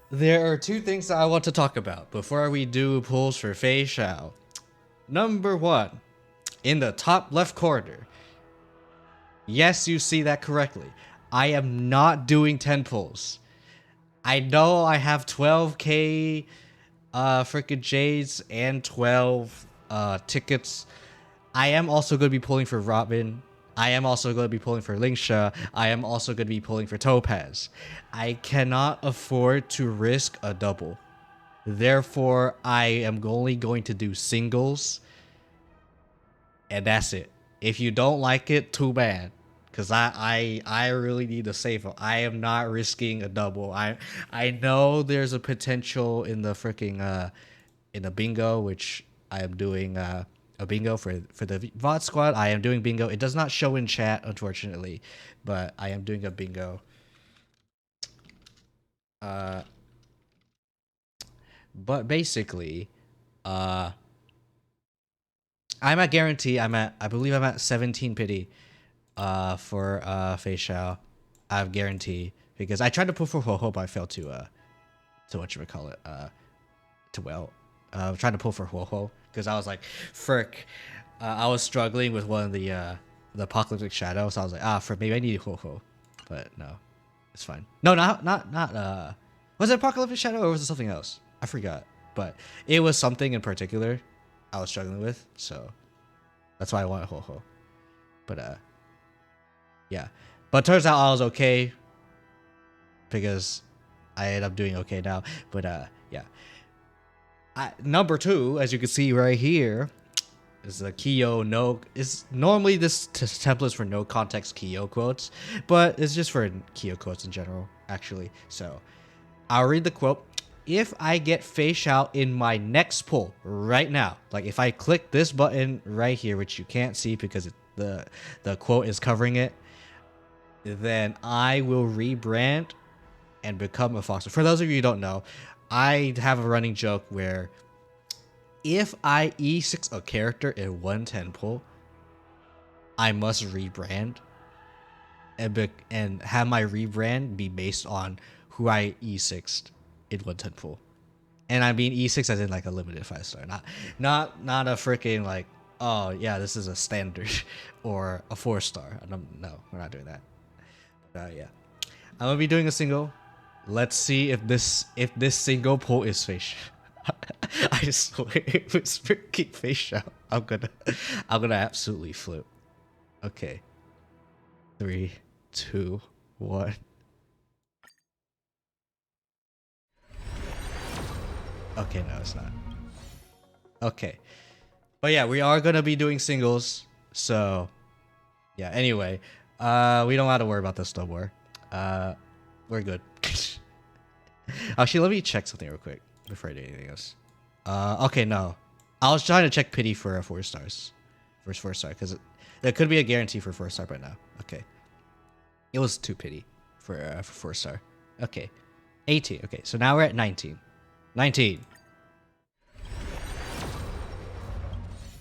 There are two things that I want to talk about before we do pulls for Feixiao. Number one, in the top left corner. Yes, you see that correctly. I am not doing 10 pulls. I know I have 12k freaking J's and 12 tickets. I am also going to be pulling for Robin. I am also going to be pulling for Lingsha. I am also going to be pulling for Topaz. I cannot afford to risk a double. Therefore, I am only going to do singles. And that's it. If you don't like it, too bad. Because I really need to save them. I am not risking a double. I know there's a potential in the freaking in the bingo, which I am doing a bingo for the VOD squad. I am doing bingo. It does not show in chat, unfortunately, but I am doing a bingo. But basically, I'm at guarantee. I believe I'm at 17 pity for Feixiao. I have guarantee because I tried to pull for Ho-Ho, but I failed to whatchamacallit, to well. Trying to pull for Ho-Ho because I was like, frick. I was struggling with one of the apocalyptic shadow, so I was like, frick, maybe I need Ho-Ho. But no, it's fine. No, not was it apocalyptic shadow or was it something else? I forgot. But it was something in particular I was struggling with, so that's why I wanted Ho-Ho. But yeah. But turns out I was okay because I ended up doing okay now. But yeah. Number two, as you can see right here, is the Kiyo no. Is normally this template is for no context Kiyo quotes, but it's just for Kiyo quotes in general, actually. So I'll read the quote. If I get Feixiao in my next pull right now, like if I click this button right here, which you can't see because the quote is covering it, then I will rebrand and become a Foxer. For those of you who don't know, I have a running joke where if I E6 a character in 110 pull, I must rebrand and have my rebrand be based on who I E6'd in 110 pull. And I mean E6 as in like a limited 5-star, not a freaking like, oh yeah, this is a standard or a 4-star. No, we're not doing that. Yeah, I'm gonna be doing a single. Let's see if this single pull is Feixiao. I swear it was freaking Feixiao. I'm gonna absolutely flip. Okay. 3, 2, 1. Okay, no, it's not. Okay. But yeah, we are gonna be doing singles. So yeah, anyway. We don't have to worry about this no more. We're good. Actually, let me check something real quick before I do anything else. Okay, no. I was trying to check pity for 4 stars. First 4-star, because there could be a guarantee for 4-star right now. Okay. It was 2 pity for 4-star. Okay. 18. Okay, so now we're at 19. 19.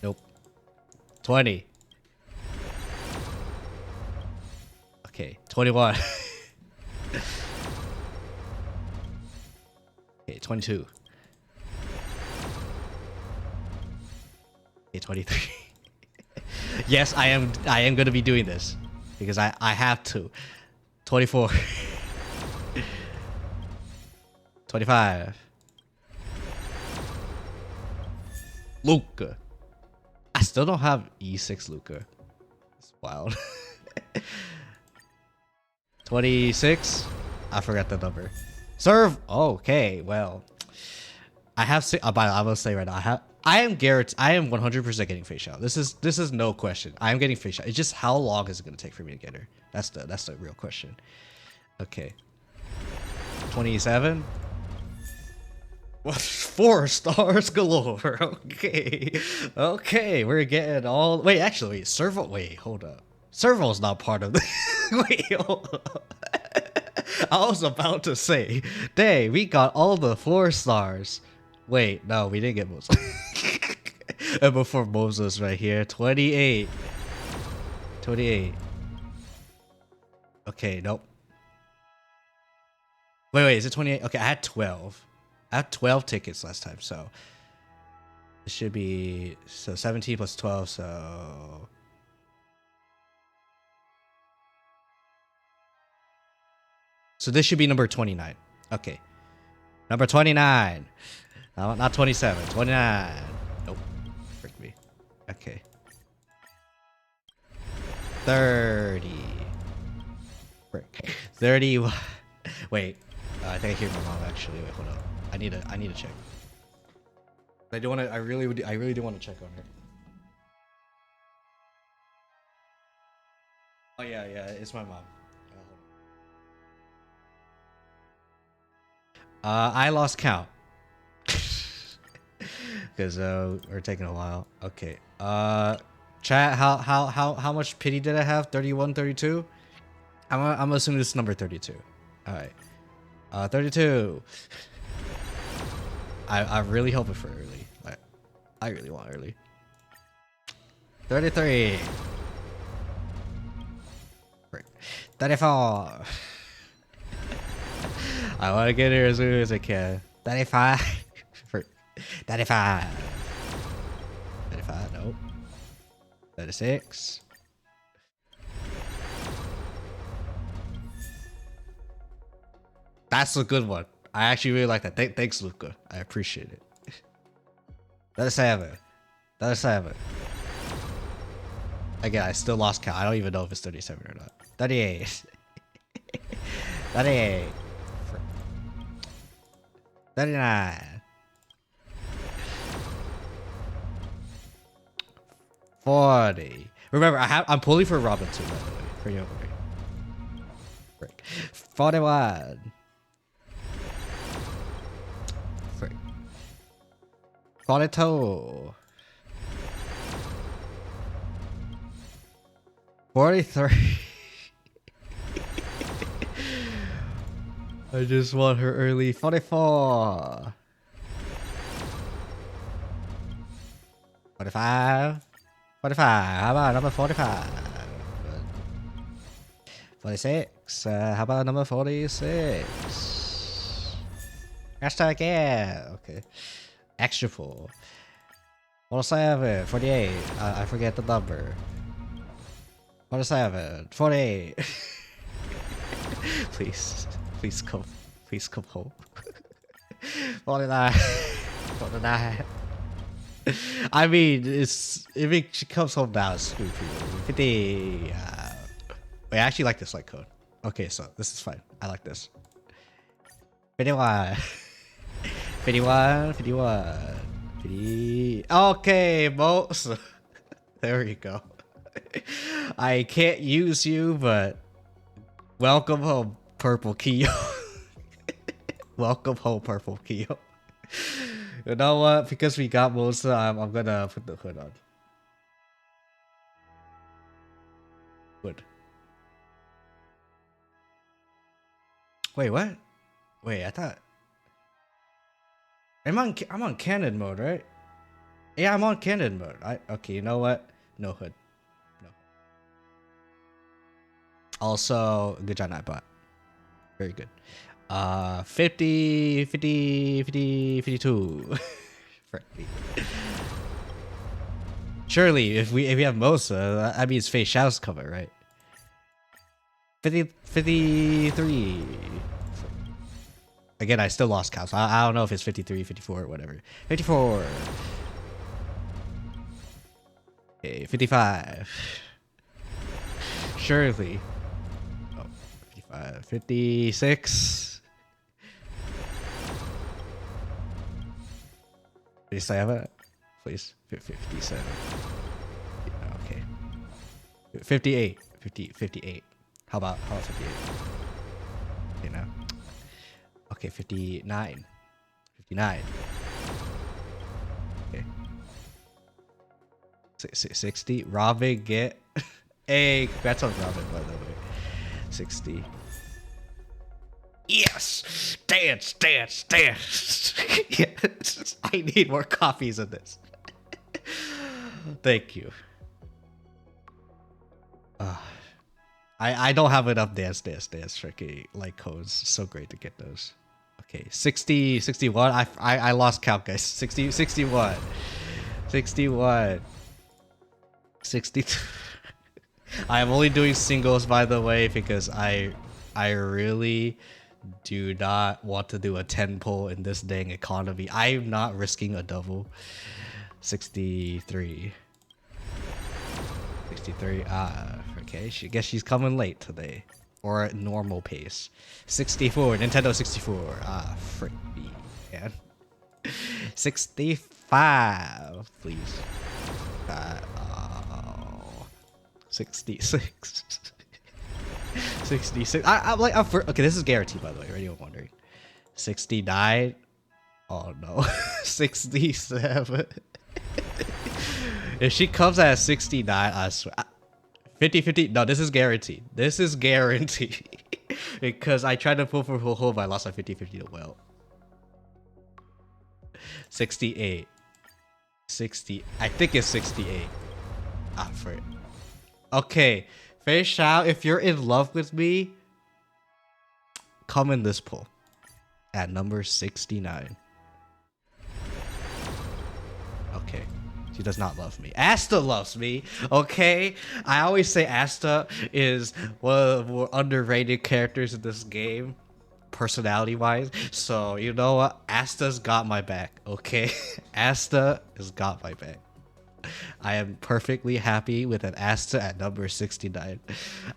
Nope. 20. Okay, 21. Okay, 22. Okay, 23. Yes, I am going to be doing this because I have to. 24. 25. Luca. I still don't have E6 Luca. It's wild. 26. I forgot the number. Serve. Okay, well, I have. I will say right now, I am guaranteed. I am 100% getting Feixiao. This is no question. I am getting Feixiao. It's just how long is it gonna take for me to get her? That's the real question. Okay. 27. What? 4 stars galore. Okay. Okay, we're getting all. Wait, actually, Servo. Wait, hold up. Servo's not part of the. Wait, hold up. I was about to say, dang, we got all the 4 stars. Wait, no, we didn't get Moses. And before Moses right here, 28. 28. Okay, nope. Wait, is it 28? Okay, I had 12. I had 12 tickets last time, so it should be 17 plus 12, so this should be number 29. Okay. Number 29. No, not 27. 29. Nope. Frick me. Okay. 30. Frick. 30. Wait. I think I hear my mom actually. Wait, hold up. I need to check. I do want to. I really do want to check on her. Oh yeah, it's my mom. I lost count because we're taking a while. Okay. Chat. How much pity did I have? 31, 32. I'm assuming this is number 32. All right. 32. I'm really hoping for early. I really want early. 33. 34. I want to get here as soon as I can. 35. 35. 35, nope. 36. That's a good one. I actually really like that. Thanks, Luca. I appreciate it. 37. 37. Again, I still lost count. I don't even know if it's 37 or not. 38. 38. 39. 40. Remember, I'm pulling for Robin too, by the way. For you, frick. 41. Frick. 42. 43. I just want her early. 44. 45. 45. How about number 45? 46. How about number 46? Hashtag yeah. Okay. Extra full. 47. 48. I forget the number. 47. 48. Please come home. 49. 49. I mean, if she comes home now, it's stupid. 50. Wait, I actually like this light code. Okay, so this is fine. I like this. 51. 51. 51. 50. Okay, most. There you go. I can't use you, but welcome home, Purple Kiyo. Welcome home, Purple Kiyo. You know what? Because we got most of the time, I'm gonna put the hood on. Hood. Wait, what? Wait, I thought I'm on cannon mode, right? Yeah, I'm on cannon mode. Okay, you know what? No hood. No. Also, good job, Nightbot. Very good. 50, 50, 50, 52. Surely, if we have Mosa, that means Feixiao's cover, right? 50, 53. Again, I still lost count, so I don't know if it's 53, 54, or whatever. 54. Okay, 55. Surely. Oh, 55. 56. 57. Please. 57. Okay. 58. 58. How about 58? You know. Okay, 59. 59. Okay. 60. Robin, get. Hey, congrats on Robin, by the way. 60. Yes! Dance, dance, dance! Yes. I need more copies of this. Thank you. I don't have enough dance tricky like codes. So great to get those. Okay, 60, 61. I lost count, guys. 60, 61. 61. 62. I am only doing singles, by the way, because I really do not want to do a 10 pull in this dang economy. I'm not risking a double. 63. 63. Okay. Guess she's coming late today. Or at normal pace. 64. Nintendo 64. Frick me, man. 65. Please. 66. 66. I'm like, okay, this is guaranteed, by the way. Already wondering. 69. Oh no. 67. If she comes at 69, I swear. 50-50. No, this is guaranteed. This is guaranteed. Because I tried to pull for home, but I lost my 50-50 to well. 68. 60. I think it's 68. For it. Okay. Feixiao, if you're in love with me, come in this pull. At number 69. Okay. She does not love me. Asta loves me, okay? I always say Asta is one of the more underrated characters in this game, personality-wise. So, you know what? Asta's got my back, okay? Asta has got my back. I am perfectly happy with an Asta at number 69.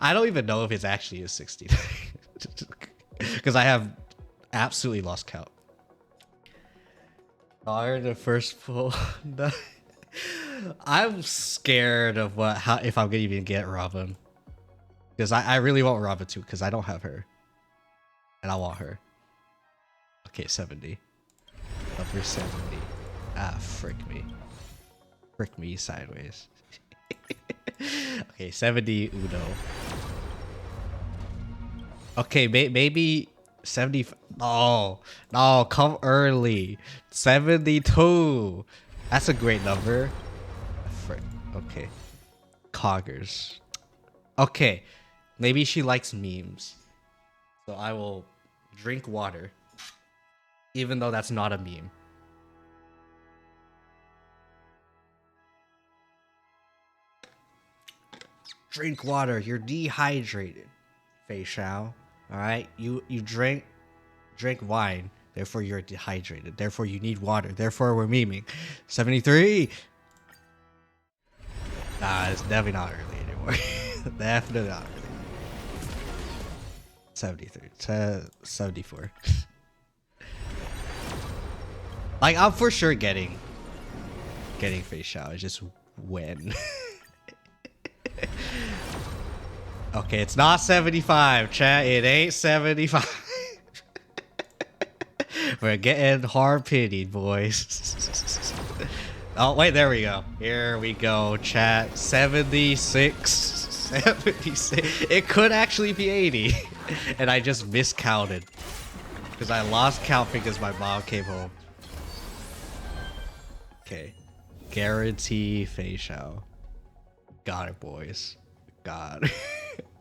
I don't even know if it's actually a 69. Because I have absolutely lost count. Are the first pull. I'm scared of if I'm gonna even get Robin, because I really want Robin too, because I don't have her, and I want her. Okay, 70. Number 70. Frick me sideways. Okay, 70 Uno. Okay, maybe 70. No, come early. 72. That's a great number. Frick. Okay. Coggers. Okay. Maybe she likes memes. So I will drink water. Even though that's not a meme. Drink water. You're dehydrated. Feixiao. Alright? You drink wine. Therefore, you're dehydrated. Therefore, you need water. Therefore, we're memeing. 73. Nah, it's definitely not early anymore. Definitely not early. 73. 74. Like, I'm for sure getting Feixiao. It's just when. Okay, it's not 75, chat. It ain't 75. We're getting hard pitied, boys. Oh, wait, there we go. Here we go, chat. 76. 76. It could actually be 80. And I just miscounted. Because I lost count because my mom came home. Okay. Guarantee Feixiao. Got it, boys. Got it.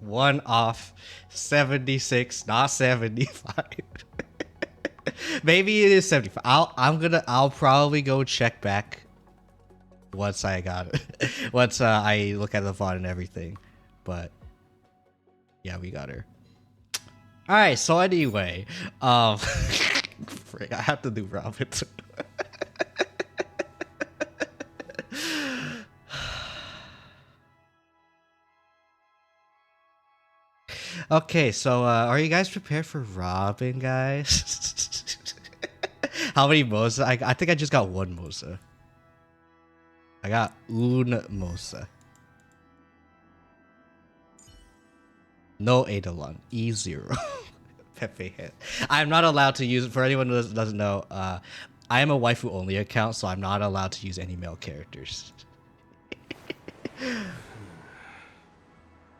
One off. 76, not 75. Maybe it is 75. I'll probably go check back once I got it. Once I look at the VOD and everything. But yeah, we got her. Alright, so anyway, frick, I have to do Robin too. Okay, so are you guys prepared for Robin, guys? How many Mosa? I think I just got one Mosa. I got un Mosa. No Eidolon. E0. Pepe hit. I'm not allowed to use, for anyone who doesn't know, I am a waifu only account, so I'm not allowed to use any male characters.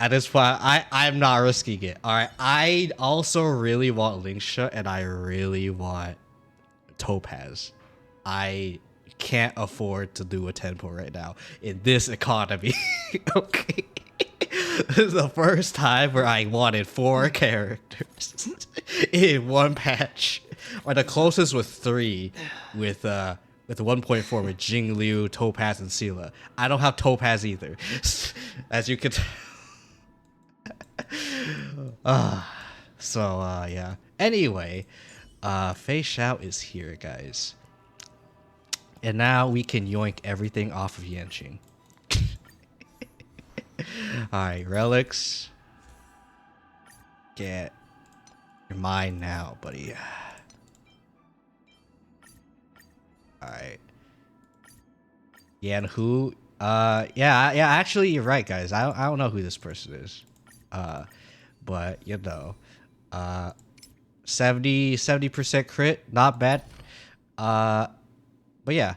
At this point, I'm not risking it. Alright, I also really want Lingsha and I really want Topaz. I can't afford to do a tempo right now in this economy. Okay. This is the first time where I wanted 4 characters in one patch. Or the closest with 3 with 1.4 with Jing Liu, Topaz, and Sela. I don't have Topaz either. As you can tell. Yeah. Anyway, Feixiao is here, guys. And now we can yoink everything off of Yanqing. Alright, relics. Get your mine now, buddy. Alright. Yan-Hu. Yeah, actually you're right, guys. I don't know who this person is. But you know. 70% crit, not bad. But yeah.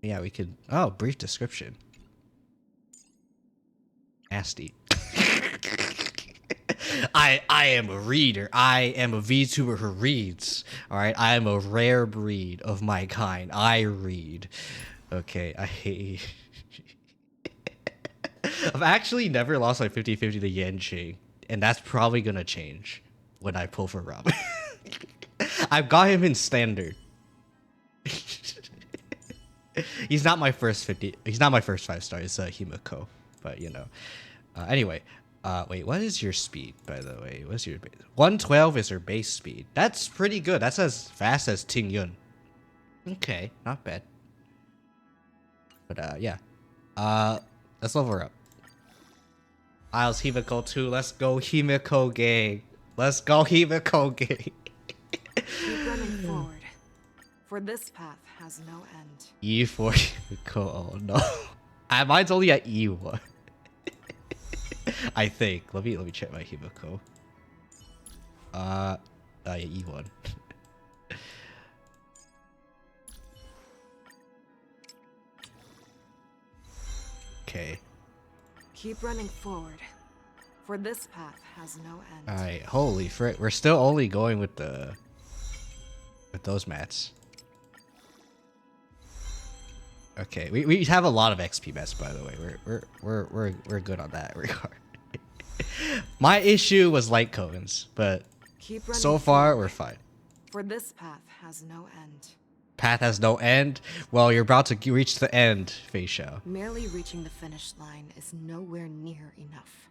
Yeah, we could. Oh, brief description. Nasty. I am a reader. I am a VTuber who reads. All right, I am a rare breed of my kind. I read. Okay, I hate. I've actually never lost like 50-50 to Yanqing, and that's probably gonna change when I pull for Rob. I've got him in standard. He's not my first 50. He's not my first 5-star. It's Himiko, but you know. Anyway, wait. What is your speed, by the way? What's your base? 112 is her base speed. That's pretty good. That's as fast as Ting Yun. Okay, not bad. But yeah. Let's level her up. Isles Himiko 2. Let's go Himiko gang. Let's go Himiko gang. Keep running forward, for this path has no end. E4 Himiko. Oh no. Mine's only at E1. I think. Let me check my Himiko. Yeah, E1. Okay. Keep running forward, for this path has no end. Alright, holy frick. We're still only going with those mats. Okay, we have a lot of XP mats, by the way. We're good on that regard. My issue was light cones, but so far we're fine. For this path has no end. Path has no end. Well, you're about to reach the end, Feixiao. Merely reaching the finish line is nowhere near enough.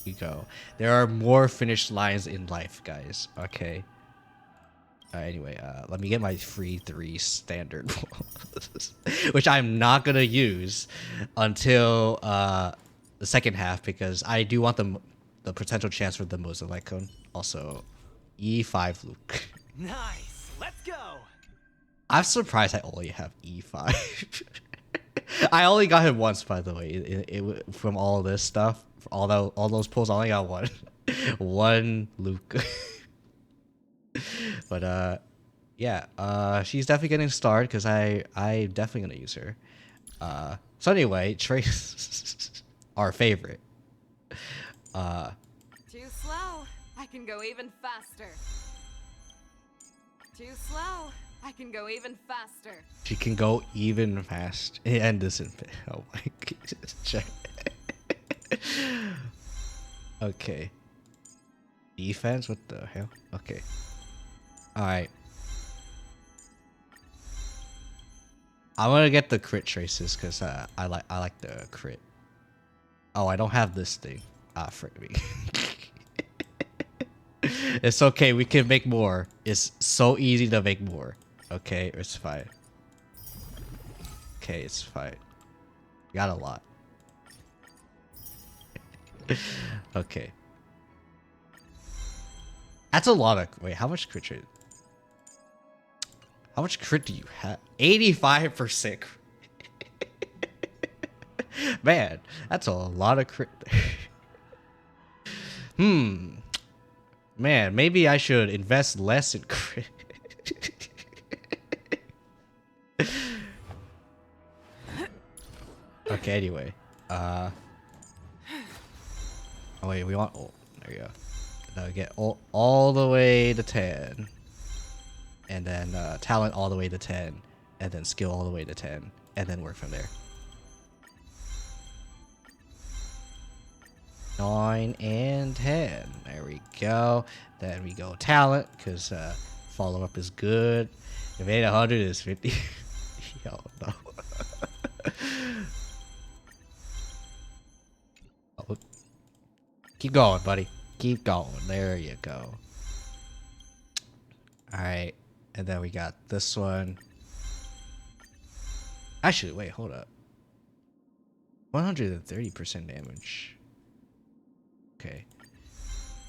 You go. There are more finish lines in life, guys. Okay. Anyway, let me get my free 3 standard, which I'm not gonna use until the second half because I do want the potential chance for the Moza light cone. Also, E5 Luke. Nice. Let's go. I'm surprised I only have E5. I only got him once, by the way. From all this stuff, all those pulls, I only got one. One Luke. But yeah, she's definitely getting starred because I definitely gonna use her. So anyway, Trace, our favorite. Too slow. I can go even faster. Too slow. I can go even faster. She can go even fast. And this is oh my goodness. Okay. Defense? What the hell? Okay. Alright. I'm gonna get the crit traces because I like the crit. Oh, I don't have this thing. Frick me. It's okay, we can make more. It's so easy to make more. Okay, it's fine. Okay, it's fine. Got a lot. Okay. That's a lot of... Wait, how much crit rate? How much crit do you have? 85%. Man, that's a lot of crit. Man, maybe I should invest less in crit. Okay, anyway. Oh wait, we want... Oh, there you go. Now get all the way to 10. And then talent all the way to 10. And then skill all the way to 10. And then work from there. 9 and 10. There we go. Then we go talent, because follow up is good. If it ain't 100, it's 50. Yo, no. Oh, keep going, buddy. Keep going. There you go. Alright. And then we got this one. Actually, wait, hold up. 130% damage. Okay.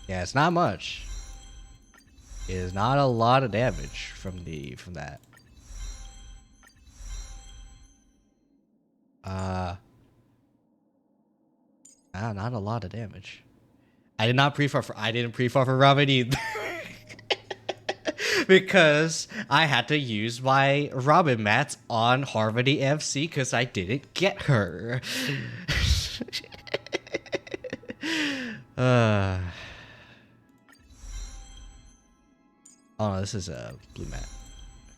Yeah, it's not much. It is not a lot of damage from that. Not a lot of damage. I didn't pre-farm for Ramen either. Because I had to use my Robin mats on Harmony FC because I didn't get her. Oh no, this is a blue mat.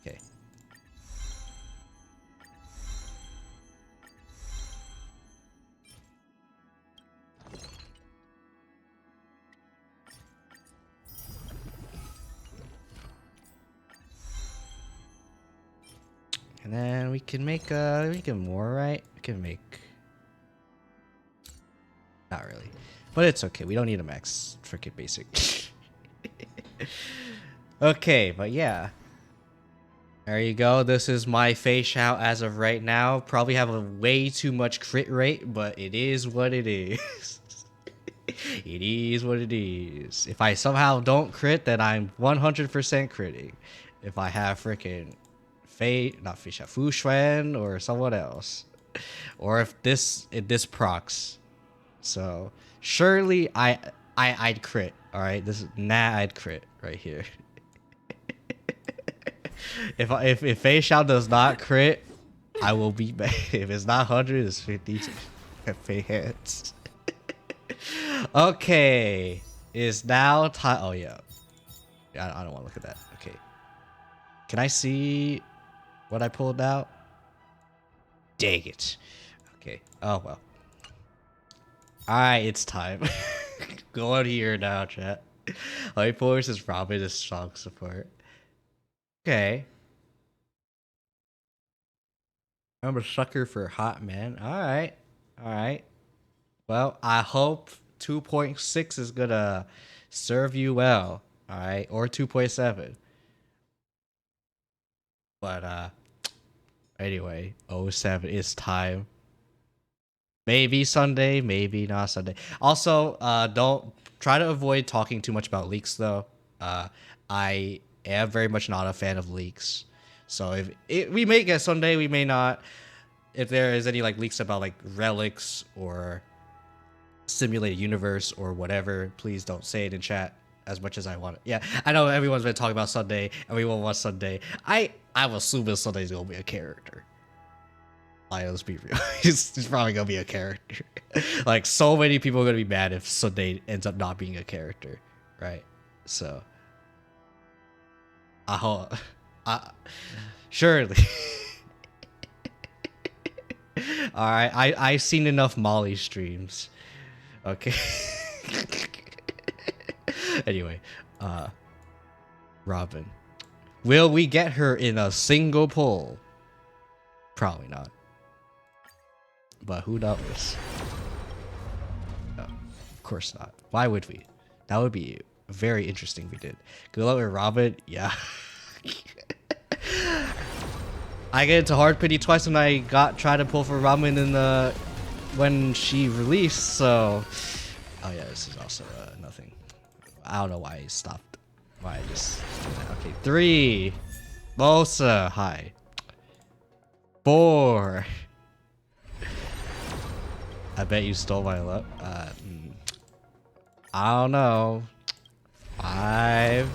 Okay. And then we can make more, right? We can make, not really, but it's okay. We don't need a max freaking basic. Okay, but yeah. There you go. This is my Feixiao as of right now. Probably have a way too much crit rate, but it is what it is. It is what it is. If I somehow don't crit, then I'm 100% critting. If I have freaking not Feixiao, Fu Xuan or someone else, or if this procs. So surely I'd crit. All right, I'd crit right here. If Feixiao does not crit, I will be bad. If it's not 100, it's 50 Fei hits. Okay, is now time. Oh yeah, I don't want to look at that. Okay, can I see what I pulled out? Dang it. Okay. Oh well. Alright, it's time. Go out here now, chat. Light Force is Robin is strong support. Okay. I'm a sucker for hot man. Alright. Alright. Well, I hope 2.6 is gonna serve you well. Alright. Or 2.7. But anyway, 07 is time. Maybe Sunday, maybe not Sunday. Also, don't try to avoid talking too much about leaks, though. I am very much not a fan of leaks. So we may get Sunday, we may not. If there is any like leaks about like relics or simulated universe or whatever, please don't say it in chat as much as I want it. Yeah, I know everyone's been talking about Sunday, and we won't watch Sunday. I'm assuming Sunday's gonna be a character. Let's be real. He's probably gonna be a character. Like, so many people are gonna be mad if Sunday ends up not being a character, right? So, surely. All right, I've seen enough Molly streams. Okay. Anyway, Robin, will we get her in a single pull? Probably not. But who knows? No, of course not. Why would we? That would be very interesting if we did. Good luck with Robin. Yeah. I get into hard pity twice when I tried to pull for Robin in the when she released. So, oh yeah, this is also nothing. I don't know why I stopped. Why I just okay. 3, Mosa. Hi. 4. I bet you stole my luck. I don't know. 5.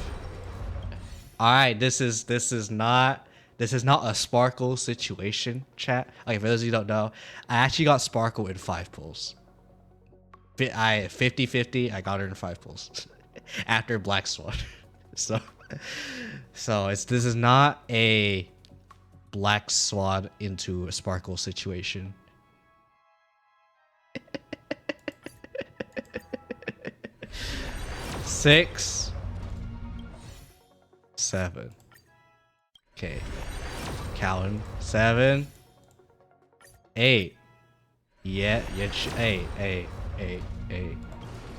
All right, this is not a Sparkle situation, chat. Okay, for those of you who don't know, I actually got Sparkle in 5 pulls. 50-50, I got her in 5 pulls after Black Swan. So this is not a Black Swan into a Sparkle situation. 6, 7. Okay. Counting. 7, 8. Yeah, hey.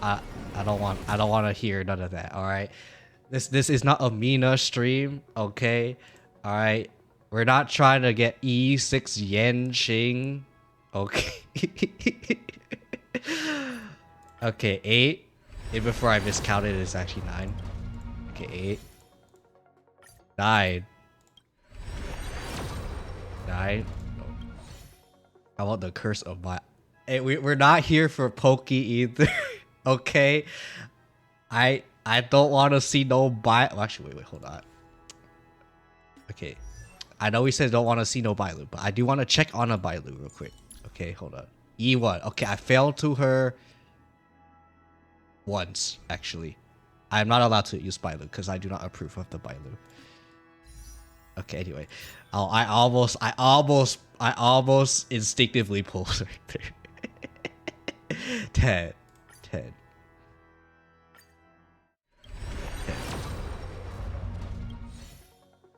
I don't want to hear none of that. All right. This is not a Mina stream, okay? All right. We're not trying to get E6 Yen Xing. Okay. Okay, 8. And before I miscounted, it's actually 9. Okay, 8. 9. 9. Oh. I want the curse of my... Hey, we're not here for Pokey either. Okay? I don't want to see no Well, actually, wait, hold on. Okay. I know we said don't want to see no Bailu, but I do want to check on a Bailu real quick. Okay, hold on. E1. Okay, I failed to her once, actually. I'm not allowed to use Bailu because I do not approve of the Bailu. Okay, anyway. I almost instinctively pulled right there. 10. 10.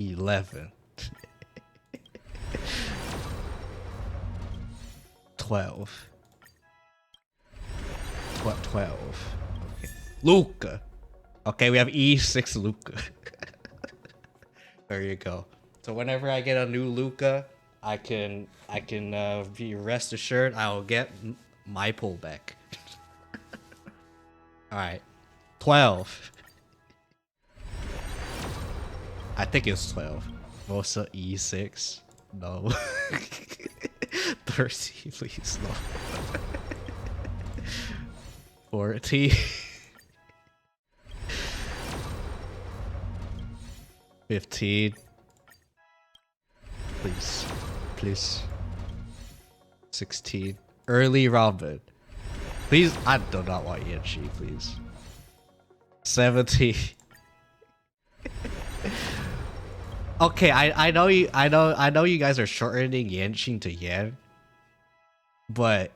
11. 12. 12. Okay. Luca. Okay, we have E6 Luca. There you go. So whenever I get a new Luca, I can be rest assured I will get my pull back. All right. 12. I think it's 12. Mosa E6. No. 30, please. No. 40. 15. Please. Please. 16. Early Robin. Please. I do not want Yanchi, please. 17. Okay, I know you guys are shortening Yanqing to Yan. But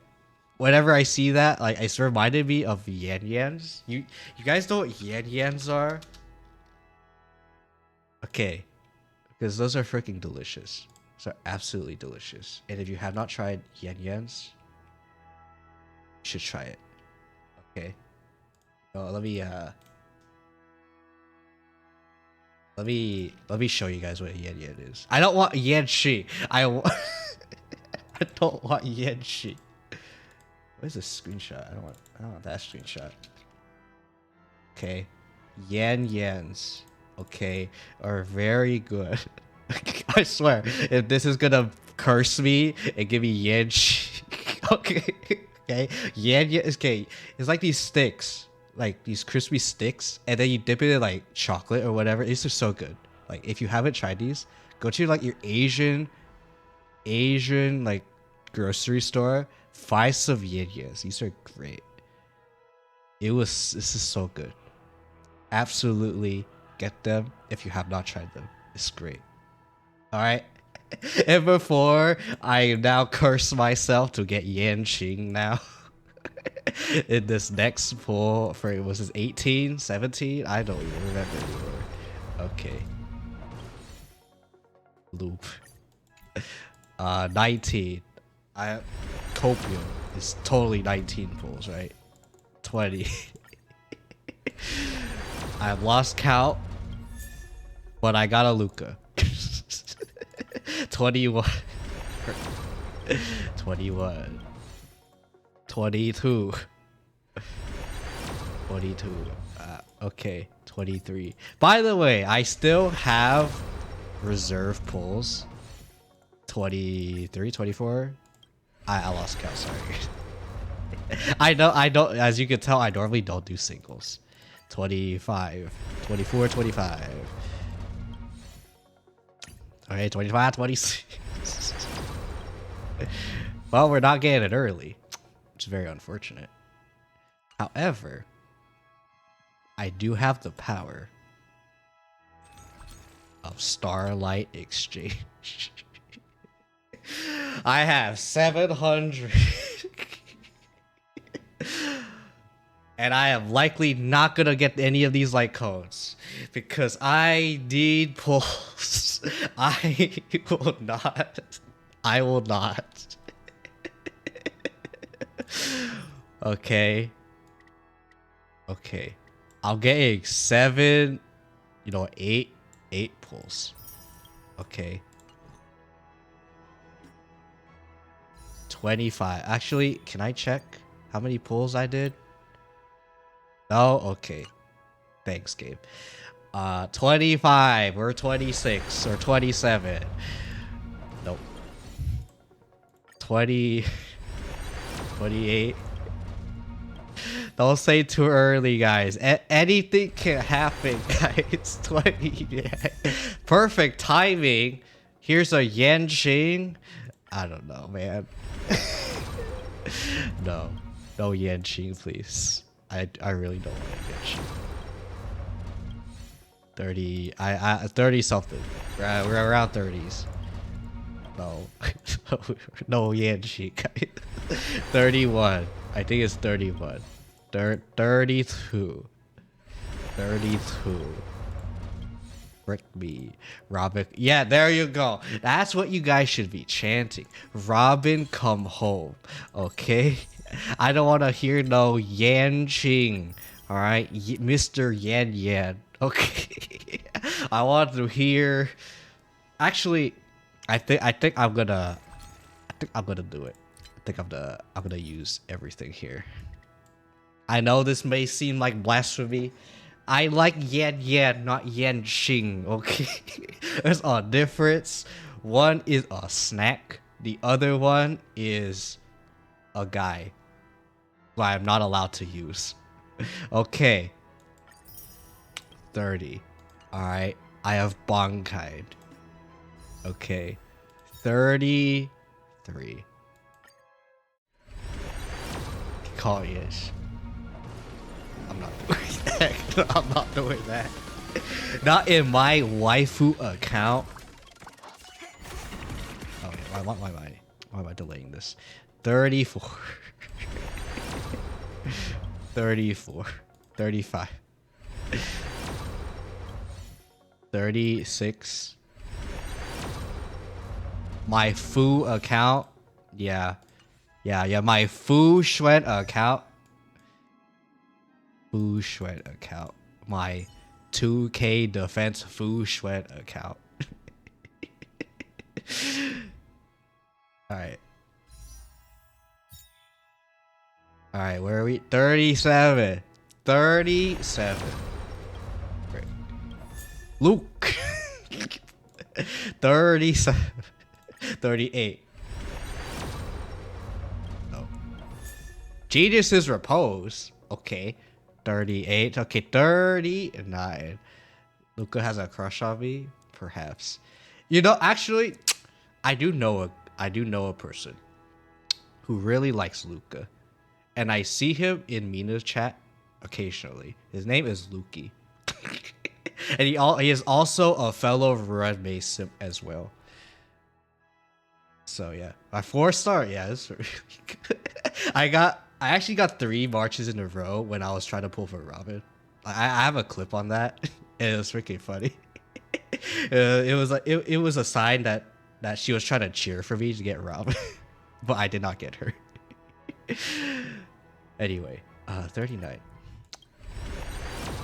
whenever I see that, like it's reminded me of Yan Yans. You guys know what Yan Yans are? Okay. Because those are freaking delicious. Those are absolutely delicious. And if you have not tried Yan Yans, you should try it. Okay. Oh, let me show you guys what Yan Yan is. I don't want Yan Shi. I don't want Yan Shi. Where's the screenshot? I don't want that screenshot. Okay. Yan Yans. Okay. Are very good. I swear, if this is gonna curse me and give me Yan Shi. Okay. Okay. Yan Yan. Okay. It's like these sticks. Like these crispy sticks, and then you dip it in like chocolate or whatever. It's just so good. Like if you haven't tried these, go to like your Asian like grocery store, find some Yan Yans. These are great. This is so good. Absolutely get them if you have not tried them. It's great. All right. And before I now curse myself to get Yanqing now. In this next pull for was this 18, 17? I don't even remember anymore. Okay. Loop. 19. Copium is totally 19 pulls, right? 20. I've lost count, but I got a Luca. 21. 21. 22. 22. Okay. 23. By the way, I still have reserve pulls. 23, 24. I lost count, sorry. I don't, as you can tell, I normally don't do singles. 25. 24, 25. Okay, 25, 26. Well, we're not getting it early. Which is very unfortunate. However, I do have the power of Starlight Exchange. I have 700 And I am likely not gonna get any of these light codes because I need pulls. I will not. I will not. Okay. Okay. I'm getting 7, you know, 8 pulls. Okay. 25. Actually, can I check how many pulls I did? No? Okay. Thanks, Gabe. 25 or 26 or 27. Nope. 20. 28. Don't say too early, guys. Anything can happen, guys. 20. Yeah. Perfect timing. Here's a Yanqing. I don't know, man. No. No Yanqing, please. I really don't want a Yanqing. 30. 30 something. We're around 30s. No. No Yanqing, guys. 31. I think it's 31. 32. 32. Frick me. Robin. Yeah, there you go. That's what you guys should be chanting. Robin, come home. Okay? I don't want to hear no Yanqing. Alright? Mr. Yan Yan. Okay? I want to hear... Actually, I think I'm gonna do it. I think I'm gonna use everything here. I know this may seem like blasphemy. I like Yan Yan, not Yanqing, okay? There's a difference. One is a snack. The other one is a guy who I'm not allowed to use. Okay. 30. Alright. I have Bonkai. Okay. 33. Call yes. I'm not doing that. I'm not doing that. Not in my waifu account. Oh, why am I delaying this? 34. 34. 35. 36. My Fu account. Yeah. My Fu Xuan account. Fu Xuan account. My 2K defense Fu Xuan account. Alright. Alright, where are we? 37. 37. Great. Luke. 37. 38. No. Genius's repose. Okay. 38. Okay, 39. Luca has a crush on me? Perhaps. You know, actually, I do know a person who really likes Luca. And I see him in Mina's chat occasionally. His name is Luki. And he is also a fellow Red Mace simp as well. So yeah, my 4-star, yeah, it's really good. I actually got 3 marches in a row when I was trying to pull for Robin. I have a clip on that, and it was freaking funny. It was a sign that she was trying to cheer for me to get Robin, but I did not get her. Anyway, 39.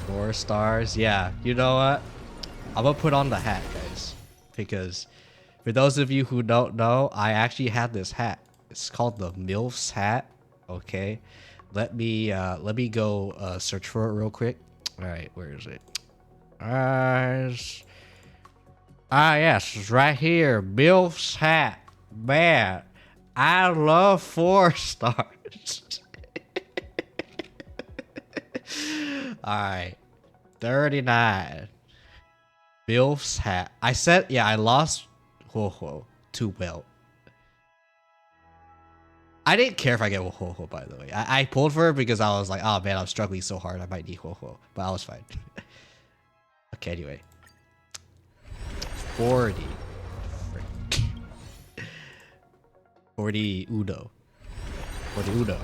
4 stars, yeah. You know what? I'm gonna put on the hat, guys, because for those of you who don't know, I actually have this hat. It's called the MILF's hat. Okay, let me go search for it real quick. All right, where is it? Yes, it's right here. MILF's hat. Man, I love 4 stars. All right, 39. MILF's hat. I said, yeah, I lost Ho-Ho to Belt. I didn't care if I get Ho-Ho, by the way. I pulled for it because I was like, oh man, I'm struggling so hard, I might need Ho-Ho. But I was fine. Okay, anyway. 40. Frick. 40 Udo. 40 Udo.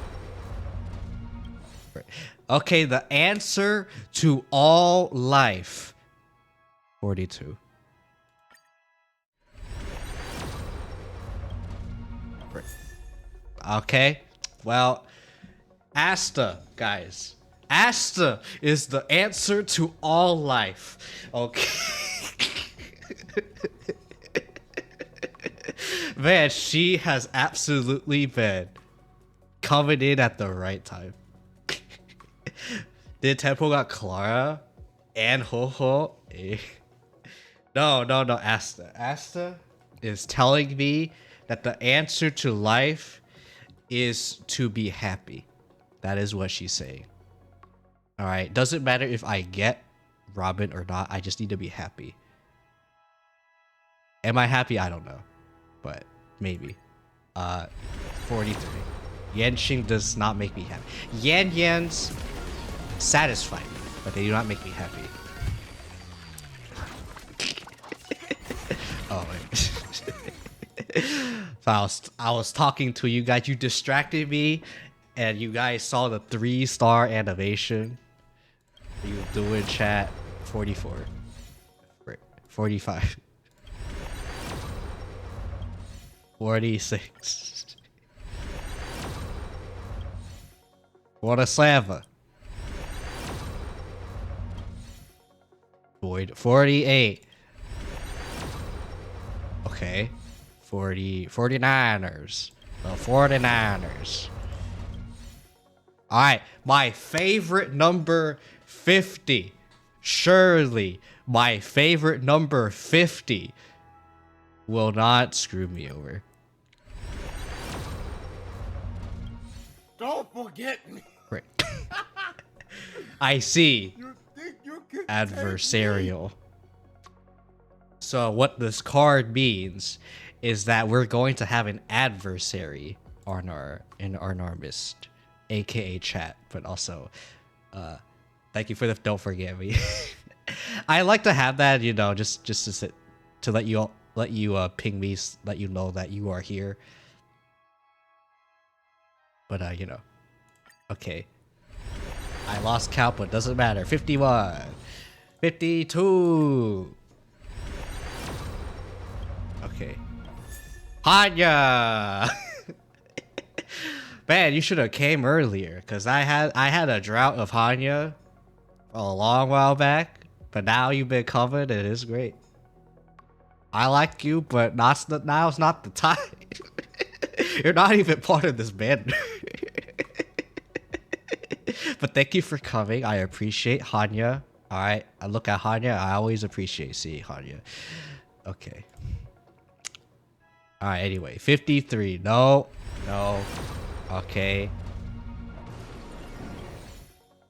Okay, the answer to all life. 42. Okay, well, Asta, guys. Asta is the answer to all life. Okay. Man, she has absolutely been coming in at the right time. Did Tempo got Clara and Ho-Ho? No, Asta. Asta is telling me that the answer to life is to be happy. That is what she's saying. Alright, doesn't matter if I get Robin or not, I just need to be happy. Am I happy? I don't know. But maybe. 43. Yanxing does not make me happy. Yans satisfy me, but they do not make me happy. Oh wait. So I was talking to you guys, you distracted me, and you guys saw the 3-star animation. You do in chat. 44. 45. 46. 47. 48. Okay. 49ers. The 49ers. Alright, my favorite number 50. Surely my favorite number 50 will not screw me over. Don't forget me. Right. I see. You think you can Adversarial. So what this card means is that we're going to have an adversary on our midst, aka chat, but also thank you for the don't forget me. I like to have that, you know, just to sit to let you ping me, let you know that you are here. But you know. Okay. I lost count, but doesn't matter. 51. 52. Okay. Hanya! Man, you should have came earlier, cause I had a drought of Hanya a long while back, but now you've been covered and it's great. I like you, but now's not the time. You're not even part of this band. But thank you for coming. I appreciate Hanya. Alright, I look at Hanya. I always appreciate seeing Hanya. Okay. Alright, anyway. 53. No. Okay.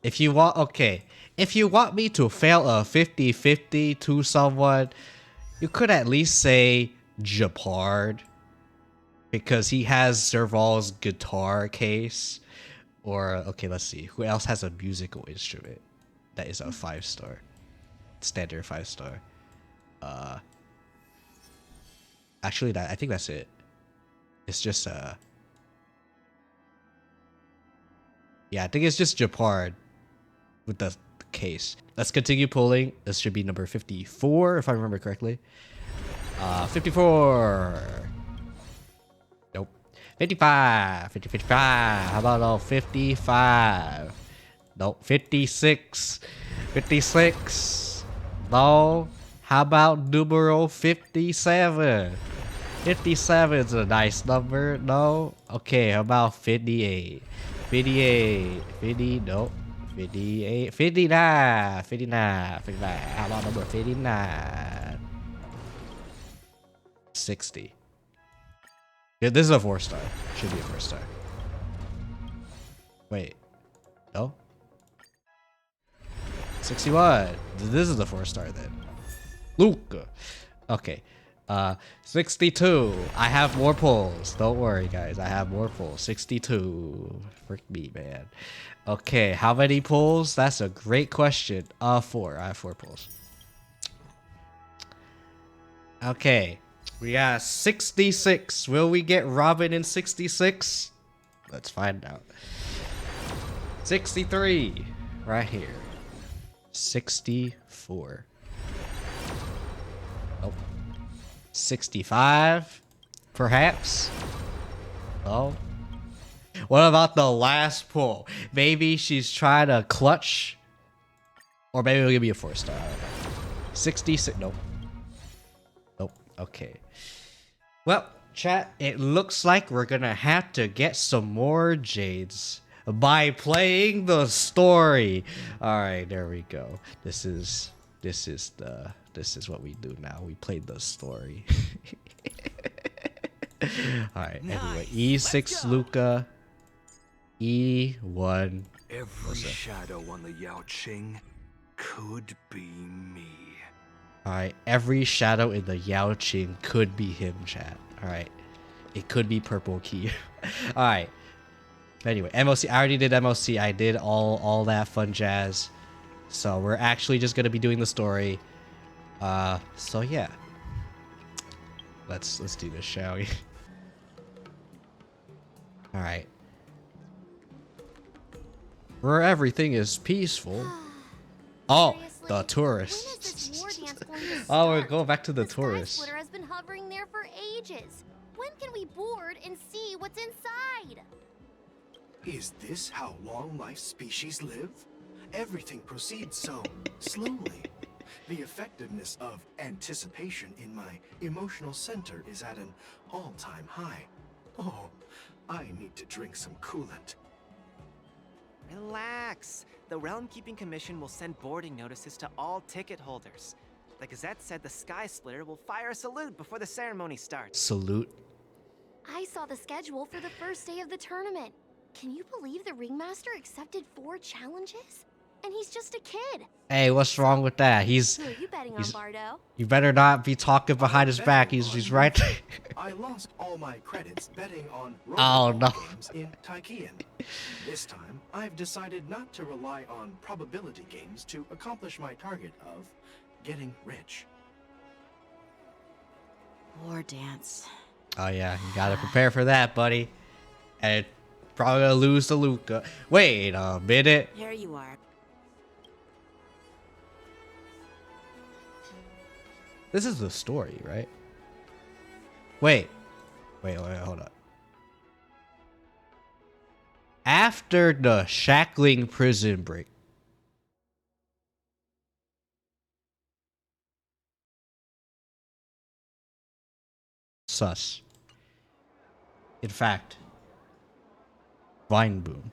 If you want me to fail a 50-50 to someone, you could at least say Japard. Because he has Serval's guitar case. Or, okay, let's see. Who else has a musical instrument that is a 5-star? Standard 5-star. Actually, I think that's it. It's just, yeah, I think it's just Japard with the case. Let's continue pulling. This should be number 54, if I remember correctly. 54. Nope. 55. 55. How about 55? Nope. 56. 56. No. How about numero 57? 57 is a nice number. No. Okay. How about 58? 58. 50. Nope. 58. 59. 59. 59. How about number 59? 60. Yeah, this is a 4-star. Should be a 4-star. Wait. No? 61. This is a 4-star then. Luca. Okay. 62. I have more pulls. Don't worry, guys. I have more pulls. 62. Frick me, man. Okay, how many pulls? That's a great question. 4. I have 4 pulls. Okay. We got 66. Will we get Robin in 66? Let's find out. 63 right here. 64. Oh. 65 perhaps. Oh. What about the last pull? Maybe she's trying to clutch, or maybe it'll give me a 4-star. 66. Nope. Nope. Okay. Well, chat, it looks like we're gonna have to get some more jades by playing the story. All right, there we go. This is what we do now. We played the story. All right. Anyway, E6 Luca, E1. Every shadow on the Yao Qing could be me. Alright, every shadow in the Yao Qing could be him, chat. Alright. It could be Purple Key. Alright. Anyway, MLC. I already did MLC. I did all that fun jazz. So we're actually just gonna be doing the story. So yeah. Let's do this, shall we? Alright. Where everything is peaceful. Oh, the tourists. Oh, we're going back to the tourists. The sky splitter has been hovering there for ages. When can we board and see what's inside? Is this how long life species live? Everything proceeds so slowly. The effectiveness of anticipation in my emotional center is at an all-time high. Oh, I need to drink some coolant. Relax. The Realm Keeping Commission will send boarding notices to all ticket holders. The Gazette said the Sky Splitter will fire a salute before the ceremony starts. Salute. I saw the schedule for the first day of the tournament. Can you believe the Ringmaster accepted 4 challenges? And he's just a kid. Hey, what's wrong with that? Who are you betting on, Bardo? You better not be talking behind his back. He's right there. I lost all my credits betting on Oh, no. games in Taikian. This time, I've decided not to rely on probability games to accomplish my target of getting rich. War dance. Oh yeah, you gotta prepare for that, buddy. And probably gonna lose to Luca. Wait a minute. Here you are. This is the story, right? Wait, hold on. After the shackling prison break. Sus. In fact, Vine Boom.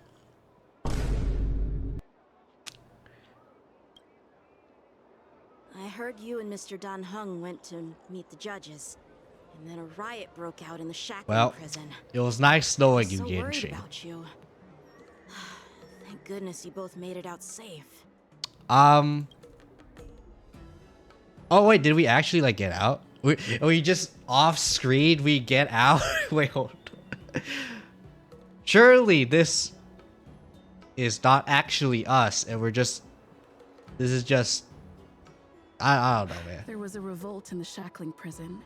I heard you and Mr. Dan Heng went to meet the judges, and then a riot broke out in the shackling prison. It was nice knowing you, So worried Yanchi. about you. Thank goodness you both made it out safe. Oh wait, did we actually like get out? We just off screen we get out? Wait, hold on. Surely this is not actually us, and this is just I don't know, man. There was a revolt in the shackling prison.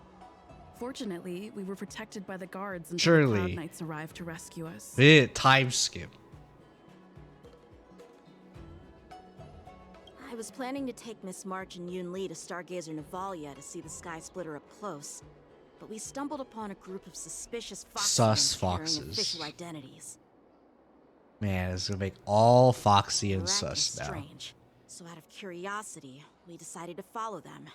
Fortunately, we were protected by the guards until the Surely. Cloud Knights arrived to rescue us. Time skip. I was planning to take Miss March and Yun Li to Stargazer Navalia to see the Sky Splitter up close, but we stumbled upon a group of suspicious Sus foxes carrying foxes. official identities. Man, it's gonna make all Foxy and They're acting sus now. strange, so out of curiosity, we decided to follow them.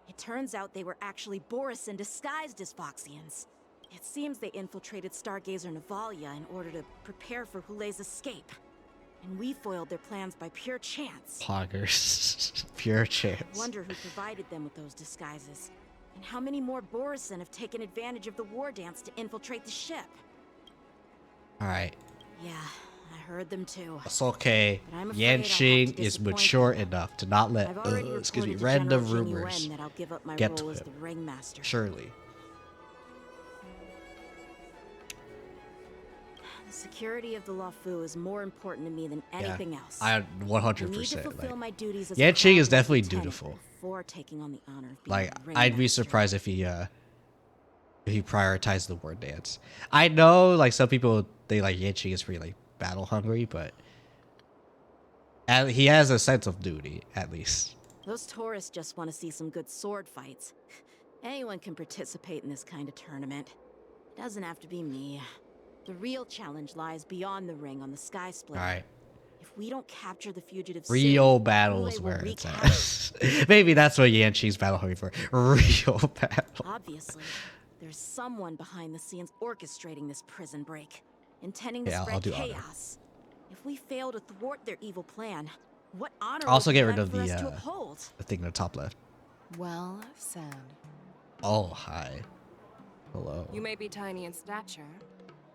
It turns out they were actually Borisin disguised as Foxians. It seems they infiltrated Stargazer Navalia in order to prepare for HOOLAY's escape. And we foiled their plans by pure chance. Poggers. Pure chance. Wonder who provided them with those disguises. And how many more Borisin have taken advantage of the war dance to infiltrate the ship. Alright. Yeah, I heard them too. It's okay. But I'm afraid I'll have to Yanqing is disappoint mature them. enough to not let I've already excuse me, reported to random General Jing rumors Yuan that I'll give up my get role to as him. the Ringmaster. Surely. The security of the Luofu is more important to me than anything else. I I need to 100% fulfill like my duties as Yanqing is a definitely lieutenant dutiful. before taking on the honor of being Like the I'd be Ringmaster. surprised if he prioritized the war dance. I know like some people they like Yanqing is pretty like battle hungry, but And he has a sense of duty, at least. Those tourists just want to see some good sword fights. Anyone can participate in this kind of tournament. It doesn't have to be me. The real challenge lies beyond the ring on the Sky Splitter. All right. If we don't capture the fugitive Real city, battles HOOLAY will where wreak it's havoc. at. Maybe that's what Yanchi's battle hungry for. Real battle. Obviously, there's someone behind the scenes orchestrating this prison break, intending to Yeah, I'll spread do honor. chaos. If we fail to thwart their evil plan, what honor Also will be get rid left of for us the to uphold? thing in the top left. Well said. Oh, hi. Hello. You may be tiny in stature,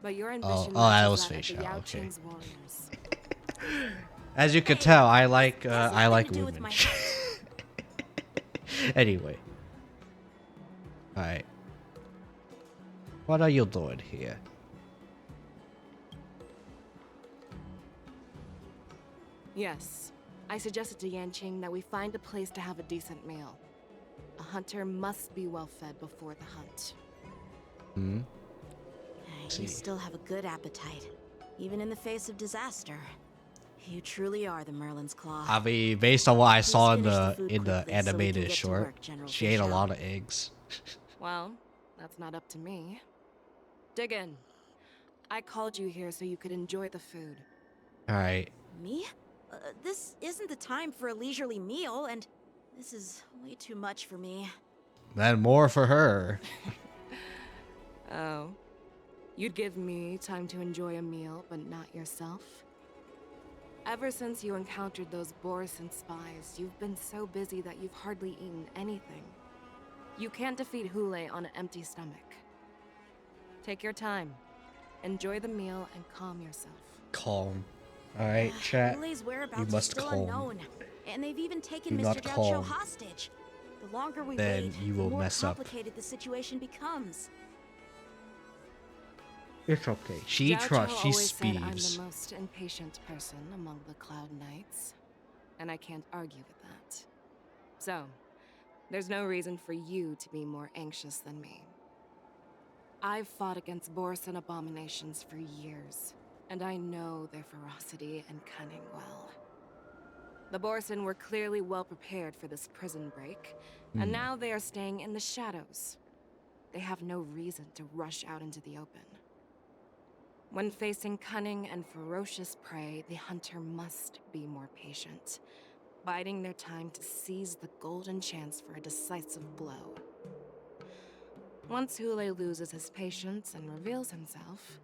but your Oh, ambition that matches was that of Feixiao, the Yao okay. Qing's warriors. As you could tell, I like Has I nothing like to do with women. my height. Anyway. Alright. What are you doing here? Yes, I suggested to Yanqing that we find a place to have a decent meal. A hunter must be well fed before the hunt. Hmm? You still have a good appetite, even in the face of disaster. You truly are the Merlin's Claw. I mean, based on what I saw in finish the the food in the quickly so we can animated get to short, work, General she ate a Feixiao. lot of eggs. Well, that's not up to me. Dig in. I called you here so you could enjoy the food. Alright. Me? This isn't the time for a leisurely meal, and this is way too much for me. Then more for her. Oh. You'd give me time to enjoy a meal, but not yourself? Ever since you encountered those Borison spies, you've been so busy that you've hardly eaten anything. You can't defeat HOOLAY on an empty stomach. Take your time. Enjoy the meal and calm yourself. Calm. Alright, chat. HOOLAY's whereabouts You are must still calm. unknown, and they've even taken Do Mr. not Jiao calm. hostage. The longer we Then wait, you the will more mess up. complicated the situation becomes. It's okay. She Jiao trusts. Chou She always said I'm speeds. the most impatient person among the Cloud Knights, and I can't argue with that. So, there's no reason for you to be more anxious than me. I've fought against Borison abominations for years, and I know their ferocity and cunning well. The Borison were clearly well prepared for this prison break, and now they are staying in the shadows. They have no reason to rush out into the open. When facing cunning and ferocious prey, the hunter must be more patient, biding their time to seize the golden chance for a decisive blow. Once HOOLAY loses his patience and reveals himself,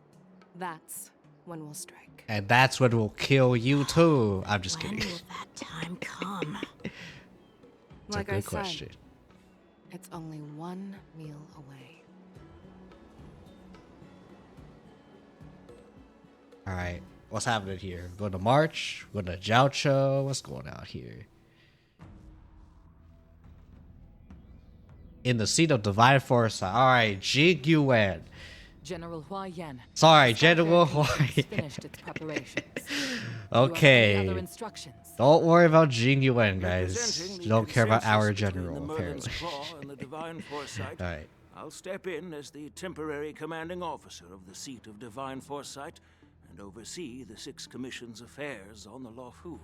that's when we'll strike. And that's what will kill you too. I'm just When kidding. will that time come? It's Like a I good said, question. it's only one meal away. Alright. What's happening here? Going to March? Going to Jiaocho? What's going on here? In the seat of divine foresight. Alright, Jing Yuan. General Hua Yan. Sorry, the Sky General Fair Hua Commission has Yan. finished its preparations. Okay. Do you have any other instructions? Don't worry about Jing Yuan, guys. Representing the You don't care about our consensus between general, the Merlin's apparently. Claw and the Divine Foresight. Alright. I'll step in as the temporary commanding officer of the seat of Divine Foresight and oversee the 6 Commission's affairs on the Luofu.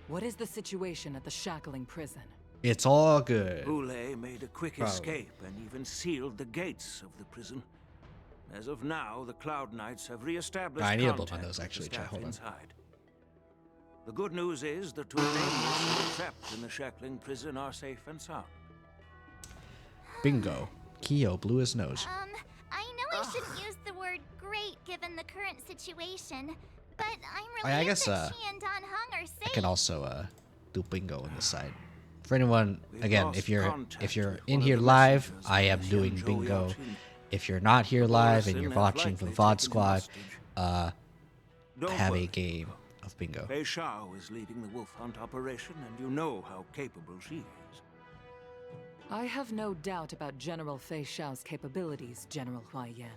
What is the situation at the shackling prison? It's all good. HOOLAY made a quick Probably. escape and even sealed the gates of the prison. As of now, the Cloud Knights have re-established I need to contact look on those, with actually, the chat. staff Hold on. inside. The good news is the 2 nameless who are trapped in the shackling prison are safe and sound. Bingo. Kiyo blew his nose. I know I shouldn't use the word great given the current situation, but I'm Oh, yeah, I relieved guess, that she and Don Hung are I safe. can also do bingo on the side. For anyone, We've again, lost if you're contact in with one here of the live, messengers I of am the doing Xianzhou bingo. Yaoqing. If you're not here live and Borison you're have watching for the likely VOD taken him squad, hostage. I Don't have a worry. game of bingo. Feixiao is leading the wolf hunt operation, and you know how capable she is. I have no doubt about General Feixiao's capabilities, General Hua Yan.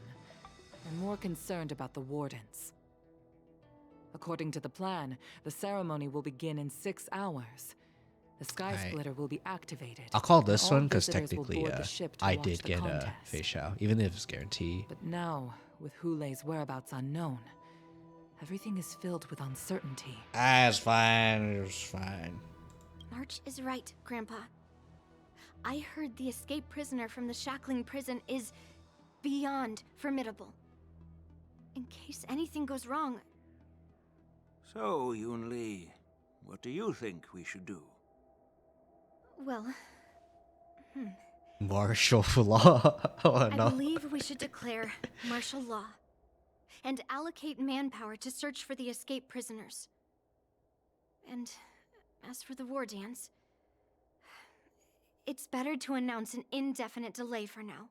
I'm more concerned about the wardens. According to the plan, the ceremony will begin in 6 hours. The Sky Alright. Splitter will be activated. I'll call and this all one because visitors will technically board the ship to I watch did the get contest. Feixiao, even if it's guaranteed. But now, with HOOLAY's whereabouts unknown, Everything is filled with uncertainty. Ah, it's fine. It's fine. March is right, Grandpa. I heard the escaped prisoner from the shackling prison is beyond formidable. In case anything goes wrong. So, Yun-Li, what do you think we should do? Well, Martial law. Oh, I no. believe we should declare martial law and allocate manpower to search for the escaped prisoners. And as for the war dance, it's better to announce an indefinite delay for now.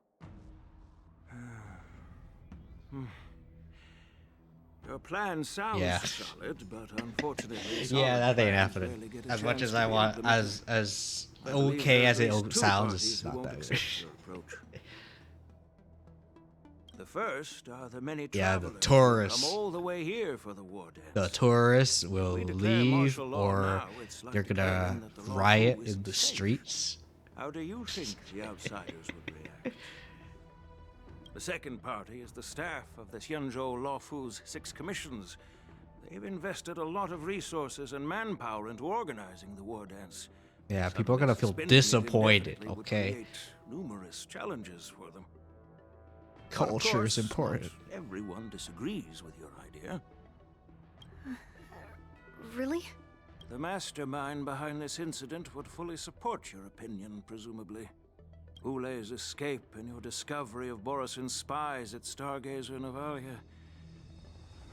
Your plan sounds solid, but unfortunately, Yeah, that ain't plans happening. rarely get a As much chance as to I be want, implemented. as I believe okay there are as at it least two sounds, parties it's who not won't that good. accept your approach. The first are the many Yeah, the travelers who tourists. come all the way here for the war dance. The tourists will we declare leave, martial law or now, it's like they're gonna declaring that the law riot isn't in the safe. streets. How do you think the outsiders would react? The second party is the staff of the Xianzhou Lawfu's 6 commissions. They've invested a lot of resources and manpower into organizing the war dance. Yeah, people are gonna feel Suspending it disappointed. indefinitely would Okay, create numerous challenges for them. Of culture is course, important. not everyone disagrees with your idea. Really? The mastermind behind this incident would fully support your opinion, presumably. HOOLAY's escape and your discovery of Borisin's spies at Stargazer Navalia.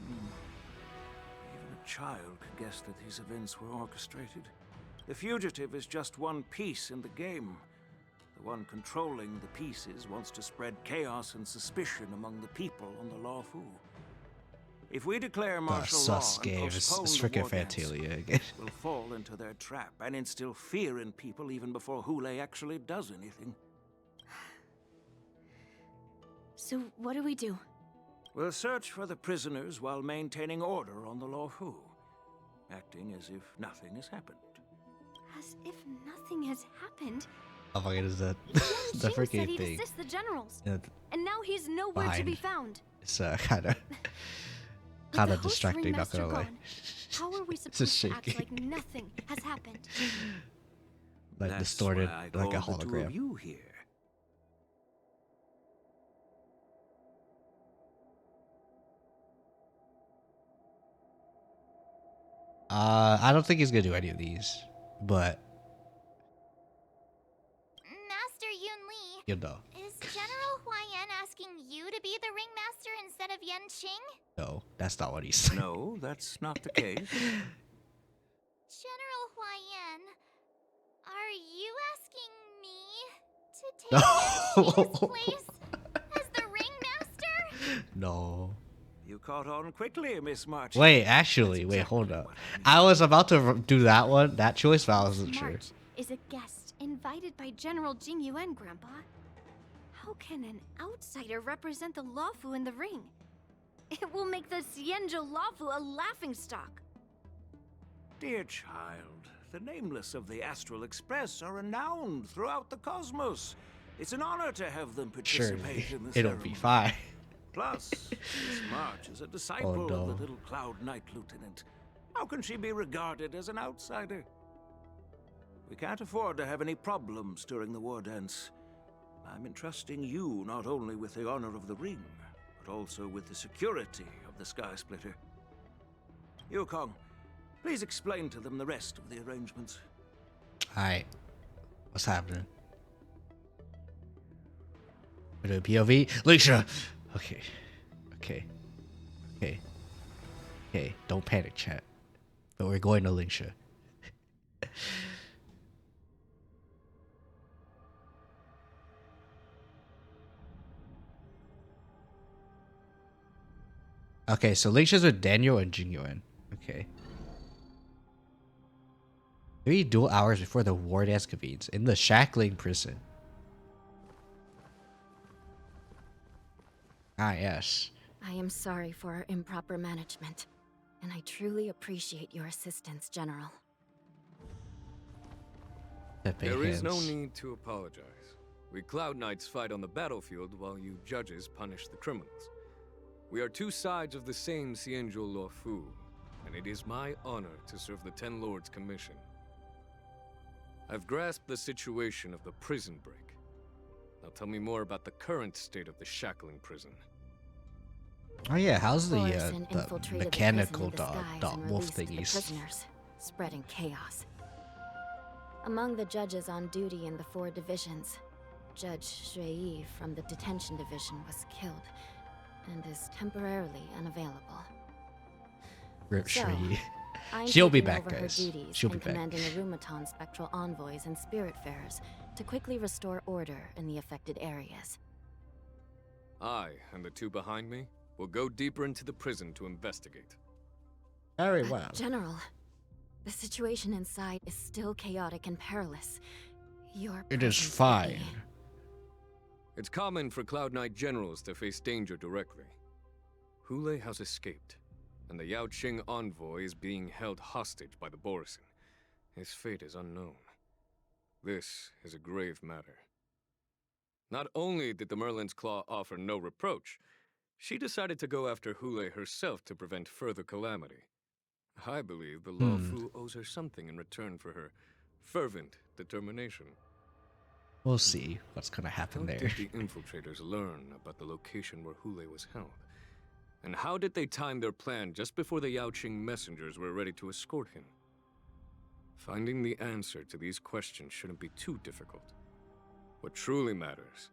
Even a child could guess that these events were orchestrated. The fugitive is just one piece in the game. The one controlling the pieces wants to spread chaos and suspicion among the people on the Lawfu. If we declare martial law Sus and game. It's postpone the freaking war dance, Fantalia again. we'll fall into their trap and instill fear in people even before HOOLAY actually does anything. So what do we do? We'll search for the prisoners while maintaining order on the Lawfu, acting as if nothing has happened. As if nothing has happened. Oh my god, is that Yan the Xing said freaking he'd thing? assist the generals, Yeah, and now he's nowhere to be found. It's kind of With kind the of host distracting. Not ringmaster gonna lie. gone, how are we It's supposed to act shaky. like nothing has happened? Like That's distorted, why I like a called the two of hologram. you here. I don't think he's gonna do any of these, but Master Yun-Li, you know, is General Huayan asking you to be the ringmaster instead of Yan Xing? no, that's not what he said. No, that's not the case. General Huayan, are you asking me to take Yan Xing's place as the ringmaster? No. You caught on quickly, Miss March. Wait, actually, wait, hold up. I was about to do that one, that choice, but I wasn't sure. March is a guest invited by General Jing Yuan, Grandpa. How can an outsider represent the Lawfu in the ring? It will make the Xianzhou Lawfu a laughingstock. Dear child, the nameless of the Astral Express are renowned throughout the cosmos. It's an honor to have them Sure, participate in the it'll ceremony. be fine. Plus, Miss March is a disciple Oh, no. of the little Cloud Knight Lieutenant. How can she be regarded as an outsider? We can't afford to have any problems during the war dance. I'm entrusting you not only with the honor of the ring, but also with the security of the Sky Splitter. Yukong, please explain to them the rest of the arrangements. Alright. What's happening? We're doing POV? Lingsha! Okay. Okay. Okay. Okay. Don't panic, chat. But we're going to Lingsha. Okay, so Lingsha's with Daniel and Jingyuan. Okay. 3 dual hours before the war dance convenes in the shackling prison. Ah, yes. I am sorry for our improper management, and I truly appreciate your assistance, General. There is no need to apologize. We Cloud Knights fight on the battlefield while you judges punish the criminals. We are two sides of the same Xianzhou Luofu, and it is my honor to serve the Ten Lords' commission. I've grasped the situation of the prison break. Now tell me more about the current state of the shackling prison. Oh yeah, how's the Borison infiltrated mechanical the prison in dog disguise and wolf released the thingies? prisoners, spreading chaos. Among the judges on duty in the 4 divisions, Judge Shui from the detention division was killed and is temporarily unavailable. Rip So, Shui. I'm She'll be taking back, over her guys. duties She'll be and back. commanding Arumaton spectral envoys and spiritfarers to quickly restore order in the affected areas. I, and the two behind me, will go deeper into the prison to investigate. Very well. General, the situation inside is still chaotic and perilous. Your It is presence would fine. be- It's common for Cloud Knight generals to face danger directly. HOOLAY has escaped, and the Yaoqing envoy is being held hostage by the Borison. His fate is unknown. This is a grave matter. Not only did the Merlin's Claw offer no reproach, she decided to go after HOOLAY herself to prevent further calamity. I believe the Luofu owes her something in return for her fervent determination. We'll see what's gonna happen How there. did the infiltrators learn about the location where HOOLAY was held? And how did they time their plan just before the Yaoqing messengers were ready to escort him? Finding the answer to these questions shouldn't be too difficult. What truly matters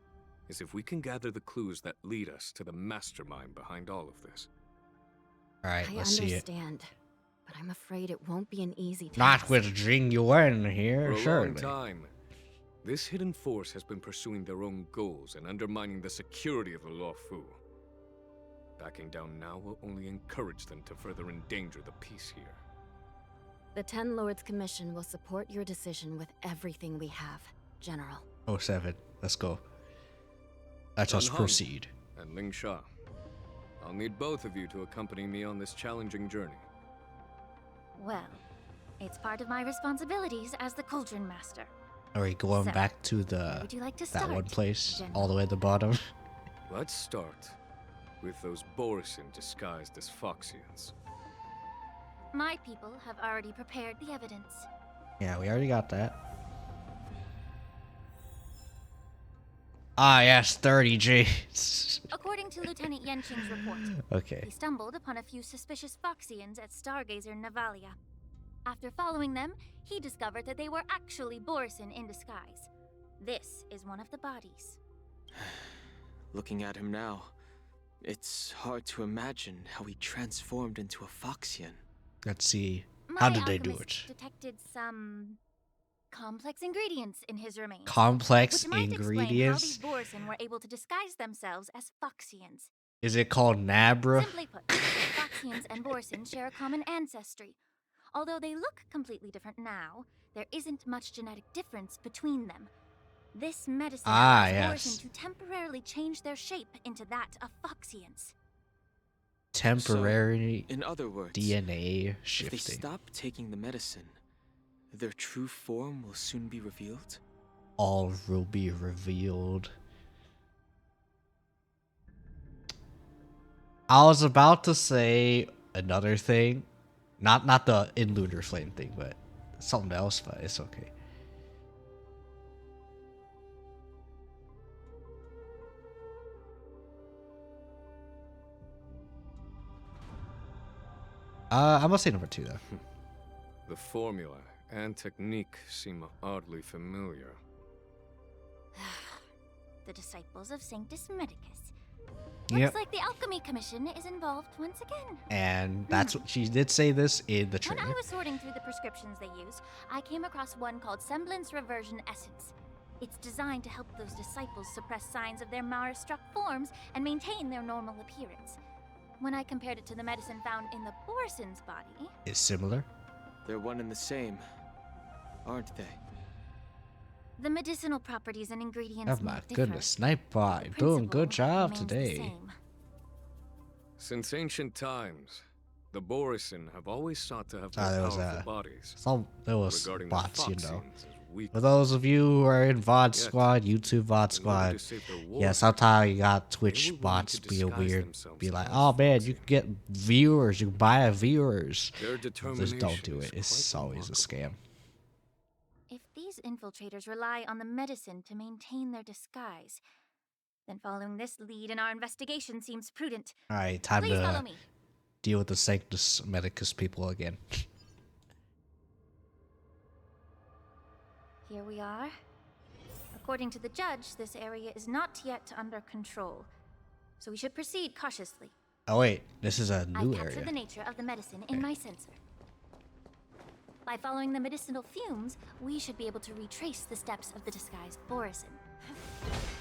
is if we can gather the clues that lead us to the mastermind behind all of this. Alright, I let's see it. understand, but I'm afraid it won't be an easy task. Not with Jing Yuan here, For a surely. long time, this hidden force has been pursuing their own goals and undermining the security of the Luofu. Backing down now will only encourage them to further endanger the peace here. The Ten Lords Commission will support your decision with everything we have, General. 07. Let's go. Let us Sun Hung proceed. And Ling Sha. I'll need both of you to accompany me on this challenging journey. Well, it's part of my responsibilities as the Cauldron Master. Are we going So, back to where would you like to that one start, place General? all the way at the bottom? Let's start with those Borison disguised as Foxians. My people have already prepared the evidence. Yeah, we already got that. Ah, yes, 30 Gs. According to Lieutenant Yenqing's report, Okay. he stumbled upon a few suspicious Foxians at Stargazer Navalia. After following them, he discovered that they were actually Borison in disguise. This is one of the bodies. Looking at him now, it's hard to imagine how he transformed into a Foxian. Let's see. My How did they do alchemist it? detected some complex ingredients in his remains. Complex which might ingredients? explain how these Borison were able to disguise themselves as Foxians. Is it called Nabra? Simply put, Foxians and Borison share a common ancestry. Although they look completely different now, there isn't much genetic difference between them. This medicine allows Borison to temporarily change their shape into that of Foxians. Temporary In other words, DNA if shifting. they stop taking the medicine, their true form will soon be revealed? All will be revealed. I was about to say another thing. Not the in lunar flame thing, but something else, but it's okay. I'm gonna say number 2 though. The formula and technique seem oddly familiar. The disciples of Sanctus Medicus. Yep. Looks like the Alchemy Commission is involved once again. And that's what she did say this in the When I trailer. was sorting through the prescriptions they used, I came across one called Semblance Reversion Essence. It's designed to help those disciples suppress signs of their Mara-struck forms and maintain their normal appearance. When I compared it to the medicine found in the Borison's body... Is similar? They're one and the same, aren't they? The medicinal properties and ingredients Oh my might differ. goodness, Snipe Bot, The doing good principle job remains the today. same. Since ancient times, the Borison have always sought to have Ah, more there was powerful bodies. there was regarding bots, the you know. Foxians as weak. For those of you who are in VOD Yet, squad, YouTube VOD in order squad, to save their yeah, warriors, sometimes you got they Twitch were willing bots to being disguise weird. themselves Be like, as oh man, Foxy. you can get viewers, you can buy viewers. Their Just determination don't do is it. It's quite always a scam. If these infiltrators rely on the medicine to maintain their disguise, then following this lead in our investigation seems prudent. All right, time Please follow to me. deal with the Sanctus Medicus people again. Here we are. According to the judge, this area is not yet under control, so we should proceed cautiously. Oh wait, this is a I new captured area. the nature of the medicine in my sensor. By following the medicinal fumes, we should be able to retrace the steps of the disguised Borison.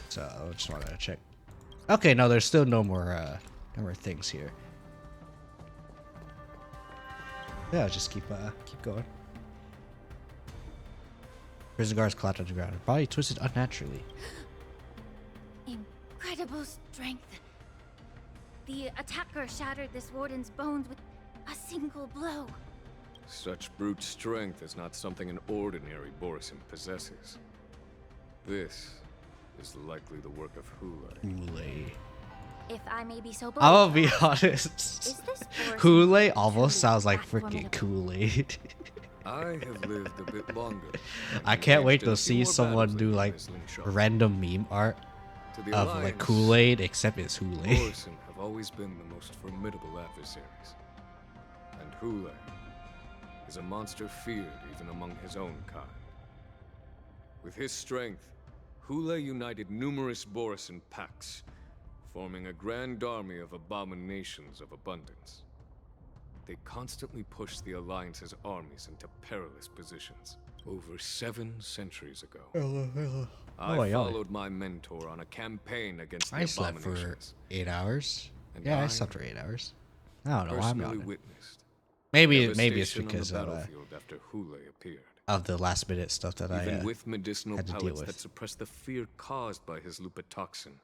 So I just wanted to check. Okay, no, there's still no more things here. Yeah, just keep going. Prison guards collapsed on the ground. Her body twisted unnaturally. Incredible strength. The attacker shattered this warden's bones with a single blow. Such brute strength is not something an ordinary Borison possesses. This is likely the work of HOOLAY. HOOLAY. If I may be so bold, I'll be is honest. this Borison HOOLAY almost truly sounds like that freaking formidable? Kool-Aid. I have lived a bit longer. I can't wait to see someone do like random meme art of like Kool-Aid, except it's HOOLAY. Borison have always been the most formidable adversaries. And HOOLAY is a monster feared even among his own kind. With his strength, HOOLAY united numerous Borison packs, forming a grand army of abominations of abundance. They constantly push the Alliance's armies into perilous positions. Over 7 centuries ago, I followed my mentor on a campaign against the I slept for abominations. 8 hours. And Yeah, I I slept for 8 hours. I don't know why I'm personally not. witnessed Maybe it's devastation on because the of battlefield after HOOLAY appeared. the last minute stuff that Even I with medicinal had to deal pellets with. that suppress the fear caused by his lupatoxin,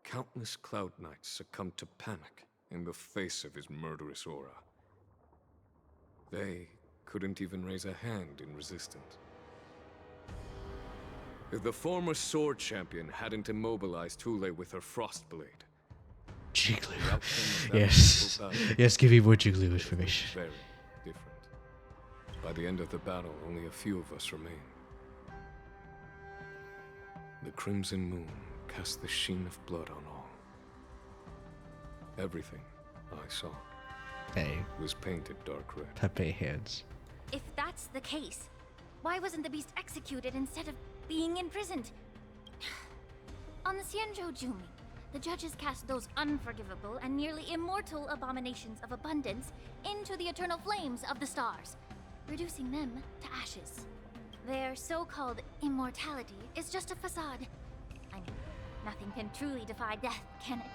countless Cloud Knights succumbed to panic in the face of his murderous aura. They couldn't even raise a hand in resistance. If the former sword champion hadn't immobilized HOOLAY with her frost blade, Jiggly. the outcome of that Yes. peaceful battle Yes, give me more Jiggly was information. very different. By the end of the battle, only a few of us remained. The crimson moon cast the sheen of blood on all. Everything I saw Hey, was painted dark red. Pepe hands. If that's the case, why wasn't the beast executed instead of being imprisoned? On the Xianzhou Jumi, the judges cast those unforgivable and nearly immortal abominations of abundance into the eternal flames of the stars, reducing them to ashes. Their so-called immortality is just a facade. I mean, nothing can truly defy death, can it?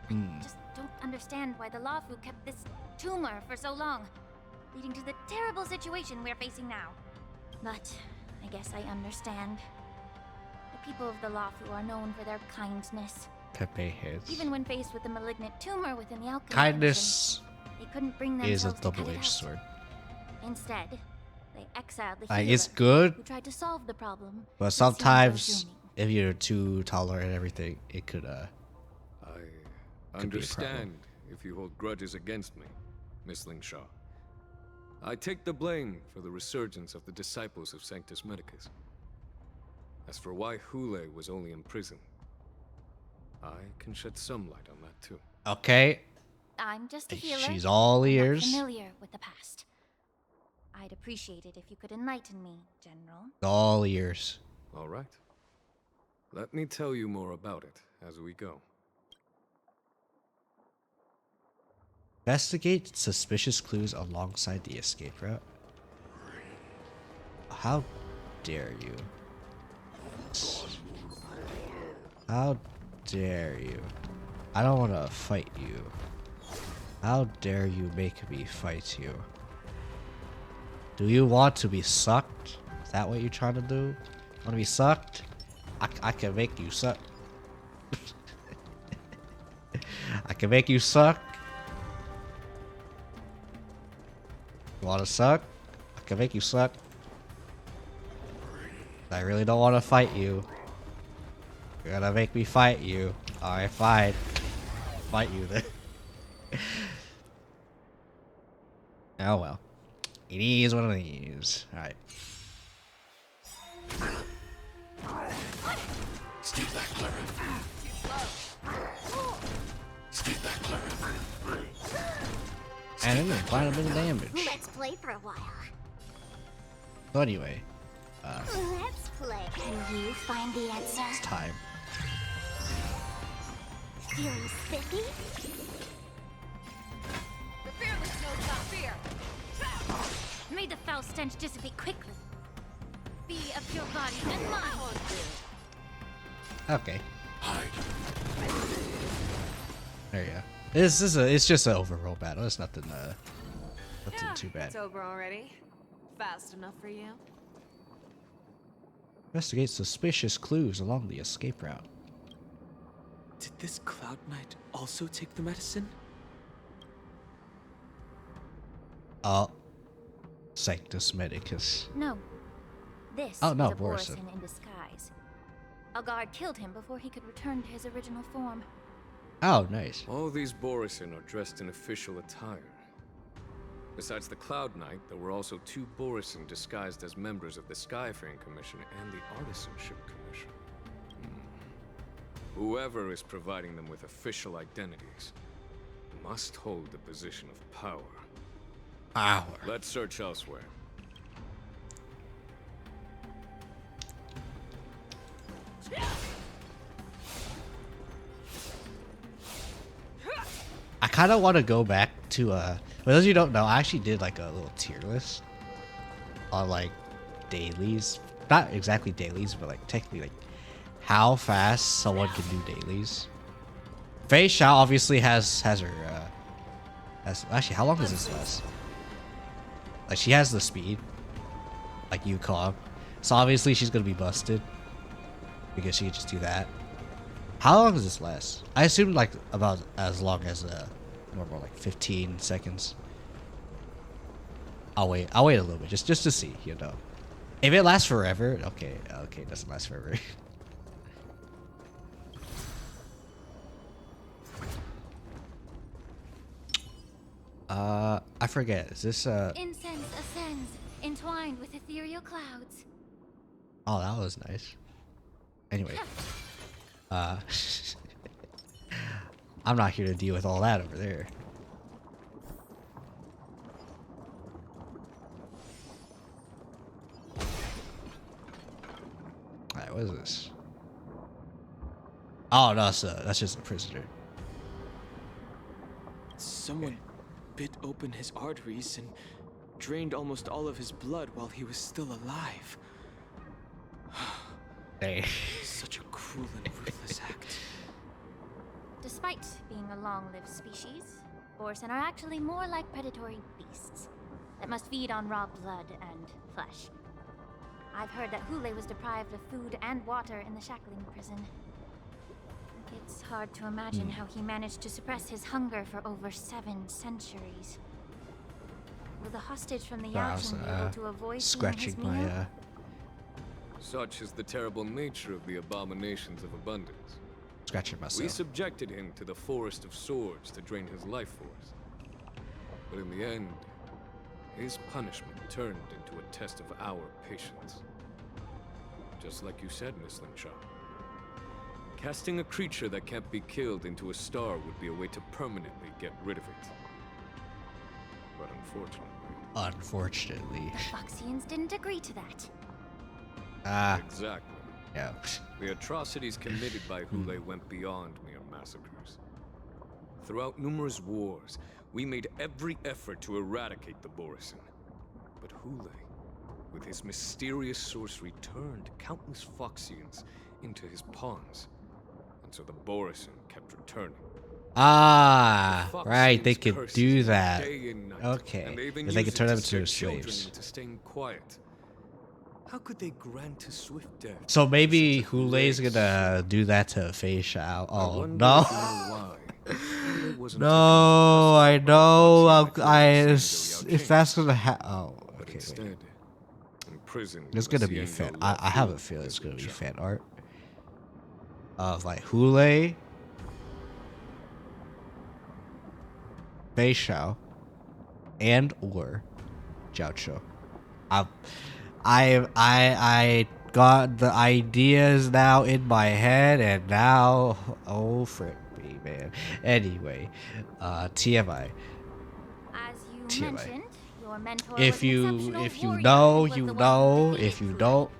I just don't understand why the Lawfu kept this tumor for so long, leading to the terrible situation we're facing now. But I guess I understand. The people of the Lawfu are known for their kindness. Pepe hands. Even when faced with a malignant tumor within the alchemy Kindness division, they couldn't bring is a themselves to cut it double-edged out. sword. Instead, they exiled the Like healer, it's good, who tried to solve the problem. but with sometimes Xianzhou Jumi. if you're too tolerant and everything, it could I Could be a problem. understand if you hold grudges against me, Miss Lingshaw. I take the blame for the resurgence of the disciples of Sanctus Medicus. As for why HOOLAY was only in prison, I can shed some light on that too. Okay. I'm just a healer. She's all I'm not ears. familiar with the past. I'd appreciate it if you could enlighten me, General. All ears. All right. Let me tell you more about it as we go. Investigate suspicious clues alongside the escape route. How dare you? How dare you? I don't want to fight you. How dare you make me fight you? Do you want to be sucked? Is that what you're trying to do? Want to be sucked? I can make you suck. I can make you suck. You wanna suck? I can make you suck. I really don't want to fight you. You're gonna make me fight you. Alright, fine. Fight you then. Oh well. It is one of these. Alright. Stay back, Clara. Stay back, Clara. And it did quite a bit of damage. Let's play for a while. So anyway, Let's play. Can you find the answer? it's time. Feeling spiffy? The fearless knows about fear. May the foul stench dissipate quickly. Be of your body and mind. Okay. There you go. It's just an overall battle. It's nothing too bad. It's over already. Fast enough for you? Investigate suspicious clues along the escape route. Did this Cloud Knight also take the medicine? Sanctus Medicus. No. This Oh, no, is a Borison. Borison in disguise. A guard killed him before he could return to his original form. Oh, nice. All these Borison are dressed in official attire. Besides the Cloud Knight, there were also 2 Borison disguised as members of the Skyfaring Commission and the Artisanship Commission. Whoever is providing them with official identities must hold the position of power. Let's search elsewhere. I kind of want to go back to for those of you who don't know, I actually did like a little tier list on like dailies, not exactly dailies, but like technically like how fast someone can do dailies. Feixiao obviously has her actually, how long does this last? Like she has the speed, like Yukong, so obviously she's gonna be busted because she can just do that. How long does this last? I assume like about as long as normal, like 15 seconds. I'll wait a little bit just to see, you know. If it lasts forever, okay, it doesn't last forever. I forget. Is this Incense ascends, entwined with ethereal clouds. Oh, that was nice. Anyway. I'm not here to deal with all that over there. Alright, what is this? Oh, no, that's just a prisoner. Someone bit open his arteries and drained almost all of his blood while he was still alive. Hey. Such a cruel and ruthless act. Despite being a long-lived species, Borison are actually more like predatory beasts that must feed on raw blood and flesh. I've heard that HOOLAY was deprived of food and water in the shackling prison. It's hard to imagine how he managed to suppress his hunger for over 7 centuries. Will the hostage from the Yaoxin be able to avoid scratching seeing his meal? my Such is the terrible nature of the abominations of abundance. scratching We myself. subjected him to the Forest of Swords to drain his life force. But in the end, his punishment turned into a test of our patience. Just like you said, Miss Linshaw. Casting a creature that can't be killed into a star would be a way to permanently get rid of it. But Unfortunately. The Foxians didn't agree to that. Exactly. Yeah. The atrocities committed by HOOLAY went beyond mere massacres. Throughout numerous wars, we made every effort to eradicate the Borison. But HOOLAY, with his mysterious sorcery, turned countless Foxians into his pawns. And so the Borison kept returning. Right, they could cursed do that. day and night, Okay, and they even because they could used turn it them to into scare children slaves. into staying quiet. How could they grant a swift death? So maybe to such a HOOLAY's race? gonna do that to Feixiao. I Oh wonder no! if you know why. HOOLAY wasn't No, I know. taken to the If that's gonna happen. Oh, but okay. instead, prison. There's with gonna be a Xianzhou fan. law I have fu a feeling it's has gonna been be shown. fan art of like HOOLAY, Feixiao, and or Jiaocho. I got the ideas now in my head, and now oh frick me, man. Anyway, TMI. As you TMI. mentioned, your mentor If was an you exceptional warrior know, and was you the one who know. defeated If you HOOLAY, don't,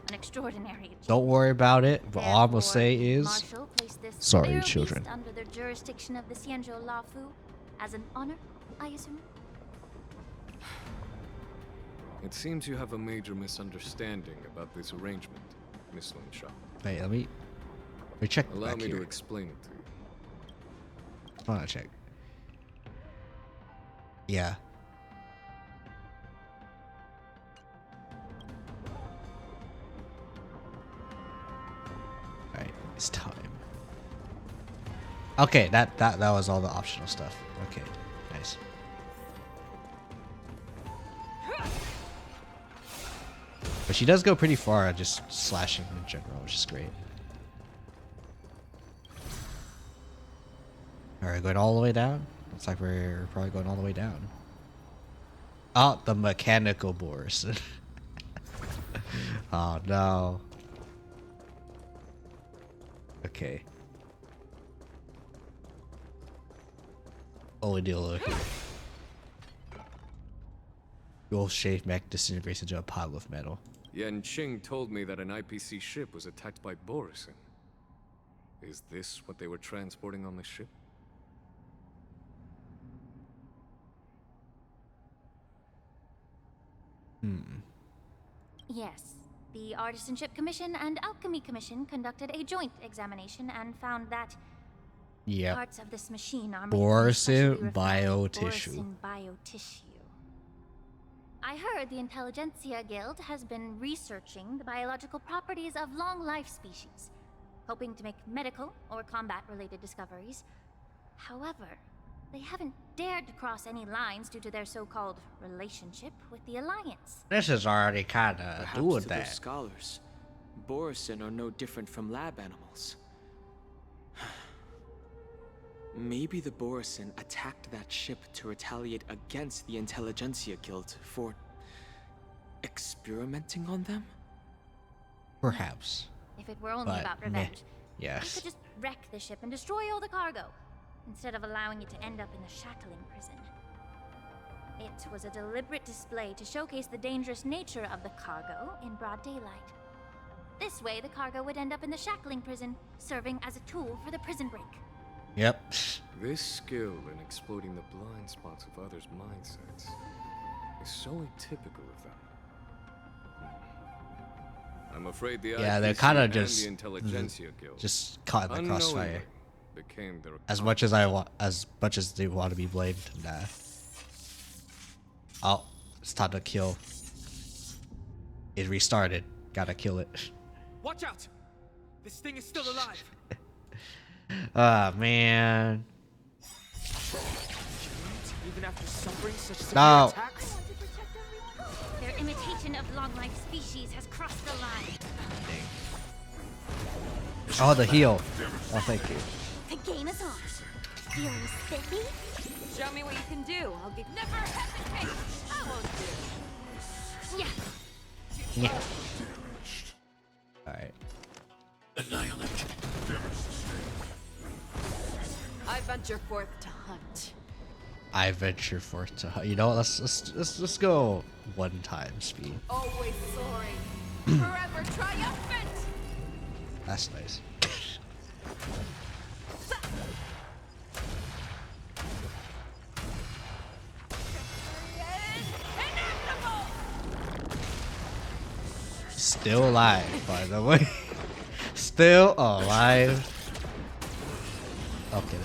an extraordinary achievement. don't worry about it. But all I'm gonna Therefore, say the is, Marshal placed this sorry, fair children. beast under the jurisdiction of the Xianzhou Lafu as an honor, I assume. It seems you have a major misunderstanding about this arrangement, Miss Lin Shao. Wait, let me check Allow back me here. to explain it to you. I wanna check. Yeah. Alright, it's time. Okay, that was all the optional stuff. Okay, nice. But she does go pretty far at just slashing in general, which is great. Alright, going all the way down? Looks like we're probably going all the way down. Oh, the mechanical boars. Oh no. Okay. Only deal look here. Your shave mech disintegrates into a pile of metal. Yan Qing told me that an IPC ship was attacked by Borison. Is this what they were transporting on the ship? Yes. The Artisanship Commission and Alchemy Commission conducted a joint examination and found that Yep. parts of this machine are made from Borison specially refined biotissue. Borison biotissue. I heard the Intelligentsia Guild has been researching the biological properties of long-life species, hoping to make medical or combat-related discoveries. However, they haven't dared to cross any lines due to their so-called relationship with the Alliance. This is already kind of Perhaps doing to that. those scholars, Borison are no different from lab animals. Maybe the Borison attacked that ship to retaliate against the Intelligentsia Guild for experimenting on them? Perhaps. If it were only But about meh. revenge, they Yes. could just wreck the ship and destroy all the cargo, instead of allowing it to end up in the shackling prison. It was a deliberate display to showcase the dangerous nature of the cargo in broad daylight. This way, the cargo would end up in the shackling prison, serving as a tool for the prison break. Yep. This skill in exploiting the blind spots of others' mindsets is so atypical of them. I'm afraid the Yeah, they're IPC kind of and just the Intelligentsia Guild just caught in the crossfire. unknowingly became their As much as they want to be blamed, nah. Oh, it's time to kill. It restarted. Gotta kill it. Watch out! This thing is still alive. Ah, man. Even after suffering such severe No. attacks? Their imitation of long-life species has crossed the line. Oh, the heal. Oh, thank you. The game is on. Feeling spiffy? Show me what you can do. I'll give. Never hesitate. I won't do. Yeah. Yeah. Alright. I venture forth to hunt. I venture forth to. You know what? Let's go 1 time speed. Always soaring. Forever triumphant. That's nice. Still alive, by the way. Still alive. Okay.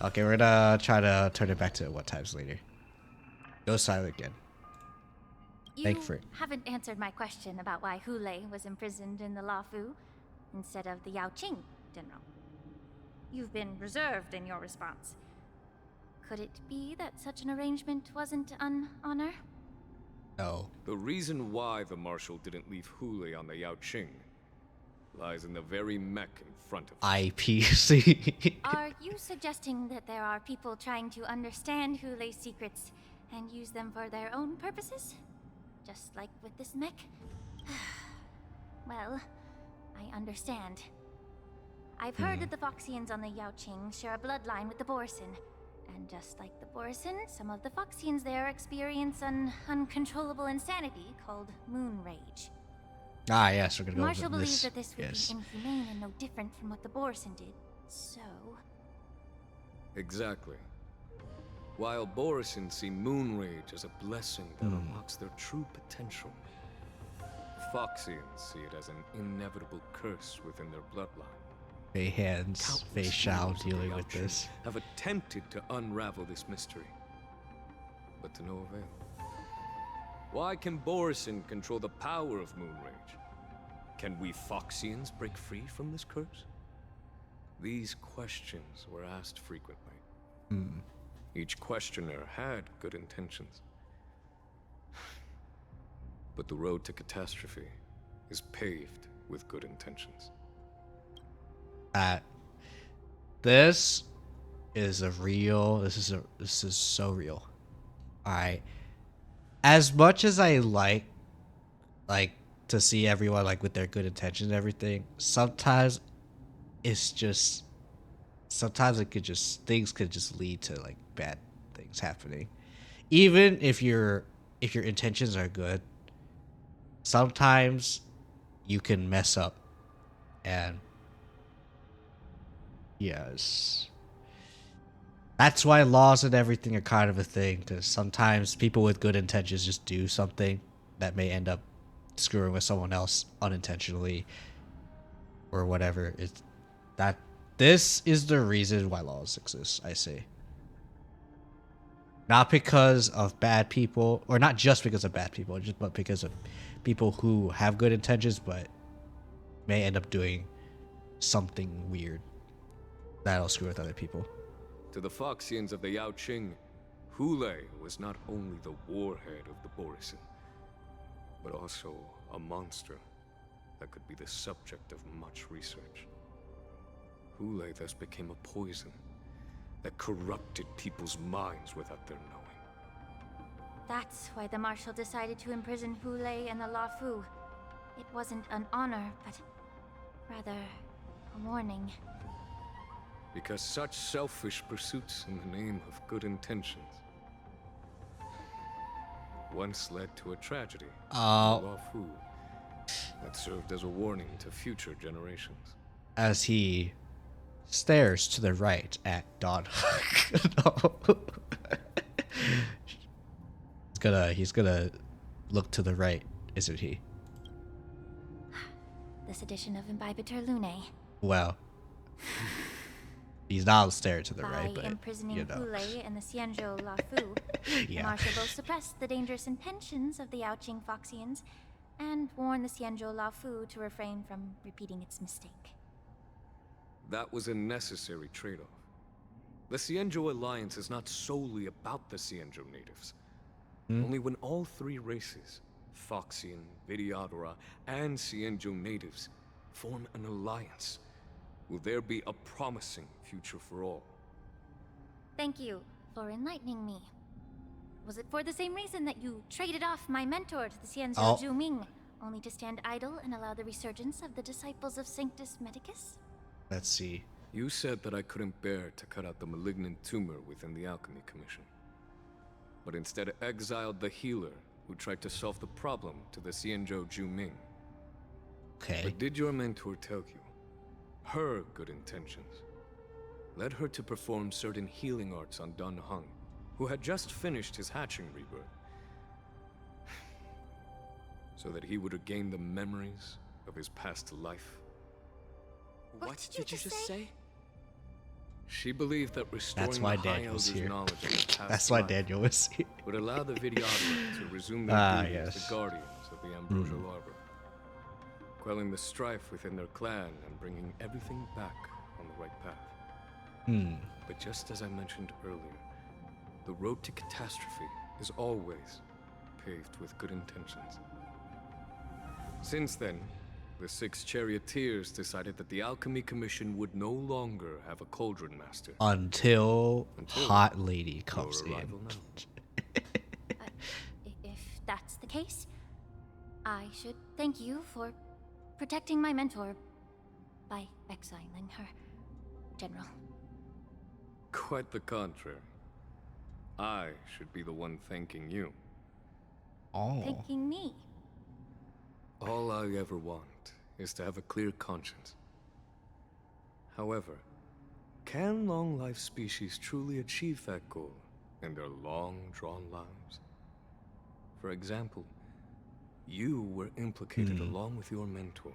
Okay, we're gonna try to turn it back to what times later. Go silent again. You For it. haven't answered my question about why HOOLAY was imprisoned in the Lafu instead of the Yaoqing General. You've been reserved in your response. Could it be that such an arrangement wasn't an honor? No. The reason why the Marshal didn't leave HOOLAY on the Yaoqing lies in the very mech in front of us. IPC. Are you suggesting that there are people trying to understand HOOLAY's secrets and use them for their own purposes? Just like with this mech? Well, I understand. I've heard that the Foxians on the Yaoqing share a bloodline with the Borison. And just like the Borison, some of the Foxians there experience an uncontrollable insanity called moon rage. Ah, yes, we're gonna go Marshall over believes this. that this would Yes. be inhumane and no different from what the Borison did. So... Exactly. While Borison see moon rage as a blessing that unlocks their true potential, Foxians see it as an inevitable curse within their bloodline. Feixiao dealing with this. Have attempted to unravel this mystery, but to no avail. Why can Borison control the power of moon rage? Can we Foxians break free from this curse? These questions were asked frequently. Each questioner had good intentions. But the road to catastrophe is paved with good intentions. This is this is so real. Alright. As much as I like to see everyone like with their good intentions and everything, sometimes it could just things could just lead to like bad things happening. Even if your intentions are good, sometimes you can mess up. And yes, that's why laws and everything are kind of a thing, because sometimes people with good intentions just do something that may end up screwing with someone else unintentionally or whatever. This is the reason why laws exist, I say. Not because of bad people, or not just because of bad people, but because of people who have good intentions but may end up doing something weird that'll screw with other people. To the Foxians of the Yaoqing, HOOLAY was not only the warhead of the Borison, but also a monster that could be the subject of much research. HOOLAY thus became a poison that corrupted people's minds without their knowing. That's why the Marshal decided to imprison HOOLAY and the Luofu. It wasn't an honor, but rather a warning. Because such selfish pursuits in the name of good intentions once led to a tragedy in Luofu that served as a warning to future generations. As he stares to the right at Dawn. No. He's gonna look to the right, isn't he? This edition of Imbibitor Lunae. Well, he's not staring to the right, By but imprisoning you know. HOOLAY and the Xianzhou Luofu, Yeah. the Marshal both suppressed the dangerous intentions of the Yaoqing Foxians and warned the Xianzhou Luofu to refrain from repeating its mistake. That was a necessary trade-off. The Xianzhou alliance is not solely about the Xianzhou natives. Only when all three races, Foxian, Vidyadhara, and Xianzhou natives, form an alliance, will there be a promising future for all. Thank you for enlightening me. Was it for the same reason that you traded off my mentor to the Xianzhou Zhuming, only to stand idle and allow the resurgence of the disciples of Sanctus Medicus? Let's see. You said that I couldn't bear to cut out the malignant tumor within the Alchemy Commission, but instead exiled the healer who tried to solve the problem to the Xianzhou Zhuming. Okay. But did your mentor tell you her good intentions led her to perform certain healing arts on Dun Hung, who had just finished his hatching rebirth, so that he would regain the memories of his past life? What did you just say? She believed that restoring That's why the High Daniel's Elder's here. knowledge of his past That's why life Daniel was here. would allow the Vidyadhara to resume their duties as yes. the guardians of the Ambrosial Arbor, quelling the strife within their clan and bringing everything back on the right path. But just as I mentioned earlier, the road to catastrophe is always paved with good intentions. Since then, the 6 charioteers decided that the Alchemy Commission would no longer have a cauldron master. Until Hot Lady comes your in. arrival now. If that's the case, I should thank you for protecting my mentor by exiling her, General. Quite the contrary. I should be the one thanking you. Oh. Thanking me. All I ever want is to have a clear conscience. However, can long-life species truly achieve that goal in their long-drawn lives? For example, you were implicated along with your mentor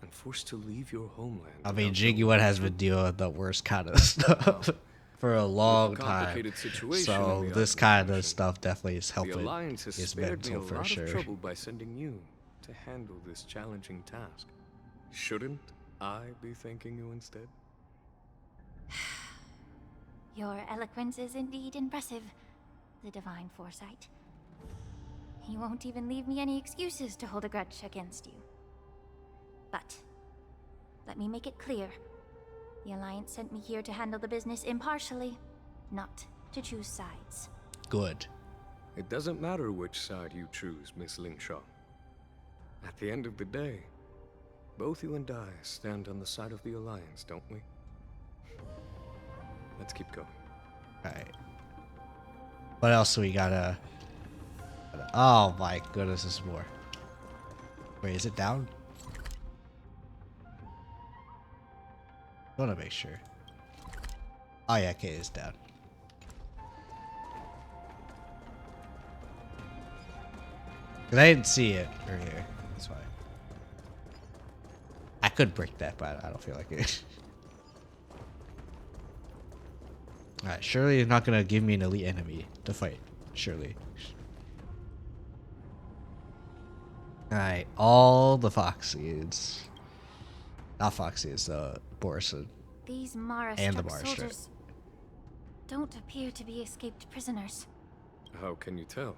and forced to leave your homeland. I mean, Jiggy has been dealing with the worst kind of stuff for a long time. So this kind of stuff definitely is helping his mental for sure. Trouble by sending you to handle this challenging task. Shouldn't I be thanking you instead? Your eloquence is indeed impressive, the divine foresight. You won't even leave me any excuses to hold a grudge against you. But let me make it clear. The Alliance sent me here to handle the business impartially, not to choose sides. Good. It doesn't matter which side you choose, Miss Lingshaw. At the end of the day, both you and I stand on the side of the Alliance, don't we? Let's keep going. Alright. What else do we gotta... Oh my goodness, there's more. Wait, is it down? I wanna make sure. Oh yeah, okay, it's down. Cause I didn't see it earlier. That's why. I could break that, but I don't feel like it. Alright, surely you're not gonna give me an elite enemy to fight. Surely. Alright, all the Foxians. Not Foxians, Borison. These Mara and the struck Mara soldiers don't appear to be escaped prisoners. How can you tell?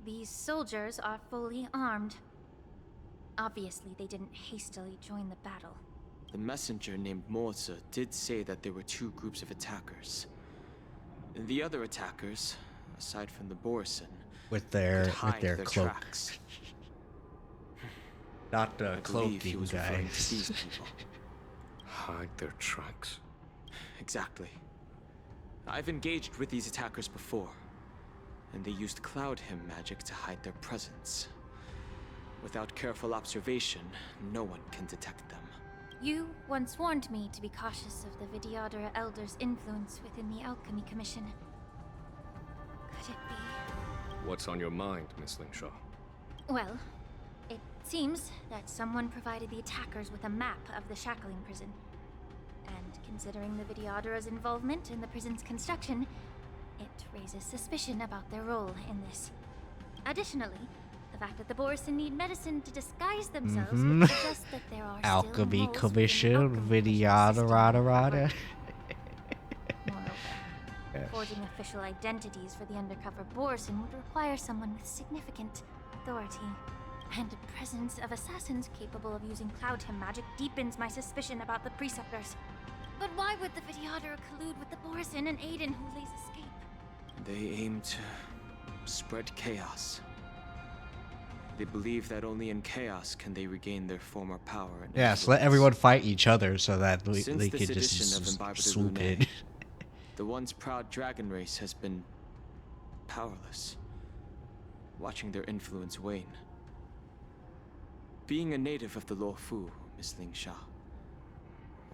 These soldiers are fully armed. Obviously, they didn't hastily join the battle. The messenger named Morza did say that there were 2 groups of attackers. The other attackers, aside from the Borison, with their cloak. Tracks. Not the cloaking guys. Hide their tracks? Exactly. I've engaged with these attackers before, and they used Cloud Hymn magic to hide their presence. Without careful observation, no one can detect them. You once warned me to be cautious of the Vidyadhara Elder's influence within the Alchemy Commission. Could it be? What's on your mind, Miss Lingshaw? Well, it seems that someone provided the attackers with a map of the shackling prison. And considering the Vidyadhara's involvement in the prison's construction, it raises suspicion about their role in this. Additionally, the fact that the Borison need medicine to disguise themselves would suggest that there are Alchemy Commission, Vidyadhara. Moreover, forging official identities for the undercover Borison would require someone with significant authority. And the presence of assassins capable of using Cloud Hymn magic deepens my suspicion about the Preceptors. But why would the Vidyadhara collude with the Borison and aid in HOOLAY's escape? They aim to spread chaos. They believe that only in chaos can they regain their former power and yes, let everyone fight each other so that they can just swoop in. The once proud dragon race has been powerless, watching their influence wane. Being a native of the Luofu, Miss Lingshaw,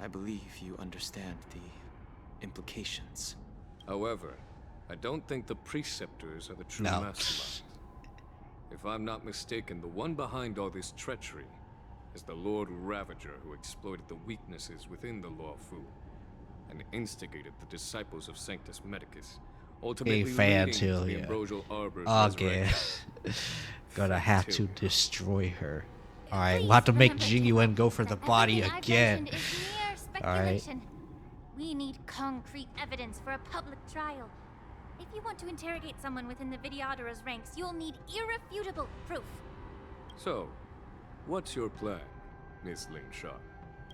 I believe you understand the implications. However, I don't think the Preceptors are the true masterminds. If I'm not mistaken, the one behind all this treachery is the Lord Ravager who exploited the weaknesses within the Luofu and instigated the disciples of Sanctus Medicus, ultimately leading to the Ambrosial Arbor's resurrection. Gonna have to destroy her. Alright, we'll have to make Jingyuan go for the body again. Alright. We need concrete evidence for a public trial. If you want to interrogate someone within the Videodera's ranks, you'll need irrefutable proof. So, what's your plan, Miss Lin Sha?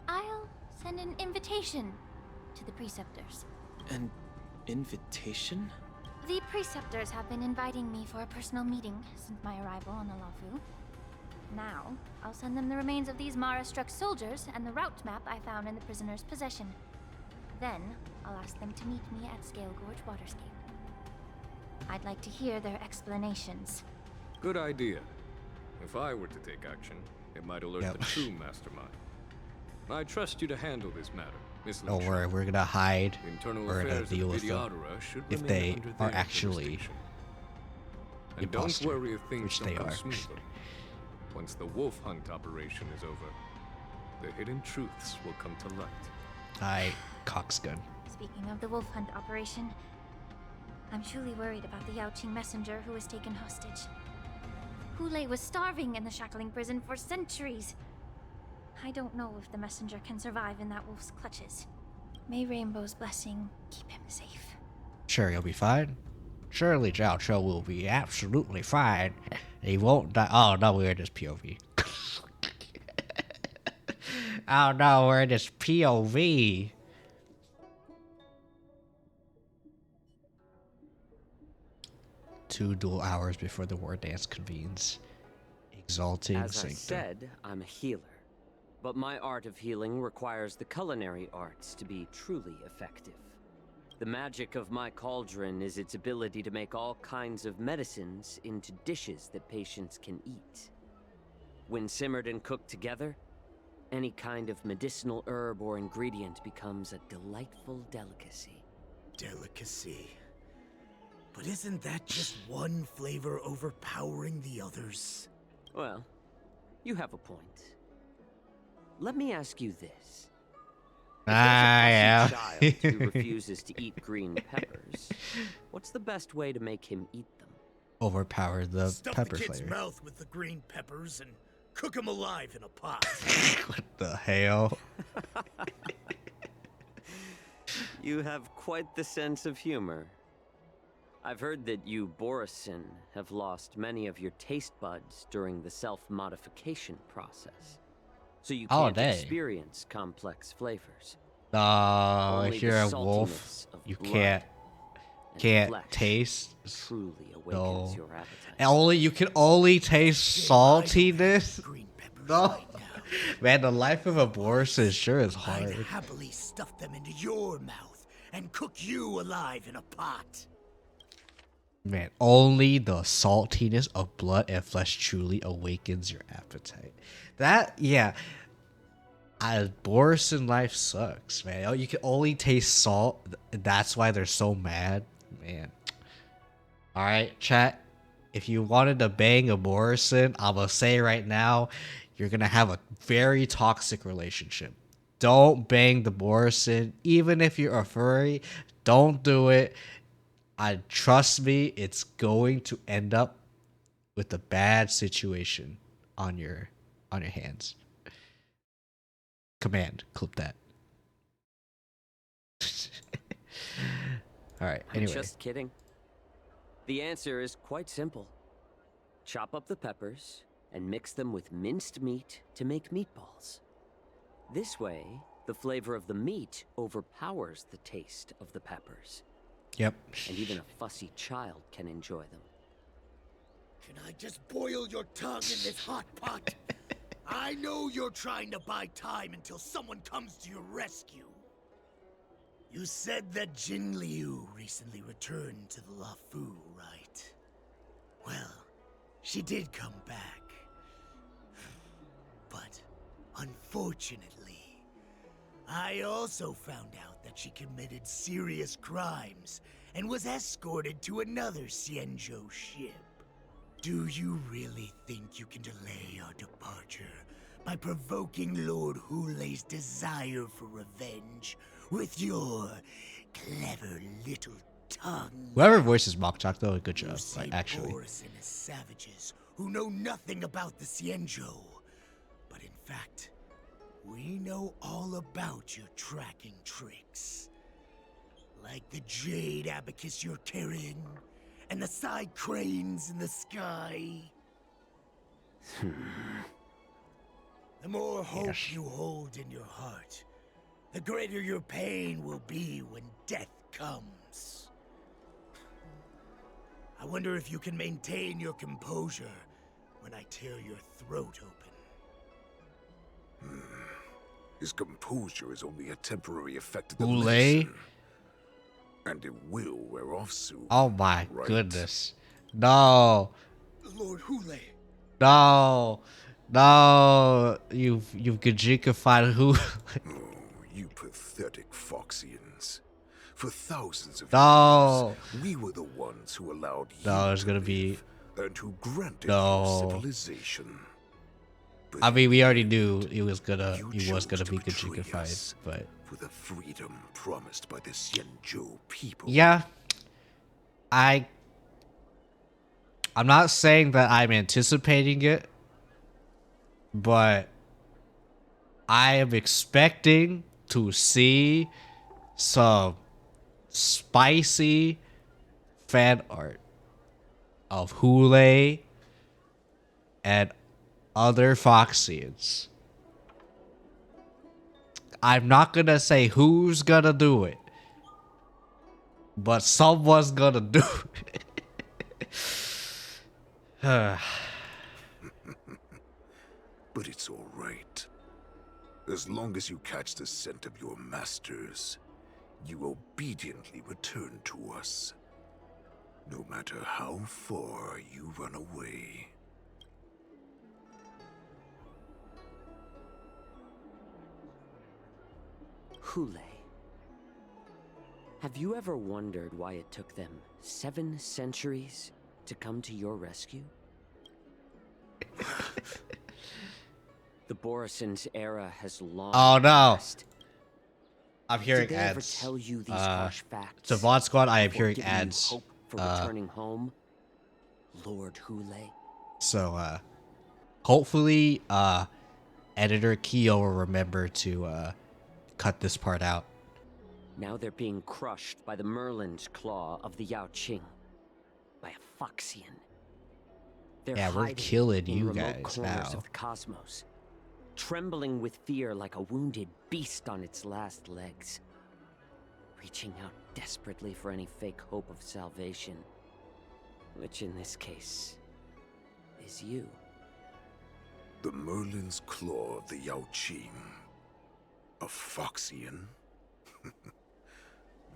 I'll send an invitation to the Preceptors. An invitation? The Preceptors have been inviting me for a personal meeting since my arrival on the Luofu. Now, I'll send them the remains of these Mara-struck soldiers and the route map I found in the prisoner's possession. Then, I'll ask them to meet me at Scale Gorge Waterscape. I'd like to hear their explanations. Good idea. If I were to take action, it might alert the true mastermind. I trust you to handle this matter, Miss Lin Don't Sha. worry, we're gonna hide. Internal We're gonna affairs of deal the with them Videodera should if remain they under are their actually jurisdiction. And imposter, don't worry if things which don't they go are. smoothly. Once the wolf hunt operation is over, the hidden truths will come to light. Coxgun. Speaking of the wolf hunt operation, I'm truly worried about the Yaoqing messenger who was taken hostage. HOOLAY was starving in the shackling prison for centuries. I don't know if the messenger can survive in that wolf's clutches. May Rainbow's blessing keep him safe. Sure, he'll be fine. Surely Zhao Cho will be absolutely fine. He won't die. Oh no, we're in this POV. Oh no, we're in this POV. Two dual hours before the war dance convenes. Exalting As I Sanctum. said, I'm a healer. But my art of healing requires the culinary arts to be truly effective. The magic of my cauldron is its ability to make all kinds of medicines into dishes that patients can eat. When simmered and cooked together, any kind of medicinal herb or ingredient becomes a delightful delicacy. Delicacy. But isn't that just one flavor overpowering the others? Well, you have a point. Let me ask you this. If there's a fussy child who refuses to eat green peppers, what's the best way to make him eat them? Overpower the Stuff pepper the kid's flavor. mouth with the green peppers and cook him alive in a pot. What the hell? You have quite the sense of humor. I've heard that you, Borison, have lost many of your taste buds during the self-modification process. So you can't experience complex flavors. No, if you're a wolf, you can't taste. Truly awakens your You appetite. can only taste saltiness. No, man, the life of a Borison sure is I'd hard. happily stuff them into your mouth and cook you alive in a pot. Man, only the saltiness of blood and flesh truly awakens your appetite. Borison life sucks, man. Oh, you can only taste salt. That's why they're so mad, man. All right, chat. If you wanted to bang a Borison, I'm gonna say right now, you're gonna have a very toxic relationship. Don't bang the Borison, even if you're a furry. Don't do it. Trust me, it's going to end up with a bad situation on your hands. Command, clip that. All right. Anyway, I'm just kidding. The answer is quite simple. Chop up the peppers and mix them with minced meat to make meatballs. This way, the flavor of the meat overpowers the taste of the peppers. Yep. And even a fussy child can enjoy them. Can I just boil your tongue in this hot pot? I know you're trying to buy time until someone comes to your rescue. You said that Jin Liu recently returned to the Luofu, right? Well, she did come back. But, unfortunately, I also found out that she committed serious crimes and was escorted to another Xianzhou ship. Do you really think you can delay our departure by provoking Lord HOOLAY's desire for revenge with your clever little tongue? whoever voices Mokchok though, good job. You Like actually. Borison as savages who know nothing about the Xianzhou. But in fact, we know all about your tracking tricks. Like the jade abacus you're carrying, and the side cranes in the sky. The more hope you hold in your heart, the greater your pain will be when death comes. I wonder if you can maintain your composure when I tear your throat open. His composure is only a temporary effect of the HOOLAY? medicine. And it will wear off soon. Oh my right? goodness. No. Lord HOOLAY. No. No. You've Gajikafied HOOLAY. Oh, you pathetic Foxians. For thousands of No. years, we were the ones who allowed you No, it's to gonna live be. and who granted No. you civilization. But I mean, we already knew he was you gonna be chose to betray Gajikafied, us but for the freedom promised by the Xianzhou people. yeah, I'm not saying that I'm anticipating it, but I am expecting to see some spicy fan art of HOOLAY and other Foxians. I'm not gonna say who's gonna do it, but someone's gonna do it. But it's all right. As long as you catch the scent of your masters, you obediently return to us. No matter how far you run away. HOOLAY. Have you ever wondered why it took them 7 centuries to come to your rescue? The Borison's era has long Oh no! passed. I'm hearing Did they ever ads. tell you these harsh facts? To VOD Squad, I am before hearing giving you ads. hope for returning home, Lord HOOLAY? So hopefully editor Kiyo will remember to cut this part out. Now they're being crushed by the Merlin's claw of the Yao Qing. By a Foxian. They're Yeah, we're hiding killing in you remote guys corners now. of the cosmos, trembling with fear like a wounded beast on its last legs, reaching out desperately for any fake hope of salvation, which in this case is you. The Merlin's claw of the Yao Qing. A Foxian?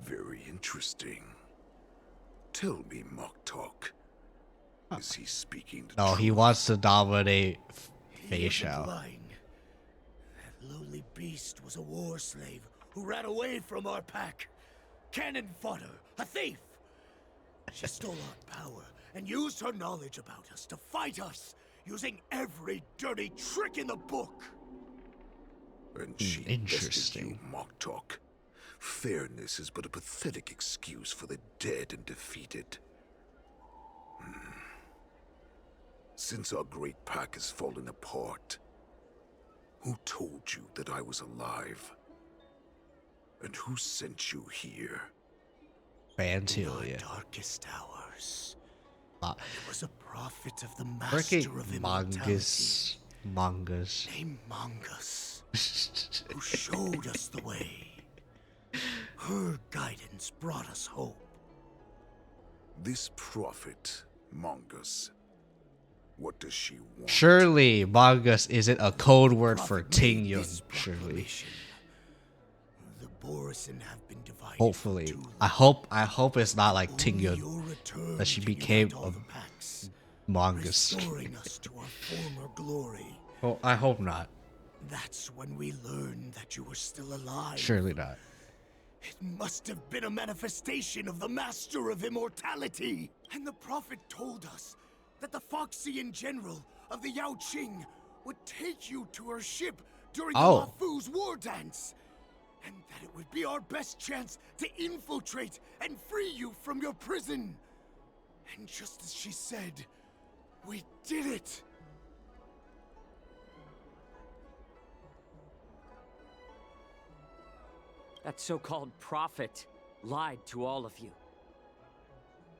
Very interesting. Tell me, Mock Talk. Is he speaking the No, truth? he wants to dominate He isn't Feixiao. lying. That lowly beast was a war slave who ran away from our pack. Cannon fodder, a thief. She stole our power and used her knowledge about us to fight us, using every dirty trick in the book. And she bested Interesting. you, Mock Talk. Fairness is but a pathetic excuse for the dead and defeated. Since our great pack has fallen apart, who told you that I was alive? And who sent you here? Fantilia. Darkest hours. Uh, It was a prophet of the master Freaking of immortality. mangas. Named Mongus, who showed us the way. Her guidance brought us hope. This prophet, Mongus. What does she want? Surely Mongus isn't a code word for Prophet made Tingyun. this Surely. proclamation. The Borison have been divided. Hopefully. for too I hope it's not like Only your Tingyun. return That she can became unite all a the packs, Mongus. restoring us to our former glory. Well, I hope not. That's when we learned that you were still alive. Surely not. It must have been a manifestation of the Master of Immortality. And the Prophet told us that the Foxian General of the Yao Qing would take you to her ship during the Luofu's war dance. And that it would be our best chance to infiltrate and free you from your prison. And just as she said, we did it. That so-called prophet. lied to all of you.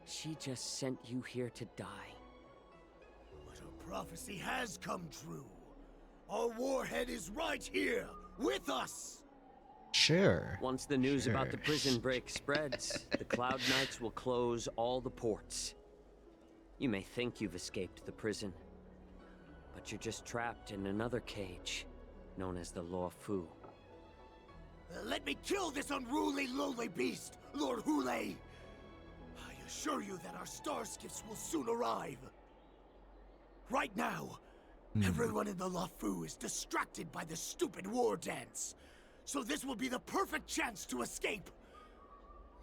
She just sent you here to die. But her prophecy has come true. Our warhead is right here, with us! Sure. Once the news sure. about the prison break spreads, the Cloud Knights will close all the ports. You may think you've escaped the prison, but you're just trapped in another cage, known as the Law Fu. Let me kill this unruly, lowly beast, Lord HOOLAY! I assure you that our star skiffs will soon arrive. Right now, everyone in the Law Fu is distracted by the stupid war dance. So this will be the perfect chance to escape.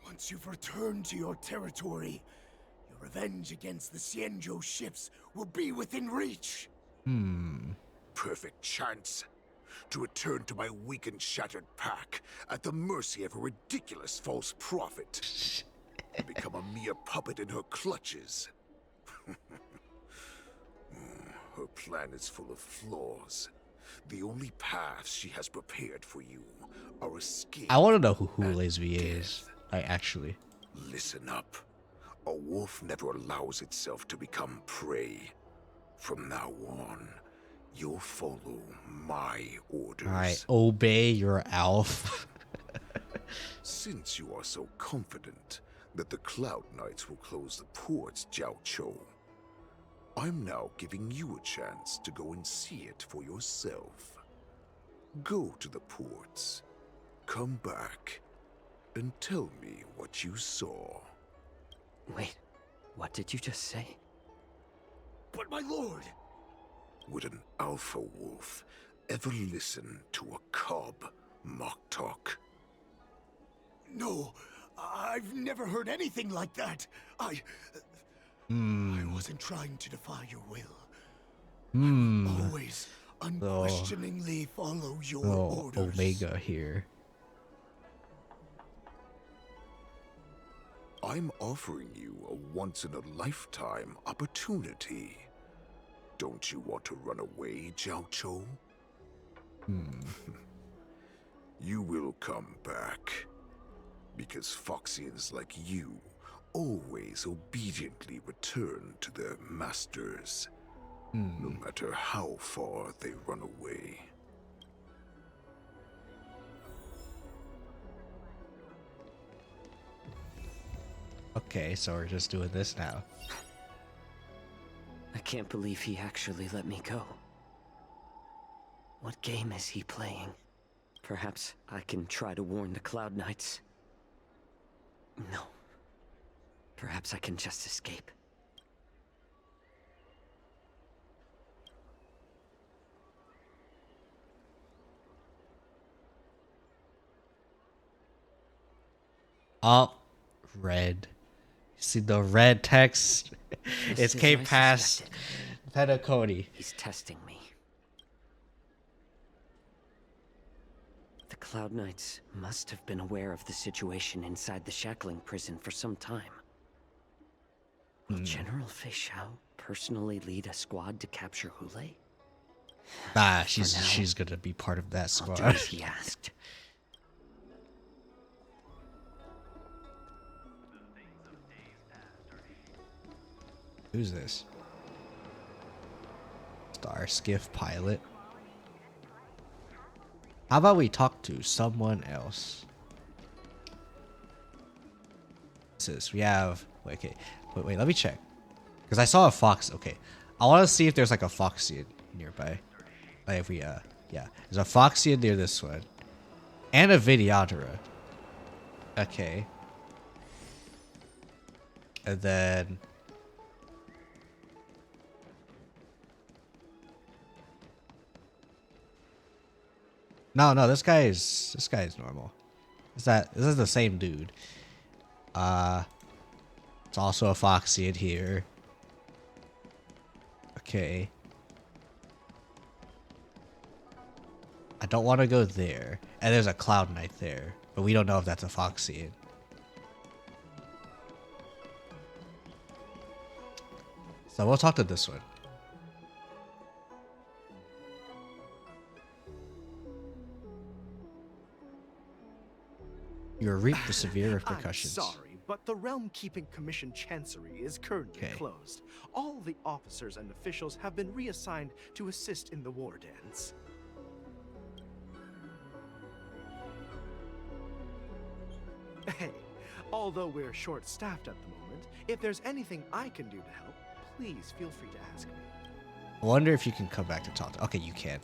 Once you've returned to your territory, your revenge against the Xianzhou ships will be within reach. Perfect chance to return to my weak and shattered pack at the mercy of a ridiculous false prophet. And become a mere puppet in her clutches. Her plan is full of flaws. The only paths she has prepared for you are escape. I want to know who HOOLAY's VA is. Actually. Listen up. A wolf never allows itself to become prey. From now on, you'll follow my orders. Alright, obey your Alf. Since you are so confident that the Cloud Knights will close the ports, Jiaoqiu, I'm now giving you a chance to go and see it for yourself. Go to the ports, come back, and tell me what you saw. Wait, what did you just say? But my lord! Would an alpha wolf ever listen to a cub mock talk? No, I've never heard anything like that. I wasn't trying to defy your will. Always unquestioningly follow your orders. Omega here. I'm offering you a once-in-a-lifetime opportunity. Don't you want to run away, Jiaoqiu? You will come back. Because Foxians like you always obediently return to their masters, no matter how far they run away. Okay, so we're just doing this now. I can't believe he actually let me go. What game is he playing? Perhaps I can try to warn the Cloud Knights. No. Perhaps I can just escape. Oh, red. See the red text? It's Cape Pass Pedacody. He's testing me. The Cloud Knights must have been aware of the situation inside the shackling prison for some time. Will General Feixiao personally lead a squad to capture HOOLAY? Ah, she's gonna be part of that squad. I'll do as he asked. Who's this? Star Skiff pilot. How about we talk to someone else? Says we have. Wait, let me check. Because I saw a fox. Okay, I want to see if there's like a Foxian nearby. Like if we yeah, there's a Foxian near this one, and a Videodora. Okay, and then. No, this guy is normal. This is the same dude. It's also a Foxian here. Okay. I don't want to go there. And there's a Cloud Knight there, but we don't know if that's a Foxian. So we'll talk to this one. You will reap the severe repercussions. I'm sorry, but the Realm Keeping Commission Chancery is currently closed. All the officers and officials have been reassigned to assist in the war dance. Hey, although we're short-staffed at the moment, if there's anything I can do to help, please feel free to ask me. I wonder if you can come back to talk. Okay, you can.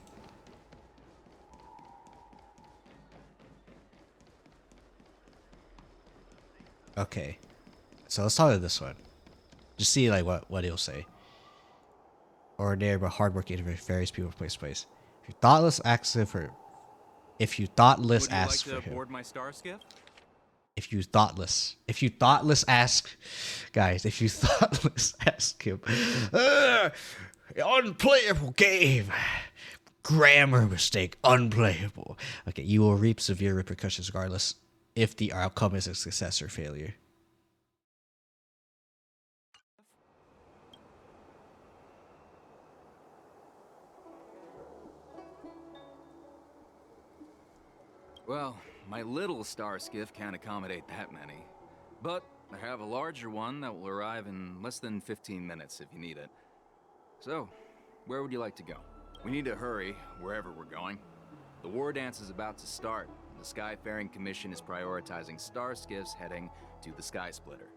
Okay, so let's talk to this one. Just see like what he'll say. Ordinary but hardworking individual, various people, place to place. If you thoughtless ask for, if you thoughtless ask for him. Board my star skiff? If you thoughtless ask, guys, if you thoughtless ask him, unplayable game, grammar mistake, unplayable. Okay, you will reap severe repercussions regardless if the outcome is a success or failure. Well, my little star skiff can't accommodate that many. But I have a larger one that will arrive in less than 15 minutes if you need it. So, where would you like to go? We need to hurry, wherever we're going. The war dance is about to start, and the Skyfaring Commission is prioritizing star skiffs heading to the Sky Splitter.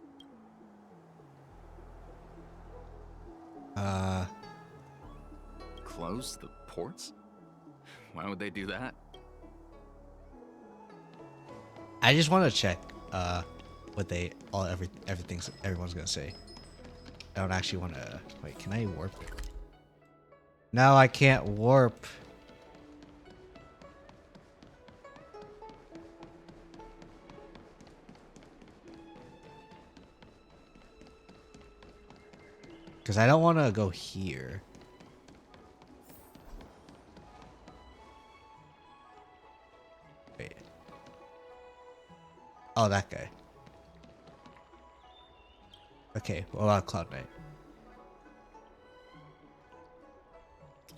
Close the ports? Why would they do that? I just want to check what everyone's gonna say. I don't actually want to. Wait, can I warp? No, I can't warp. Because I don't want to go here. Wait. Oh, that guy. Okay, what about Cloud Knight?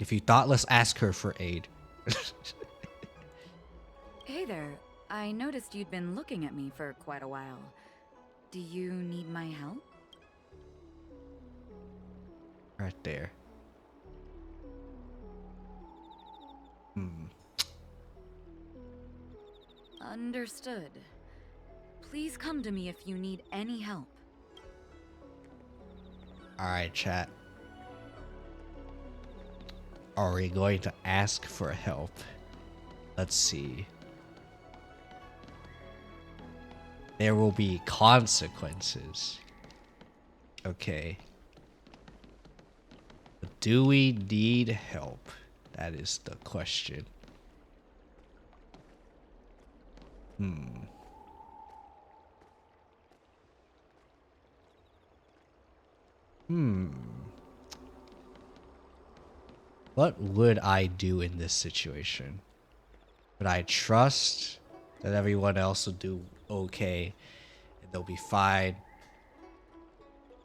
If you thoughtless ask her for aid. Hey there. I noticed you'd been looking at me for quite a while. Do you need my help? Right there. Understood. Please come to me if you need any help. Alright, chat. Are we going to ask for help? Let's see. There will be consequences. Okay. Do we need help? That is the question. What would I do in this situation? Would I trust that everyone else will do okay and they'll be fine?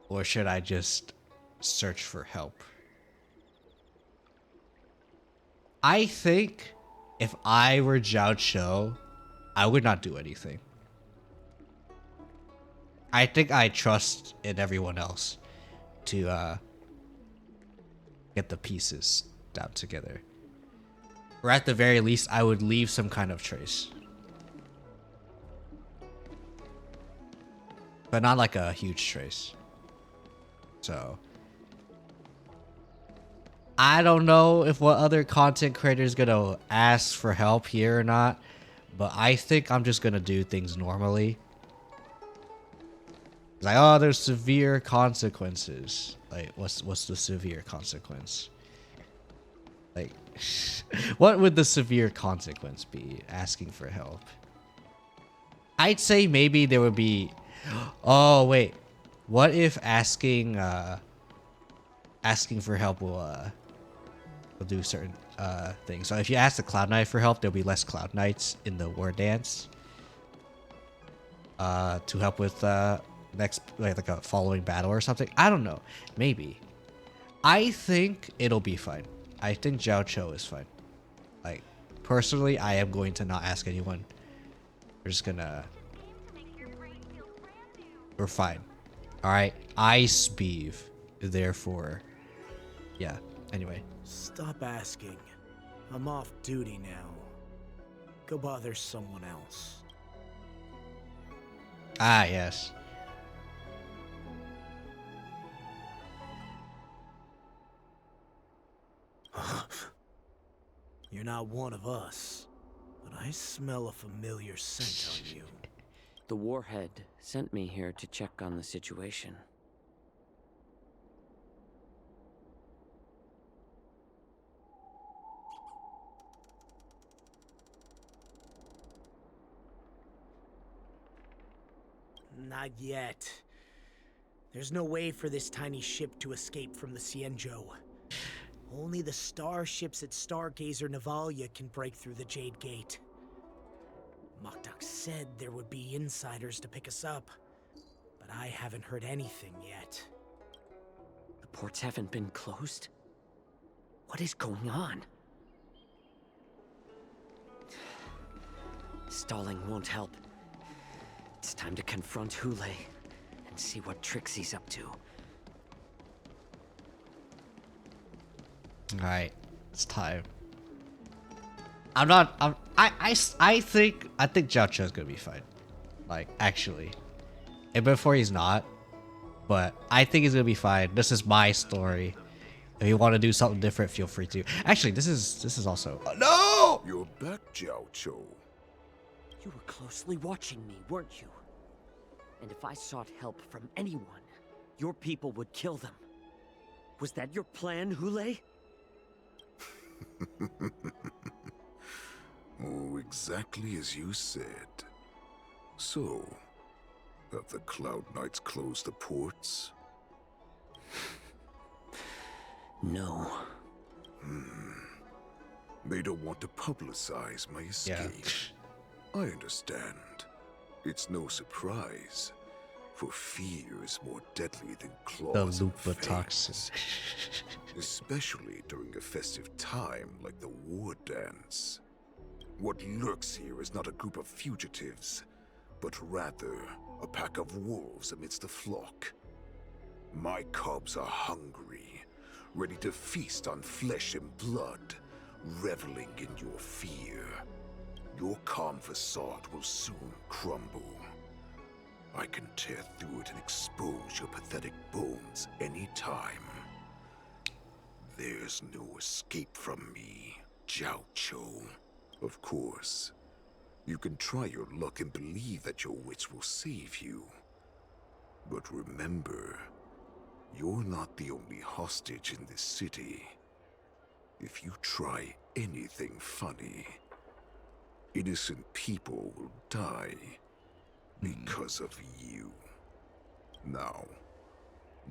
Or should I just search for help? I think if I were Zhao Cho, I would not do anything. I think I trust in everyone else to get the pieces down together. Or at the very least, I would leave some kind of trace. But not like a huge trace. So I don't know if what other content creator is gonna ask for help here or not, but I think I'm just gonna do things normally. It's like, oh, there's severe consequences. Like, what's the severe consequence? Like, what would the severe consequence be? Asking for help. I'd say maybe there would be. Oh wait, what if asking for help will do certain things. So if you ask the Cloud Knight for help, there'll be less Cloud Knights in the war dance. To help with next like a following battle or something. I don't know. Maybe. I think it'll be fine. I think Zhao Cho is fine. Like, personally, I am going to not ask anyone. We're just gonna we're fine. All right, ice beef. Therefore, yeah. Anyway, Stop asking. I'm off duty now. Go bother someone else. ah, yes. You're not one of us, but I smell a familiar scent on you. The warhead sent me here to check on the situation. Not yet. There's no way for this tiny ship to escape from the Xianzhou. Only the starships at Stargazer Navalia can break through the Jade Gate. Moktok said there would be insiders to pick us up, but I haven't heard anything yet. The ports haven't been closed? What is going on? Stalling won't help. It's time to confront HOOLAY and see what tricks he's up to. All right, it's time. I think Zhao Cho's gonna be fine. Like, actually. And before he's not. But I think he's gonna be fine. This is my story. If you want to do something different, feel free to. Actually, this is also. No! You're back, Zhao Cho. You were closely watching me, weren't you? And if I sought help from anyone, your people would kill them. Was that your plan, HOOLAY? Oh, exactly as you said. So, have the Cloud Knights closed the ports? No. They don't want to publicize my escape. I understand. It's no surprise, for fear is more deadly than claws and fangs. Especially during a festive time like the war dance. What lurks here is not a group of fugitives, but rather a pack of wolves amidst the flock. My cubs are hungry, ready to feast on flesh and blood, reveling in your fear. Your calm facade will soon crumble. I can tear through it and expose your pathetic bones anytime. There's no escape from me, Zhao Cho. Of course, you can try your luck and believe that your wits will save you. But remember, you're not the only hostage in this city. If you try anything funny, innocent people will die because of you. Now,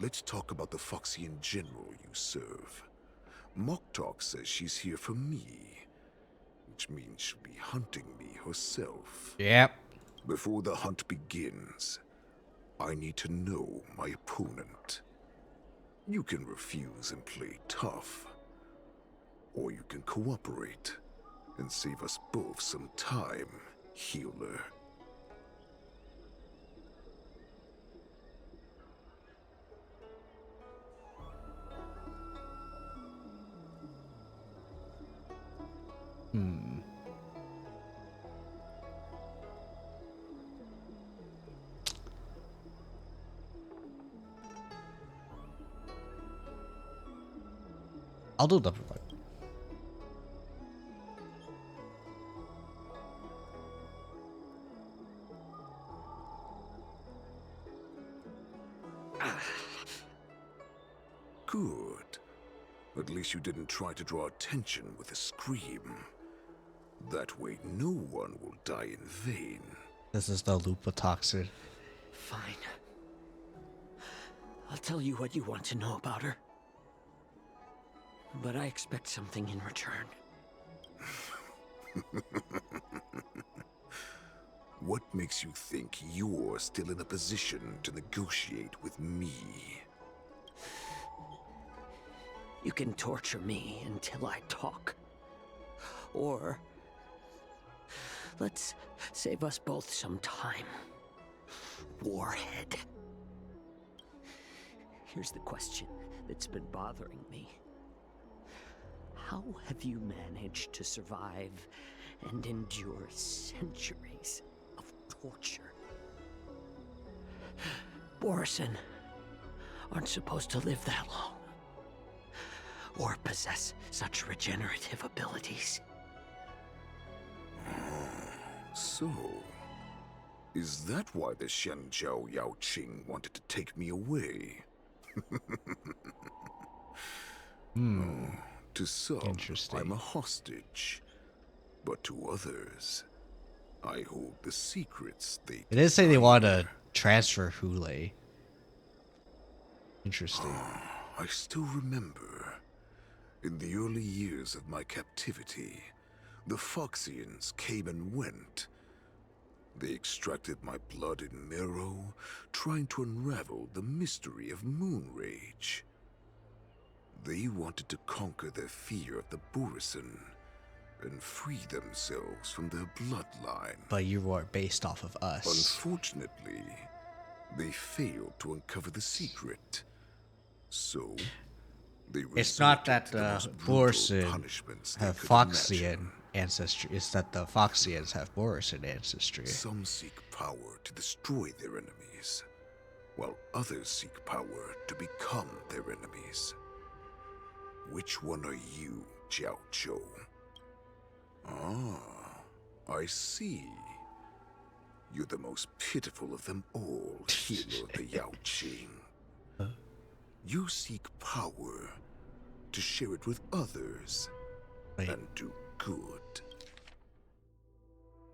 let's talk about the Foxian general you serve. Moktok says she's here for me, which means she'll be hunting me herself. Yep. Before the hunt begins, I need to know my opponent. You can refuse and play tough, or you can cooperate and save us both some time, healer. I'll do double fight. Good. At least you didn't try to draw attention with a scream. That way no one will die in vain. This is the Lupotoxin. Fine. I'll tell you what you want to know about her. But I expect something in return. What makes you think you're still in a position to negotiate with me? You can torture me until I talk. Or let's save us both some time. warhead. Here's the question that's been bothering me. How have you managed to survive and endure centuries of torture? Borison aren't supposed to live that long, or possess such regenerative abilities. So, is that why the Xianzhou Yao Qing wanted to take me away? To some, I'm a hostage, but to others, I hold the secrets they It did say they want to transfer HOOLAY. Interesting. I still remember, in the early years of my captivity, the Foxians came and went. They extracted my blood and marrow, trying to unravel the mystery of moon rage. They wanted to conquer their fear of the Borison and free themselves from their bloodline. But you were based off of us. Unfortunately, they failed to uncover the secret. So, they It's not resorted that to the the most brutal Borison punishments they have could Foxian imagine. ancestry. It's that the Foxians have Borison ancestry. Some seek power to destroy their enemies, while others seek power to become their enemies. Which one are you, Jiao Zhou? Ah, I see. You're the most pitiful of them all, healer of the Yao Qing. You seek power to share it with others and do good.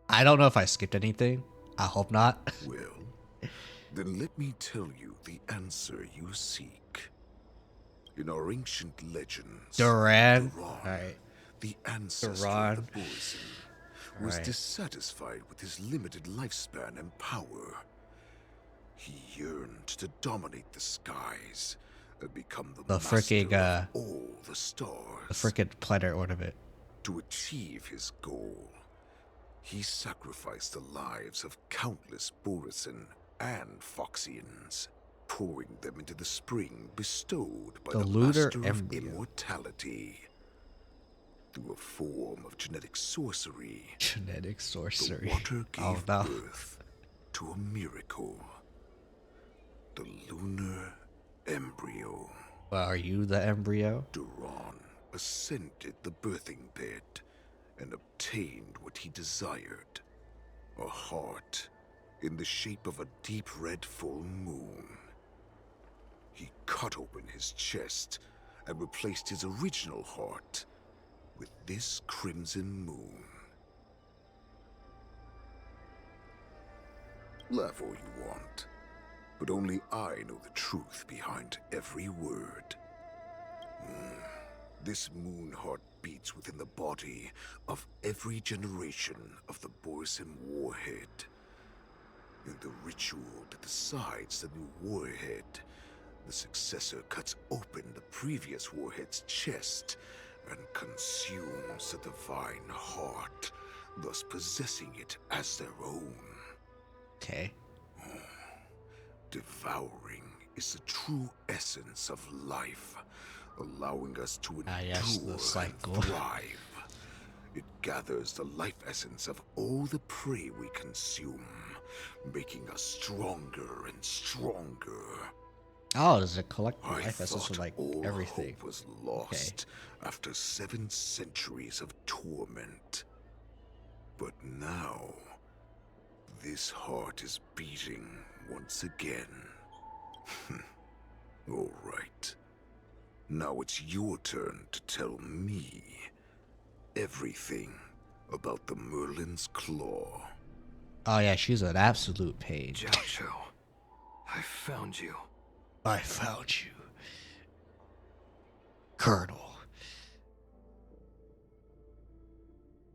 I don't know if I skipped anything. I hope not. Well, then let me tell you the answer you seek. In our ancient legends, Duran. Duran, the ancestor of the Borison, was dissatisfied with his limited lifespan and power. He yearned to dominate the skies and become the master freaking of all the stars. the freaking planet ornament. To achieve his goal, he sacrificed the lives of countless Borison and Foxians, pouring them into the spring bestowed by The the lunar master of embryo. immortality. Through a form of genetic sorcery, Genetic sorcery. the water gave Oh no. birth to a miracle. The lunar embryo. Well, are you the embryo? Duran ascended the birthing bed and obtained what he desired. A heart in the shape of a deep red full moon. He cut open his chest and replaced his original heart with this crimson moon. Laugh all you want, but only I know the truth behind every word. This moon heart beats within the body of every generation of the Borison warhead. In the ritual that decides the new warhead, the successor cuts open the previous warhead's chest and consumes the divine heart, thus possessing it as their own. Okay. Devouring is the true essence of life, allowing us to endure the cycle. and thrive. It gathers the life essence of all the prey we consume, making us stronger and stronger. Oh, does it collect I life essence thought with like all everything? hope was lost after 7 centuries of torment. But now, this heart is beating once again. All right. Now it's your turn to tell me everything about the Merlin's Claw. Oh yeah, she's an absolute pain. Jiao, I found you. I found you, Colonel.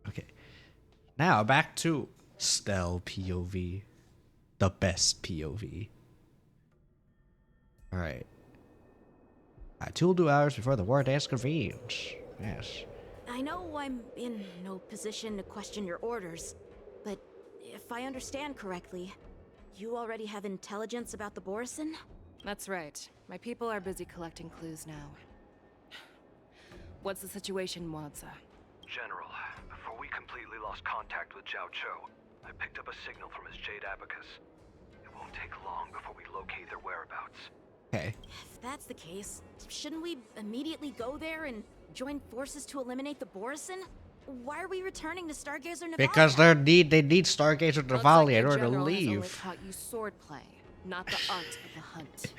Okay, now back to Stell POV, the best POV. All right. 2 will do hours before the war dance convenes. Yes. I know I'm in no position to question your orders, but if I understand correctly, You already have intelligence about the Borison? That's right. My people are busy collecting clues now. What's the situation, Wadza? General, before we completely lost contact with Zhao Cho, I picked up a signal from his Jade Abacus. It won't take long before we locate their whereabouts. Okay. If that's the case, shouldn't we immediately go there and join forces to eliminate the Borison? Why are we returning to Stargazer Navalia? Because they need Stargazer Navalia in order to Has only leave. taught you swordplay, not the art of the hunt.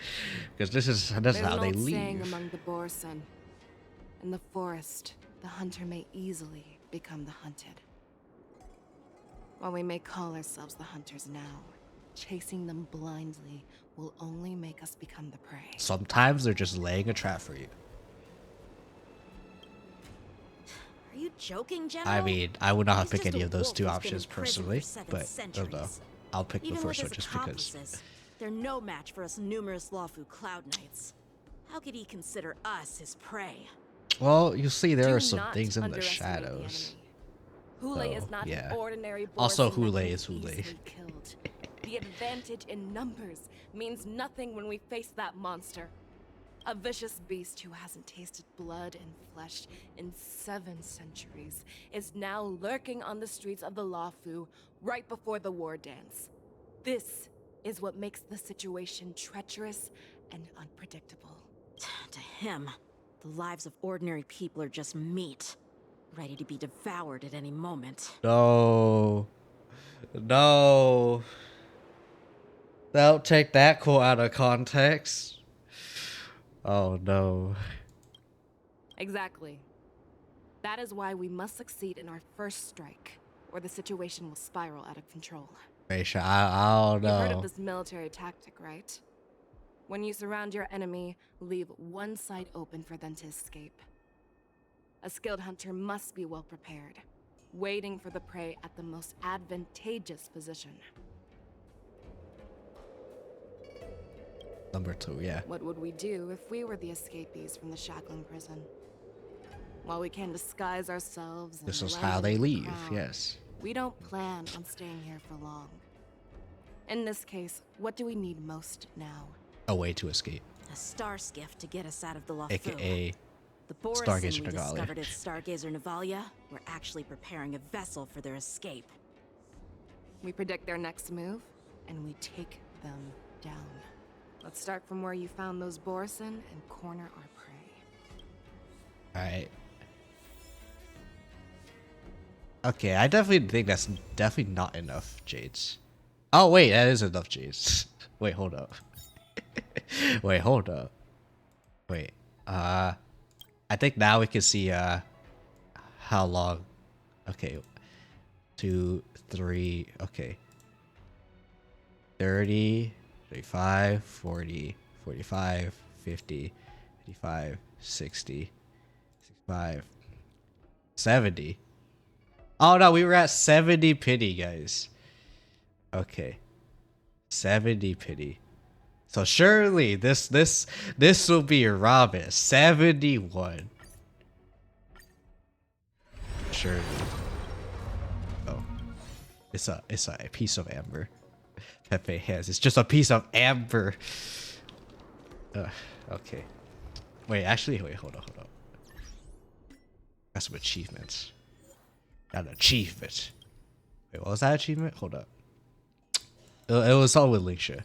Because that's There's how an they old saying leave. among the Borison. In the forest, the hunter may easily become the hunted. While we may call ourselves the hunters now, chasing them blindly will only make us become the prey. Sometimes they're just laying a trap for you. Are you joking, General? I mean, I would not He's pick just any a of those wolf two who's been options in prison personally, for 7 but I don't know. centuries. I'll pick the Even first with one his just because. accomplices, they're no match for us numerous Lawfu Cloud Knights. How could he consider us his prey? Well, you see, there Do are some not things in the underestimate the shadows. HOOLAY So, is not yeah. an ordinary Also, Borison that HOOLAY can is be HOOLAY. easily killed. The advantage in numbers means nothing when we face that monster. A vicious beast who hasn't tasted blood and flesh in 7 centuries is now lurking on the streets of the Lawfu right before the war dance. This is what makes the situation treacherous and unpredictable. To him, the lives of ordinary people are just meat, ready to be devoured at any moment. No. No. Don't take that quote out of context. Oh no. Exactly. That is why we must succeed in our first strike, or the situation will spiral out of control. Feixiao, I don't You've heard know. of this military tactic, right? When you surround your enemy, leave one side open for them to escape. A skilled hunter must be well prepared, waiting for the prey at the most advantageous position. Number 2, yeah. What would we do if we were the escapees from the shackling prison? While we can disguise ourselves and This is blend how in they with the leave, crowd, yes. we don't plan on staying here for long. In this case, what do we need most now? A way to escape. A star skiff to get us out of the Lawfu. AKA The Borison Stargazer we Navalia. discovered at Stargazer Navalia were actually preparing a vessel for their escape. We predict their next move, and we take them down. Let's start from where you found those Borison and corner our prey. Alright. Okay, I definitely think that's definitely not enough Jades. Oh wait, that is enough Jades. Wait, hold up. Wait, hold up. Wait, I think now we can see how long. Okay, 2, 3. Okay, 30, 35, 40, 45, 50, 55, 60, 65, 70. Oh no, we were at 70 pity, guys. Okay, 70 pity. So surely this will be Robin. 71. Surely. Oh, it's a piece of amber. Pepe has. It's just a piece of amber. Okay. Wait, actually, wait, hold on. Got some achievements. Got an achievement. Wait, what was that achievement? Hold up. It was all with Lingsha.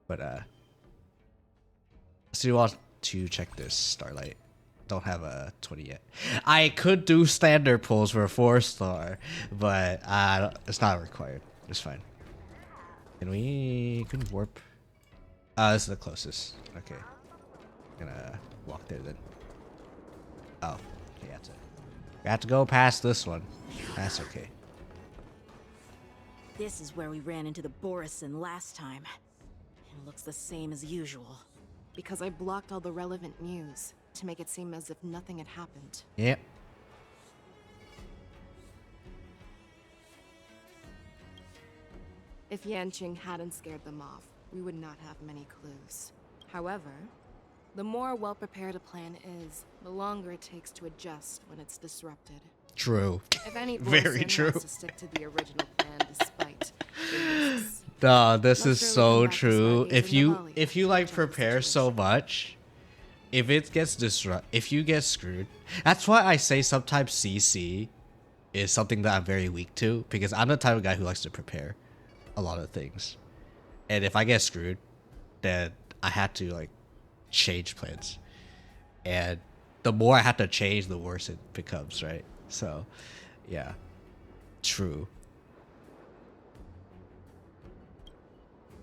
But so you want to check this Starlight. Don't have a 20 yet. I could do standard pulls for a 4-star, but it's not required. It's fine. Can we warp? This is the closest. Okay. Gonna walk there then. Oh, okay, that's it. We have to go past this one. That's okay. This is where we ran into the Borison last time. It looks the same as usual. Because I blocked all the relevant news to make it seem as if nothing had happened. Yep. If Yanqing hadn't scared them off, we would not have many clues. However, the more well-prepared a plan is, the longer it takes to adjust when it's disrupted. True. If any Very Borison true. wants to stick to the original plan despite the risks, No, this is Let's so really come back to true. Stargazer If you Navalia like to prepare so much, if it gets if you get screwed, that's why I say sometimes CC is something that I'm very weak to, because I'm the type of guy who likes to prepare a lot of things. And if I get screwed, then I had to like change plans. And the more I have to change, the worse it becomes, right? So, yeah. True.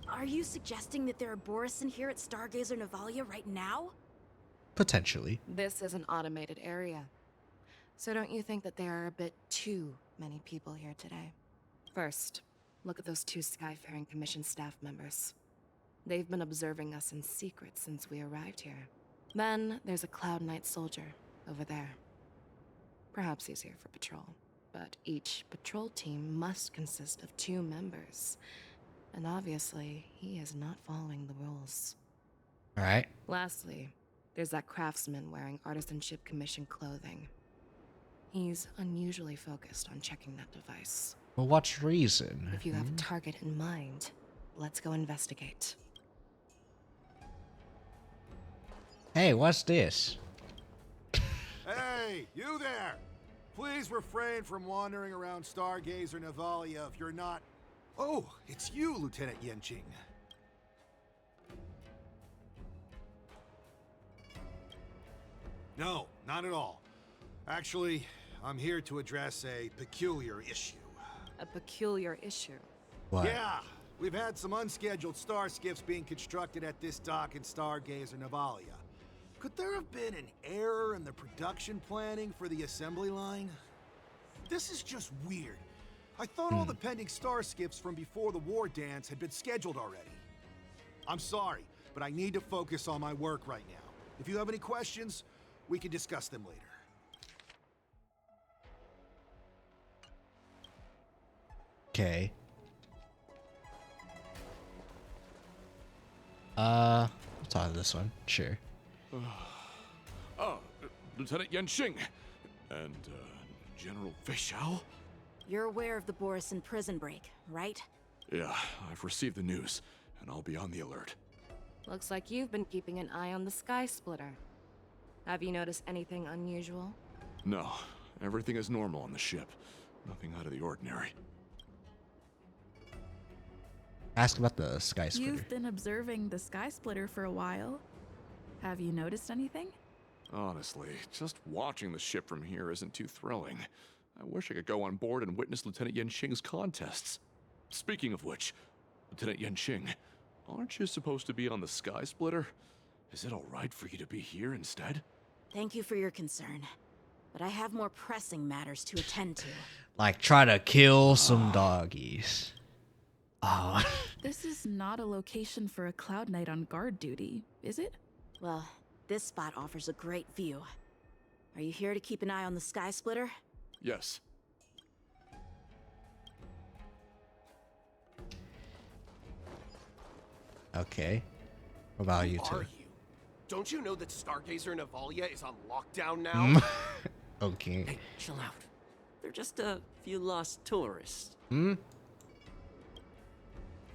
Are you suggesting that there are Borison here at Stargazer Navalia right now? Potentially. This is an automated area. So don't you think that there are a bit too many people here today? First, look at those 2 Skyfaring Commission staff members. They've been observing us in secret since we arrived here. Then there's a Cloud Knight soldier over there. Perhaps he's here for patrol, but each patrol team must consist of 2 members. And obviously, he is not following the rules. All right. Lastly, there's that craftsman wearing Artisanship Commission clothing. He's unusually focused on checking that device. Well, what's reason? If you have a target in mind, let's go investigate. Hey, what's this? Hey, you there! Please refrain from wandering around Stargazer Navalia if you're not... Oh, it's you, Lieutenant Yenching. No, not at all. Actually, I'm here to address a peculiar issue. A peculiar issue? What? Yeah, we've had some unscheduled star skiffs being constructed at this dock in Stargazer Navalia. Could there have been an error in the production planning for the assembly line? This is just weird. I thought all the pending star skiffs from before the war dance had been scheduled already. I'm sorry, but I need to focus on my work right now. If you have any questions, we can discuss them later. Okay. Let's talk to this one. Sure. Lieutenant Yenching and General Feixiao? You're aware of the Borison prison break, right? Yeah, I've received the news, and I'll be on the alert. Looks like you've been keeping an eye on the Sky Splitter. Have you noticed anything unusual? No, everything is normal on the ship. Nothing out of the ordinary. Ask about the Sky Splitter. You've been observing the Sky Splitter for a while. Have you noticed anything? Honestly, just watching the ship from here isn't too thrilling. I wish I could go on board and witness Lieutenant Yenching's contests. Speaking of which, Lieutenant Yenching, aren't you supposed to be on the Sky Splitter? Is it alright for you to be here instead? Thank you for your concern, but I have more pressing matters to attend to. Like try to kill some doggies. Oh. This is not a location for a Cloud Knight on guard duty, is it? Well, this spot offers a great view. Are you here to keep an eye on the Sky Splitter? Yes. Okay. What about you two? Who are you? Don't you know that Stargazer Navalia is on lockdown now? Okay. Hey, chill out. They're just a few lost tourists.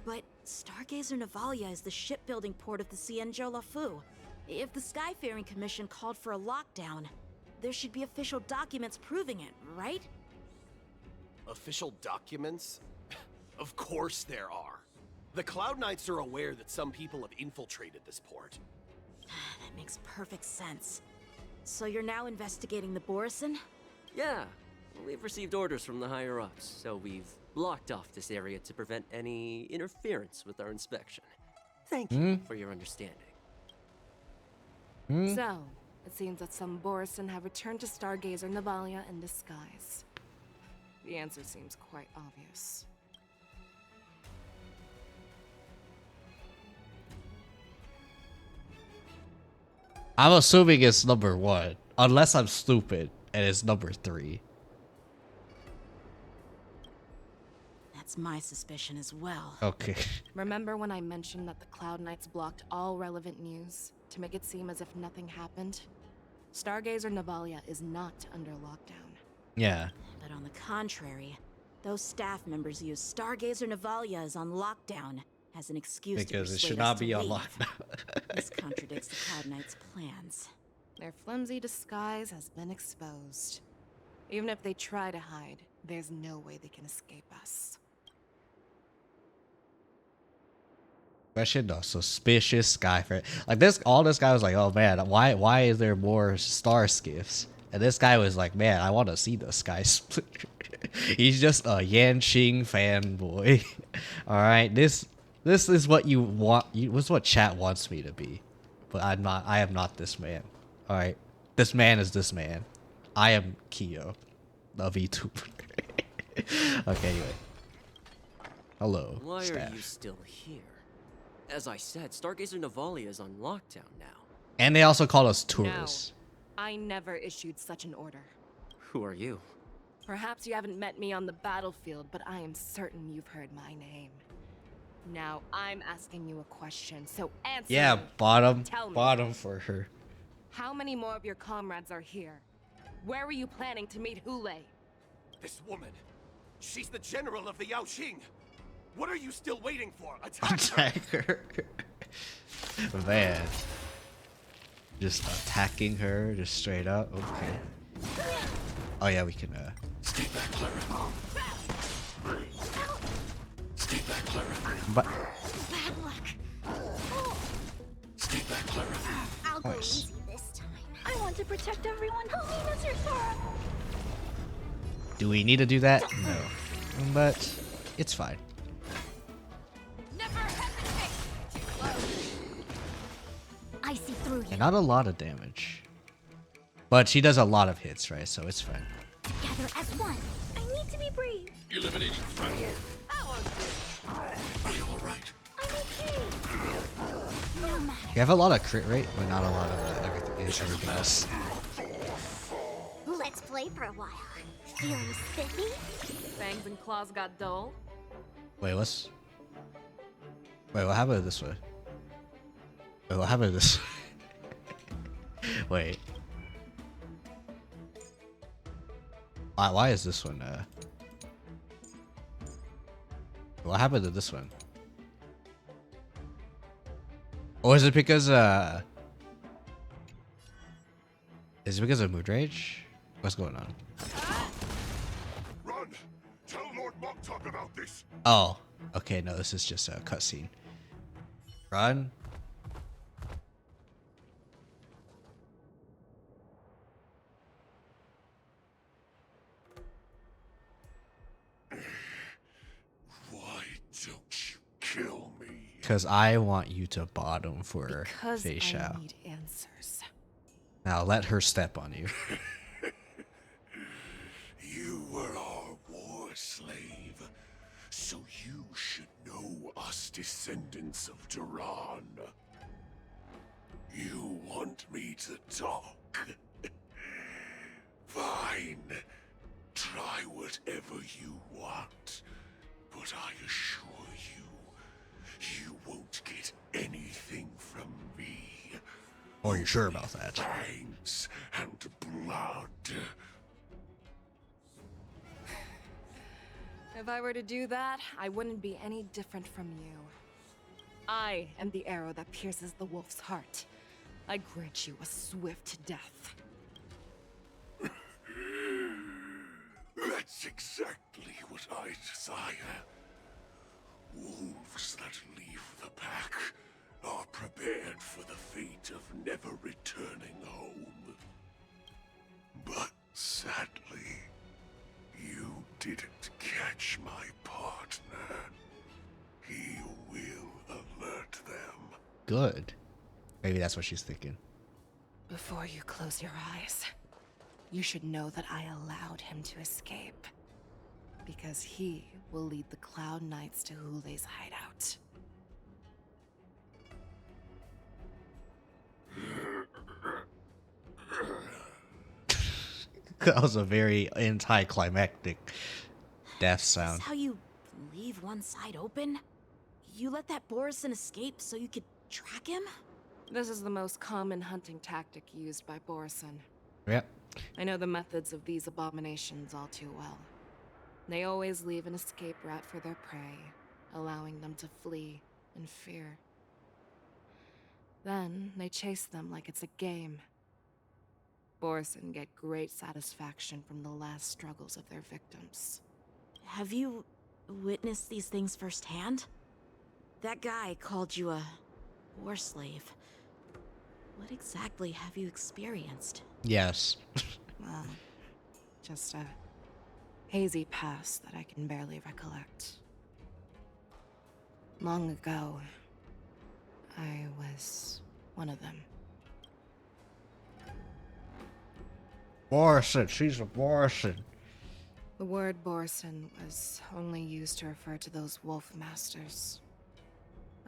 But Stargazer Navalia is the shipbuilding port of the Xianzhou Lafu. If the Skyfaring Commission called for a lockdown, there should be official documents proving it, right? Official documents? Of course there are. The Cloud Knights are aware that some people have infiltrated this port. That makes perfect sense. So you're now investigating the Borison? Yeah, we've received orders from the higher-ups, so we've blocked off this area to prevent any interference with our inspection. Thank you for your understanding. So, it seems that some Borison have returned to Stargazer Navalia in disguise. The answer seems quite obvious. I'm assuming it's number 1, unless I'm stupid and it's number 3. That's my suspicion as well. Okay. Remember when I mentioned that the Cloud Knights blocked all relevant news to make it seem as if nothing happened? Stargazer Navalia is not under lockdown. Yeah. But on the contrary, Those staff members use Stargazer Navalia is on lockdown as an excuse Because to it should persuade not us to be on leave. lockdown. This contradicts the Cloud Knight's plans. Their flimsy disguise has been exposed. Even if they try to hide, there's no way they can escape us. Question though, suspicious guy for like this. All this guy was like, "Oh man, why is there more star skiffs?" And this guy was like, "Man, I want to see the sky split." He's just a Yanqing fanboy. All right, this is what you want. This is what chat wants me to be, but I'm not. I am not this man. All right, this man is this man. I am Kiyo, the VTuber. Okay, anyway. Hello. Why staff. are you still here? As I said, Stargazer Navalia is on lockdown now. And they also call us tourists. No, I never issued such an order. Who are you? Perhaps you haven't met me on the battlefield, but I am certain you've heard my name. Now, I'm asking you a question, so answer Yeah, me. bottom. Tell me. Bottom for her. How many more of your comrades are here? Where were you planning to meet HOOLAY? This woman, she's the general of the Yaoxing. What are you still waiting for? Attack her! Man. Just attacking her, just straight up. Okay. Oh yeah, we can Stay back, Clara. Stay back, Clara. But Bad luck. Stay back, Clara. I'll go Nice. easy this time. I want to protect everyone. Helena's your Sora. do we need to do that? No. But it's fine. Never hesitate. Too close. I see through you. And not a lot of damage. But she does a lot of hits, right? So it's fine. Together as one. I need to be brave. Eliminating front. That won't do. Are you alright? I'm okay. No matter. You have a lot of crit rate, but not a lot of everything else. Let's play for a while. Feeling spiffy? Fangs and claws got dull. Wait, what happened this way? Wait, what happened this Wait. Why is this one what happened to this one? Or is it because is it because of mood rage? What's going on? Run! Tell Lord Moktok about this! Oh, okay, no, this is just a cutscene. Run. Why don't you kill me? Because I want you to bottom for Because Feixiao. I need answers. Now let her step on you. You were our war slave, so you should know us descendants of Duran. You want me to talk? Fine. Try whatever you want, but I assure you, you won't get anything from me. Are you sure about that? Fangs and blood. If I were to do that, I wouldn't be any different from you. I am the arrow that pierces the wolf's heart. I grant you a swift death. That's exactly what I desire. Wolves that leave the pack are prepared for the fate of never returning home. But sadly, you didn't catch my partner. He will alert them. Good. Maybe that's what she's thinking. Before you close your eyes, you should know that I allowed him to escape. Because he will lead the Cloud Knights to HOOLAY's hideout. That was a very anticlimactic death Is sound. this how you leave one side open? You let that Borison escape so you could track him? This is the most common hunting tactic used by Borison. Yep. I know the methods of these abominations all too well. They always leave an escape route for their prey, allowing them to flee in fear. Then they chase them like it's a game. Borson get great satisfaction from the last struggles of their victims. Have you witnessed these things firsthand? That guy called you a war slave. What exactly have you experienced? Yes. Well, just a hazy past that I can barely recollect. Long ago, I was one of them. Borson, she's a Borson. The word Borson was only used to refer to those wolf masters.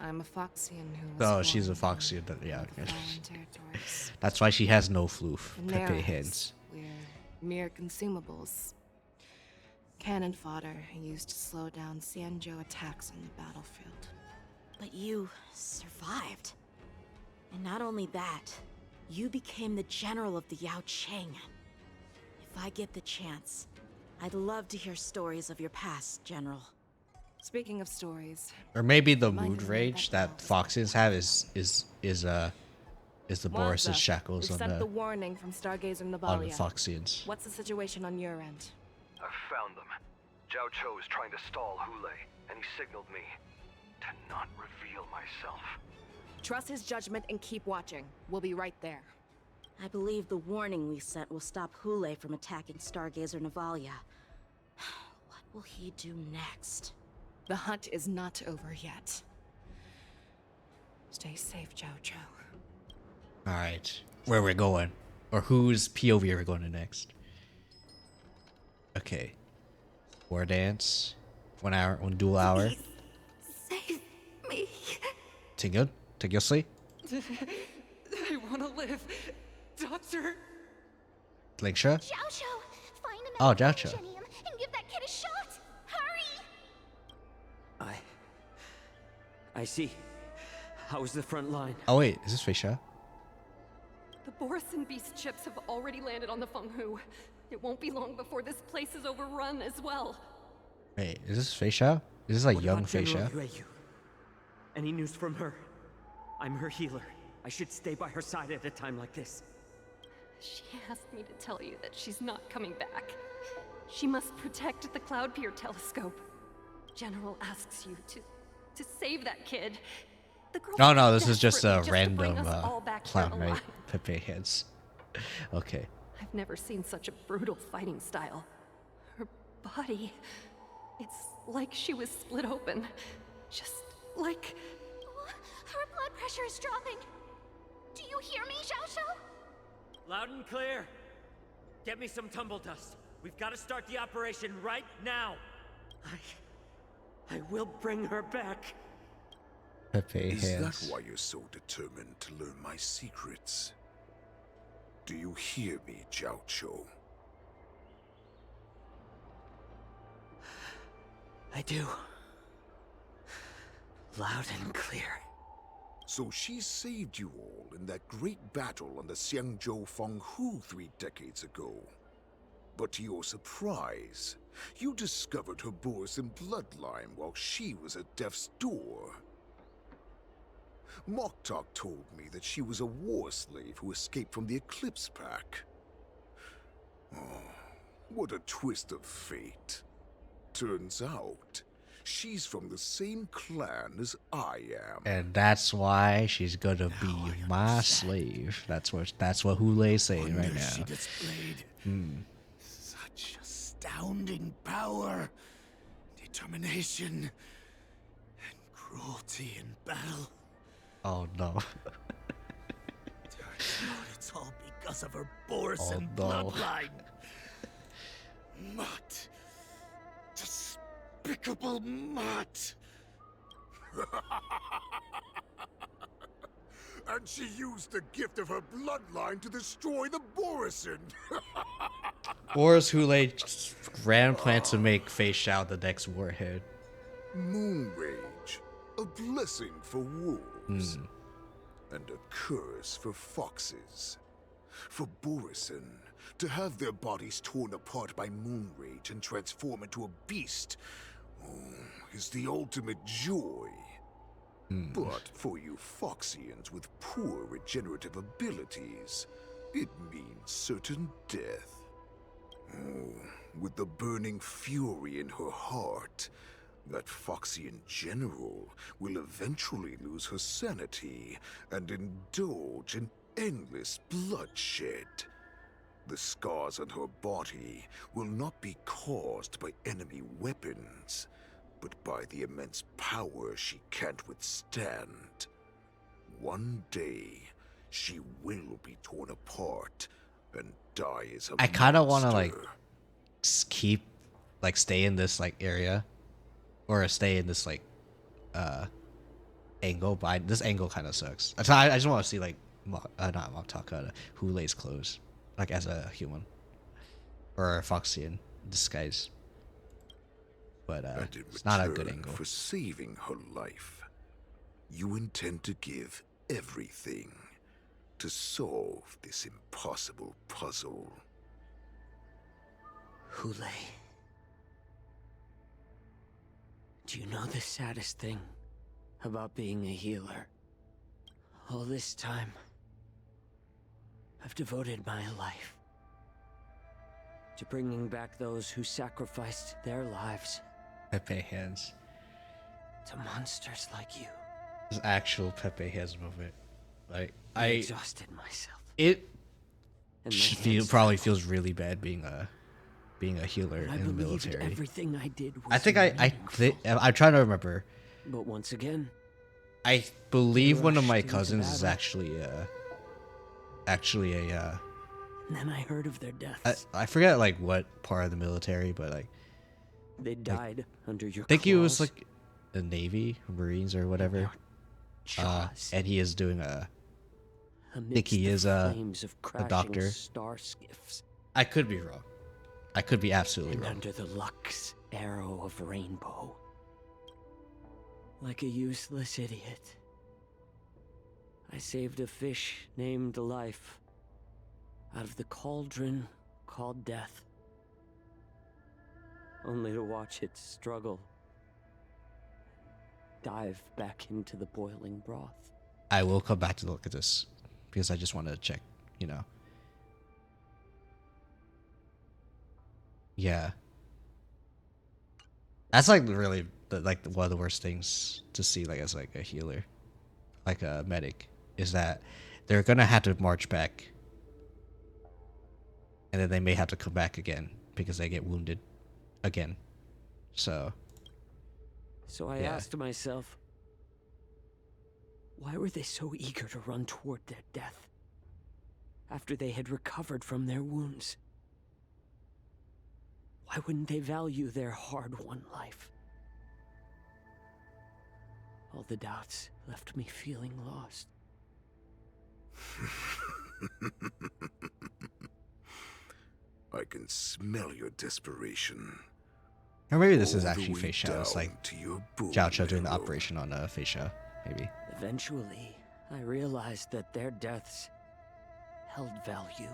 I'm a Foxian who was Oh, she's a born Foxian, yeah. in the Fallen Territories. That's why she has no floof. In Pepe their hands. eyes, we're mere consumables. Cannon fodder used to slow down Xianzhou attacks on the battlefield. But you survived. And not only that, you became the general of the Yao Qing. If I get the chance, I'd love to hear stories of your past, General. Speaking of stories, Or maybe the mood rage that Foxians have is the Boris's shackles we've on sent the the warning from Stargazer on the Navalia. Foxians. What's the situation on your end? I've found them. Zhao Cho is trying to stall HOOLAY, and he signaled me to not reveal myself. Trust his judgment and keep watching. We'll be right there. I believe the warning we sent will stop HOOLAY from attacking Stargazer Navalia. What will he do next? The hunt is not over yet. Stay safe, Zhao Cho. Alright. Where we're going. Or whose POV are we going to next? Okay. War dance. 1 hour, 1 dual hour. Save me. Tingyo? Tingyosi? I want to live. Doctor. Lingsha? Zhao Cho, find Oh, another Zhao Cho. Genium and give that kid a shot. Hurry! I see. How's the front line? Oh wait, is this Feixiao? The Borison beast ships have already landed on the Fenghu. It won't be long before this place is overrun as well. Wait, is this Feixiao? Is this like young Feixiao? Any news from her? I'm her healer. I should stay by her side at a time like this. She asked me to tell you that she's not coming back. She must protect the Cloud Pier telescope. General asks you to save that kid. The girl Oh no, this is just a desperately random to bring us all back here clown night alive. Pepe hands. Okay. I've never seen such a brutal fighting style. Her body, it's like she was split open. Just like... Her blood pressure is dropping. Do you hear me, Zhao Cho? Loud and clear. Get me some tumble dust. We've got to start the operation right now. I will bring her back. Pepe Is hands. that why you're so determined to learn my secrets? Do you hear me, Zhao Cho? I do. Loud and clear. So she saved you all in that great battle on the Xiangzhou Fenghu 3 decades ago. But to your surprise, you discovered her Borison bloodline while she was at death's door. Moktok told me that she was a war slave who escaped from the Eclipse Pack. Oh, what a twist of fate. Turns out, she's from the same clan as I am. And that's why she's gonna be my slave. That's what HOOLAY's saying right She now. displayed such astounding power, determination, and cruelty in battle. Oh no. Turns out it's all because of her Borison Oh, no. bloodline. Mutt. Despicable mutt. And she used the gift of her bloodline to destroy the Borison. Or is HOOLAY grand plan to make Feixiao the next warhead? Moon Rage, a blessing for wolves, and a curse for foxes. For Borison, To have their bodies torn apart by moon rage and transform into a beast is the ultimate joy. But for you Foxians with poor regenerative abilities, it means certain death. With the burning fury in her heart, that Foxian general will eventually lose her sanity and indulge in endless bloodshed. The scars on her body will not be caused by enemy weapons, but by the immense power she can't withstand. One day, she will be torn apart and die as a I kind of want to monster. like keep like stay in this like area, or stay in this like angle. But this angle kind of sucks. I just want to see like not Moktak, HOOLAY's clothes, like as a human or a Foxian disguise. But And in it's not a good return angle. for saving her life, you intend to give everything to solve this impossible puzzle. HOOLAY. Do you know the saddest thing about being a healer? All this time, I've devoted my life to bringing back those who sacrificed their lives Pepe hands. to monsters like you. This actual Pepe hands movement. Like I exhausted myself. It And my hands probably feels really bad being a healer I in the believed military. everything I did was I think meaningful. I'm trying to remember. But once again, I believe one of my rushed into cousins is battle. actually a And then I heard of their deaths. I forget like what part of the military, but like They died under your I think he was claws. like the Navy, Marines, or whatever. And he is doing I think he is a doctor. Star skiffs. I could be wrong. I could be absolutely And wrong. under the Lux arrow of rainbow. Like a useless idiot, I saved a fish named Life out of the cauldron called Death, only to watch it struggle, dive back into the boiling broth. I will come back to look at this because I just want to check, you know. Yeah. That's like really like one of the worst things to see like as like a healer, like a medic, is that they're gonna have to march back, and then they may have to come back again because they get wounded again. So I yeah. asked myself, why were they so eager to run toward their death after they had recovered from their wounds? Why wouldn't they value their hard-won life? All the doubts left me feeling lost. I can smell your desperation. Or maybe this is All the actually way Feixiao. It's down like to your bone Jiao doing the marrow. operation on Feixiao, maybe. Eventually, I realized that their deaths held value.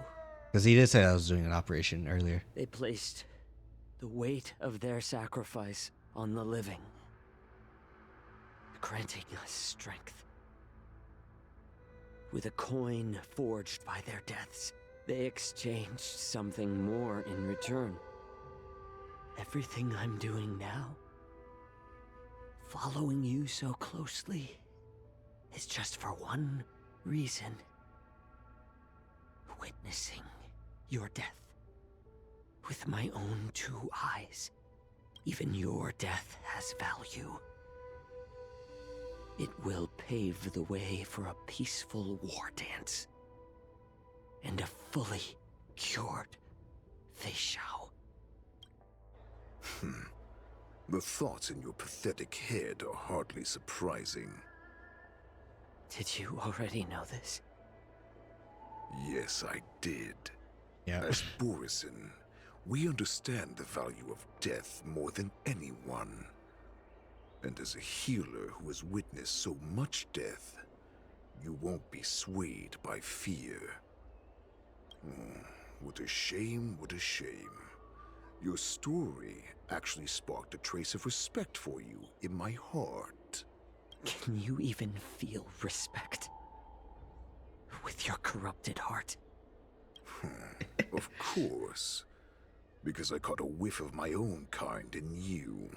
Because he did say I was doing an operation earlier. They placed the weight of their sacrifice on the living, granting us strength. With a coin forged by their deaths, they exchanged something more in return. Everything I'm doing now, following you so closely, is just for one reason: witnessing your death with my own two eyes. Even your death has value. It will pave the way for a peaceful war dance and a fully cured Feixiao. The thoughts in your pathetic head are hardly surprising. Did you already know this? Yes, I did. Yeah. As Borison, we understand the value of death more than anyone. And as a healer who has witnessed so much death, you won't be swayed by fear. What a shame, what a shame. Your story actually sparked a trace of respect for you in my heart. Can you even feel respect? With your corrupted heart? Of course. Because I caught a whiff of my own kind in you.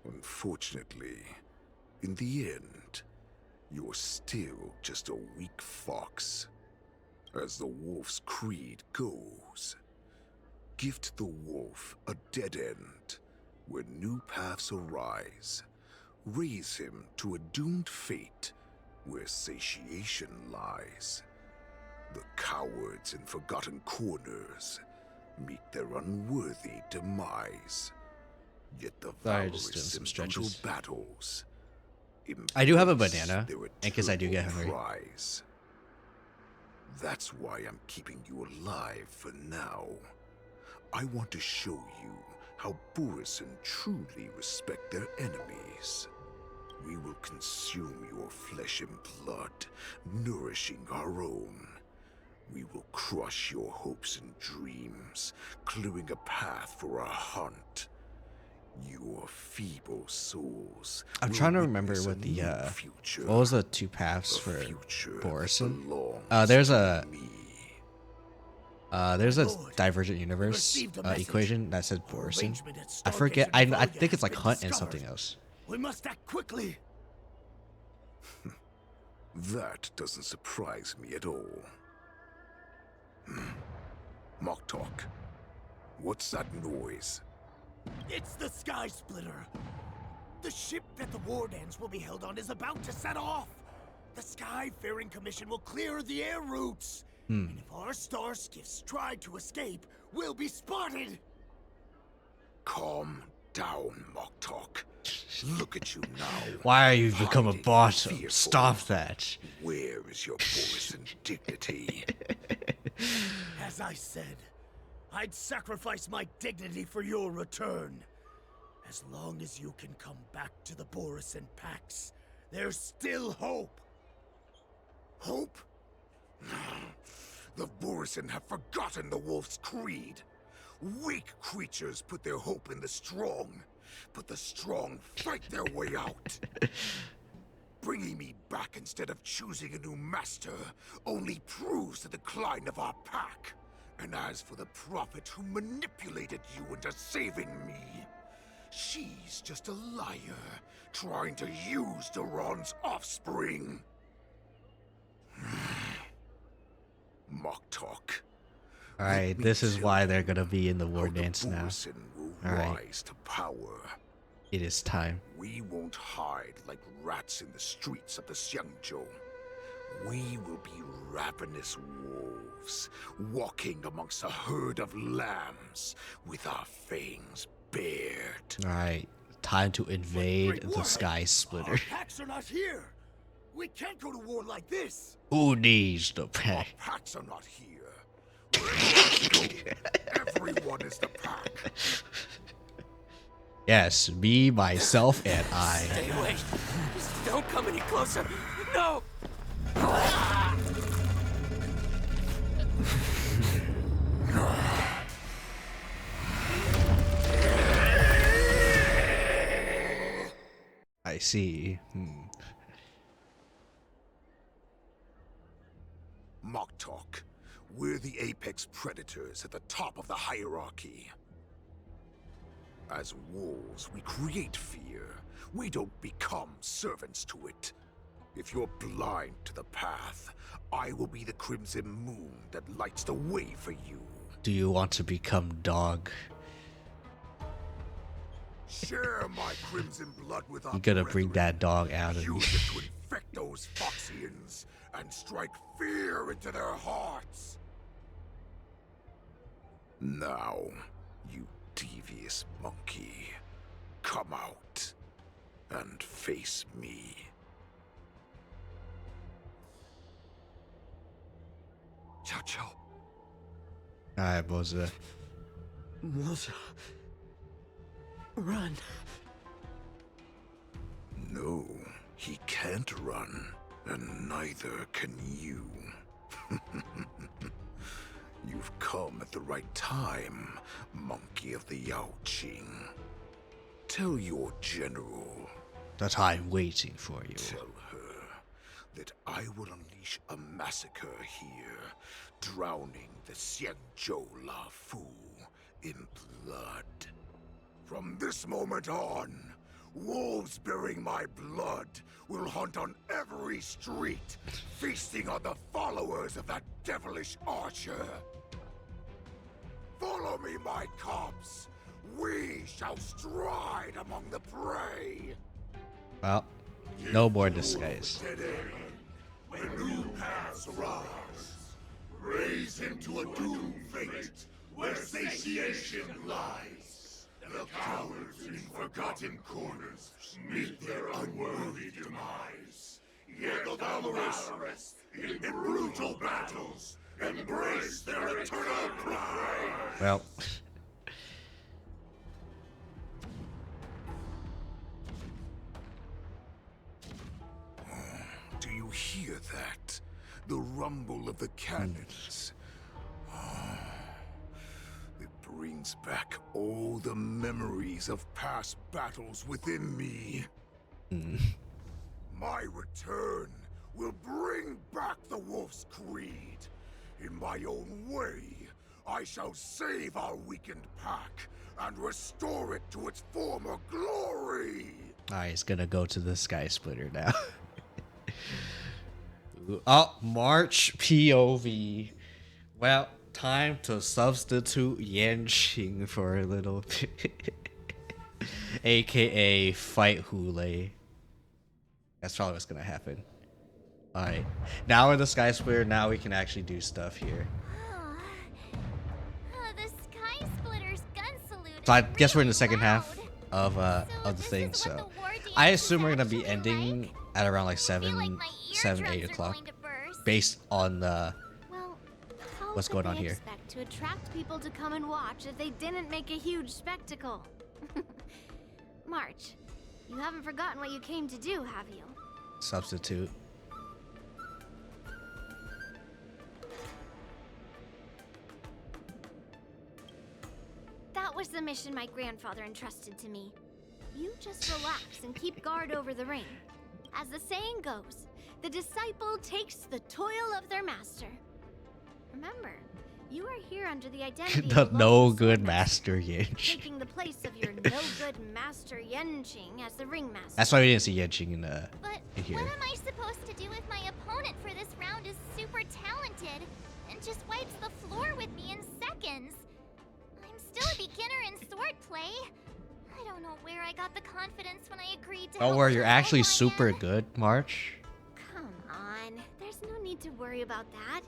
Unfortunately, in the end, you're still just a weak fox. As the wolf's creed goes, gift the wolf a dead end where new paths arise. Raise him to a doomed fate where satiation lies. The cowards in forgotten corners meet their unworthy demise. Yet the valorous in brutal battles I do have a embrace banana, their in case I do get eternal hungry. prize. That's why I'm keeping you alive for now. I want to show you how Borison truly respect their enemies. We will consume your flesh and blood, nourishing our own. We will crush your hopes and dreams, clearing a path for our hunt. Your feeble souls. I'm trying to remember what the what was the two paths for Borison? There's a divergent universe equation that says Borison. I forget. I think it's like Hunt and something else. We must act quickly. That doesn't surprise me at all. Mock talk. What's that noise? It's the Sky Splitter. The ship that the Wardens will be held on is about to set off. The Skyfaring Commission will clear the air routes. And if our star skiffs try to escape, we'll be spotted. Calm down, Mock talk. Look at you now. Why are you become a bottom? Stop that. Where is your Borison dignity? As I said, I'd sacrifice my dignity for your return. As long as you can come back to the Borison Pax, there's still hope. Hope? The Borison have forgotten the wolf's creed. Weak creatures put their hope in the strong, but the strong fight their way out. Bringing me back instead of choosing a new master only proves the decline of our pack. And as for the prophet who manipulated you into saving me, she's just a liar, trying to use Duran's offspring. Mock talk. Alright, this is why they're gonna be in the war dance now. Alright. Rise to power. It is time. We won't hide like rats in the streets of the Xiangzhou. We will be ravenous wolves, walking amongst a herd of lambs with our fangs bared. Alright, time to invade the Sky Splitter. Our packs are not here. We can't go to war like this. Who needs the pack? Our packs are not here. Everyone is the pack. Yes, me, myself, and I. Stay away. Just don't come any closer. No! I see. Mock talk. We're the apex predators at the top of the hierarchy. As wolves, we create fear. We don't become servants to it. If you're blind to the path, I will be the crimson moon that lights the way for you. Do you want to become dog? Share my crimson blood with us. You gotta bring that dog out of me. Use it to infect those Foxians and strike fear into their hearts. Now, you devious monkey, come out and face me. Xiao Qiao. Alright, Boza. Moza. Run. No, he can't run, and neither can you. You've come at the right time, monkey of the Yaoqing. Tell your general that I'm waiting for you. Tell her that I will unleash a massacre here, drowning the Xianzhou Lafu in blood. From this moment on, wolves bearing my blood will hunt on every street, feasting on the followers of that devilish archer. Follow me, my cubs. We shall stride among the prey. Well, no more disguise. When new paths arise, raise him to a doomed fate where satiation lies. The cowards in forgotten corners meet their unworthy demise. Yet the valorous in brutal battles embrace their eternal pride. Well. Do you hear that? The rumble of the cannons. It brings back all the memories of past battles within me. My return will bring back the Wolf's Creed. In my own way, I shall save our weakened pack and restore it to its former glory. Alright, he's gonna go to the Sky Splitter now. Oh, March POV. Well, time to substitute Yanqing for a little bit. AKA fight HOOLAY. That's probably what's gonna happen. Alright. Now we're the Sky Splitter, now we can actually do stuff here. The Sky Splitter's gun salute. So I guess we're in the second half of the thing, so I assume we're gonna be ending at around like 7, 8 o'clock, based on what's going on here. Expect to attract people to come and watch if they didn't make a huge spectacle. March, you haven't forgotten what you came to do, have you? Substitute. That was the mission my grandfather entrusted to me. You just relax and keep guard over the ring. As the saying goes, the disciple takes the toil of their master. Remember, you are here under the identity The of no good master Yanqing. taking the place of your no good master Yanqing as the ringmaster. That's why we didn't see Yanqing in But in here. what am I supposed to do if my opponent for this round is super talented and just wipes the floor with me in seconds? I'm still a beginner in swordplay. I don't know where I got the confidence when I agreed to Oh, help where you you're know actually who I super am. good, March. Come on, there's no need to worry about that.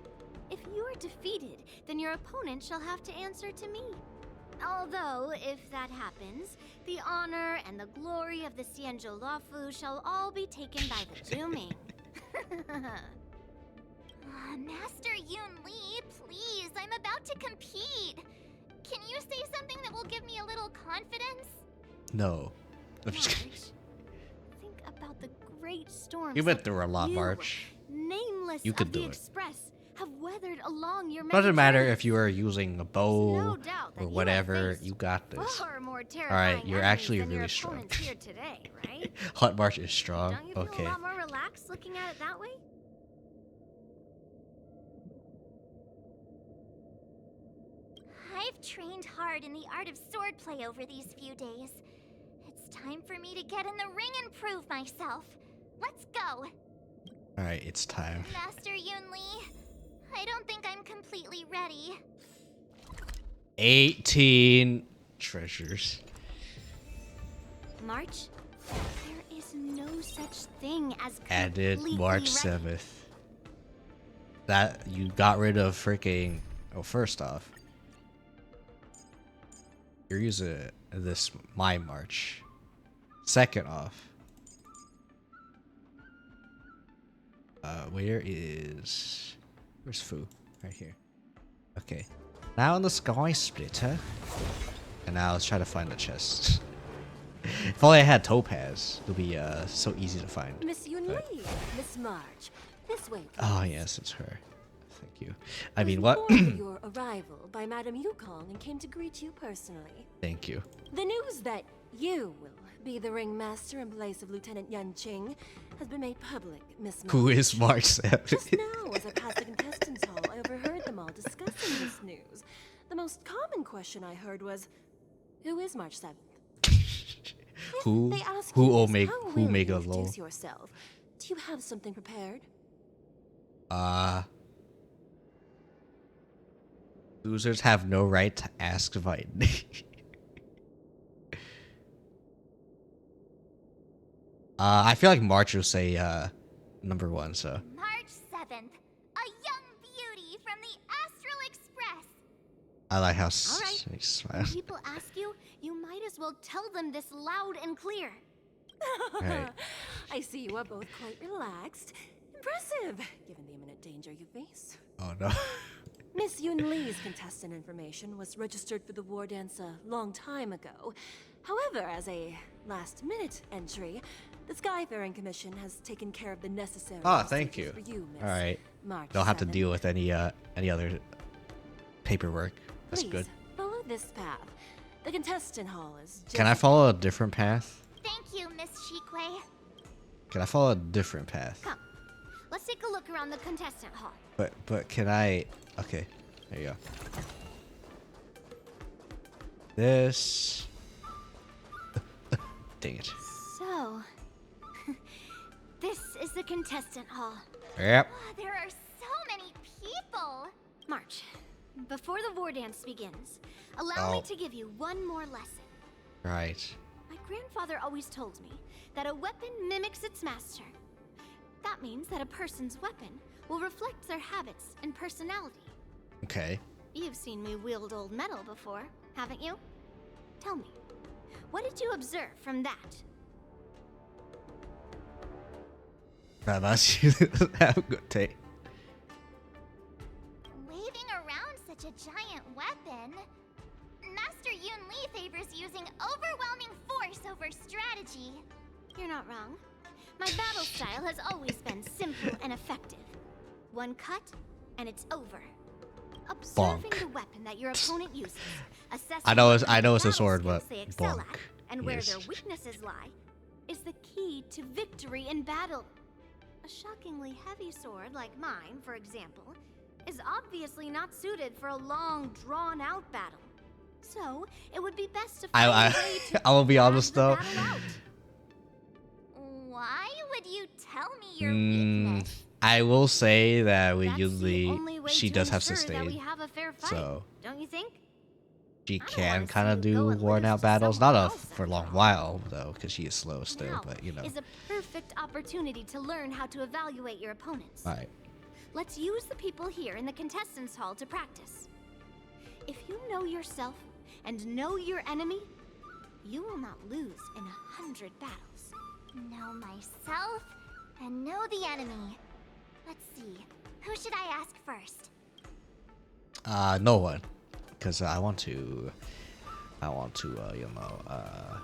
If you are defeated, then your opponent shall have to answer to me. Although, if that happens, the honor and the glory of the Xianzhou Lafu shall all be taken by the Dooming. Master Yun Li, please, I'm about to compete. Can you say something that will give me a little confidence? No. I'm just kidding. March, think about the great storms You went that through a lot, you, March. nameless You could of the do it. Express, have weathered along your Doesn't matter journeys. if you are using a bow No doubt that or you whatever. have faced You got this. far more All terrifying right, you're enemies actually than your really strong. opponents here today, right? Hot March is strong. Don't you feel Okay. a lot more relaxed looking at it that way? I've trained hard in the art of swordplay over these few days. It's time for me to get in the ring and prove myself. Let's go. All right, it's time. Master Yun Li, I don't think I'm completely ready. 18 treasures. March, there is no such thing as Added completely March ready. 7th. That you got rid of freaking. Oh, first off, you're using this my March. Second off, where's Fu? Right here. Okay. Now in the Sky Splitter. And now let's try to find the chest. If only I had Topaz, it would be so easy to find. Miss Yun But- Li, Miss March, this way. Oh yes, it's her. thank you. I mean, what? Informed of your arrival by Madame Yukong and came to greet you personally. Thank you. The news that you will be the ringmaster in place of Lieutenant Yan Qing has been made public, Miss March. Who is March 7? Just now, as I passed the contestants' hall, I overheard them all discussing this news. The most common question I heard was, who is March 7th? Who Omega lol? Introduce yourself. Do you have something prepared? Losers have no right to ask Vine. I feel like March will say number 1, so. March 7th, a young beauty from the Astral Express. I like how When people ask you, you might as well tell them this loud and clear. Right. I see you are both quite relaxed. Impressive, given the imminent danger you face. Oh no. Miss Yun Lee's contestant information was registered for the war dance a long time ago. However, as a last-minute entry, the Skyfaring Commission has taken care of the necessary. Oh, thank you. For you, Miss All right. March Don't have to 7th. deal with any other paperwork. That's Please, good. follow this path. The contestant hall is just... Can I follow a different path? Thank you, Miss Shikwe. Can I follow a different path? Come, let's take a look around the contestant hall. But can I? Okay, there you go. This. Dang it. So, this is the contestant hall. Yep. There are so many people. March, before the war dance begins, allow me to give you one more lesson. Right. My grandfather always told me that a weapon mimics its master. That means that a person's weapon will reflect their habits and personality. Okay. You've seen me wield old metal before, haven't you? Tell me, what did you observe from that? That's you. Have a good day. Waving around such a giant weapon, Master Yun Li favors using overwhelming force over strategy. You're not wrong. My battle style has always been simple and effective. One cut, and it's over. Observing the weapon that your opponent uses, assessing I know it's battle a sword, skills but they excel bonk. at, and where Yes. their weaknesses lie, is the key to victory in battle. A shockingly heavy sword like mine, for example, is obviously not suited for a long, drawn-out battle. So, it would be best to find a way to I will be honest though. battle out. Why would you tell me your weakness? I will say that we That's the usually only way she to does have ensure that we sustain, have a fair fight, so don't you think? she can kind of do worn out battles. Not for a long while though, because she is slow still. Now But you know. is a perfect opportunity to learn how to evaluate your opponents. All right. Let's use the people here in the contestants' hall to practice. If you know yourself and know your enemy, you will not lose in 100 battles. Know myself and know the enemy. Let's see. Who should I ask first? No one, because I want to, you know,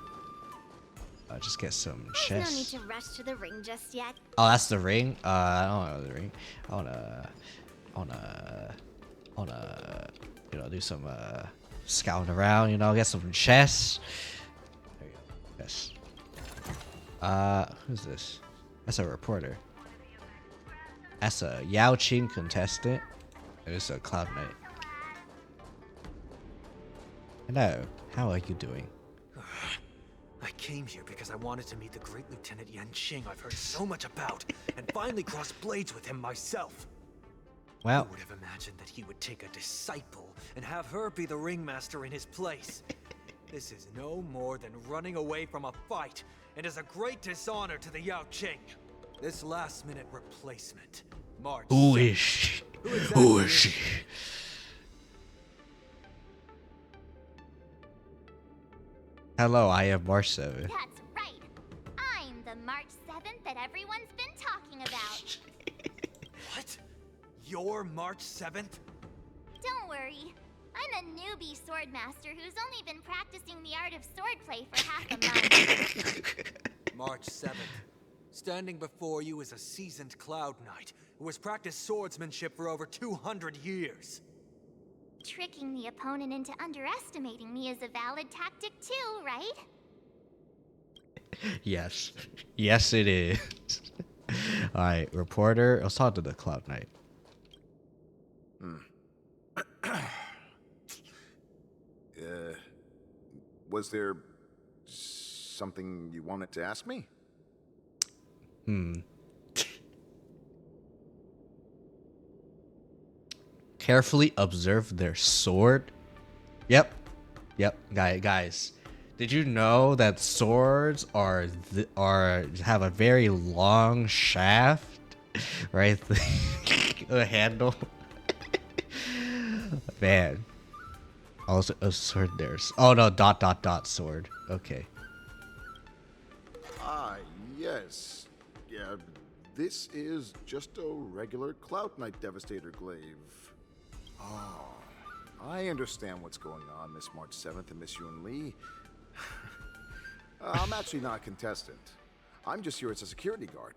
just get some There's no need chess. to rush to the ring just yet. Oh, that's the ring. I don't know the ring. I wanna, you know, do some scouting around. You know, get some chess. There you go. Yes. Who's this? That's a reporter. That's a Yao Qing contestant. It's a Cloud Knight. Hello, how are you doing? I came here because I wanted to meet the great Lieutenant Yan Qing I've heard so much about, and finally cross blades with him myself. Well, Who would have imagined that he would take a disciple and have her be the ringmaster in his place? This is no more than running away from a fight, and is a great dishonor to the Yao Qing. This last-minute replacement, March. who is she? Who is she? Hello, I am March 7. That's right. I'm the March 7th that everyone's been talking about. What? You're March 7th? Don't worry. I'm a newbie swordmaster who's only been practicing the art of swordplay for half a month. March 7th. Standing before you is a seasoned Cloud Knight, who has practiced swordsmanship for over 200 years. Tricking the opponent into underestimating me is a valid tactic too, right? Yes. Yes, it is. Alright, reporter. Let's talk to the Cloud Knight. Was there something you wanted to ask me? Carefully observe their sword. Yep. Guys. Did you know that swords are have a very long shaft, right? The handle. Man. Also a sword there's. Oh no, ... sword. Okay. Ah, yes. Yeah, this is just a regular Cloud Knight Devastator glaive. Oh, I understand what's going on, Miss March 7th and Miss Yun Lee. I'm actually not a contestant. I'm just here as a security guard.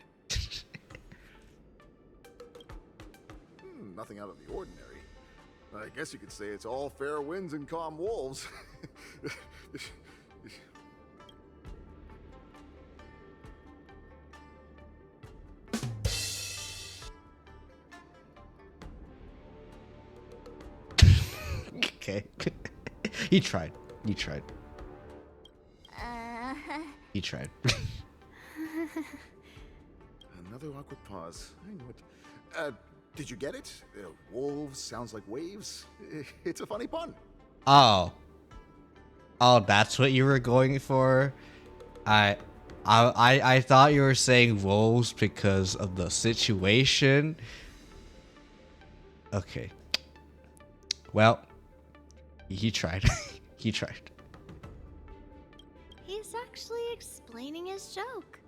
Nothing out of the ordinary. I guess you could say it's all fair winds and calm wolves. Okay. He tried. He tried. Another awkward pause. I know it. Did you get it? Wolves sounds like waves. It's a funny pun. Oh, that's what you were going for. I thought you were saying wolves because of the situation. Okay. Well, he tried. He tried. He's actually explaining his joke.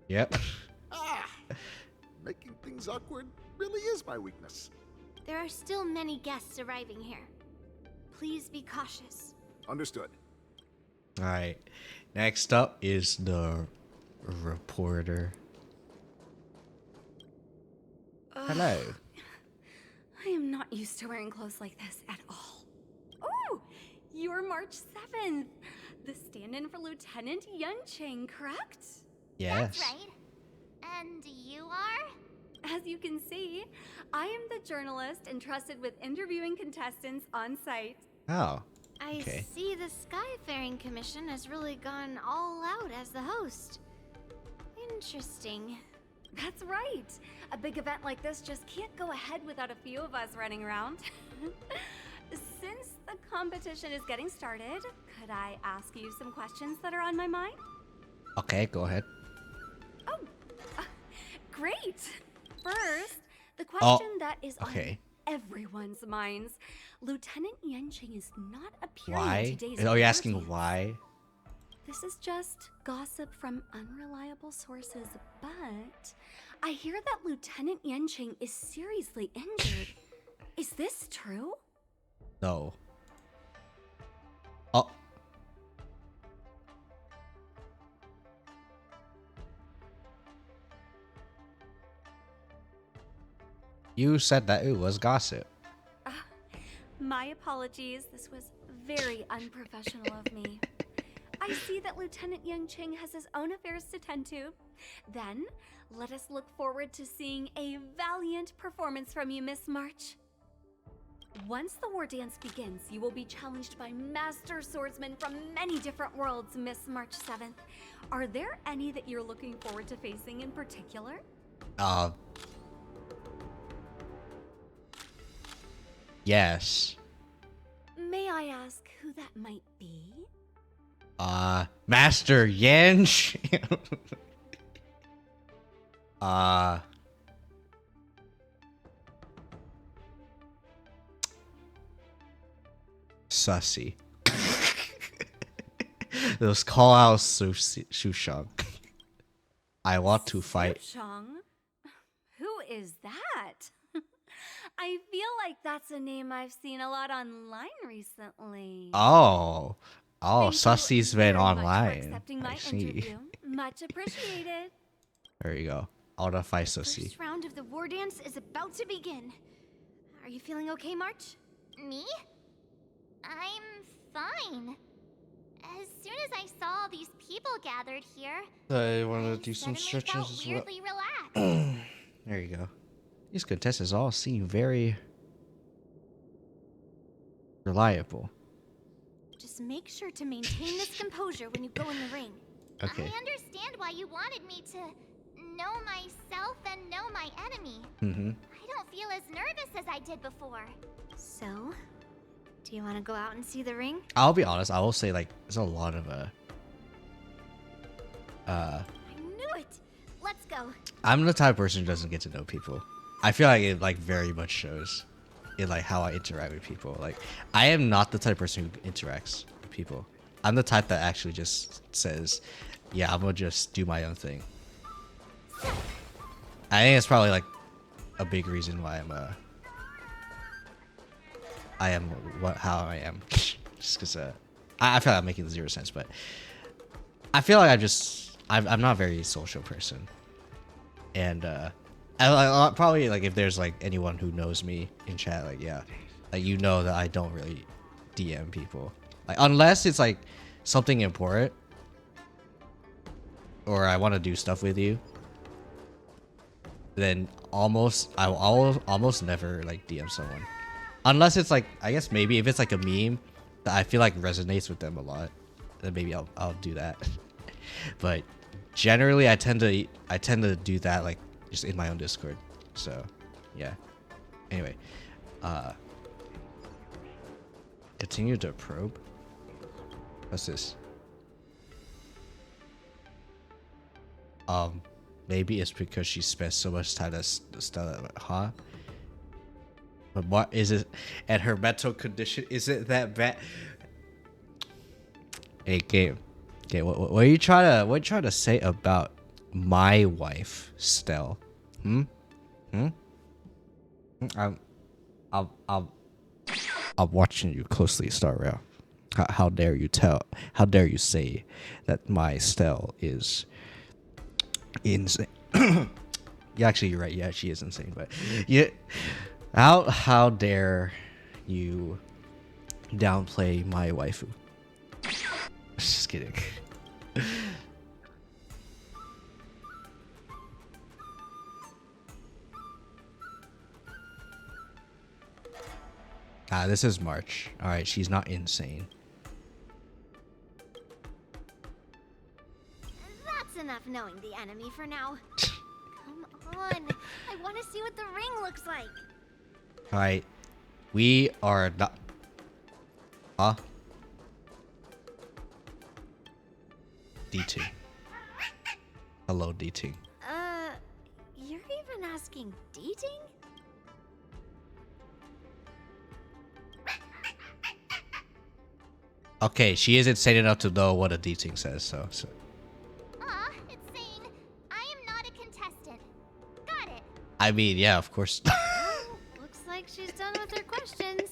Yep. Making things awkward really is my weakness. There are still many guests arriving here. Please be cautious. Understood. All right. Next up is the reporter. Hello. I am not used to wearing clothes like this at all. Oh, you're March 7th. The stand-in for Lieutenant Yunqing, correct? Yes. That's right. And you are? As you can see, I am the journalist entrusted with interviewing contestants on site. Oh. I Okay. see the Skyfaring Commission has really gone all out as the host. Interesting. That's right. A big event like this just can't go ahead without a few of us running around. Since the competition is getting started, could I ask you some questions that are on my mind? Okay, go ahead. Oh, great. First, the question that is okay. on everyone's minds. Lieutenant Yunqing is not appearing Why? in today's Are you asking interviews. why? This is just gossip from unreliable sources, but I hear that Lieutenant Yunqing is seriously injured. Is this true? No. Oh. You said that it was gossip. My apologies. This was very unprofessional of me. I see that Lieutenant Yunqing has his own affairs to tend to. Then, let us look forward to seeing a valiant performance from you, Miss March. Once the war dance begins, you will be challenged by master swordsmen from many different worlds, Miss March 7th. Are there any that you're looking forward to facing in particular? Yes. May I ask who that might be? Master Yan. Sussy. Those call out Sushang. I want to fight. Sushang? Who is that? I feel like that's a name I've seen a lot online recently. Oh, Thank you Sussy's been very much for online. accepting I my see. interview. Much appreciated. There you go. all the Feixiao. First round of the war dance is about to begin. Are you feeling okay, March? Me? I'm fine. As soon as I saw all these people gathered here, I want to do some suddenly felt stretches as well. weirdly relaxed. There you go. These contestants all seem very reliable. Just make sure to maintain this composure when you go in the ring. Okay. I understand why you wanted me to know myself and know my enemy. Mm-hmm. I don't feel as nervous as I did before. So, do you want to go out and see the ring? I'll be honest. I will say like there's a lot of I knew it. Let's go. I'm the type of person who doesn't get to know people. I feel like it like very much shows in like how I interact with people. Like I am not the type of person who interacts with people. I'm the type that actually just says, "Yeah, I'm gonna just do my own thing." I think it's probably like a big reason why I am how I am. Just because I feel like I'm making zero sense, but I feel like I'm not a very social person, and I probably like if there's like anyone who knows me in chat, like yeah, like you know that I don't really DM people, like unless it's like something important or I want to do stuff with you. Then I will almost never like DM someone, unless it's like I guess maybe if it's like a meme that I feel like resonates with them a lot, then maybe I'll do that. But generally, I tend to do that like just in my own Discord. So yeah. Anyway, continue to probe. What's this? Maybe it's because she spent so much time at Stella, huh? But what is it? And her mental condition, is it that bad? Hey, game. Okay, what are you trying to say about my wife, Stell? I'm watching you closely, Star Rail. How dare you say that my Stell is insane? Yeah, actually, you're right. Yeah, she is insane. But yeah, how dare you downplay my waifu? Just kidding. This is March. All right, she's not insane. That's enough knowing the enemy for now. Come on. I want to see what the ring looks like. All right, we are not. Huh? D2. Hello, D2. You're even asking dating? Okay, she is insane enough to know what a dating says, so. It's saying, I am not a contestant. Got it. I mean, yeah, of course. Looks like she's done with her questions.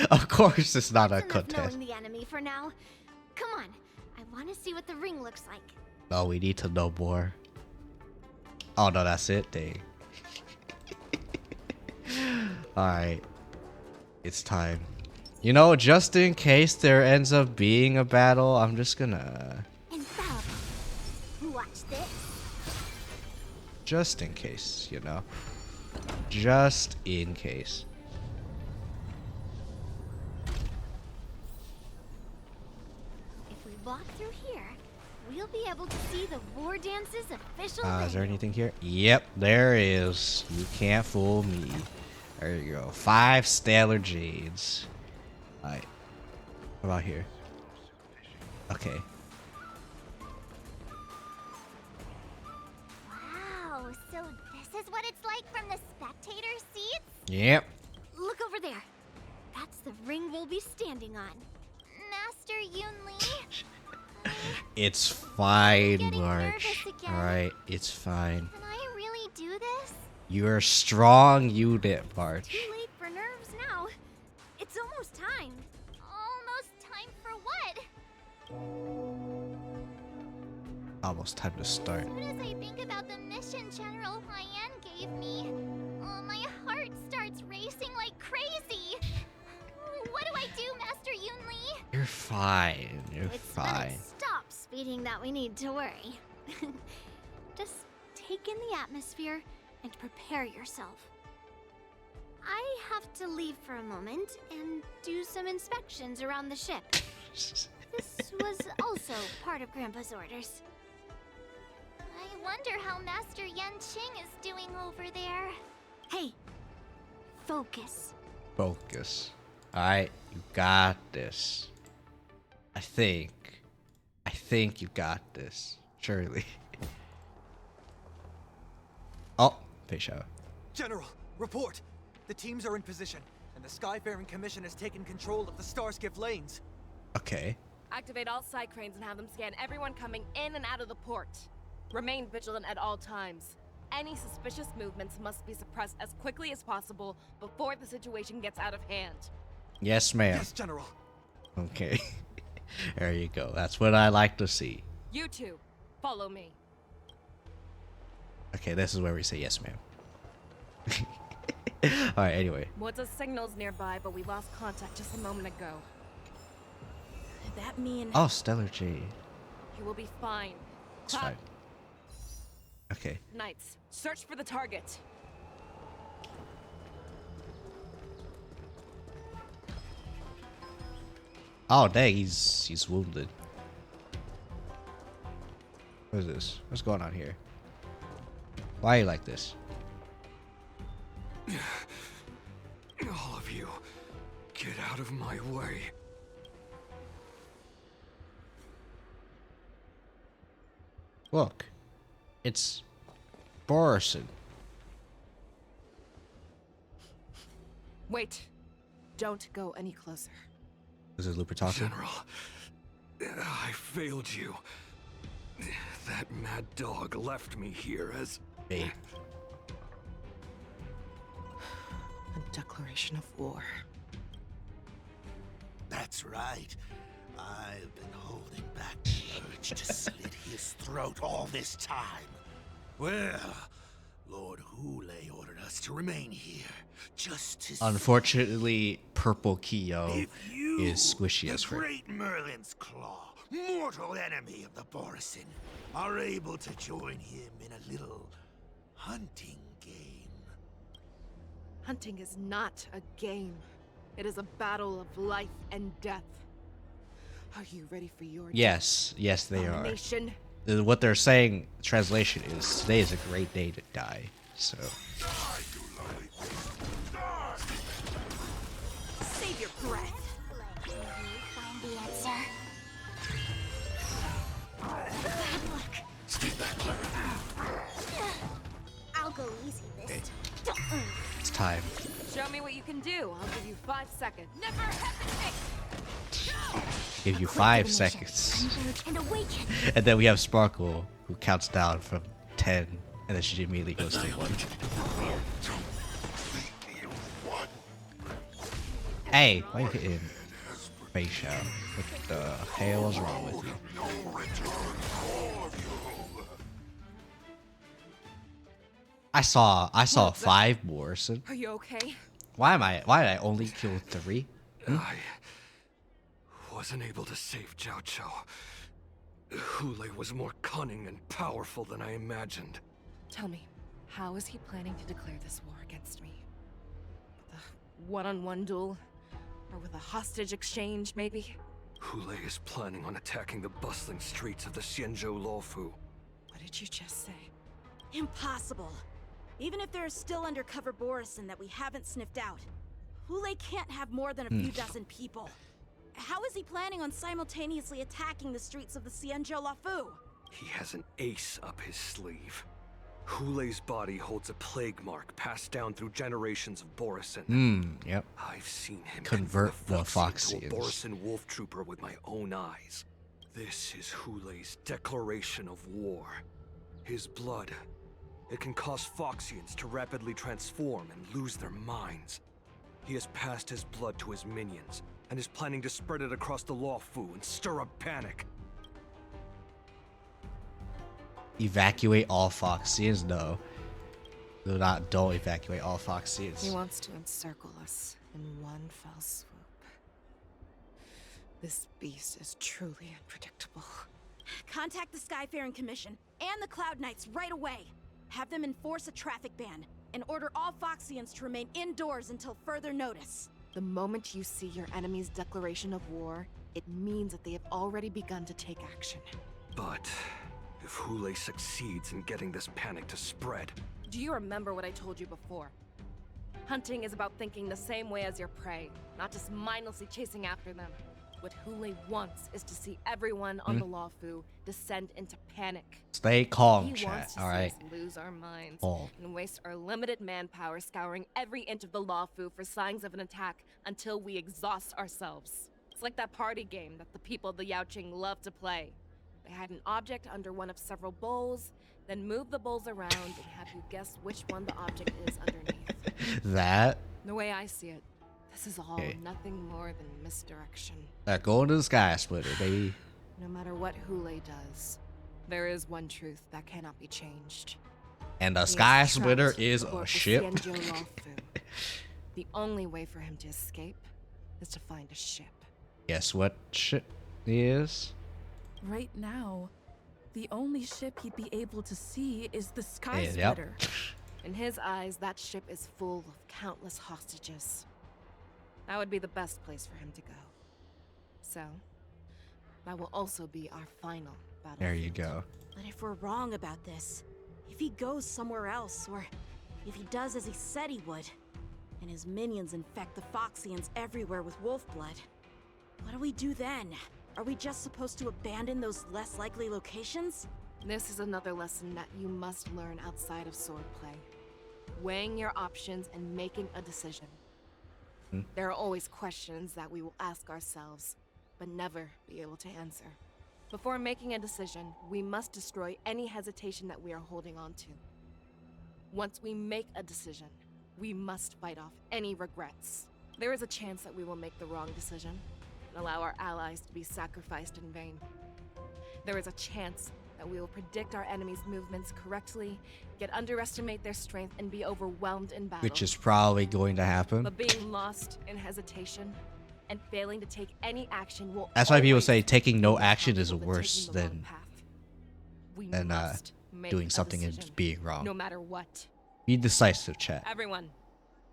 Of course, it's not a Enough contest. knowing the enemy for now. Come on. I want to see what the ring looks like. Oh, we need to know more. Oh no, that's it. Dang. All right, it's time. You know, just in case there ends up being a battle, I'm just gonna. Watch this. Just in case, you know. Just in case. If we walk through here, we'll be able to see the war dance's official Is there anything here? Yep, there is. You can't fool me. There you go. 5 stellar jades. Alright. What about here? Okay. Wow, so this is what it's like from the spectator seats? Yep. Look over there. That's the ring we'll be standing on. Master Yun Li? It's fine, March. Alright, it's fine. Can I really do this? You're a strong unit, March. Too late for nerves now. It's almost time. Almost time for what? Almost time to start. As soon as I think about the mission General Huayan gave me, my heart starts racing like crazy. What do I do, Master Yunli? You're fine. You're It's fine. the stop speeding that we need to worry. Just take in the atmosphere and prepare yourself. I have to leave for a moment and do some inspections around the ship. This was also part of Grandpa's orders. I wonder how Master Yanqing is doing over there. Hey, focus. Focus. Alright, you got this. I think you got this. Surely. Oh, Feixiao. General, report! The teams are in position, and the Skyfaring Commission has taken control of the Starskiff lanes. Okay. Activate all side cranes and have them scan everyone coming in and out of the port. Remain vigilant at all times. Any suspicious movements must be suppressed as quickly as possible before the situation gets out of hand. Yes, ma'am. Yes, General. Okay. There you go. That's what I like to see. You two, follow me. Okay, this is where we say yes, ma'am. Alright, anyway. What's a signal's nearby, but we lost contact just a moment ago. That mean... Oh, Stellar Jade. He will be fine. It's fine. Okay. Knights, search for the target. Oh, dang, he's wounded. What is this? What's going on here? Why are you like this? All of you, get out of my way. Look, it's Borison. Wait. Don't go any closer. This is Looper talking. General, I failed you. That mad dog left me here as... Bait. A declaration of war. That's right. I've been holding back the urge to slit his throat all this time. Well, Lord HOOLAY ordered us to remain here, just to Unfortunately, Purple Kiyo if you, is squishy as the frick. great Merlin's Claw, mortal enemy of the Borison, are able to join him in a little hunting game. Hunting is not a game. It is a battle of life and death. Are you ready for your Yes, yes, they are. domination? What they're saying, translation is, today is a great day to die. So. Save your breath. Will you find the answer? Bad luck. Stay back, Clara. I'll go easy this time. It's time. Show me what you can do. I'll give you 5 seconds. Never hesitate! Give you 5 seconds. And awaken. And then we have Sparkle, who counts down from 10, and then she immediately goes to 1. Hey, why are you hitting Feixiao? What the hell is wrong with you? I saw 5 more. So Are you okay? why did I only kill 3? I wasn't able to save Jiao Chou. HOOLAY was more cunning and powerful than I imagined. Tell me, how is he planning to declare this war against me? With a one-on-one duel? Or with a hostage exchange, maybe? HOOLAY is planning on attacking the bustling streets of the Xianzhou Luofu. What did you just say? Impossible. Even if there are still undercover Borison that we haven't sniffed out, HOOLAY can't have more than a few dozen people. How is he planning on simultaneously attacking the streets of the Xianzhou Luofu? He has an ace up his sleeve. HOOLAY's body holds a plague mark passed down through generations of Borison. Yep. I've seen him Convert the into a Foxians. Borison wolf trooper with my own eyes. This is HOOLAY's declaration of war. His blood, it can cause Foxians to rapidly transform and lose their minds. He has passed his blood to his minions, and is planning to spread it across the Luofu and stir up panic. evacuate all Foxians? No. Don't evacuate all Foxians. He wants to encircle us in one fell swoop. This beast is truly unpredictable. Contact the Skyfaring Commission and the Cloud Knights right away. Have them enforce a traffic ban and order all Foxians to remain indoors until further notice. The moment you see your enemy's declaration of war, it means that they have already begun to take action. But if HOOLAY succeeds in getting this panic to spread... Do you remember what I told you before? Hunting is about thinking the same way as your prey, not just mindlessly chasing after them. What HOOLAY wants is to see everyone on the Lawfu descend into panic. Stay calm, He chat. wants to All see right. us lose our minds Oh. and waste our limited manpower scouring every inch of the Lawfu for signs of an attack until we exhaust ourselves. It's like that party game that the people of the Yaoqing love to play. They hide an object under one of several bowls, then move the bowls around and have you guess which one the object is underneath. That. The way I see it, this is all nothing more than misdirection. That golden sky splitter, baby. No matter what HOOLAY does, there is one truth that cannot be changed. And the He is sky trapped splitter is aboard a the ship. Xianzhou Lawfu. The only way for him to escape is to find a ship. Guess what ship is? Right now, the only ship he'd be able to see is the Sky Yep. Splitter. In his eyes, that ship is full of countless hostages. That would be the best place for him to go. So, that will also be our final battle. There you go. But if we're wrong about this, if he goes somewhere else, or if he does as he said he would, and his minions infect the Foxians everywhere with wolf blood, what do we do then? Are we just supposed to abandon those less likely locations? This is another lesson that you must learn outside of swordplay. Weighing your options and making a decision. There are always questions that we will ask ourselves, but never be able to answer. Before making a decision, we must destroy any hesitation that we are holding on to. Once we make a decision, we must fight off any regrets. There is a chance that we will make the wrong decision and allow our allies to be sacrificed in vain. There is a chance that we will predict our enemy's movements correctly, yet underestimate their strength and be overwhelmed in battle. Which is probably going to happen. But being lost in hesitation and failing to take any action will That's why people always say taking no be action is harmful worse taking the wrong than path. We than must make doing a something and decision, being wrong. no matter what. Be decisive, chat. Everyone,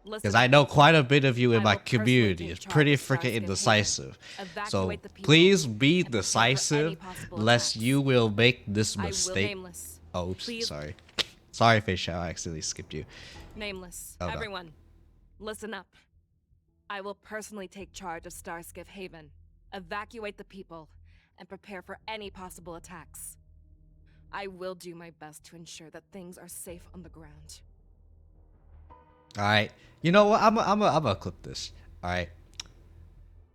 listen. Because I know quite a bit of you in my I will personally community take is charge pretty of freaking Starscape indecisive. Haven, So evacuate the people, please be and prepare for any decisive, possible lest attacks. you will make this I will mistake. nameless. Oh, oops, Please. sorry. Sorry, Feixiao, I accidentally skipped you. Nameless. Oh, no. Everyone, listen up. I will personally take charge of Starscape Haven, evacuate the people, and prepare for any possible attacks. I will do my best to ensure that things are safe on the ground. All right. You know what? I'm gonna clip this. All right.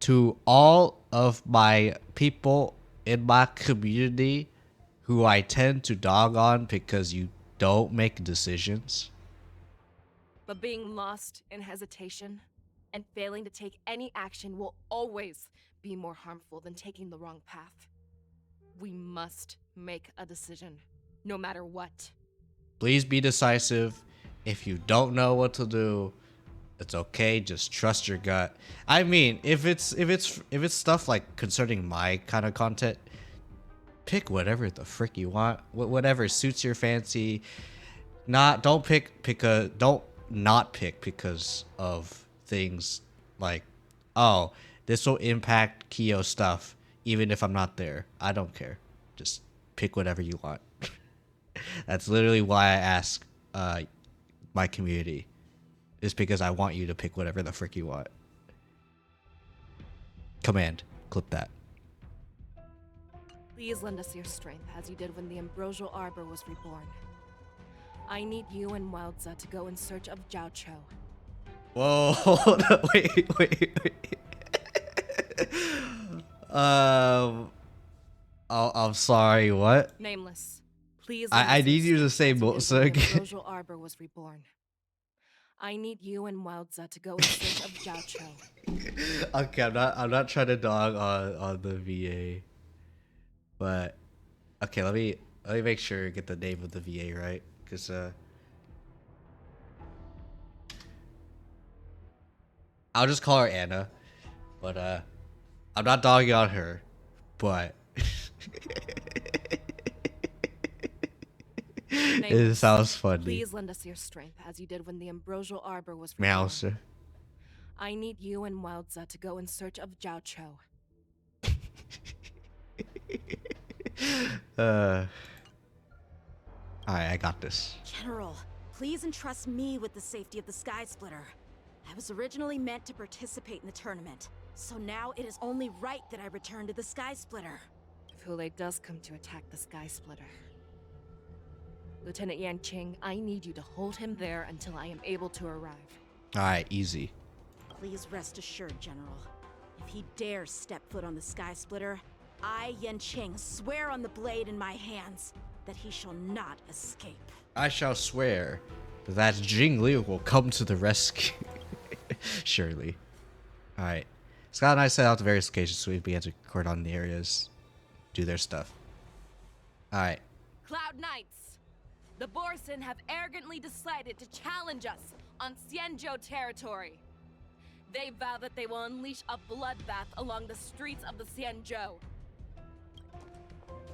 To all of my people in my community who I tend to dog on because you don't make decisions. But being lost in hesitation and failing to take any action will always be more harmful than taking the wrong path. We must make a decision, no matter what. Please be decisive. If you don't know what to do, it's okay. Just trust your gut. I mean, if it's stuff like concerning my kind of content, pick whatever the frick you want. Whatever suits your fancy. Don't not pick because of things like, oh, this will impact Kiyo stuff even if I'm not there. I don't care. Just pick whatever you want. That's literally why I ask my community, is because I want you to pick whatever the frick you want. Command. Clip that. Please lend us your strength as you did when the Ambrosial Arbor was reborn. I need you and Wildza to go in search of Zhao Cho. Whoa, hold up, wait. I'm sorry, what? Nameless. Please. I need you to say Motsa again. Ambrosial Arbor was reborn. I need you and Wildza to go in search of Zhao Cho. Okay, I'm not trying to dog on the VA. But okay, let me Let me make sure I get the name of the VA right, because I'll just call her Anna, but I'm not dogging on her, but it sounds funny. Please lend us your strength as you did when the ambrosial arbor was Mouse. reformed. I need you and Wildza to go in search of Zhao Cho. Alright, I got this. General, please entrust me with the safety of the Sky Splitter. I was originally meant to participate in the tournament, so now it is only right that I return to the Sky Splitter. If HOOLAY does come to attack the Sky Splitter, Lieutenant Yanqing, I need you to hold him there until I am able to arrive. Alright, easy. Please rest assured, General. If he dares step foot on the Sky Splitter, I, Yanqing, swear on the blade in my hands that he shall not escape. I shall swear that Jing Liu will come to the rescue. Surely. Alright. Scott and I set out to various locations so we began to record on the areas, do their stuff. Alright. Cloud Knights! The Borsen have arrogantly decided to challenge us on Xianzhou territory. They vow that they will unleash a bloodbath along the streets of the Xianzhou.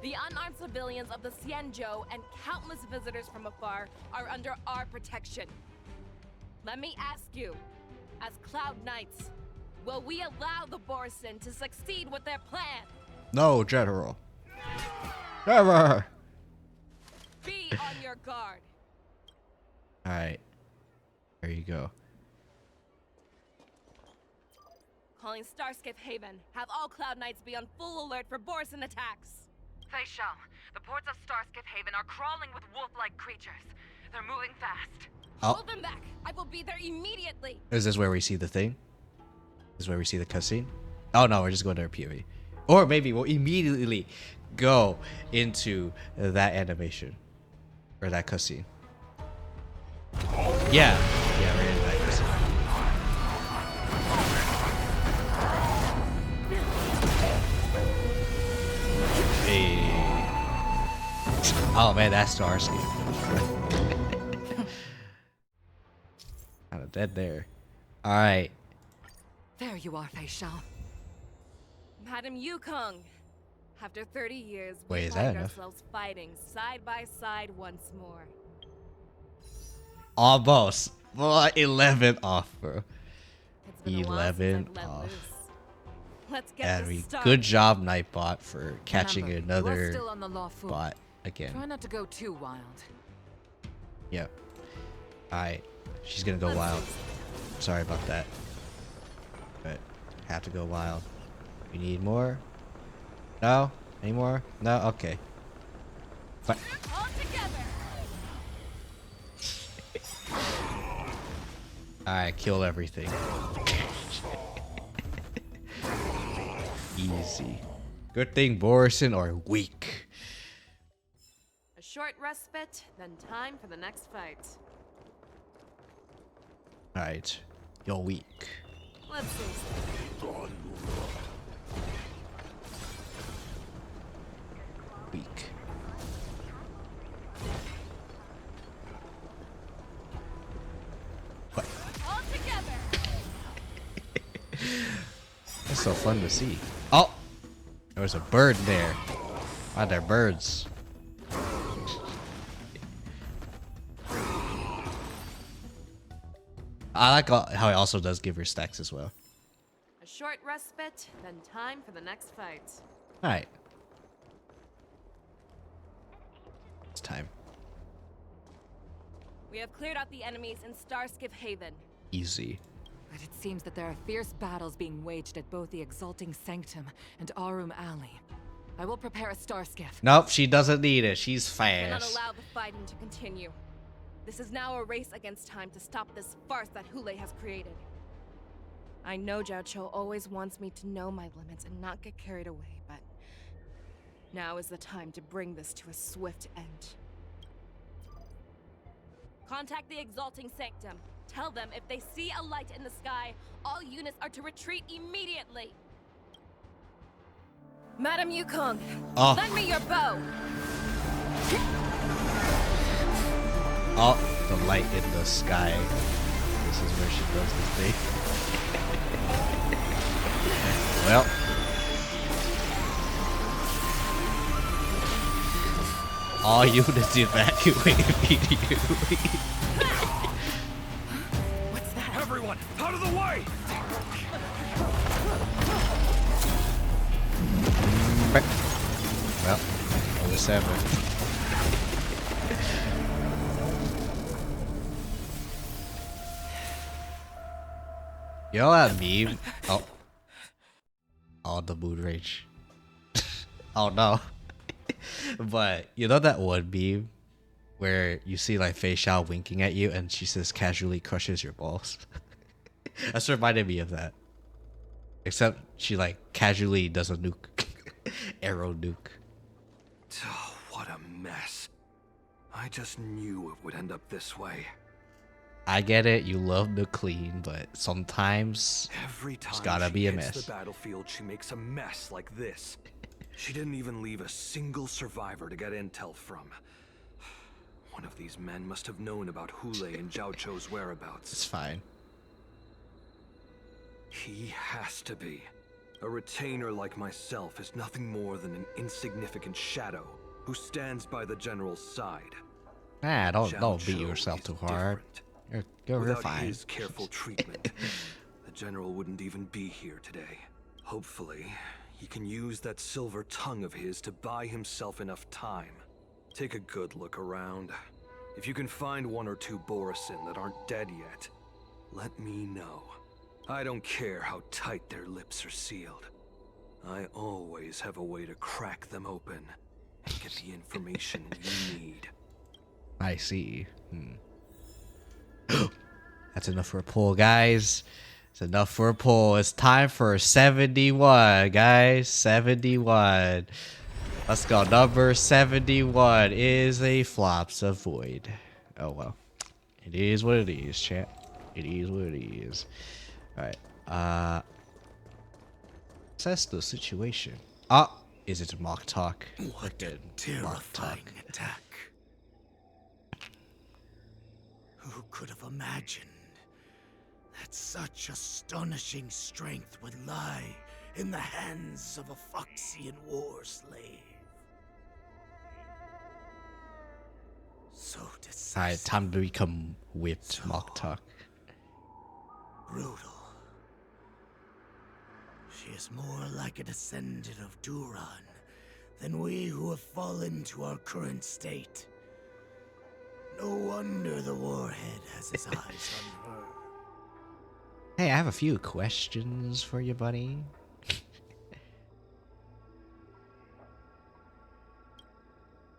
The unarmed civilians of the Xianzhou and countless visitors from afar are under our protection. Let me ask you, as Cloud Knights, will we allow the Borsen to succeed with their plan? No, General. Never. Be on your guard. Alright. There you go. Calling Starskiff Haven. Have all Cloud Knights be on full alert for Borsen attacks. Feixiao, the ports of Starskiff Haven are crawling with wolf-like creatures. They're moving fast. Oh. Hold them back! I will be there immediately! Is this where we see the thing? This is where we see the cutscene? Oh no, we're just going to our POV. Or maybe we'll immediately go into that animation. Or that cutscene. Yeah. Yeah, we're in that cutscene. Hey. Oh man, that's Starsky. Kind of dead there. Alright. There you are, Feixiao. Madam Yukong, after 30 years, Wait, we is that find enough? ourselves fighting side by side once more. Almost. Well, 11 off, bro. It's been a while since 11 I've let off. loose. Let's get And this we, started. good job, Nightbot, for catching Remember, you are another still on the lawful. bot again. Try not to go too wild. Yep. Alright. She's gonna go wild. Sorry about that. But have to go wild. You need more? No? Any more? No? Okay. But All together. Alright, kill everything. Easy. Good thing Borsen are weak. A short respite, then time for the next fight. Alright. You're weak. Let's see. Weak. What? All together. That's so fun to see. Oh! There was a bird there. Why are there birds? I like how it also does give her stacks as well. A short respite, then time for the next fight. Alright. It's time. We have cleared out the enemies in Starskiff Haven. Easy. But it seems that there are fierce battles being waged at both the Exalting Sanctum and Arum Alley. I will prepare a star skiff. Nope, she doesn't need it. She's Cannot fast. allow the fighting to continue. This is now a race against time to stop this farce that HOOLAY has created. I know Zhao Cho always wants me to know my limits and not get carried away, but now is the time to bring this to a swift end. Contact the Exalting Sanctum. Tell them if they see a light in the sky, all units are to retreat immediately. Madam Yukong, Oh. lend me your bow. Oh, the light in the sky. This is where she does the thing. Well. All units evacuate immediately. What's that? Everyone, out of the way! Well, only 7. You know that meme? Oh. Oh, the mood rage. Oh no. But you know that one meme where you see like Feixiao winking at you and she says casually crushes your balls? That's reminded me of that. Except she like casually does a nuke. Arrow nuke. Oh, what a mess. I just knew it would end up this way. I get it, you love the clean, but sometimes Every time it's gotta she be a hits mess. the battlefield, she makes a mess like this. She didn't even leave a single survivor to get intel from. One of these men must have known about HOOLAY and Zhao Chou's whereabouts. It's fine. He has to be. A retainer like myself is nothing more than an insignificant shadow who stands by the general's side. Nah, don't Zhao beat Chou yourself is too hard. You're Without fine. his careful treatment, the general wouldn't even be here today. Hopefully, he can use that silver tongue of his to buy himself enough time. Take a good look around. If you can find 1 or 2 Borison that aren't dead yet, let me know. I don't care how tight their lips are sealed. I always have a way to crack them open and get the information you need. I see. That's enough for a poll, guys. It's enough for a poll. It's time for 71, guys. 71. Let's go. Number 71 is a flops of void. Oh well. It is what it is, chat. It is what it is. Alright. Assess the situation. Is it mock talk? What a terrifying attack. Who could have imagined that such astonishing strength would lie in the hands of a Foxian war slave? So decisive. Alright, time to become whipped mock talk. Brutal. She is more like a descendant of Duran than we who have fallen to our current state. No wonder the warhead has his eyes on her. Hey, I have a few questions for you, buddy.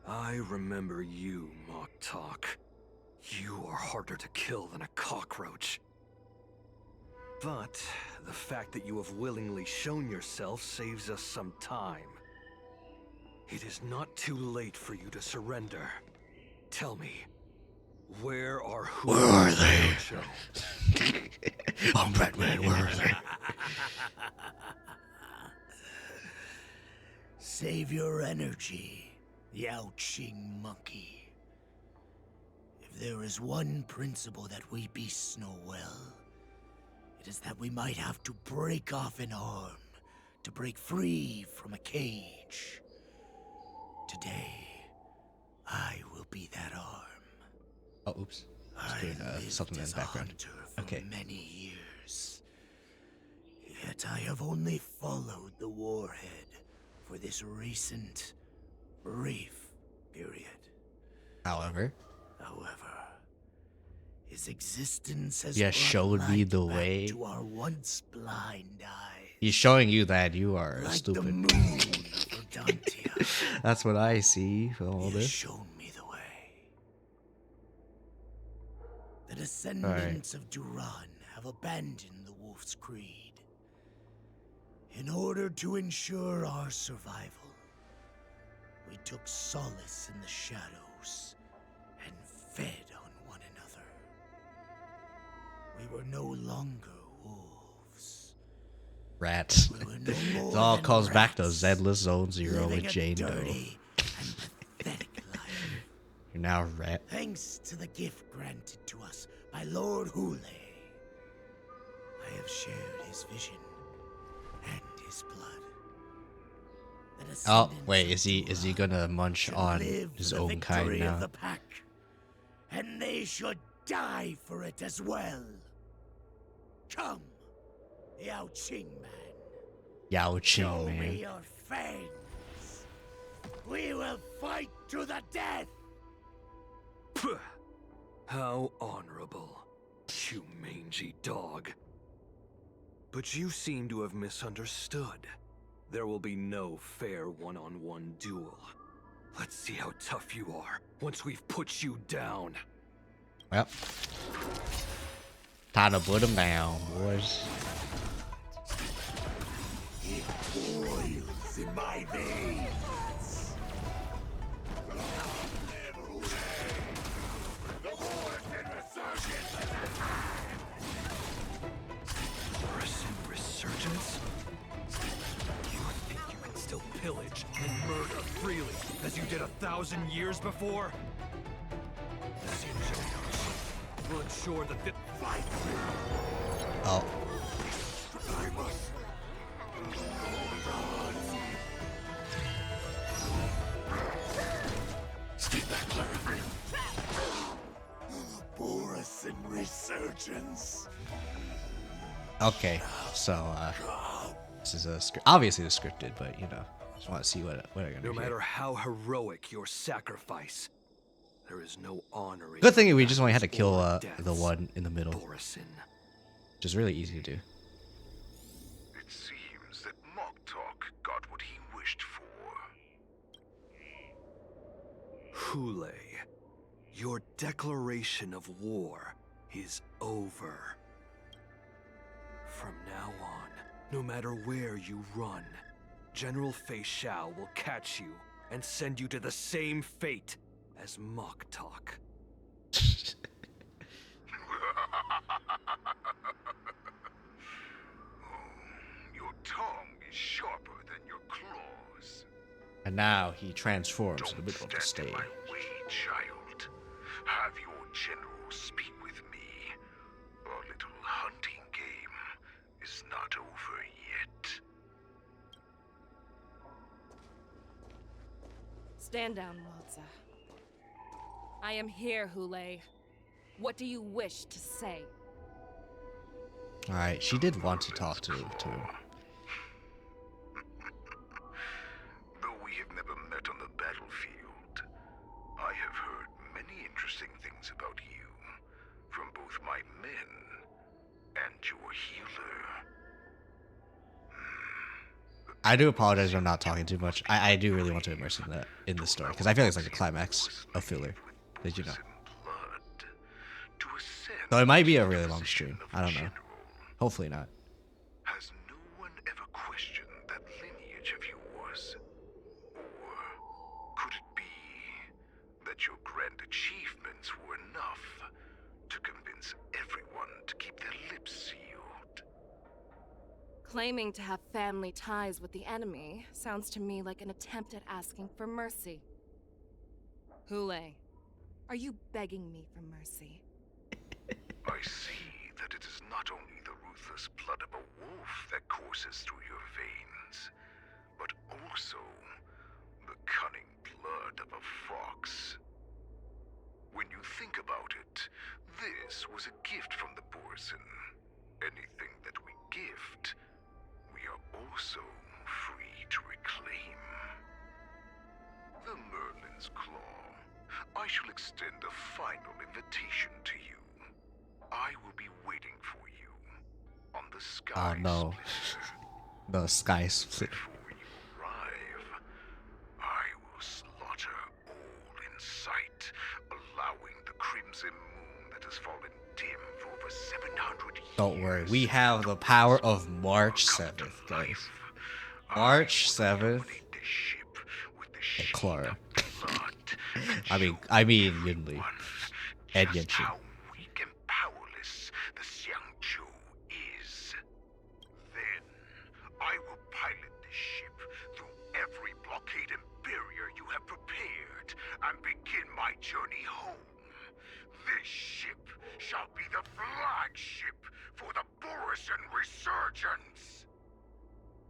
I remember you, Mock Talk. You are harder to kill than a cockroach. But the fact that you have willingly shown yourself saves us some time. It is not too late for you to surrender. Tell me, where are who? Where are they? Oh, Batman, where are they? Save your energy, Yao Qing monkey. If there is one principle that we beasts know well, it is that we might have to break off an arm to break free from a cage. Today, I will be that arm. Oh, oops. Just doing something in the background. Okay. Many years. Yet I have only followed the warhead for this recent, brief period. However, his existence has he has shown me the way. to our once blind eyes. He's showing you that you are Like stupid. the moon over Dantia. That's what I see from all He has this. shown me the way. The descendants of Duran have abandoned the Wolf's Creed. In order to ensure our survival, we took solace in the shadows and fed on one another. We were no longer wolves. Rats. We were no It more all than comes back to rats, Zedless Zone Zero living with a Jane Doe. dirty and pathetic life. You're now red. Thanks to the gift granted to us by Lord HOOLAY, I have shared his vision and his blood. The Oh wait, descendants is he gonna munch should on live his for the own kind victory of now? the pack, and they should die for it as well. Come, Yao Qing man. Yao Qing Show man. me your fangs. We will fight to the death. Pugh. How honorable, you mangy dog. But you seem to have misunderstood. There will be no fair one-on-one duel. Let's see how tough you are once we've put you down. Well, time to put him down, boys. It boils in my veins. Borussen resurgence? You think you can still pillage and murder freely as you did 1,000 years before? We'll ensure that the fight. Oh. I must. Stay back, Clara. Borussen resurgence. Okay, so this is a obviously the scripted, but you know, just want to see what they're gonna do. No matter how heroic your sacrifice, there is no honor in Good thing we just only had to kill the deaths. one in the middle, Borussen. which is really easy to do. It seems that Moktok got what he wished for. HOOLAY, your declaration of war is over. From now on, no matter where you run, General Feixiao will catch you and send you to the same fate as Moktok. Your tongue is sharper than your claws. And now he transforms in the middle of the stage. Way, child. Have your general speak with me. Our little hunting game is not over yet. Stand down, Waltza. I am here, HOOLAY. What do you wish to say? All right, she did want to talk to him. Though we have never met on the battlefield, I have heard many interesting things about you from both my men and your healer. I do apologize for not talking too much. I do really want to immerse in the story because I feel like it's like the climax of filler. Did you know? Though it might be a really long stream. I don't know. Hopefully not. Has no one ever questioned that lineage of yours? Or could it be that your grand achievements were enough to convince everyone to keep their lips sealed? Claiming to have family ties with the enemy sounds to me like an attempt at asking for mercy. HOOLAY, are you begging me for mercy? I see that it is not only the ruthless blood of a wolf that courses through your veins, but also the cunning blood of a fox. When you think about it, this was a gift from the Borussen. Anything that we gift, we are also free to reclaim. The Merlin's Claw. I shall extend a final invitation to you. I will be waiting for you on the sky. Oh no. The sky split. Before you arrive, I will slaughter all in sight, allowing the crimson moon that has fallen dim for over 700 years. Don't worry, we have the power of March 7th, guys. March 7th. And Clara. I mean Yunli. And Yenchi. The Xiangzhou is. Then, I will pilot this ship through every blockade and barrier you have prepared, and and begin my journey home. This ship shall be the flagship for the Borisin Resurgence.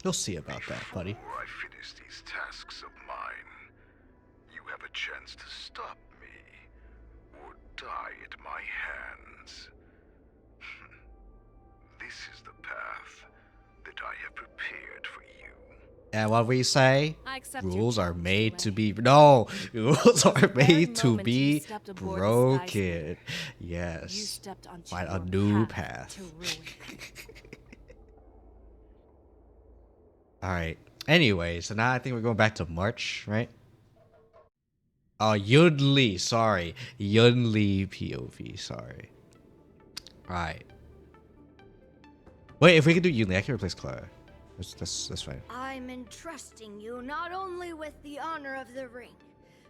You'll see about that, buddy. Before I finish these tasks of mine, you have a chance to stop me or die at my hands. This is the path that I have prepared for you. And what we say? I accept your Rules are challenge, made to HOOLAY. be rules are made to moment you be stepped aboard the broken. You Yes. stepped onto Find a your new path path. to ruin. All right. Anyway, so now I think we're going back to March, right? Oh, Yunli, sorry. Yunli POV, sorry. All right. Wait, if we can do Yunli, I can replace Clara. That's fine. I'm entrusting you not only with the honor of the ring,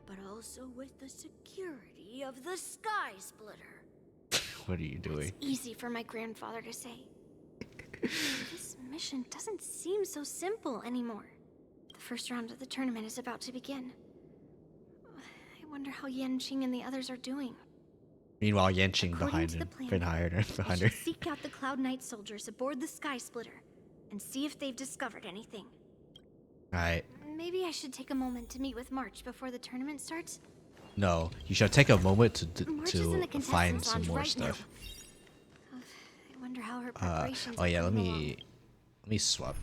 but also with the security of the Sky Splitter. What are you doing? Easy for my grandfather to say. This mission doesn't seem so simple anymore. The first round of the tournament is about to begin. I wonder how Yanqing and the others are doing. Meanwhile, Yanqing According behind to the him, plan, behind her, I behind should her. seek out the Cloud Knight soldiers aboard the Sky Splitter and see if they've discovered anything. All right. Maybe I should take a moment to meet with March before the tournament starts. No, you should take a moment March is in the to find contestants' some lounge more right stuff. now. I wonder how her preparations Oh are yeah, let coming along. me swap.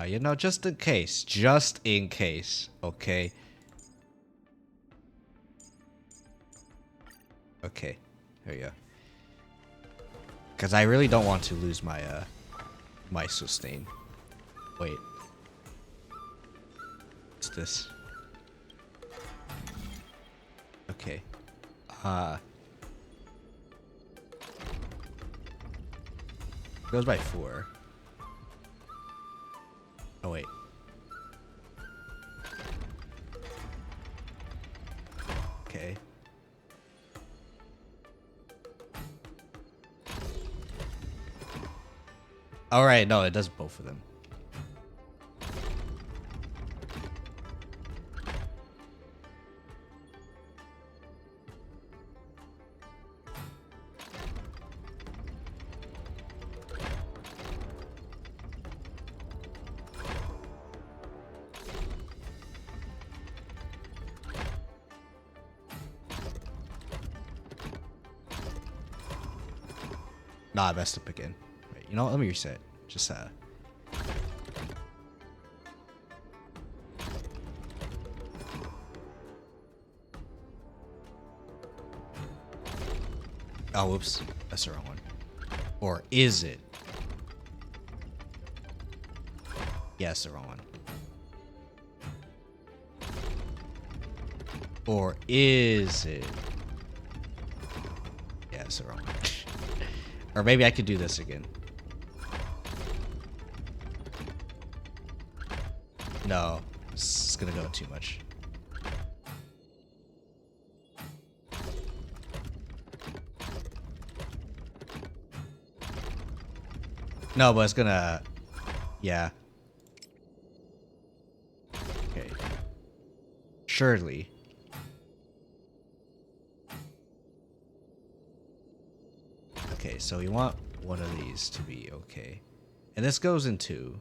You know, just in case, okay. Okay, there you go. Because I really don't want to lose my my sustain. Wait, what's this? Okay, goes by 4. Oh wait. Okay. All right, no, it does both of them. Nah, I messed up again. Wait, you know what? Let me reset. Just Oh, whoops. That's the wrong one. Or is it? Yeah, that's the wrong one. Or is it? Yeah, that's the wrong one. Or maybe I could do this again. No, this is gonna go too much. No, but it's gonna... Yeah. Okay. Surely. Okay, so we want one of these to be okay. And this goes in 2.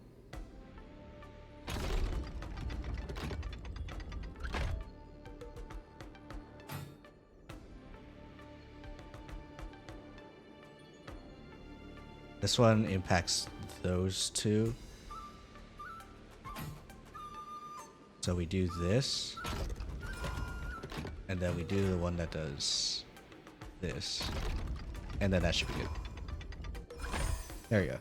This one impacts those 2. So we do this. And then we do the one that does this. And then that should be good. There you go.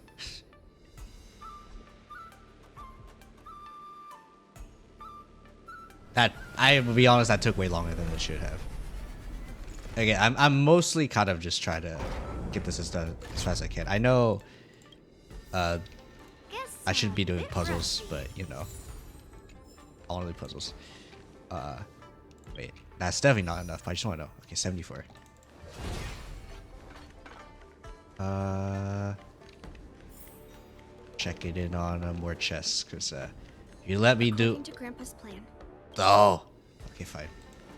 That, I will be honest, that took way longer than it should have. Again, I'm mostly kind of just trying to get this done as fast as I can. I know I should be doing puzzles, but you know, I want to do puzzles. Wait, that's definitely not enough. I just want to know. Okay, 74. Checking in on more chests, cause you let me do. To Grandpa's plan. Oh, Okay, fine.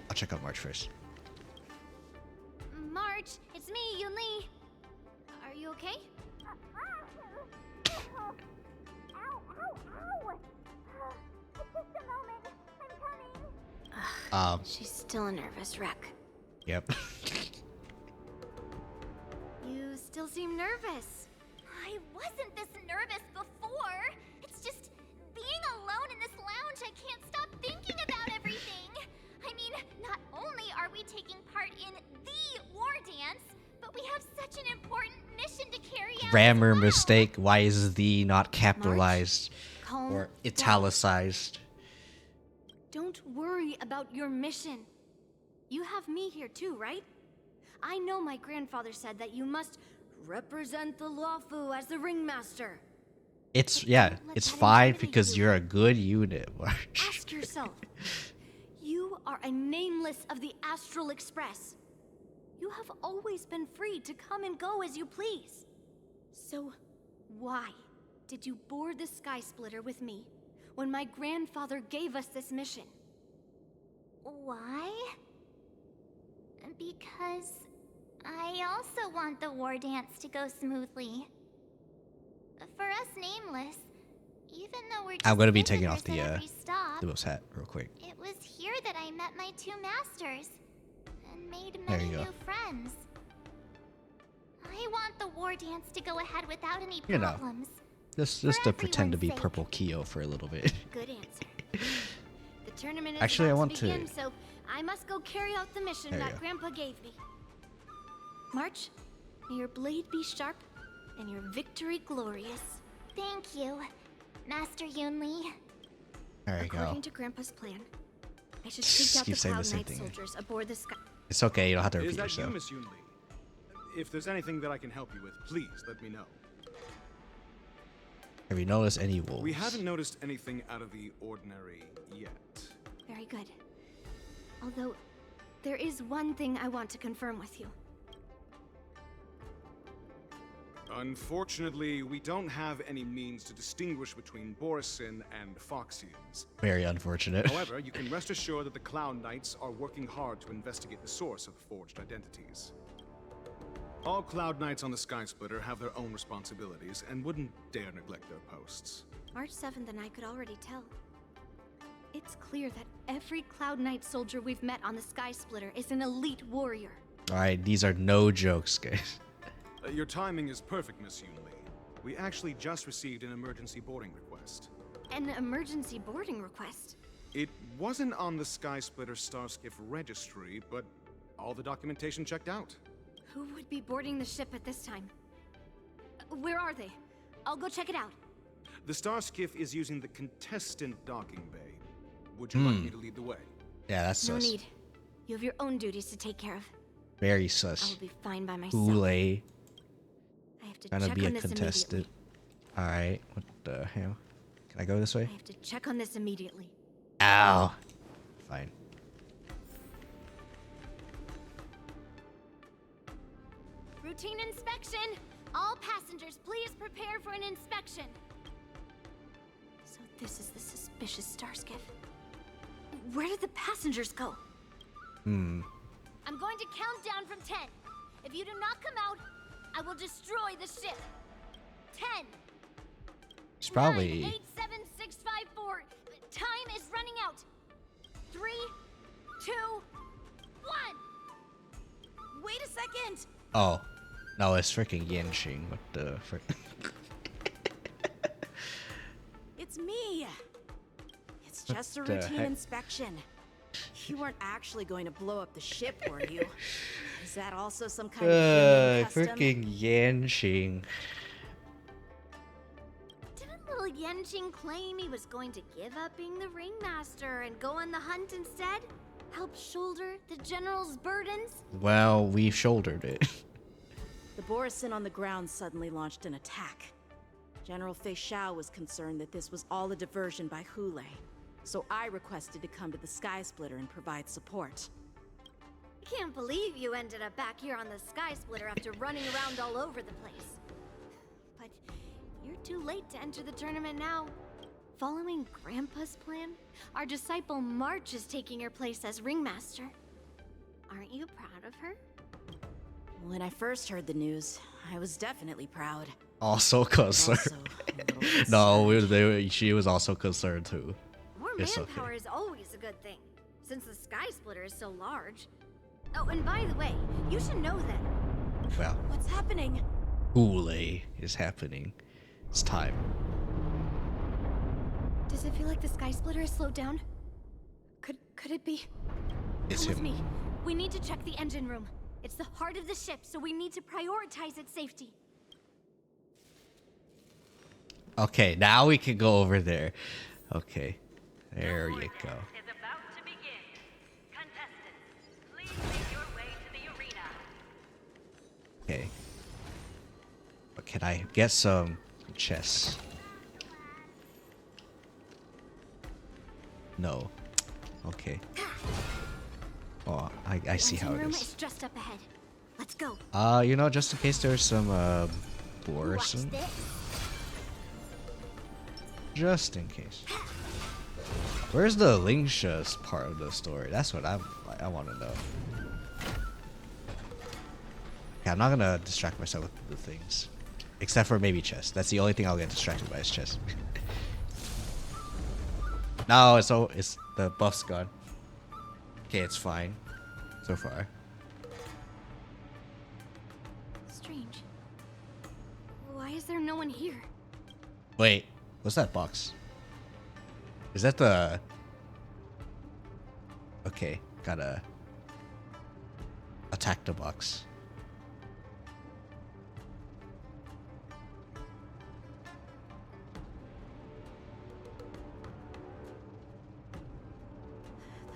I'll check out March first. March, it's me, Yunli. Are you okay? She's still a nervous wreck. Yep. You still seem nervous. I wasn't this nervous before. It's just being alone in this lounge, I can't stop thinking about everything. I mean, not only are we taking part in the war dance, but we have such an important mission to carry out. Grammar mistake. Why is the not capitalized Calm or down. italicized? Don't worry about your mission. You have me here too, right? I know my grandfather said that you must represent the Lawfu as the ringmaster. It's it's fine because you're a good unit, March. Ask yourself. You are a nameless of the Astral Express. You have always been free to come and go as you please. So, why did you board the Sky Splitter with me when my grandfather gave us this mission? Why? Because I also want the war dance to go smoothly. For us nameless, even though we're just I'm gonna be taking off visitors the at every stop, Lumos hat real quick. it was here that I met my two masters and made There many you go. new friends. I want the war dance to go ahead without any You know, problems. just to pretend to be purple Kiyo for a little bit. Good answer. The tournament is Actually, I about want to to- begin, so I must go carry out the mission There you that go. Grandpa gave me. March, may your blade be sharp and your victory glorious. Thank you, Master Yunli. There you According go. to Grandpa's plan, I should Just take out keep the saying the Cloud same Knight thing. soldiers aboard the sky. It's okay. You don't have to Is repeat that yourself. you, Miss Yunli? If there's anything that I can help you with, please let me know. Have you noticed any wolves? We haven't noticed anything out of the ordinary yet. Very good. Although, there is one thing I want to confirm with you. Unfortunately, we don't have any means to distinguish between Borisin and Foxians. Very unfortunate. However, you can rest assured that the Clown Knights are working hard to investigate the source of forged identities. All Cloud Knights on the Sky Splitter have their own responsibilities and wouldn't dare neglect their posts. March 7th and I could already tell. It's clear that every Cloud Knight soldier we've met on the Sky Splitter is an elite warrior. All right, these are no jokes, guys. Your timing is perfect, Miss Yunli. We actually just received an emergency boarding request. An emergency boarding request. It wasn't on the Sky Splitter Starskiff registry, but all the documentation checked out. Who would be boarding the ship at this time? Where are they? I'll go check it out. The Starskiff is using the contestant docking bay. Would you like me to lead the way? Yeah, that's No sus. need. You have your own duties to take care of. Very I sus. will be fine by myself. HOOLAY. I have to Trying to check be a on this contestant. All right. What the hell? Can I go this way? I have to check on this immediately. Ow. Fine. Routine inspection! All passengers, please prepare for an inspection. So this is the suspicious Starskiff. Where did the passengers go? Hmm. I'm going to count down from 10. If you do not come out, I will destroy the ship. 10. It's probably 9, 8, 7, 6, 5, 4. Time is running out. 3, 2, 1. Wait a second. Oh. No, it's freaking Yanxing. What the frick? It's me. It's What just a the routine heck? inspection. You weren't actually going to blow up the ship, were you? Is that also some kind of human custom? Freaking Yanxing. Didn't little Yenjing claim he was going to give up being the ringmaster and go on the hunt instead? Help shoulder the general's burdens? Well, we shouldered it. The Borisin on the ground suddenly launched an attack. General Feixiao was concerned that this was all a diversion by HOOLAY, so I requested to come to the Sky Splitter and provide support. I can't believe you ended up back here on the Sky Splitter after running around all over the place. But you're too late to enter the tournament now. Following Grandpa's plan, our disciple March is taking her place as ringmaster. Aren't you proud of her? When I first heard the news, I was definitely proud. Also concerned. She was also concerned too. More It's manpower okay. is always a good thing, since the Sky Splitter is so large. Oh, and by the way, you should know that. Well, What's happening? HOOLAY is happening. It's time. Does it feel like the Sky Splitter is slowed down? Could it be? It's Come with him. me. We need to check the engine room. It's the heart of the ship, so we need to prioritize its safety. Okay, now we can go over there. Okay, there you go. Okay. But can I get some chests? No. Okay. Oh, I see how it Engine room is. is just up ahead. Let's go. You know, just in case there's some Borison. Just in case. Where's the Lingsha's part of the story? That's what I want to know. Okay, I'm not gonna distract myself with the things, except for maybe chest. That's the only thing I'll get distracted by is chest. No, it's the buff's gone. Okay, it's fine so far. Strange. Why is there no one here? Wait, what's that box? Is that the... Okay, gotta attack the box.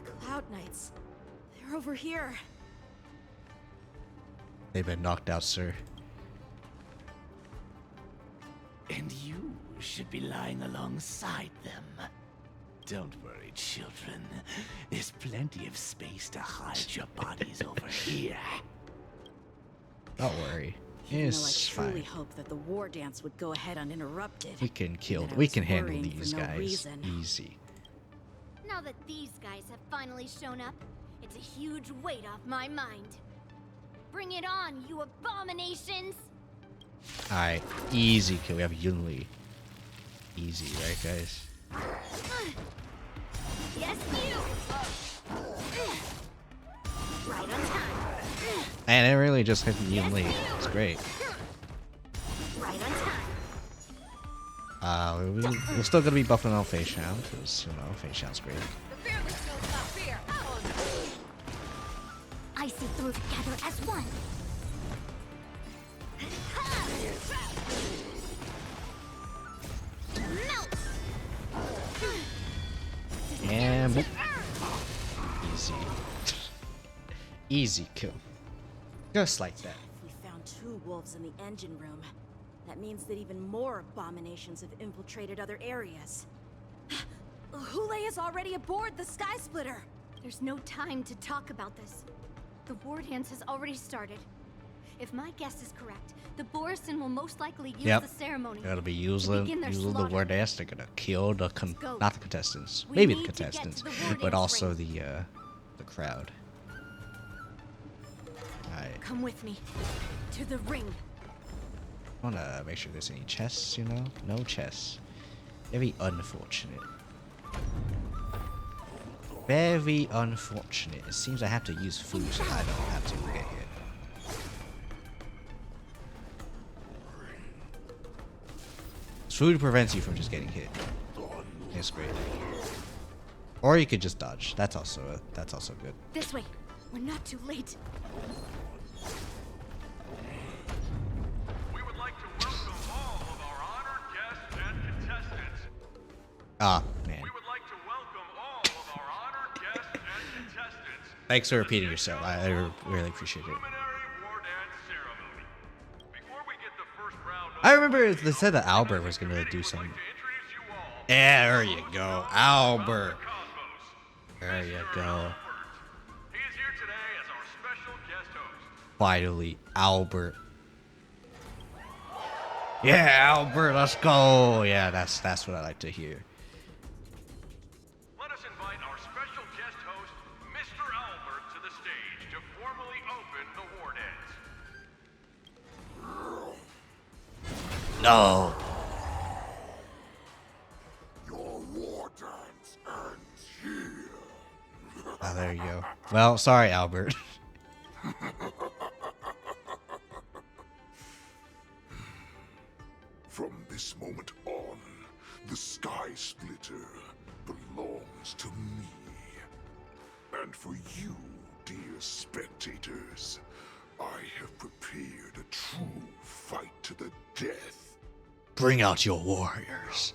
The Cloud Knights. They're over here. They've been knocked out, sir. And you should be lying alongside them. Don't worry, children. There's plenty of space to hide your bodies over here. Don't worry. Even though I It's truly fine. hope that the war dance would go ahead uninterrupted. We can kill. and that I We was can handle worrying for these no guys reason. easy. Now that these guys have finally shown up, it's a huge weight off my mind. Bring it on, you abominations! All right, easy kill. We have Yunli. Easy, right, guys? Yes, you! Right on time. And it really just hit Yunli. It's great. Right on time. We're still gonna be buffing on Feixiao because you know Feixiao's great. I see through together as one. Melt! And boop. Easy. Easy kill. Just like that. We found 2 wolves in the engine room. That means that even more abominations have infiltrated other areas. HOOLAY is already aboard the Sky Splitter. There's no time to talk about this. The war dance has already started. If my guess is correct, the Borison will most likely use Yep. the ceremony. It'll be to using begin their the slaughter. word ass. They're gonna kill the go. not the contestants, We maybe the need to get to contestants, the war but dance also ring. the crowd. Alright, Come with me to the ring. I wanna make sure there's any chests. You know, no chests. Very unfortunate. Very unfortunate. It seems I have to use food so I don't have to get hit. Food prevents you from just getting hit. It's great. Or you could just dodge. That's also good. This way. We're not too late. We would like to welcome all of our honored guests and contestants. Ah, man. We would like to welcome all of our honored guests and contestants. Thanks for repeating yourself. I really appreciate it. I remember they said that Albert was gonna do something. Yeah, there you go, Albert. There you go. Finally, Albert. Yeah, Albert, let's go. Yeah, that's what I like to hear. No. Your war dance ends here. Oh, there you go. Well, sorry, Albert. From this moment on, the Sky Splitter belongs to me. And for you, dear spectators, I have prepared a true fight to the death. Bring out your warriors.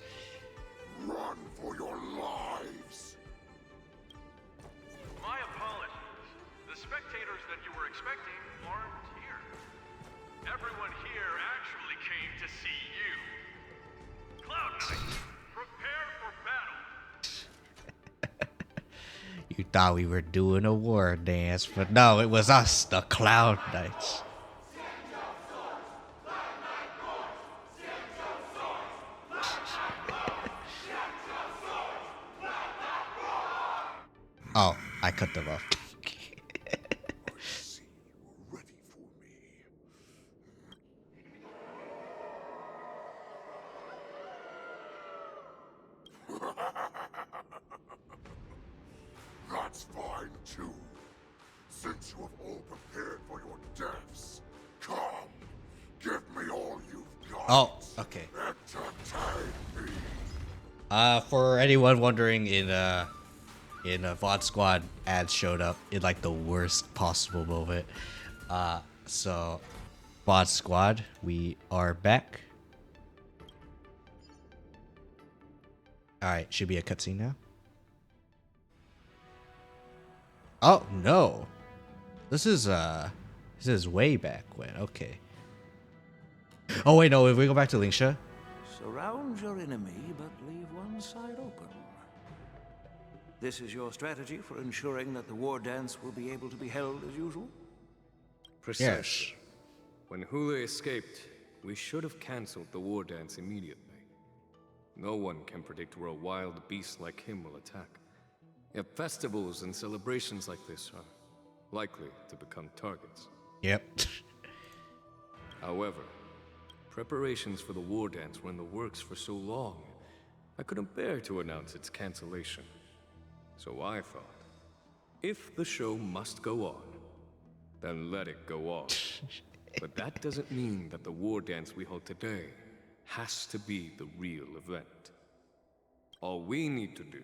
Run for your lives. My apologies. The spectators that you were expecting aren't here. Everyone here actually came to see you. Cloud Knight, prepare for battle. You thought we were doing a war dance, but no, it was us, the Cloud Knights. Oh, I cut them off. That's fine too. Since you have all prepared for your deaths, come, give me all you've got. Oh, okay. Entertain me. For anyone wondering, in a VOD Squad, ads showed up in like the worst possible moment. So VOD Squad, we are back. All right, should be a cutscene now. Oh no, this is way back when. Okay. Oh wait, no. If we go back to Lingsha. Surround your enemy, but leave one side open. This is your strategy for ensuring that the war dance will be able to be held as usual? Precisely. Yes. When HOOLAY escaped, we should have cancelled the war dance immediately. No one can predict where a wild beast like him will attack. Yet festivals and celebrations like this are likely to become targets. Yep. However, preparations for the war dance were in the works for so long, I couldn't bear to announce its cancellation. So I thought, if the show must go on, then let it go on. But that doesn't mean that the war dance we hold today has to be the real event. All we need to do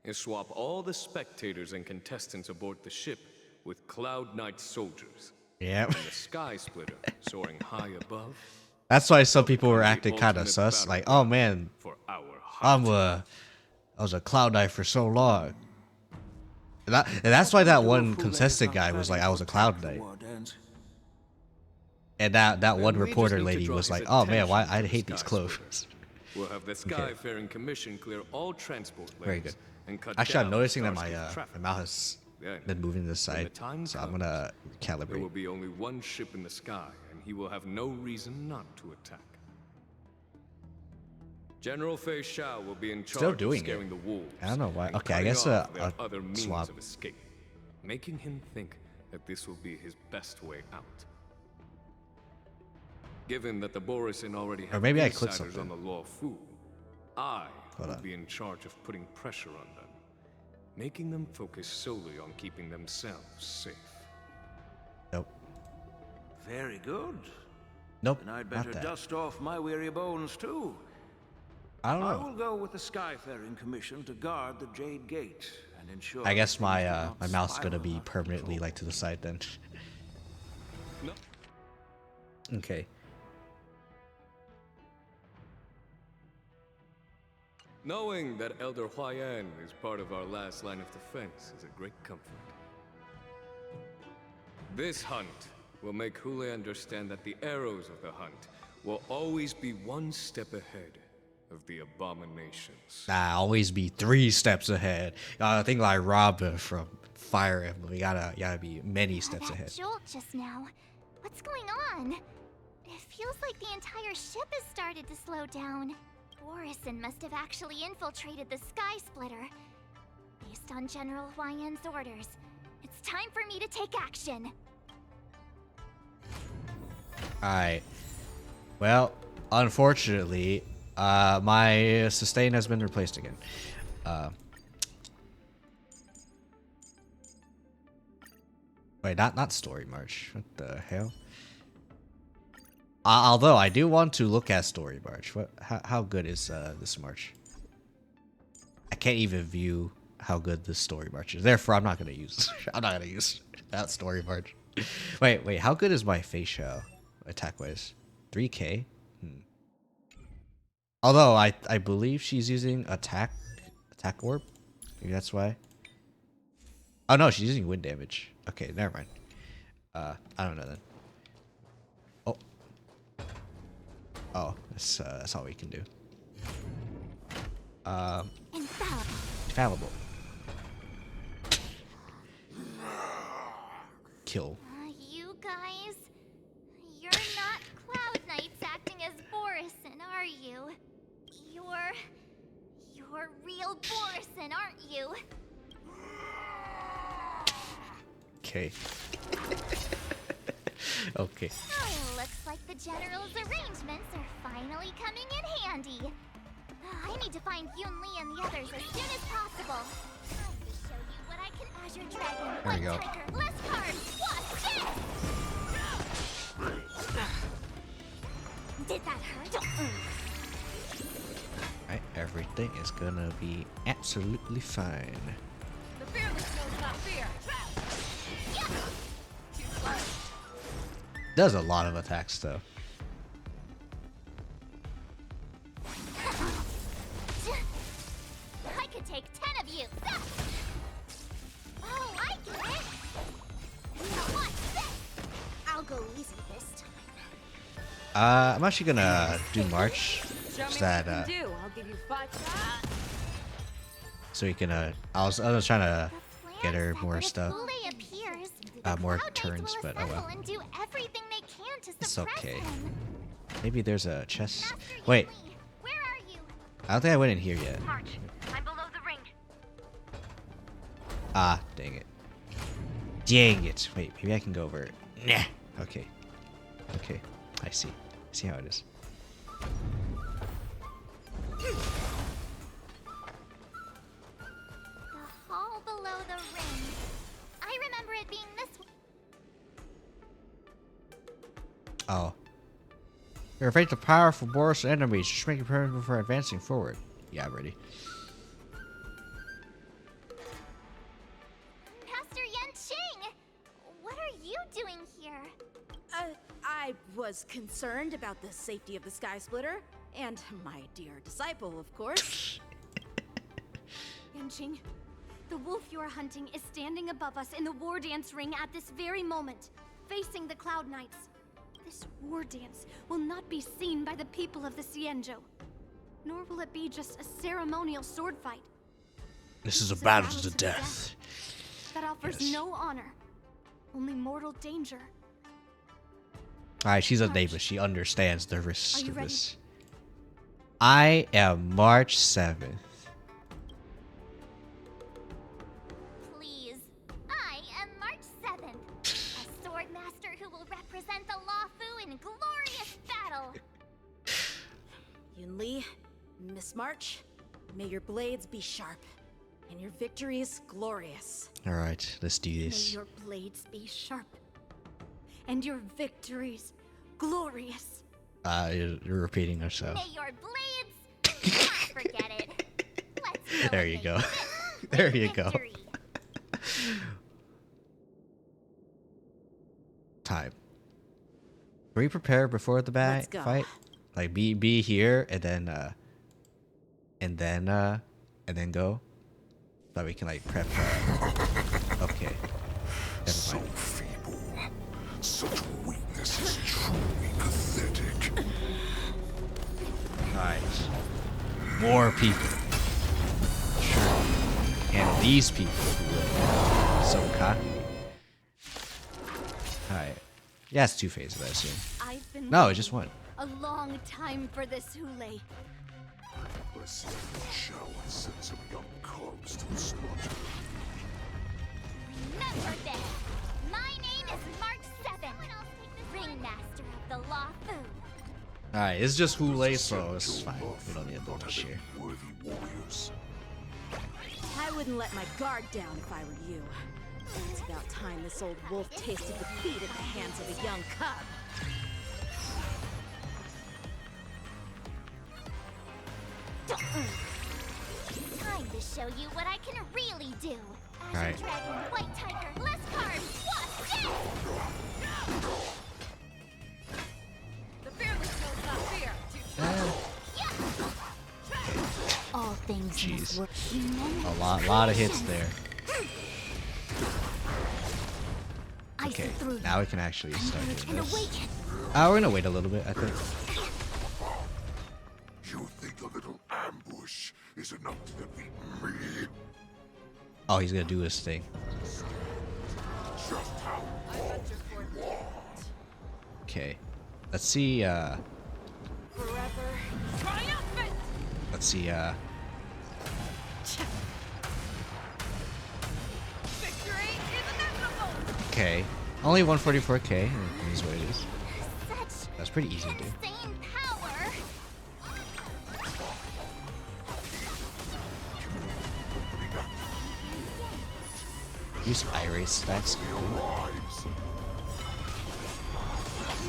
is swap all the spectators and contestants aboard the ship with Cloud Knight soldiers. Yep. And the Sky Splitter soaring high above. That's why some people were acting kind of sus. Like, oh man, I was a Cloud Knight for so long. And that's why that one contestant guy was like, I was a Cloud Knight. And that one reporter lady was like, oh man, why I hate these clothes. We'll have the Skyfaring Commission clear all transport lanes. Very good. And cut Actually, I'm down noticing that Starscape my mouse has been moving to the side, so I'm gonna there will calibrate. be only one ship in the sky, and he will have no reason not to attack. General Feixiao will be in charge Still doing of scaring it. the wolves. I don't know why. and Okay, I cutting guess off their I'll other means swap. of escape, making him think that this will be his best way out. Given that the Borisin already have maybe I clicked insiders on something. the Law Fu, I Hold will on. be in charge of putting pressure on them, making them focus solely on keeping themselves safe. Nope. Very good. Nope. Then I'd not better that. dust off my weary bones too. I don't I know. will go with the Skyfaring Commission to guard the Jade Gate and ensure. I guess that my things do not my mouse is gonna spiral be out of permanently control. like to the side then. No. Okay. Knowing that Elder Huayan is part of our last line of defense is a great comfort. This hunt will make HOOLAY understand that the arrows of the hunt will always be one step ahead of the abominations. Nah, always be 3 steps ahead. I think like Robin from Fire Emblem, you gotta be many steps That ahead. jolt just now. What's going on? It feels like the entire ship has started to slow down. Borisin must have actually infiltrated the Sky Splitter. Based on General Huayan's orders, it's time for me to take action. Alright. Well, unfortunately, my sustain has been replaced again. Wait, not story march. What the hell? Although I do want to look at story march. How good is this march? I can't even view how good this story march is. Therefore, I'm not gonna use. I'm not gonna use that story march. Wait. How good is my Feixiao attack wise? 3K. Although I believe she's using attack orb. Maybe that's why. Oh no, she's using wind damage. Okay, never mind. I don't know then. Oh, that's all we can do. Infallible. Kill. You guys, you're not Cloud Knights acting as Borison, are you? You're real Borison, aren't you? Okay. Okay. Oh, looks like the General's arrangements are finally coming in handy. I need to find Yunli and the others as soon as possible. Time to show you what I can Azure Dragon, There we go. Tiger, less cards, watch this! Did that hurt? Alright, everything is gonna be absolutely fine. The fearless knows not fear. Does a lot of attacks though. I could take 10 of you. Oh, I get it. Now watch this. I'll go easy this time. I'm actually gonna do March. So that I'll give you 5 shots. so we can I was trying to get her more stuff. HOOLAY appears, More turns, but oh well. and do everything they can to It's suppress okay. him. Maybe there's a chest. Wait. Where are you? I don't think I went in here yet. March. I'm below the ring. Ah, dang it. Dang it. Wait, maybe I can go over it. Nah. Okay. Okay. I see. See how it is. The hall below the ring. I remember it being this way. Oh. You're afraid of powerful Boris enemies. Just make it prepare before advancing forward. Yeah, I'm ready. Master Yanqing! What are you doing here? I was concerned about the safety of the Sky Splitter, and my dear disciple, of course. Yanqing, the wolf you are hunting is standing above us in the war dance ring at this very moment, facing the Cloud Knights. This war dance will not be seen by the people of the Xianzhou, nor will it be just a ceremonial sword fight. This is a battle to the death. That offers no honor, only mortal danger. Alright, she's a neighbor. She understands the risks Are you of ready? this. I am March 7th. Please. I am March 7th. A sword master who will represent the Luofu in glorious battle. Yunli, Miss March, may your blades be sharp, and your victories glorious. Alright, let's do May this. your blades be sharp, and your victories glorious. You're repeating yourself. May your blades... forget it. Let's There you go. There you go. Time. Were you prepared before the Let's go. fight? Like be here and then go. So we can like prep. Okay. So Never mind. feeble. Such weakness is truly pathetic. Alright. More people. Sure. And these people who are so cocky. Alright. Yeah, it's 2 phases, I assume. I've been No, it's just one. a long time for this HOOLAY. Let's shower and send some young cubs to the slaughter. Remember this. My name is March 7th. Ringmaster of the Luofu. Alright, it's just HOOLAY, so it's fine. We don't need to build much here. I wouldn't let my guard down if I were you. It's about time this old wolf tasted defeat at the hands of a young cub. Time to show you what I can really do. Alright. Dragon, white tiger, less cards, wasp, death! The fearless knows not fear. All things Jeez. must work human. A lot of hits there. Okay, now we can actually start doing this. We're gonna wait a little bit, I think. You think a little ambush is enough to defeat me? Oh, he's gonna do his thing. Just how long you are. Okay, let's see. Triumphant! Let's see. Victory is inevitable! Okay, only 144k. Is what it is. That's pretty easy to do. Insane power. Use irate stacks.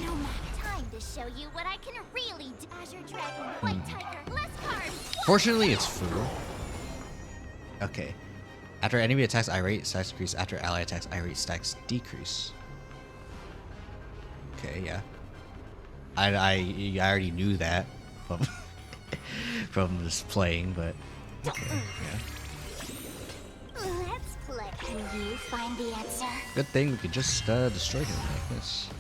No matter. Time to show you what I can really do. Azure Dragon, White Tiger, less cards. Fortunately, it's full. Okay. After enemy attacks, irate stacks increase. After ally attacks, irate stacks decrease. Okay, yeah. I already knew that from from this playing, but okay, yeah. Let's play. Can you find the answer? Good thing we could just destroy him like this.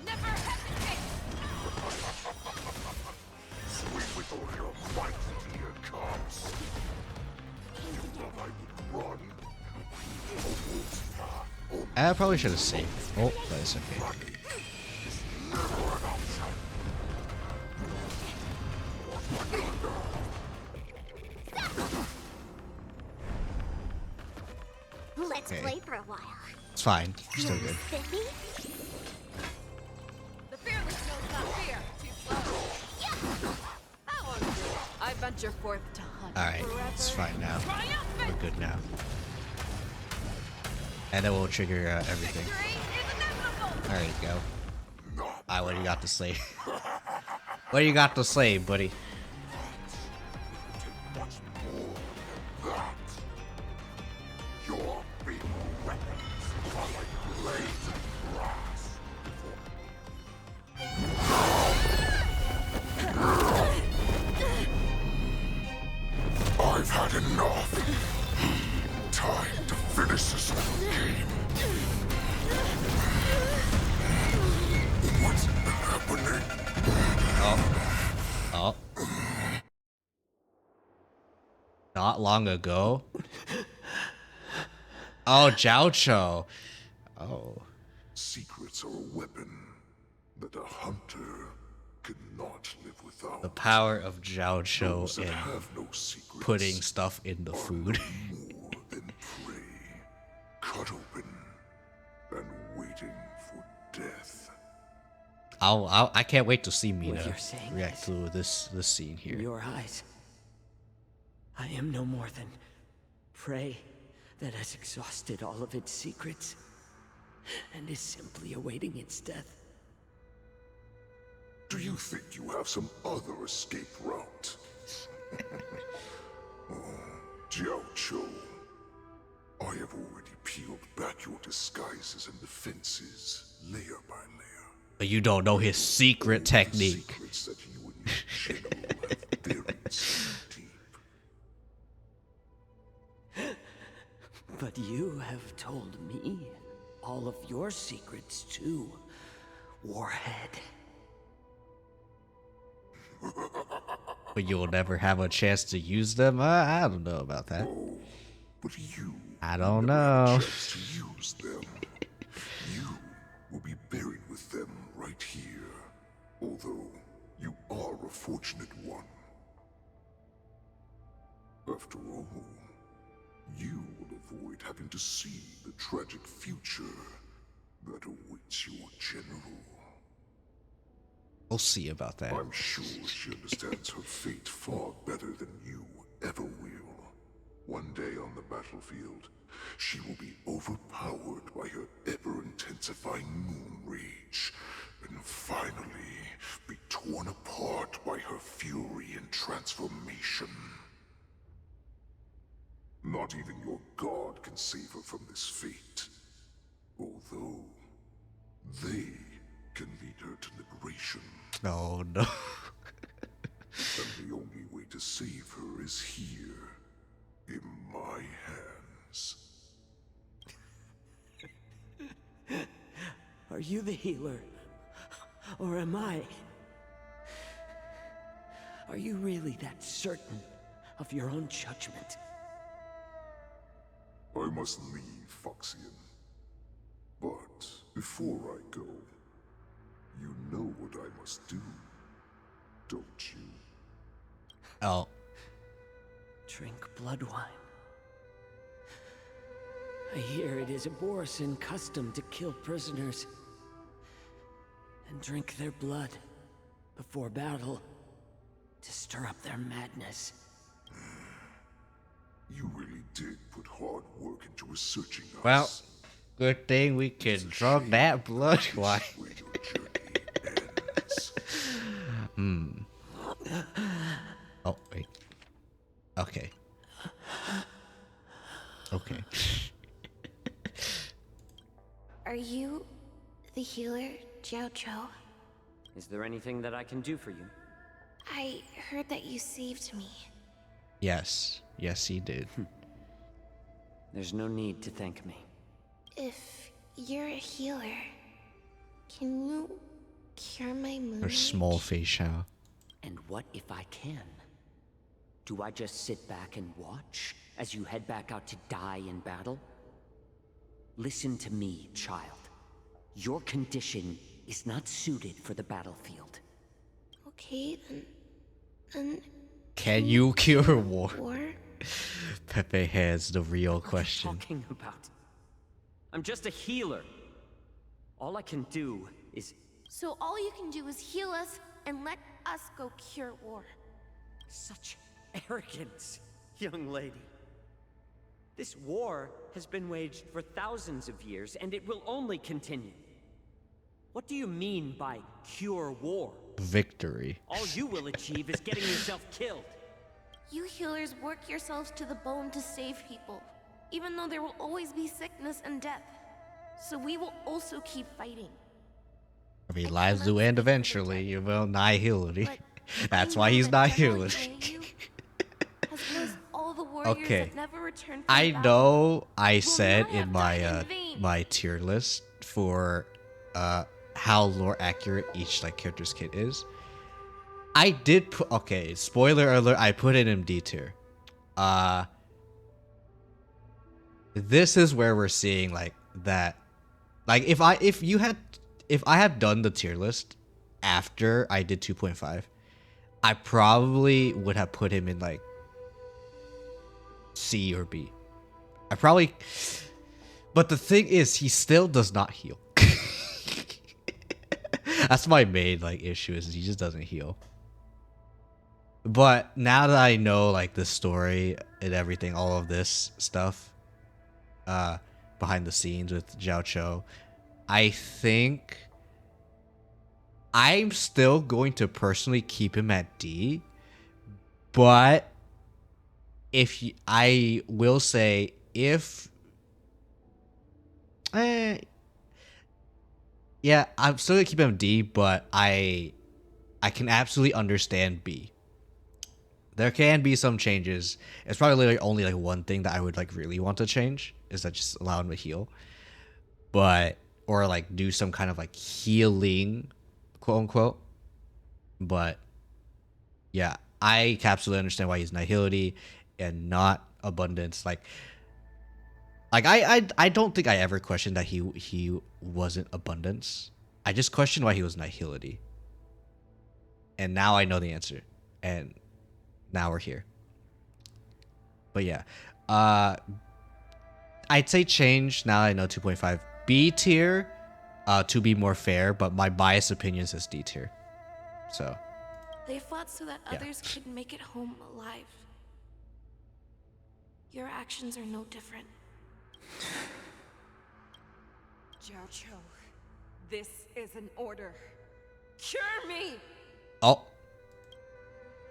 Never hesitate! Swing with all your might, dear cubs. You thought I would run. I probably should have saved. Oh, but it's okay. Let's Okay. play for a while. It's fine. Still good. Spiffy? The fearless knows not fear. Too slow. That one's good. I venture forth to hunt. Alright, it's fine now. Triumphant! We're good now. And then we'll trigger everything. There you go. Alright, what do you got to say? What do you got to say, buddy? Your feeble weapons are like blades of grass. I've had enough. Time to finish this game. What's happening? Oh. Not long ago. Oh, Jiao. Oh. Secrets are a weapon that a hunter cannot live without. The power of Jiao Those that and have no secrets putting stuff in the food. more than prey, cut open and waiting for death. I can't wait to see What Mina you're saying react to this scene here. In your eyes, I am no more than prey that has exhausted all of its secrets and is simply awaiting its death. Do you think you have some other escape route? Oh, Jiao Cho, I have already peeled back your disguises and defenses layer by layer. But you don't know his secret technique. Secrets that you and your general have buried so deep. But you have told me all of your secrets too, Warhead. But you'll never have a chance to use them? I don't know about that. But you I don't know. chance to use them. You will be buried with them right here. Although you are a fortunate one. After all, you will avoid having to see the tragic future that awaits your general. We'll see about that. I'm sure she understands her fate far better than you ever will. One day on the battlefield, she will be overpowered by her ever-intensifying moon rage, and finally be torn apart by her fury and transformation. Not even your god can save her from this fate, although they can lead her to liberation. Oh no. And the only way to save her is here, in my hands. Are you the healer? Or am I? Are you really that certain of your own judgment? I must leave, Foxian. But before I go, you know what I must do, don't you? Oh. Drink blood wine. I hear it is a Borisin custom to kill prisoners and drink their blood before battle to stir up their madness. You really did put hard work into researching us. Well, good thing we can drug that blood wine. Oh, wait. Okay. Okay. Are you the healer, Jiao Zhou? Is there anything that I can do for you? I heard that you saved me. Yes. Yes, he did. There's no need to thank me. If you're a healer, can you cure my moon? Her small Feixiao. And what if I can? Do I just sit back and watch as you head back out to die in battle? Listen to me, child. Your condition is not suited for the battlefield. Okay, then Can you cure war? War? Pepe has the real question. What are you talking about? I'm just a healer. All I can do is... So all you can do is heal us and let us go cure war. Such arrogance, young lady. This war has been waged for thousands of years, and it will only continue. What do you mean by cure war? Victory. All you will achieve is getting yourself killed. You healers work yourselves to the bone to save people, even though there will always be sickness and death. So we will also keep fighting. I mean, lives do end eventually, you know, nihility. That's why he's nihility. Okay. I know I said in my my tier list for how lore accurate each like character's kit is. I did put, okay, spoiler alert, I put it in D tier. This is where we're seeing like that, like if I had done the tier list after I did 2.5, I probably would have put him in like C or B. I probably, but the thing is, he still does not heal. That's my main like issue, is he just doesn't heal. But now that I know like the story and everything, all of this stuff behind the scenes with Jiao Zhou, I think I'm still going to personally keep him at D. But I will say if yeah, I'm still gonna keep him D, but I can absolutely understand B. There can be some changes. It's probably literally only like one thing that I would like really want to change, is that just allow him to heal. But or like do some kind of like healing, quote unquote. But yeah, I absolutely understand why he's nihility and not abundance. Like I don't think I ever questioned that he wasn't abundance. I just questioned why he was nihility. And now I know the answer. And now we're here. But yeah. I'd say change, now I know 2.5. B tier, to be more fair, but my biased opinion says D tier. So They fought so that Yeah. others could make it home alive. Your actions are no different. Jojo, this is an order. Cure me!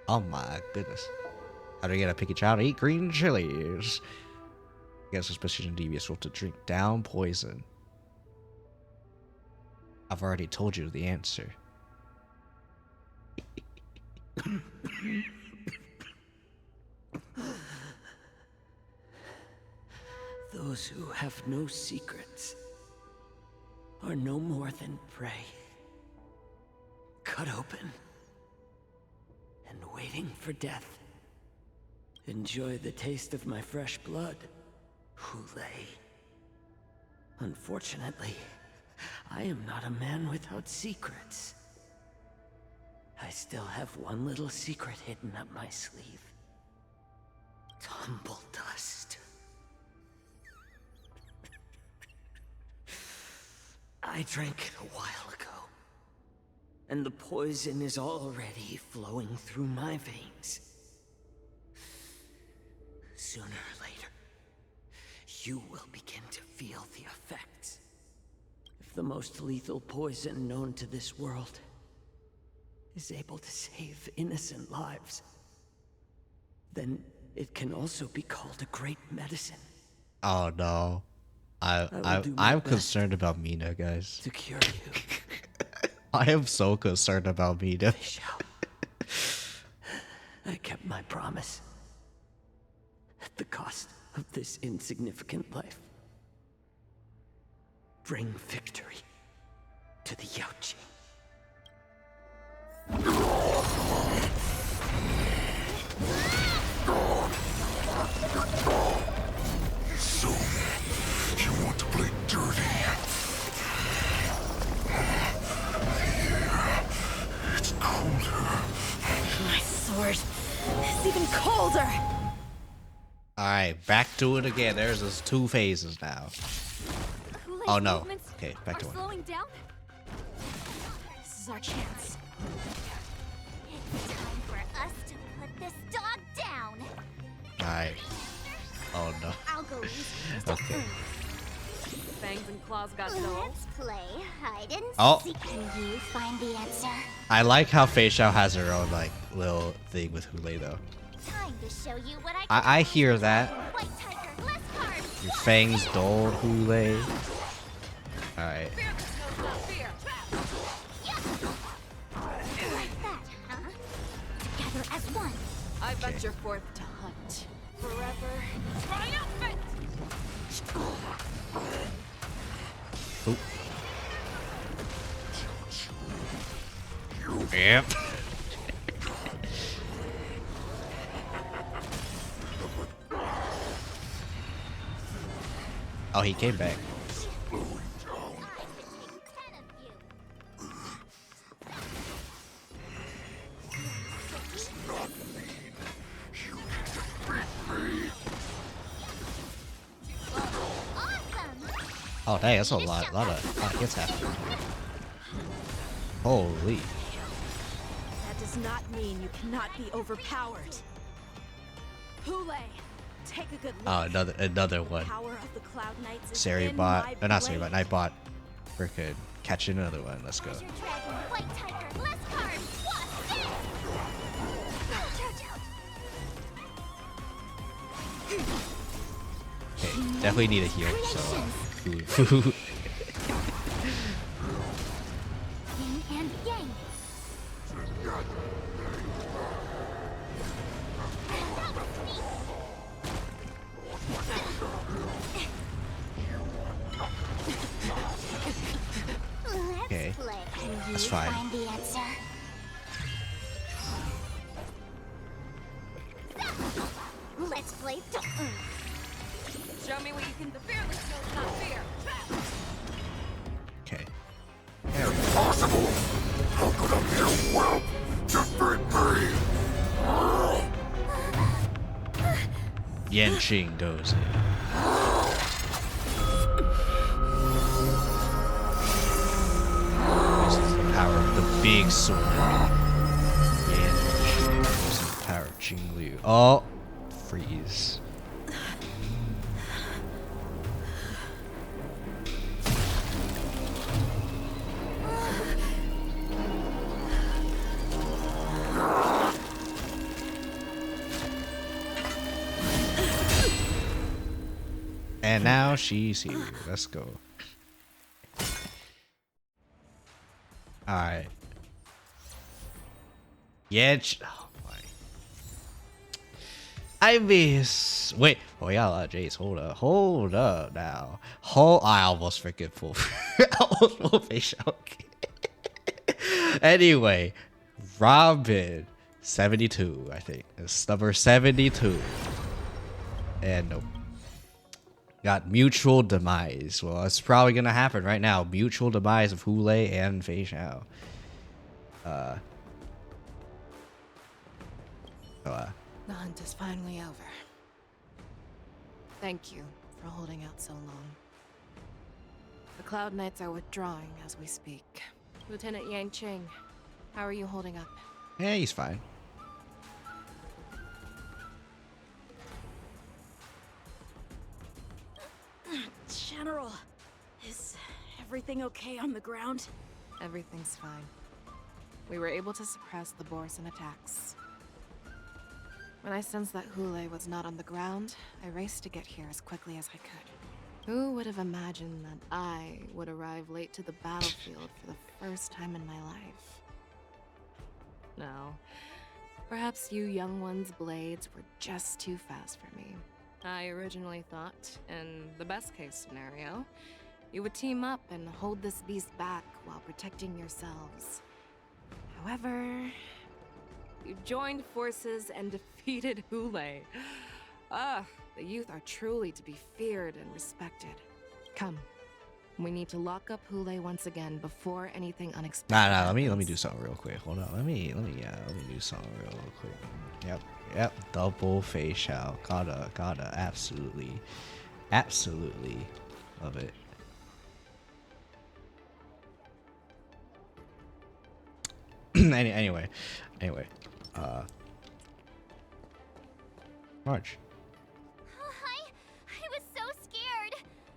oh my goodness. How do you get a picky child to eat green chilies? Get suspicious and devious rule to drink down poison. I've already told you the answer. Those who have no secrets are no more than prey. Cut open and waiting for death. Enjoy the taste of my fresh blood, HOOLAY. Unfortunately, I am not a man without secrets. I still have one little secret hidden up my sleeve. Tumble dust. I drank it a while ago, and the poison is already flowing through my veins. Sooner or later, you will begin to feel the effects. If the most lethal poison known to this world is able to save innocent lives, then it can also be called a great medicine. Oh no. I'm concerned about Mina, guys. To cure you. I am so concerned about Mina. I kept my promise. At the cost of this insignificant life. Bring victory to the Yaoqing. So, you want to play dirty? Yeah, it's colder. My sword is even colder. Alright, back to it again. There's those 2 phases now. HOOLAY's Oh no. movements Okay, back to are 1. slowing down. This is our chance. It's time for us to put this dog down. Alright. Oh no. I'll go easy. Okay. Fangs and claws got dull. Let's play hide and Oh. seek. Can you find the answer? I like how Feixiao has her own like little thing with HOOLAY though. Time to show you what I hear that. White tiger, less cards. Your fangs dull, HOOLAY. Alright. Like that, huh? Together as one. I venture forth to hunt. Forever triumphant! Oop. Yep. Oh, he came back. Oh dang, that's a lot of hits happening. Holy. That does not mean you cannot be overpowered. HOOLAY, take a good look. Oh, another one. Power of the Cloud Knights is Sari in bot, my or not Sari blade. bot, Nightbot. Freaking catch another one. Let's go. Dragon, white tiger, less cards. What's this? Okay, definitely need a heal. So, Yin and yang. okay, Play. Can you that's fine. find the answer? Let's play. Show me what you can fearless knows not fear. Okay. Impossible! How could a mere whelp defeat me? Yanqing goes in. This is the power of the big sword. Jinglu. Oh, freeze. And now she's here. Let's go. Alright. Yeah. Oh my. I miss. Wait. Oh yeah, Jace. Hold up. Hold up now. I almost freaking pulled. I almost pulled Feixiao. Anyway, Robin 72. I think it's number 72. And nope. Got mutual demise. Well, it's probably gonna happen right now. Mutual demise of HOOLAY and Feixiao. The hunt is finally over. Thank you for holding out so long. The Cloud Knights are withdrawing as we speak. Lieutenant Yanqing, how are you holding up? Yeah, he's fine. General, is everything okay on the ground? Everything's fine. We were able to suppress the Borison attacks. When I sensed that HOOLAY was not on the ground, I raced to get here as quickly as I could. Who would have imagined that I would arrive late to the battlefield for the first time in my life? No. Perhaps you young ones' blades were just too fast for me. I originally thought, in the best case scenario, you would team up and hold this beast back while protecting yourselves. However, you joined forces and defeated HOOLAY. The youth are truly to be feared and respected. Come, we need to lock up HOOLAY once again before anything unexpected happens. Let me do something real quick. Hold on. Let me do something real quick. Yep. Double Feixiao. Gotta absolutely love it. Anyway. March. I was so scared.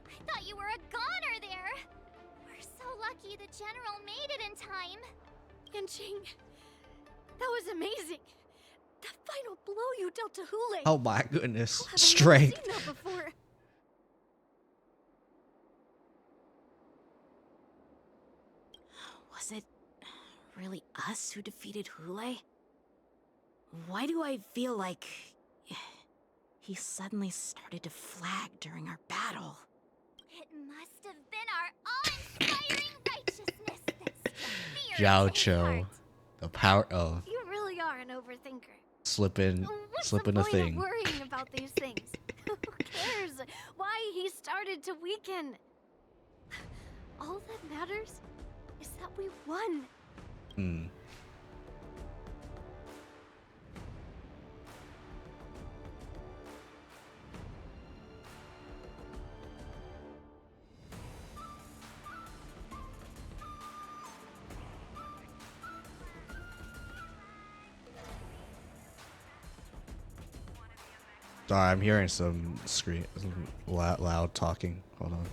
I thought you were a goner there. We're so lucky the General made it in time. Yanqing, that was amazing. The final blow you dealt to HOOLAY. Oh my goodness. I've never Strength. seen that before. Was it really us who defeated HOOLAY? Why do I feel like he suddenly started to flag during our battle? It must have been our awe-inspiring righteousness that struck fear Zhao into his Cho. heart. The power of You really are an overthinker. slipping What's a the point thing. of worrying about these things? Who cares why he started to weaken? All that matters is that we won. Sorry, I'm hearing some loud talking. Hold on.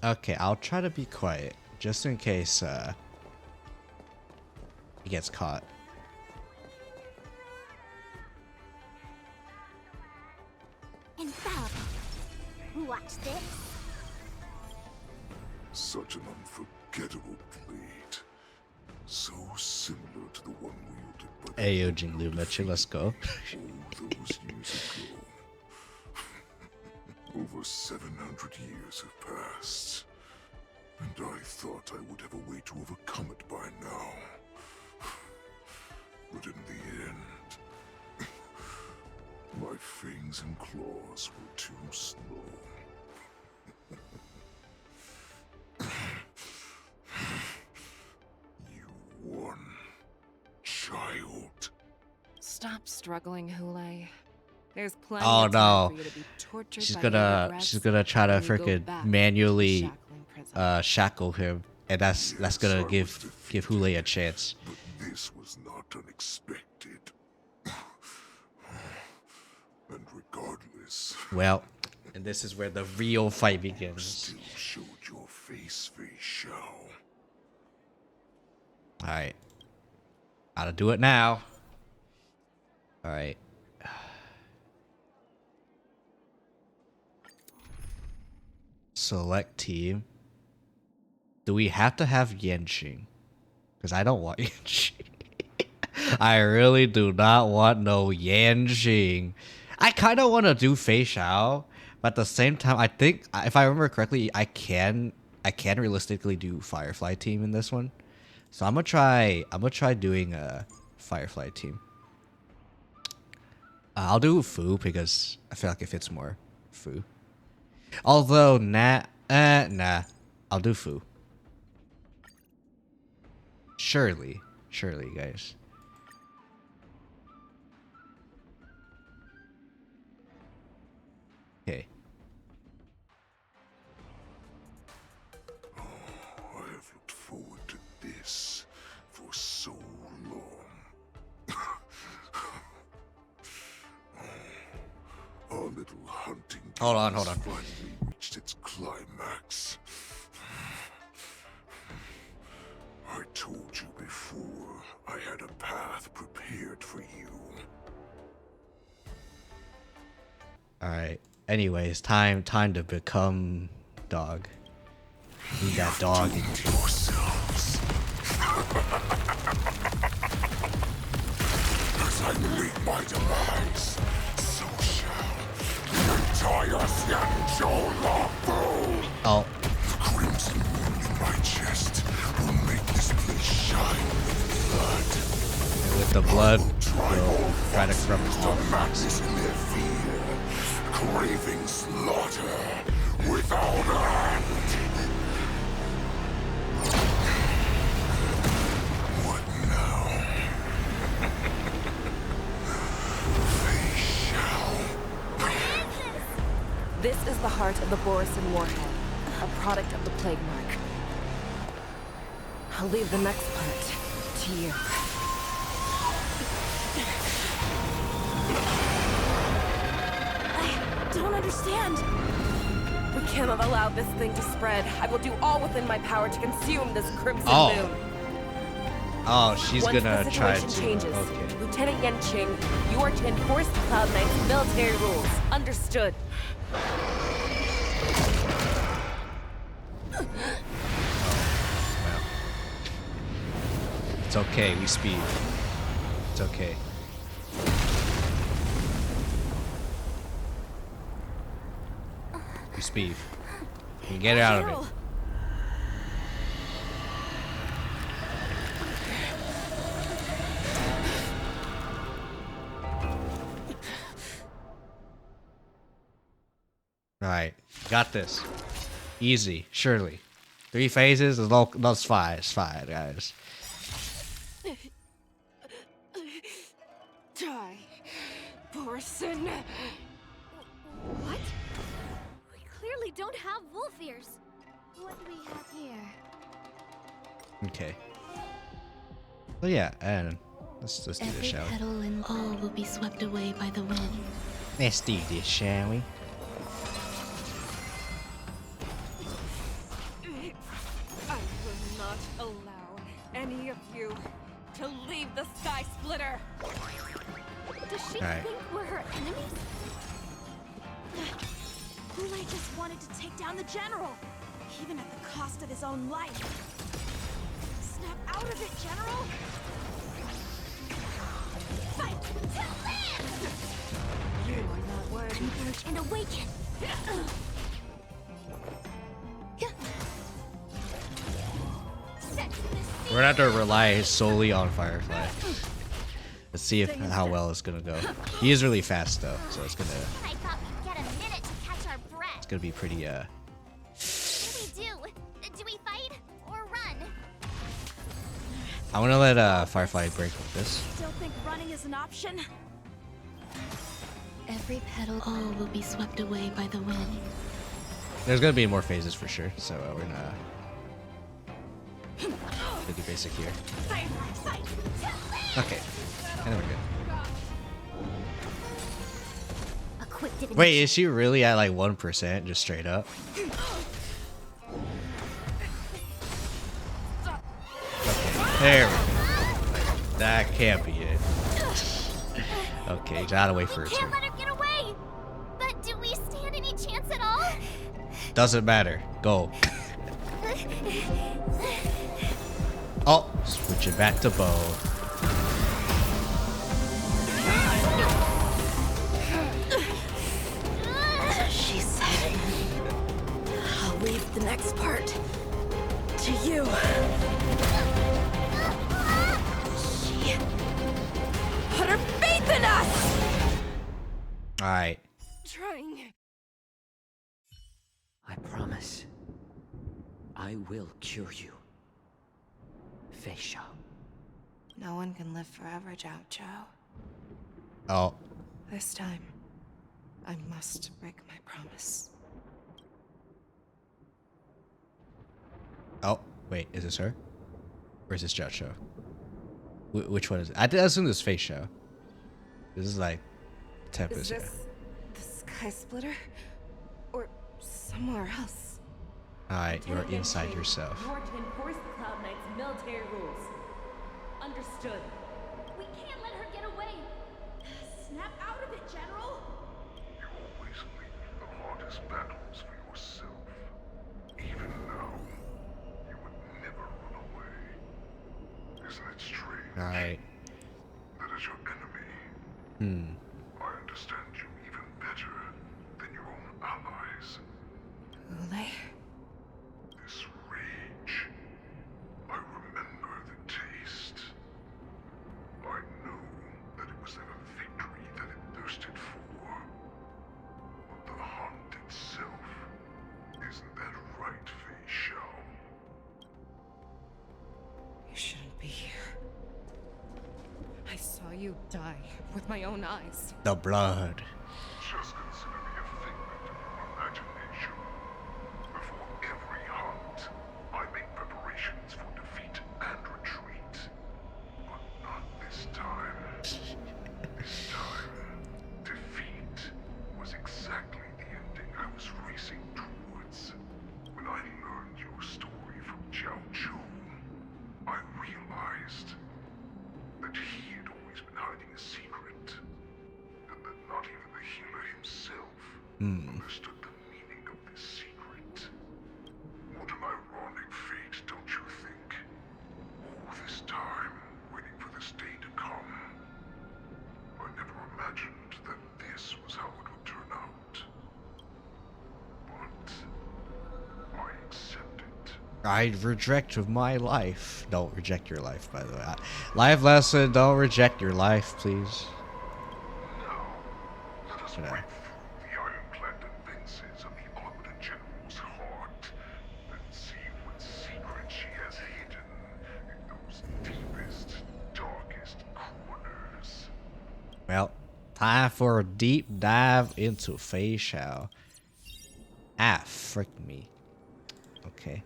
Okay, I'll try to be quiet just in case he gets caught. Infallible. Watch this. Such an unforgettable blade. So similar to the one wielded by the Hey, yo, Jinglu Mechi, let's go. all those years ago. Over 700 years have passed, and I thought I would have a way to overcome it by now. But in the end, my fangs and claws were too slow. You won, child. Stop struggling, HOOLAY. There's plenty Oh of time no. for you to be tortured She's by your gonna regrets try to when you go freaking back manually to shackling prison. shackle him, and that's gonna give HOOLAY a chance. But this was not unexpected. And regardless, Well, and this is where the real fight begins. still showed your face, Feixiao. Alright. Gotta do it now. Alright. Select team. Do we have to have Yenqing? Because I don't want Yenqing. I really do not want no Yenqing. I kind of want to do Feixiao, but at the same time, I think if I remember correctly, I can realistically do Firefly team in this one. So I'm gonna try doing a Firefly team. I'll do Fu because I feel like it fits more. Fu. Although nah, I'll do Fu. Surely, guys. Okay. I have looked forward to this for so long. Our little hunting Hold on. has finally reached its climax. I told you before, I had a path prepared for you. Alright. Anyways, time to become dog. Be that dog. Yourselves. As I meet my demise, so shall the entire Xianzhou Longbow. Oh. The crimson moon in my chest will make this place shine with blood. And with the blood, we'll try to corrupt all the madness in their fear, craving slaughter without end. What now? This is the heart of the Borison warhead, a product of the plague mark. I'll leave the next part to you. I don't understand. We cannot allow this thing to spread. I will do all within my power to consume this crimson moon. Oh, she's Once gonna the try situation to. changes, Okay. Lieutenant Yenqing, you are to enforce the Cloud Knight's military rules. Understood. Well. It's okay, we speed. It's okay. We speed. We can get it out of it. Alright, got this. Easy, surely. 3 phases, that's fine, it's fine, guys. Die, Borison. What? We clearly don't have wolf ears. What do we have here? Okay. Well, yeah, and let's do this, Every shall we? petal and all will be swept away by the wind. Let's do this, shall we? I will not allow any of you to leave the Sky Splitter. Does she Alright. think we're her enemies? HOOLAY just wanted to take down the general, even at the cost of his own life. Snap out of it, General! Fight to live! You are not worthy. Converge and awaken! We're gonna have to rely solely on Firefly. Let's see if how well it's gonna go. He is really fast though, so it's gonna I thought we'd get a minute to catch our breath. it's gonna be pretty What do we do? Do we fight or run? I wanna let Firefly break with this. Still think running is an option? Every petal, all will be swept away by the wind. There's gonna be more phases for sure, so we're gonna do basic here. Okay, and then we're good. A quick divination. Wait, is she really at like 1%, just straight up? Okay, there we go. That can't be it. Okay, just gotta wait for her Can't turn. let her get away. But do we stand any chance at all? Doesn't matter. Go. Oh, switch it back to bow. She said, I'll leave the next part to you. She put her faith in us! Alright. Trying. I promise. I will cure you. Feixiao. No one can live forever, Zhao Zhao. Oh. This time, I must break my promise. Oh, wait, is this her? Or is this Jocho? Which one is it? I did assume this face show. This is like Tempest. Is this the Sky Splitter? Or somewhere else? Alright, you're inside yourself. You are to enforce the Cloud Knight's military rules. Understood. We can't let her get away. Snap out of it, General. You always leave the hardest battles for yourself. Even now, you would never run away. Isn't it strange? Alright. That is your enemy. I understand you even better than your own allies. HOOLAY? This rage. I remember the taste. I know that it was never victory that it thirsted for. But the hunt itself. Isn't that right, Feixiao? You shouldn't be here. I saw you die with my own eyes. The blood. Just consider me a figment of your imagination. Before every hunt, I make preparations for defeat and retreat. But not this time. This time, defeat was exactly the ending I was racing towards. When I learned your story from Zhao Zhou, I realized that he had always been hiding a secret, and that not even the healer himself understood the meaning of this secret. What an ironic fate, don't you think? All this time, waiting for this day to come. I never imagined that this was how it would turn out. But I accept it. I reject my life. Don't reject your life, by the way. Life lesson, don't reject your life, please. Let us break through the ironclad defenses of the Omnipotent General's heart, and see what secret she has hidden in those deepest, darkest corners. Well, time for a deep dive into Feixiao. Ah, frick me. Okay.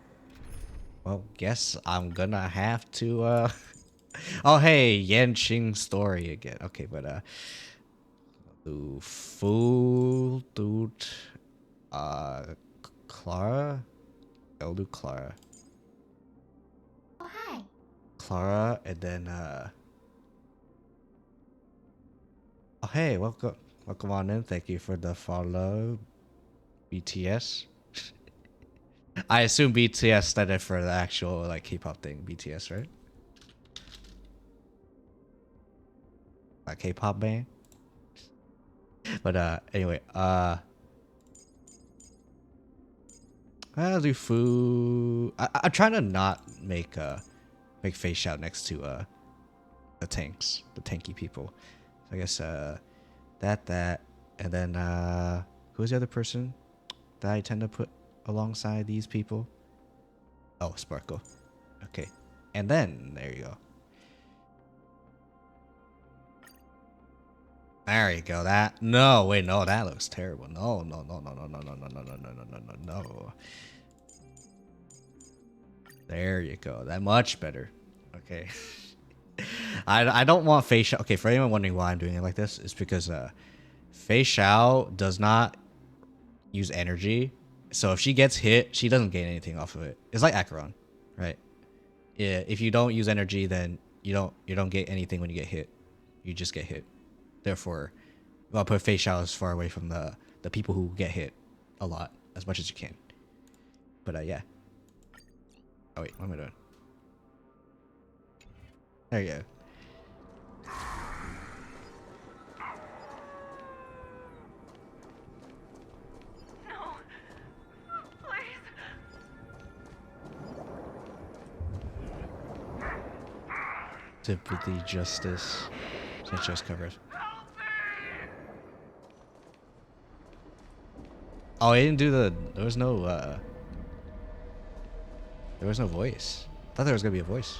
Well, guess I'm gonna have to, Oh, hey, Yanqing story again. Okay, but, do Fool, dude, Clara? I'll do Clara. Oh, hi. Clara, and then, Oh, hey, welcome. Welcome on in. Thank you for the follow. BTS. I assume BTS started for the actual like K-pop thing. BTS, right? Like K-pop band. But anyway, I'll do food. I'm trying to not make Feixiao next to the tanks, the tanky people. So I guess that, and then who's the other person that I tend to put alongside these people? Oh, Sparkle. Okay, and then there you go. There you go. That no, wait, no, that looks terrible. No, no, no, no, no, no, no, no, no, no, no, no, no, no. There you go. That much better. Okay. I don't want Feixiao. Okay, for anyone wondering why I'm doing it like this, it's because Feixiao does not use energy. So if she gets hit, she doesn't gain anything off of it. It's like Acheron, right? Yeah, if you don't use energy, then you don't get anything when you get hit. You just get hit. Therefore, I'll put Feixiao as far away from the people who get hit a lot as much as you can. But yeah. Oh wait, what am I doing? There you go. Sympathy, justice, such as covers. Oh, I didn't do the. There was no voice. I thought there was gonna be a voice.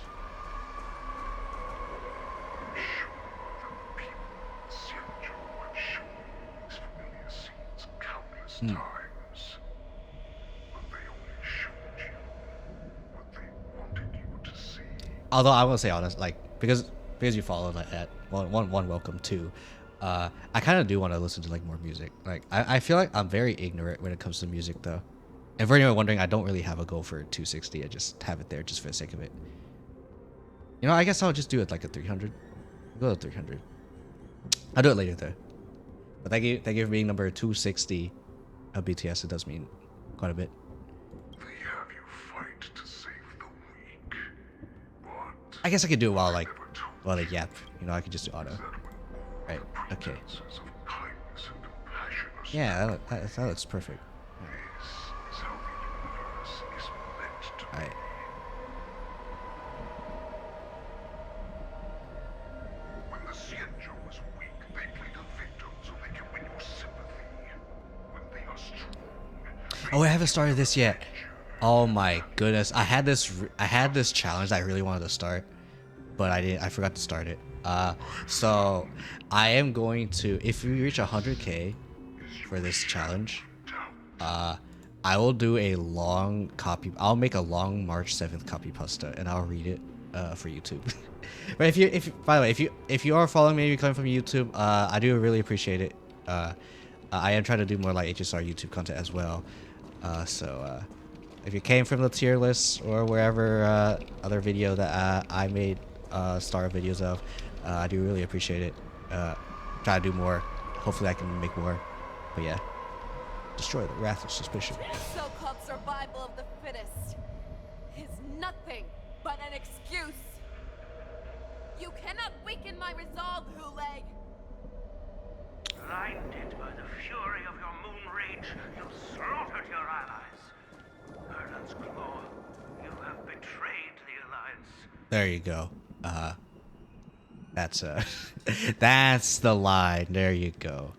Hmm. Although I will say honest, like because you followed like at one welcome too. I kind of do want to listen to like more music. Like I feel like I'm very ignorant when it comes to music though. And for anyone wondering, I don't really have a goal for 260. I just have it there just for the sake of it. You know, I guess I'll just do it like a 300. Go to 300. I'll do it later though. But thank you for being number 260 of BTS. It does mean quite a bit. I guess I could do it while they yap. You know, I could just do auto. Right. Okay. Yeah, that looks perfect. Alright. Oh, I haven't started this yet. Oh my goodness. I had this challenge I really wanted to start, but I forgot to start it. So I am going to, if we reach 100k for this challenge, I will do a long copy. I'll make a long March 7th copy pasta and I'll read it for YouTube. But by the way, if you are following me, coming from YouTube, I do really appreciate it. I am trying to do more like HSR YouTube content as well. So if you came from the tier list or wherever other video that I made star videos of, I do really appreciate it. Try to do more. Hopefully I can make more. But yeah, destroy the wrath of suspicion. So-called survival of the fittest is nothing but an excuse. You cannot weaken my resolve, HOOLAY. Blinded by the fury of your moon rage, you slaughtered your allies. Erlen's Claw, you have betrayed the Alliance. There you go. That's that's the line. There you go.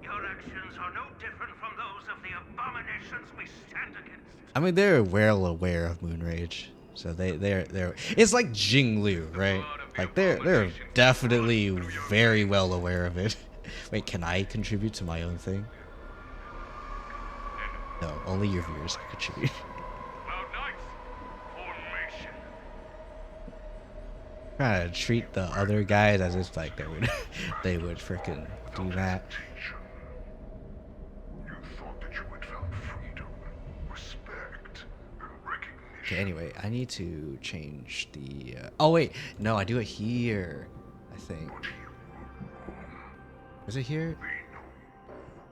Your actions are no different from those of the abominations we stand against. I mean, they're well aware of moon rage, so they're. It's like Jinglu, right? Like they're definitely very well aware of it. Wait, can I contribute to my own thing? No, only your viewers can contribute. Trying to treat the other guys as if like they would freaking do that. Okay, anyway, I need to change the oh wait, no, I do it here, I think. Is it here?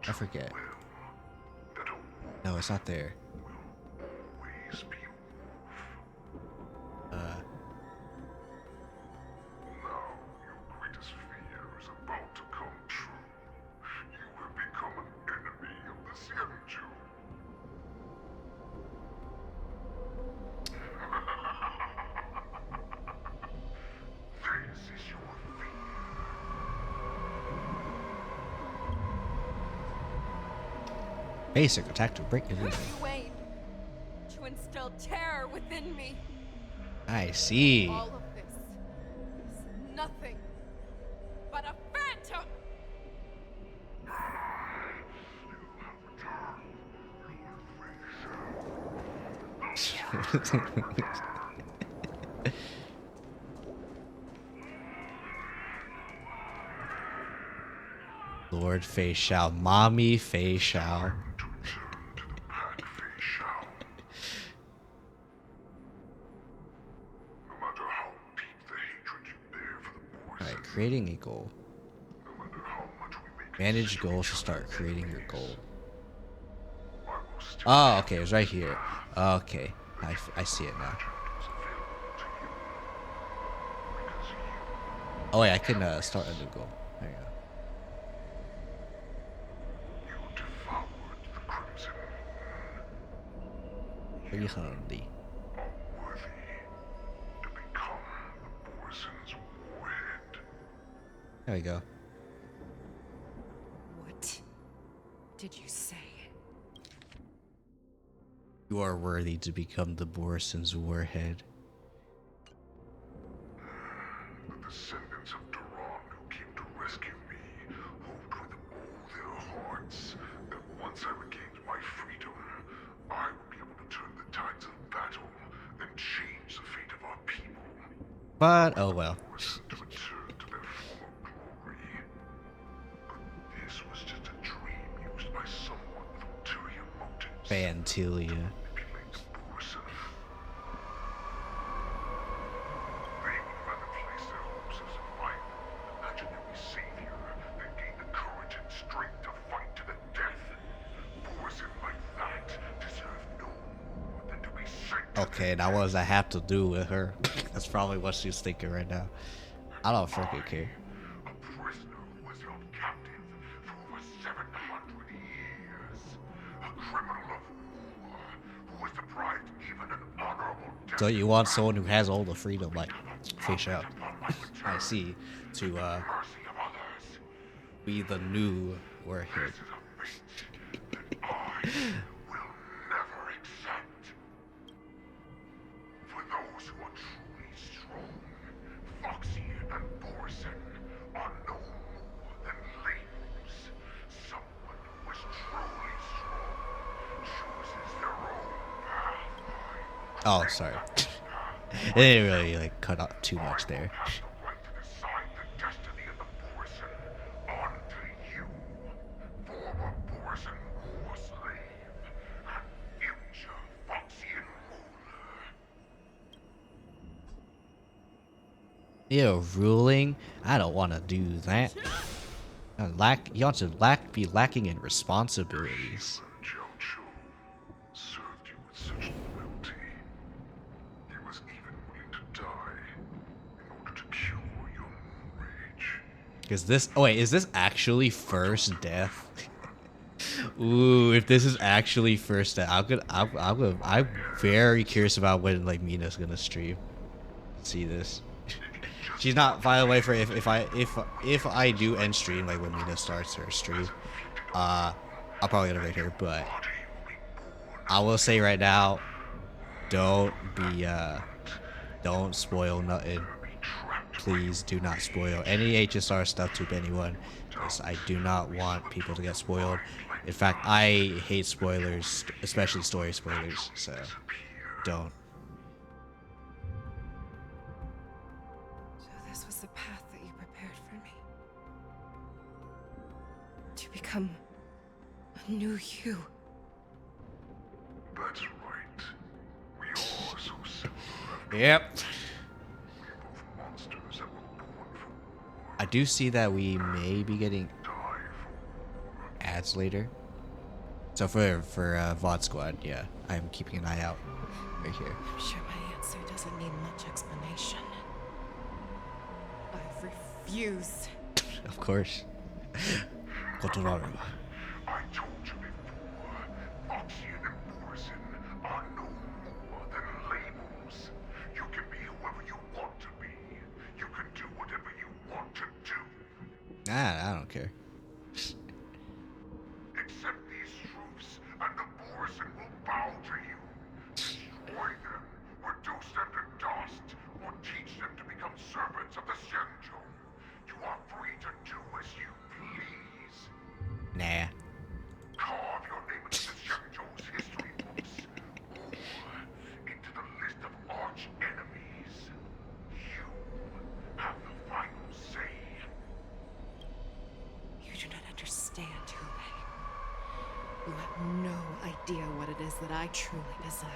I forget. No, it's not there. Basic attack to break illusion. To instill terror within me. I see. All of this is nothing but a phantom! Lord Feixiao, Mommy Feixiao. Alright, creating a goal. Manage goals to start creating your goal. Oh, okay, it was right here. Okay, I see it now. Oh wait, I can start a new goal. There you go. Very handy. There we go. What did you say? You are worthy to become the Borison's warhead. The descendants of Duran who came to rescue me hoped with all their hearts that once I regained my freedom, I would be able to turn the tides of battle and change the fate of our people. But oh well. To return to their former glory. But this was just a dream used by someone with ulterior motives. Fantilia. Okay, now what does that have to do with her? That's probably what she's thinking right now. I don't freaking care. A prisoner who was held captive for over 700 years. A criminal of war who was deprived even an honorable death. So you want someone who has all the freedom, like Feixiao, I see, to be the new warhead. For those who are truly strong, Foxy and Borison are no more than labels. Someone who is truly strong chooses their own path. Oh, sorry. It didn't really like cut up too much there. Decide the destiny of the Borison onto you. Former Borison war slave and future Foxian ruler. Ew, ruling? I don't want to do that. You want to be lacking in responsibilities. Served you with such loyalty. He was even willing to die in order to cure your rage. Is this? Oh wait, is this actually first death? Ooh, if this is actually first death, I'm very curious about when like Mina's gonna stream. See this. She's not, by the way, for if I do end stream, like when Mina starts her stream, I'll probably gonna rate her, but I will say right now, don't spoil nothing. Please do not spoil any HSR stuff to anyone, because I do not want people to get spoiled. In fact, I hate spoilers, especially story spoilers, so don't. This was the path that you prepared for me. To become a new you. That's right. We are so similar. Yep. We are both monsters that were born for war. I do see that we may be getting ads later. So for VOD Squad, yeah, I'm keeping an eye out right here. I'm sure my answer doesn't need much explanation. I refuse. Of course. Kotoraru. I told you before, Foxian and Borison are no more than labels. You can be whoever you want to be. You can do whatever you want to do. I don't care. Accept these truths, and the Borison will bow to you. Destroy them, reduce them to dust, idea what it is that I truly desire.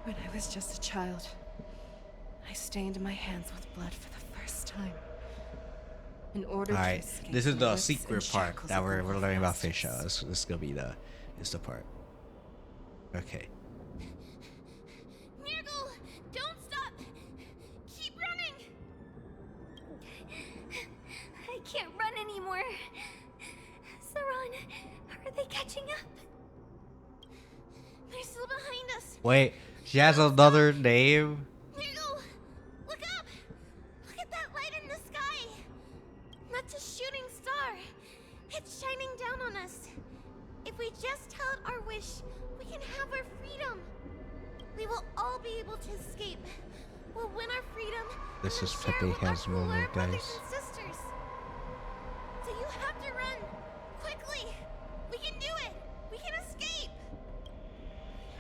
When I was just a child, I stained my hands with blood for the first time. In order to Alright, escape this is the whips and secret part shackles that of the we're wolf learning about masters. Feixiao. This is gonna be the part. Okay. Nurgle, don't stop! Keep running! I can't run anymore. Saran, are they catching up? They're still behind us. Wait, she has another name? Nurgle, look up! Look at that light in the sky! That's a shooting star. It's shining down on us. If we just tell it our wish, we can have our freedom. We will all be able to escape. We'll win our freedom. This is share Pepe with our Has cooler moment, brothers guys. and sisters. So you have to run quickly. We can do it. We can escape.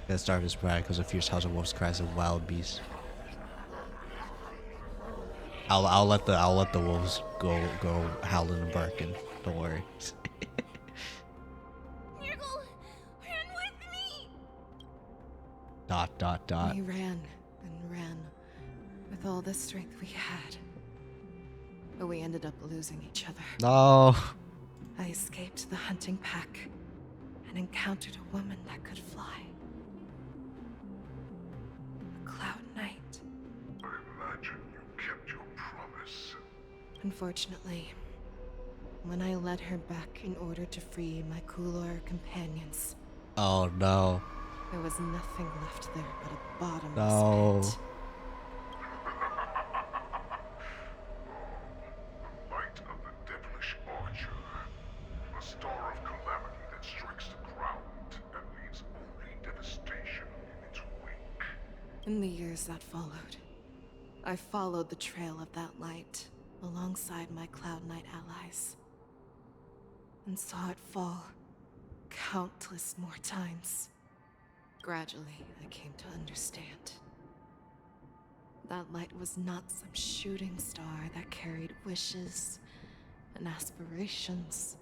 That start is bright because of fierce house of wolves cries of wild beasts. I'll let the wolves go howling and barking. Don't worry. Nurgle, run with me. Dot. We ran and ran with all the strength we had. But we ended up losing each other. No. I escaped the hunting pack and encountered a woman that could fly. A Cloud Knight. I imagine you kept your promise. Unfortunately, when I led her back in order to free my Kulor companions, Oh no. there was nothing left there but a bottomless No. pit. The light of the devilish archer. A star of calamity that strikes the ground and leaves only devastation in its wake. In the years that followed, I followed the trail of that light alongside my Cloud Knight allies and saw it fall countless more times. Gradually, I came to understand. That light was not some shooting star that carried wishes and aspirations.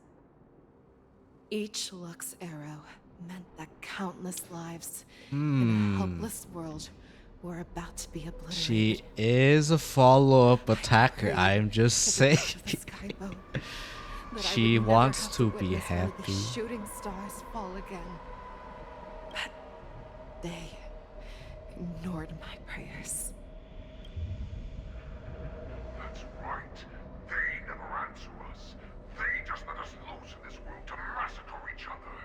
Each Lux arrow meant that countless lives in a helpless world were about to be obliterated. She is a follow-up attacker. I'm just saying. She wants to be happy. Shooting stars fall again. But they ignored my prayers. That's right. They never answer us. They just let us loose in this world to massacre each other.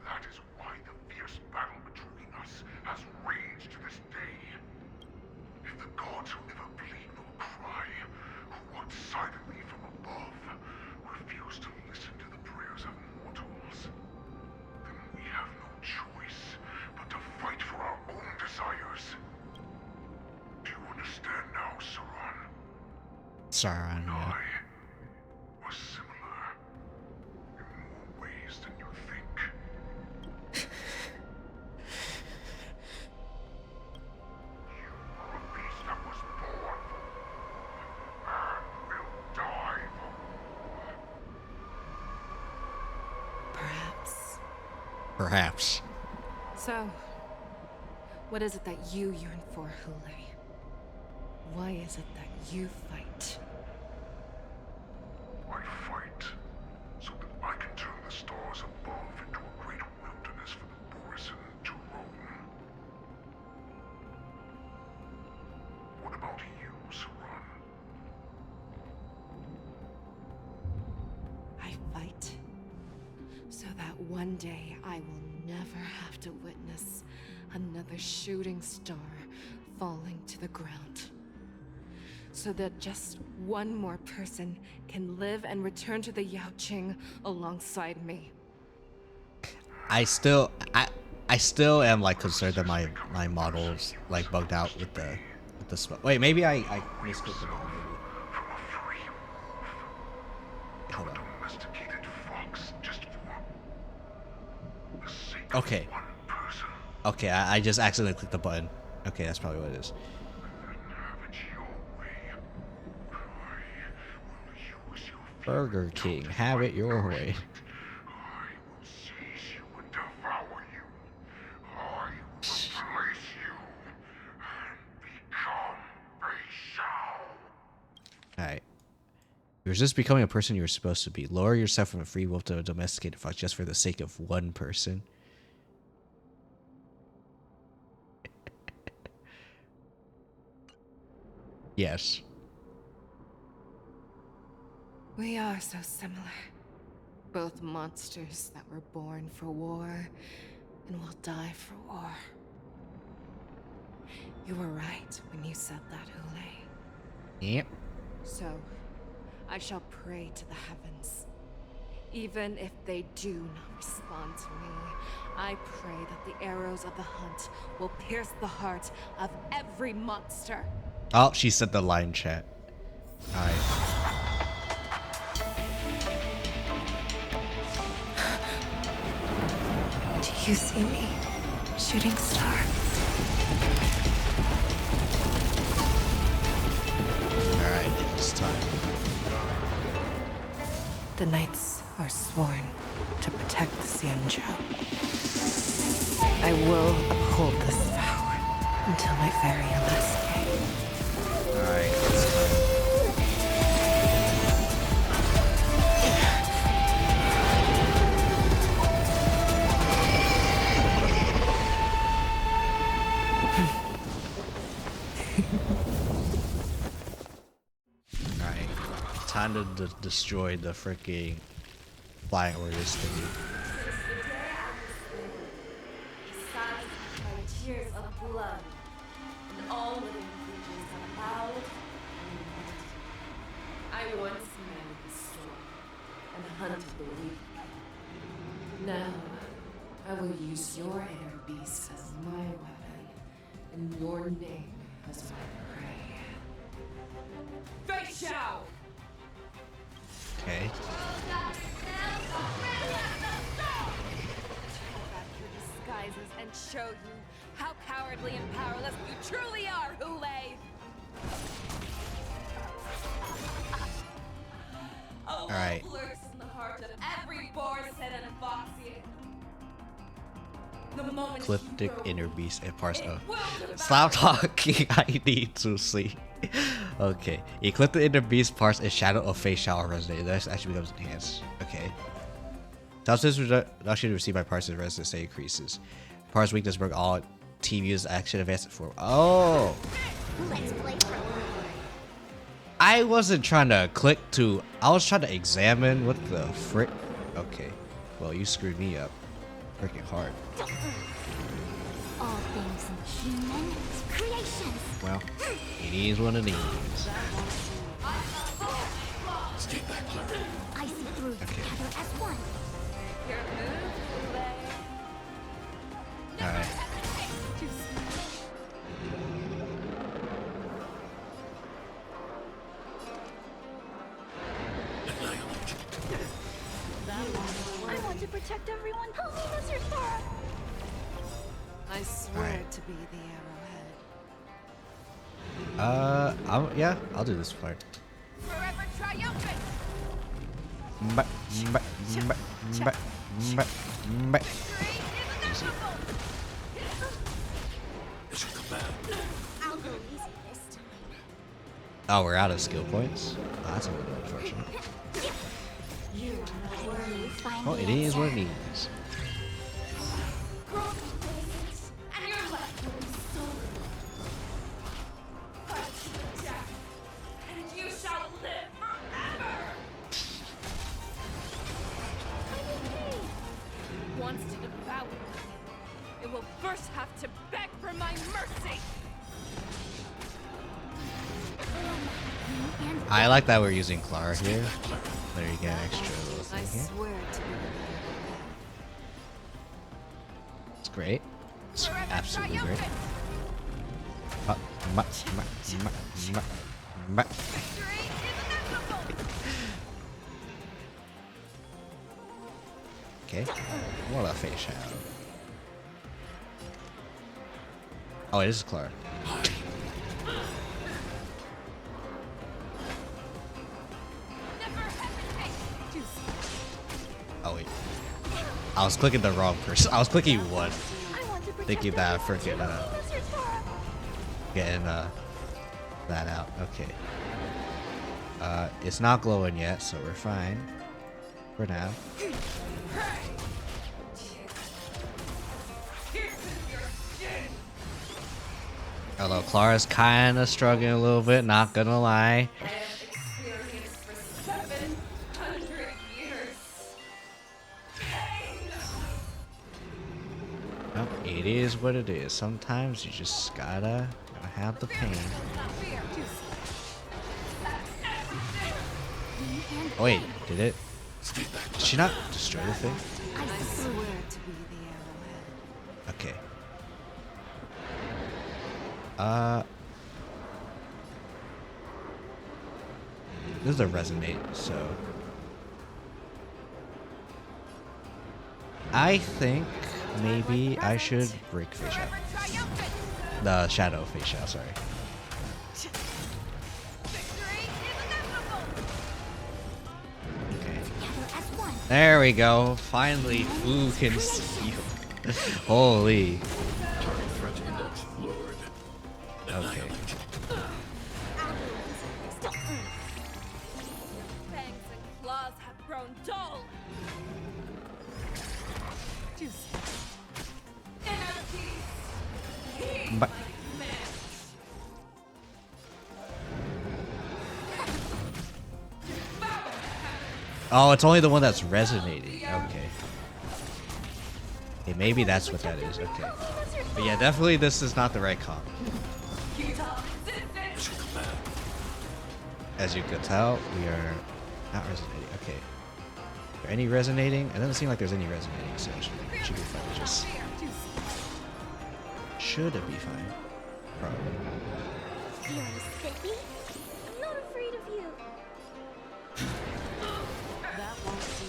That is why the fierce battle between us has raged to this day. If the gods who never bleed nor cry, who watch silently from above, refuse to listen to the prayers of mortals, then we have no choice but to fight for our own desires. Do you understand now, Saran? Saran, yeah. I was similar in more ways than you think. You are a beast that was born for war and will die for war. Perhaps. Perhaps. So, what is it that you yearn for, HOOLAY? Why is it that you fight? I fight so that I can turn the stars above into a great wilderness for the Borison to roam. What about you, Saran? I fight so that one day I will never have to witness another shooting star falling to the ground. So that just one more person can live and return to the Yaoqing alongside me. I still am like concerned that my model's like bugged out with the spell. Wait, maybe I misclicked the button. Hold on. Okay. Okay, I just accidentally clicked the button. Okay, that's probably what it is. Burger King, have it your way. I will seize you and You resist becoming a person you were supposed to be. Lower yourself from a free wolf to a domesticated fox just for the sake of one person. Yes. We are so similar. Both monsters that were born for war and will die for war. You were right when you said that, HOOLAY. Yep. So, I shall pray to the heavens. Even if they do not respond to me, I pray that the arrows of the hunt will pierce the heart of every monster. Oh, she said the line chat. Alright. Do you see me, shooting star? Alright, it's time. The knights are sworn to protect the Xianzhou. I will uphold this vow until my very last day. Alright, it's time. Alright, time to destroy the freaking flying warriors thingy. By tears of blood, and all living creatures are loud and mighty. I once managed the storm and hunted the weak. Now, I will use your inner beast as my weapon, and your name as my prey. Feixiao! Okay. Disguises and show you how cowardly and powerless you truly are, HOOLAY! All right. Lurks in the heart of every Boris and Foxian. The moment Cliptic inner beast and parse. Oh. Stop talking. I need to sleep. Okay. Ecliptic inner beast parse a shadow of Feixiao resonate. That actually becomes enhanced. Okay. Substance reduction received by parse's resonance increases. Parse weakness broke all TV's action advanced for. Oh. Let's play for I wasn't trying to click to. I was trying to examine what the frick. Okay. Well, you screwed me up. Freaking hard. all things human creations. Well, it is what it is. Stay back, I see through you together as one. Alright. I want to protect everyone. Help me, Mr. Sora. I swear Alright. to be the arrowhead. Yeah, I'll do this part. Forever triumphant! Mbak, mbak, mbak, mbak, mbak, mbak. Easy. I'll go easy this time. Oh, we're out of skill points? Oh, that's a little unfortunate. Oh, it is what it is. And your life will be stolen. Fight to the death, and you shall live forever! Wants to devour me. It will first have to beg for my mercy! I like that we're using Clara here. There you get an extra little I thing here. swear to be the arrowhead. It's great. It's absolutely great. Ma, ma, ma, ma, ma, ma. Okay. What a Feixiao. Oh, it is Clara. Oh wait. I was clicking the wrong person. I was clicking one. Thinking that freaking getting that out. Okay. It's not glowing yet, so we're fine for now. Although Clara's kind of struggling a little bit, not gonna lie. I have experienced for 700 years. Well, it is what it is. Sometimes you just gotta have the pain. Oh, wait, did it? Did she not destroy the thing? I swear to be the arrowhead. Okay. This is a resonate, so I think maybe I should break Feixiao. The shadow Feixiao, sorry. Okay. There we go. Finally, Fu can see you. Holy. Okay. Fangs and claws have grown dull. But oh, it's only the one that's resonating. Okay. Okay, maybe that's what that is. Okay. But yeah, definitely this is not the right comp. As you could tell, we are not resonating. Okay. Is there any resonating? It doesn't seem like there's any resonating, so it should be fine. Just should it be fine? Probably. Feeling spiffy? I'm not afraid of you. That won't do.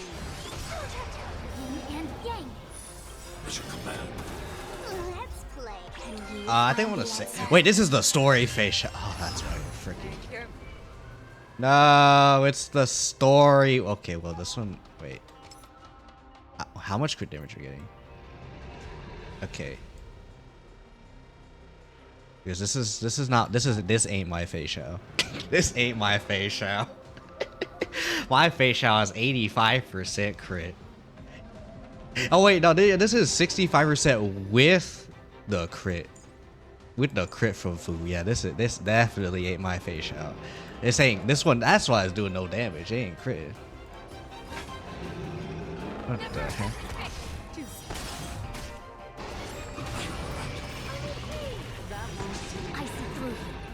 Yin and yang. Let's play. I think I want to say. Wait, this is the story Feixiao. Oh, that's right. Freaking. No, it's the story. Okay, well this one. Wait. How much crit damage are you getting? Okay. Because this ain't my Feixiao. This ain't my Feixiao. My Feixiao is 85% crit. Oh wait, no, this is 65% with the crit. With the crit from Fu. Yeah, this definitely ain't my Feixiao. This one, that's why it's doing no damage. It ain't crit. What the heck?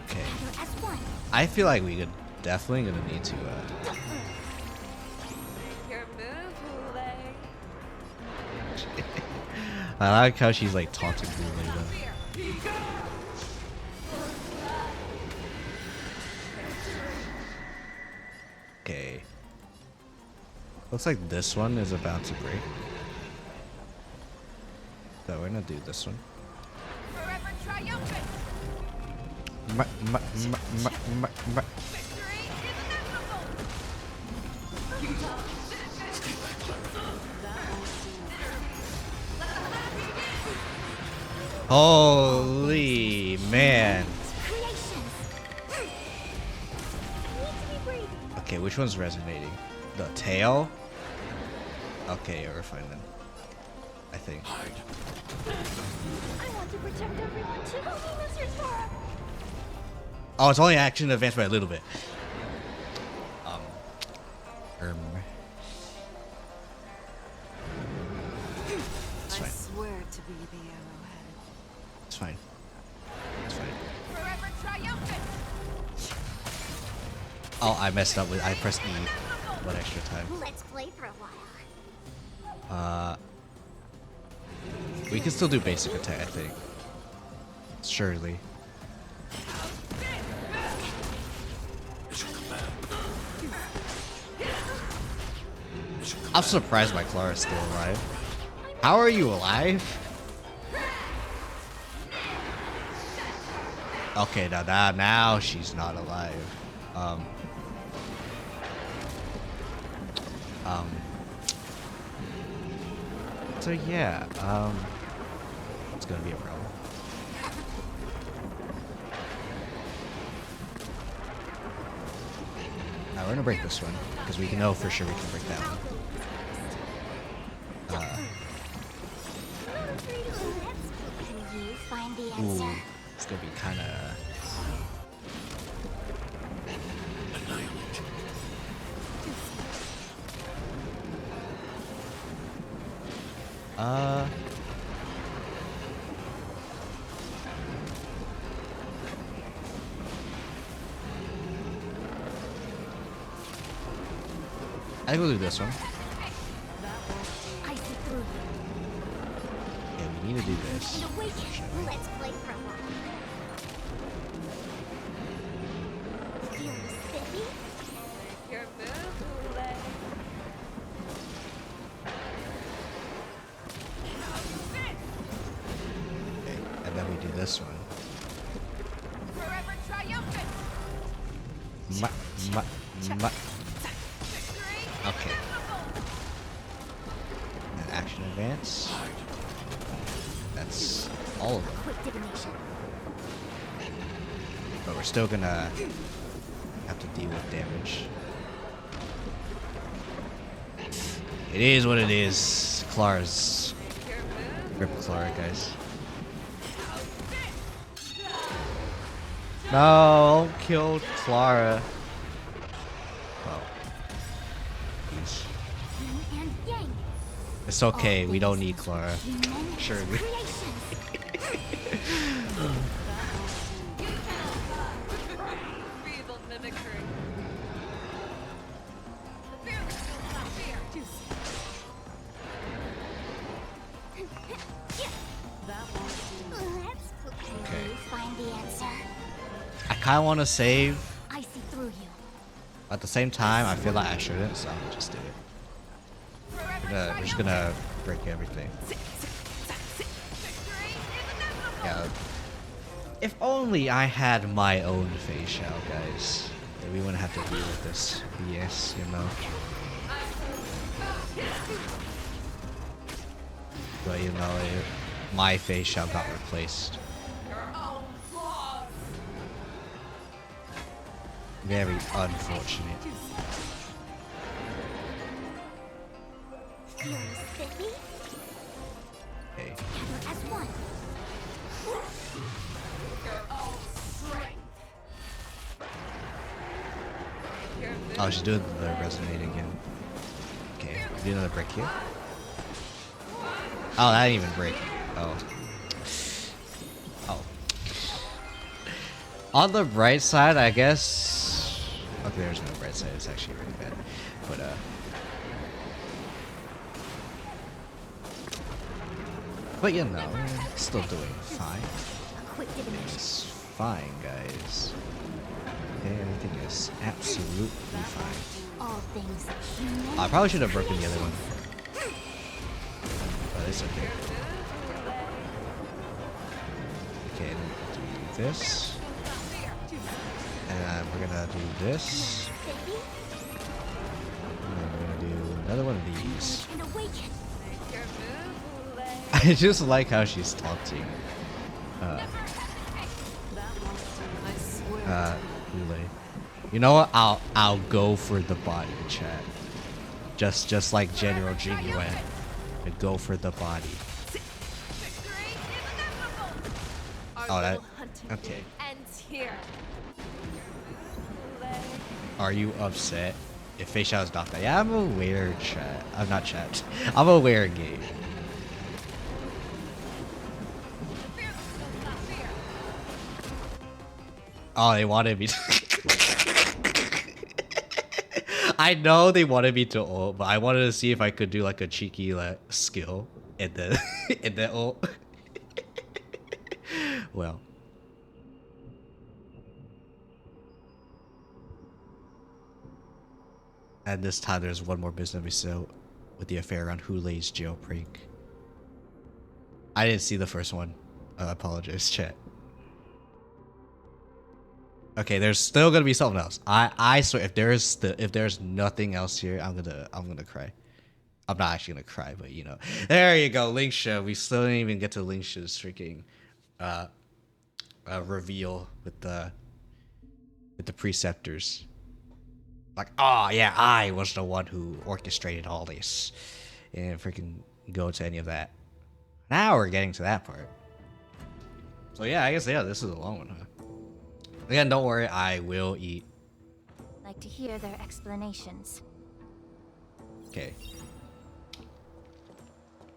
Okay. I feel like we could definitely gonna need to Your move, HOOLAY. I like how she's like taunting HOOLAY though. Okay. Looks like this one is about to break. So we're gonna do this one. Forever triumphant. Holy man. Okay, which one's resonating? The tail? Okay, we're fine then. I think. I want to protect everyone too. Mr. Tora. Oh, it's only action advanced by a little bit. It's fine. I swear to be the arrowhead. It's fine. It's fine. Forever triumphant. Oh, I messed up with. I pressed E one extra time. Let's play for a while. We can still do basic attack, I think. Surely. I'm surprised my Clara's still alive. How are you alive? Okay, now she's not alive. So yeah, it's gonna be a problem. we're gonna break this one because we know for sure we can break that one. Ooh, it's gonna be kind of. I think we'll do this one. Yeah, we need to do this. Let's play for a while. Feeling spiffy? Your move, HOOLAY. Okay, and then we do this one. Forever triumphant. Okay. And action advance. That's all of them. But we're still gonna have to deal with damage. It is what it is. Clara's. Rip Clara, guys. No, don't kill Clara. Oh. Jeez. It's okay, we don't need Clara. Surely. I kind of want to save. I see through you. At the same time, I feel like I shouldn't, so I'm gonna just do it. We're just gonna break everything. Yeah. If only I had my own Feixiao, guys. Then we wouldn't have to deal with this BS, you know. But you know, my Feixiao got replaced. Very unfortunate. Okay. Oh, she's doing the resonate again. Okay, do another break here. Oh, that didn't even break. Oh. Oh. On the bright side, I guess. Okay, there's no bright side. It's actually really bad. But you know, still doing fine. It's fine, guys. Okay, everything is absolutely fine. I probably should have broken the other one. But it's okay. Okay, do this. And we're gonna do this. And then we're gonna do another one of these. I just like how she's taunting. HOOLAY. You know what? I'll go for the body, chat. Just like General Jing Yuan. And go for the body. Oh, that. Okay. Are you upset if Feixiao's not that? Yeah, I'm aware, chat. I'm not chat. I'm aware, game. Oh, they wanted me to. I know they wanted me to ult, but I wanted to see if I could do like a cheeky skill in the in the ult. Well. And this time there's one more business episode with the affair on HOOLAY's jailbreak. I didn't see the first one. I apologize, chat. Okay, there's still gonna be something else. I swear, if there's nothing else here, I'm gonna cry. I'm not actually gonna cry, but you know, there you go, Linksha. We still didn't even get to Linksha's freaking reveal with the preceptors. like, oh yeah, I was the one who orchestrated all this, and freaking go to any of that. Now we're getting to that part. So yeah, I guess yeah, this is a long one, huh? Again, don't worry, I will eat. Like to hear their explanations. Okay.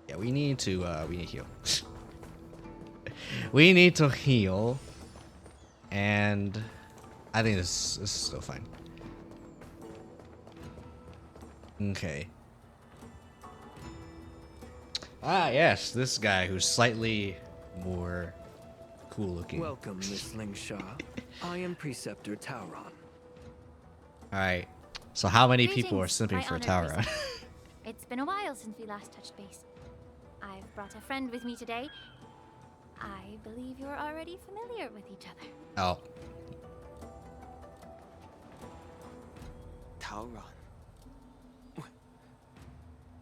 Yeah, we need to heal. We need to heal, and I think this is still fine. Okay. Ah, yes, this guy who's slightly more cool looking. Welcome, Miss Lingsha. I am Preceptor Tauron. Alright, so how many people are Greetings, simping my for honored Tauron? preceptor. It's been a while since we last touched base. I've brought a friend with me today. I believe you're already familiar with each other. Oh. Tauron.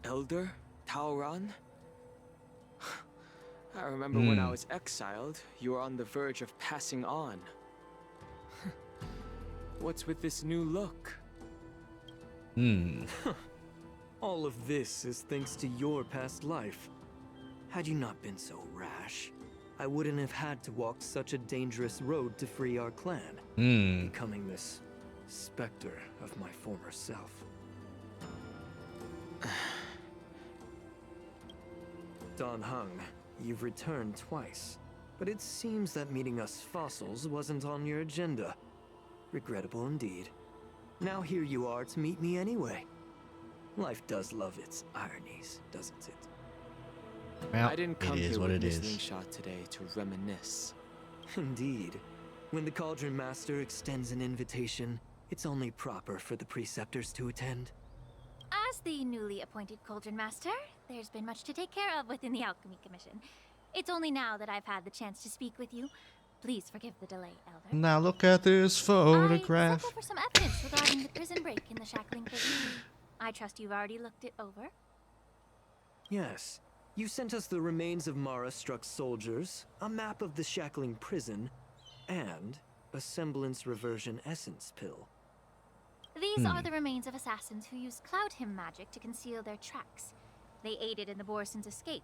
Elder Tauron? I remember when I was exiled, you were on the verge of passing on. What's with this new look? All of this is thanks to your past life. Had you not been so rash, I wouldn't have had to walk such a dangerous road to free our clan, becoming this specter of my former self. Don Hung, you've returned twice, but it seems that meeting us fossils wasn't on your agenda. Regrettable indeed. Now here you are to meet me anyway. Life does love its ironies, doesn't it? Well, I didn't come it is here what with it Miss is. Lingsha today to reminisce. Indeed. When the Cauldron Master extends an invitation, it's only proper for the Preceptors to attend. As the newly appointed Cauldron Master, there's been much to take care of within the Alchemy Commission. It's only now that I've had the chance to speak with you. Please forgive the delay, Elder. Now look at this I photograph. sent over some evidence regarding the prison break in the Shackling prison. I trust you've already looked it over. Yes. You sent us the remains of Mara-struck soldiers, a map of the Shackling prison, and a semblance reversion essence pill. These are the remains of assassins who used Cloud Hymn magic to conceal their tracks. They aided in the Borison's escape,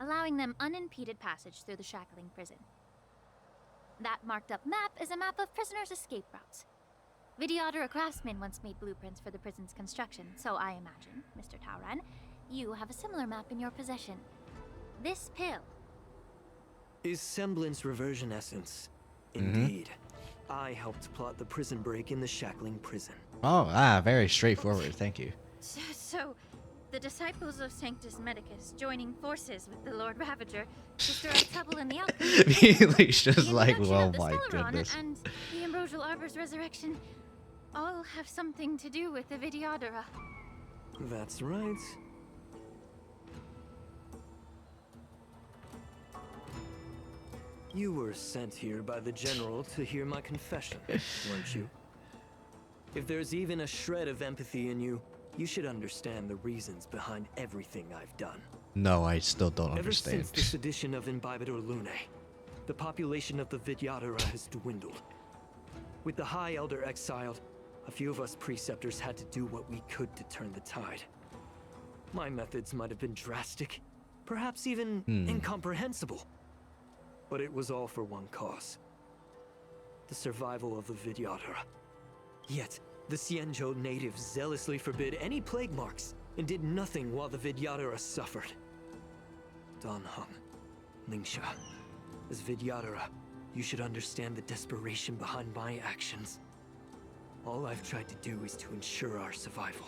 allowing them unimpeded passage through the Shackling prison. That marked up map is a map of prisoners' escape routes. Vidyadhara craftsmen once made blueprints for the prison's construction, so I imagine, Mr. Tauron, you have a similar map in your possession. This pill. Is semblance reversion essence. Indeed. I helped plot the prison break in the Shackling prison. Oh, very straightforward. Thank you. So, the disciples of Sanctus Medicus joining forces with the Lord Ravager to stir up trouble in the alchemy. He's just The like, introduction well, of the my Stellaron goodness. and the Ambrosial Arbor's resurrection all have something to do with the Vidyadhara. That's right. You were sent here by the General to hear my confession, weren't you? If there's even a shred of empathy in you, you should understand the reasons behind everything I've done. No, I still don't Ever understand. since the sedition of Imbibitor Lunae, the population of the Vidyadhara has dwindled. With the High Elder exiled, a few of us Preceptors had to do what we could to turn the tide. My methods might have been drastic, perhaps even incomprehensible. But it was all for one cause. The survival of the Vidyadhara. Yet, the Xianzhou natives zealously forbid any plague marks and did nothing while the Vidyadhara suffered. Don Hung, Lingsha, as Vidyadhara, you should understand the desperation behind my actions. All I've tried to do is to ensure our survival.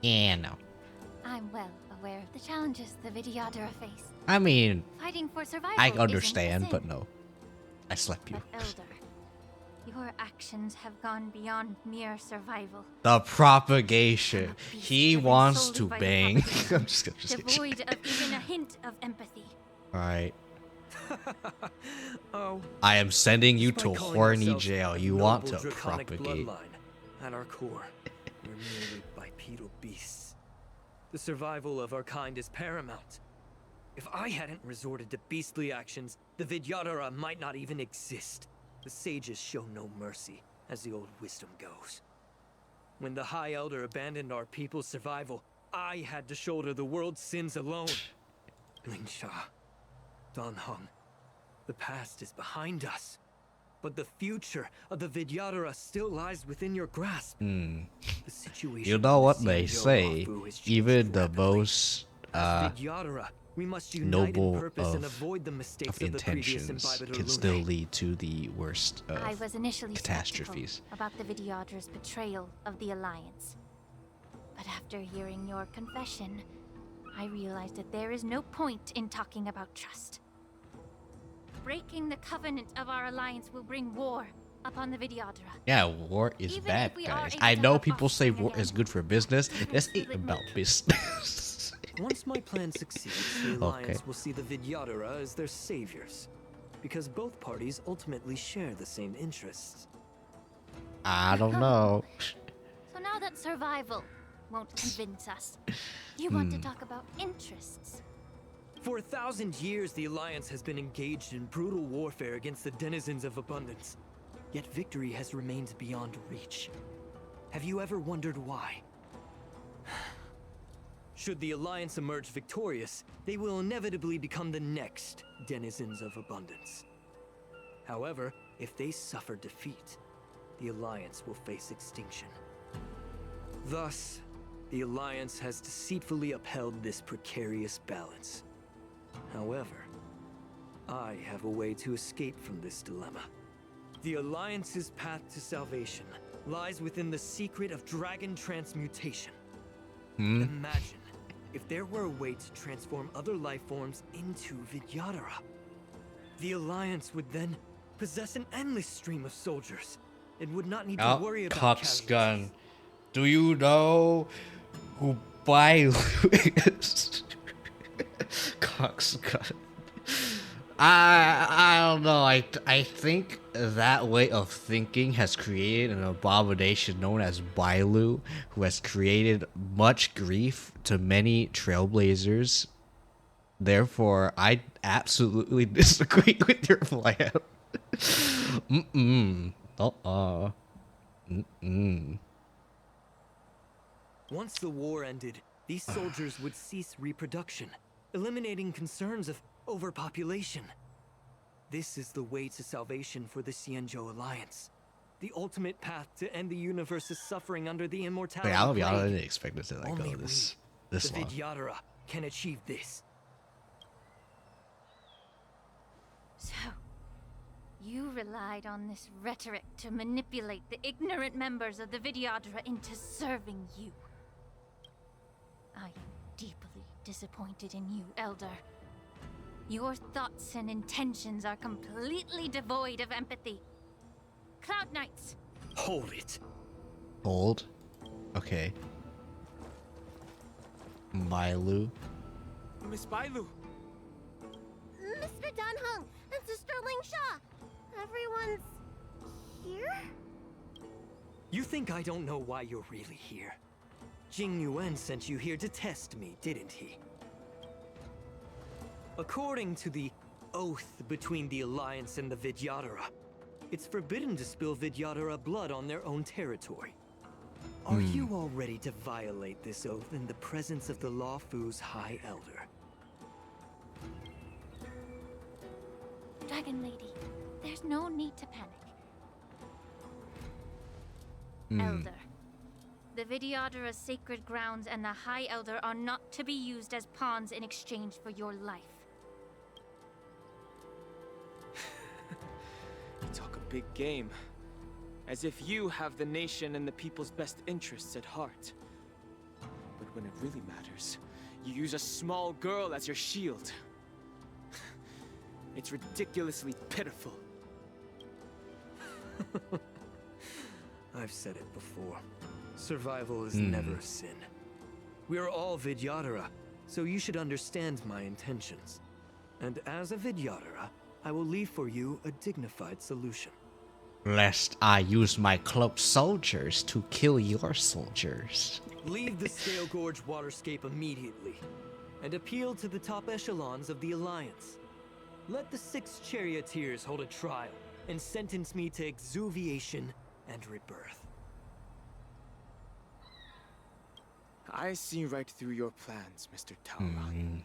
Yeah, no. I'm well aware of the challenges the Vidyadhara face. I mean, Fighting for survival I isn't a understand, sin. but no. I slept you. But Elder, your actions have gone beyond mere survival. The propagation. He wants to Solely by bang. propagation, I'm just kidding. devoid of even a hint of empathy. Alright. Oh, I am sending you despite to calling horny ourselves jail. a You want noble to draconic propagate. bloodline, at our core, we're merely bipedal beasts. The survival of our kind is paramount. If I hadn't resorted to beastly actions, the Vidyadhara might not even exist. The sages show no mercy, as the old wisdom goes. When the High Elder abandoned our people's survival, I had to shoulder the world's sins alone. Lingsha, Danheng, the past is behind us. But the future of the Vidyadhara still lies within your grasp. The situation You know what in they Xianzhou say, Luofu has changed even the rapidly. most As Vidyadhara, we must unite in noble purpose and of avoid the mistakes of the previous intentions imbibitor can Lune. still lead to the worst I of was initially catastrophes. skeptical about the Vidyadhara's betrayal of the Alliance. But after hearing your confession, I realized that there is no point in talking about trust. Breaking the covenant of our alliance will bring war upon the Vidyadhara. Yeah, war is Even bad, if we are guys. able I to know have people say offspring war again, is good for business. This ain't will it about make? business. Once my plan succeeds, the Alliance will see the Vidyadhara as their saviors. Because both parties ultimately share the same interests. I don't know. So now that survival won't convince us, you want to talk about interests. For 1,000 years, the Alliance has been engaged in brutal warfare against the denizens of abundance. Yet victory has remained beyond reach. Have you ever wondered why? Should the Alliance emerge victorious, they will inevitably become the next denizens of abundance. However, if they suffer defeat, the Alliance will face extinction. Thus, the Alliance has deceitfully upheld this precarious balance. However, I have a way to escape from this dilemma. The Alliance's path to salvation lies within the secret of dragon transmutation. Imagine if there were a way to transform other life forms into Vidyadhara. The Alliance would then possess an endless stream of soldiers. It would not need to worry about Coxgun. Do you know who Bailu is? Coxgun. I don't know. I think that way of thinking has created an abomination known as Bailu, who has created much grief to many trailblazers. Therefore, I absolutely disagree with your plan. Once the war ended, these soldiers would cease reproduction, eliminating concerns of overpopulation. This is the way to salvation for the Xianzhou Alliance. The ultimate path to end the universe's suffering under the immortality Wait, I'll be honest, I plague. didn't expect it to like Only go this we, long. the Vidyadhara, can achieve this. So, you relied on this rhetoric to manipulate the ignorant members of the Vidyadhara into serving you. I am deeply disappointed in you, Elder. Your thoughts and intentions are completely devoid of empathy. Cloud Knights! Hold it. Hold. Okay. Bailu. Miss Bailu! Mr. Danheng and Sister Lingsha! Everyone's here? You think I don't know why you're really here? Jing Yuan sent you here to test me, didn't he? According to the oath between the Alliance and the Vidyadhara, it's forbidden to spill Vidyadhara blood on their own territory. Are you all ready to violate this oath in the presence of the Luofu's High Elder? Dragon Lady, there's no need to panic. Elder, the Vidyadhara's sacred grounds and the High Elder are not to be used as pawns in exchange for your life. You talk a big game. As if you have the nation and the people's best interests at heart. But when it really matters, you use a small girl as your shield. It's ridiculously pitiful. I've said it before. Survival is never a sin. We are all Vidyadhara, so you should understand my intentions. And as a Vidyadhara, I will leave for you a dignified solution. Lest I use my cloaked soldiers to kill your soldiers. Leave the Scale Gorge waterscape immediately, and appeal to the top echelons of the Alliance. Let the 6 charioteers hold a trial, and sentence me to exuviation and rebirth. I see right through your plans, Mr. Taura.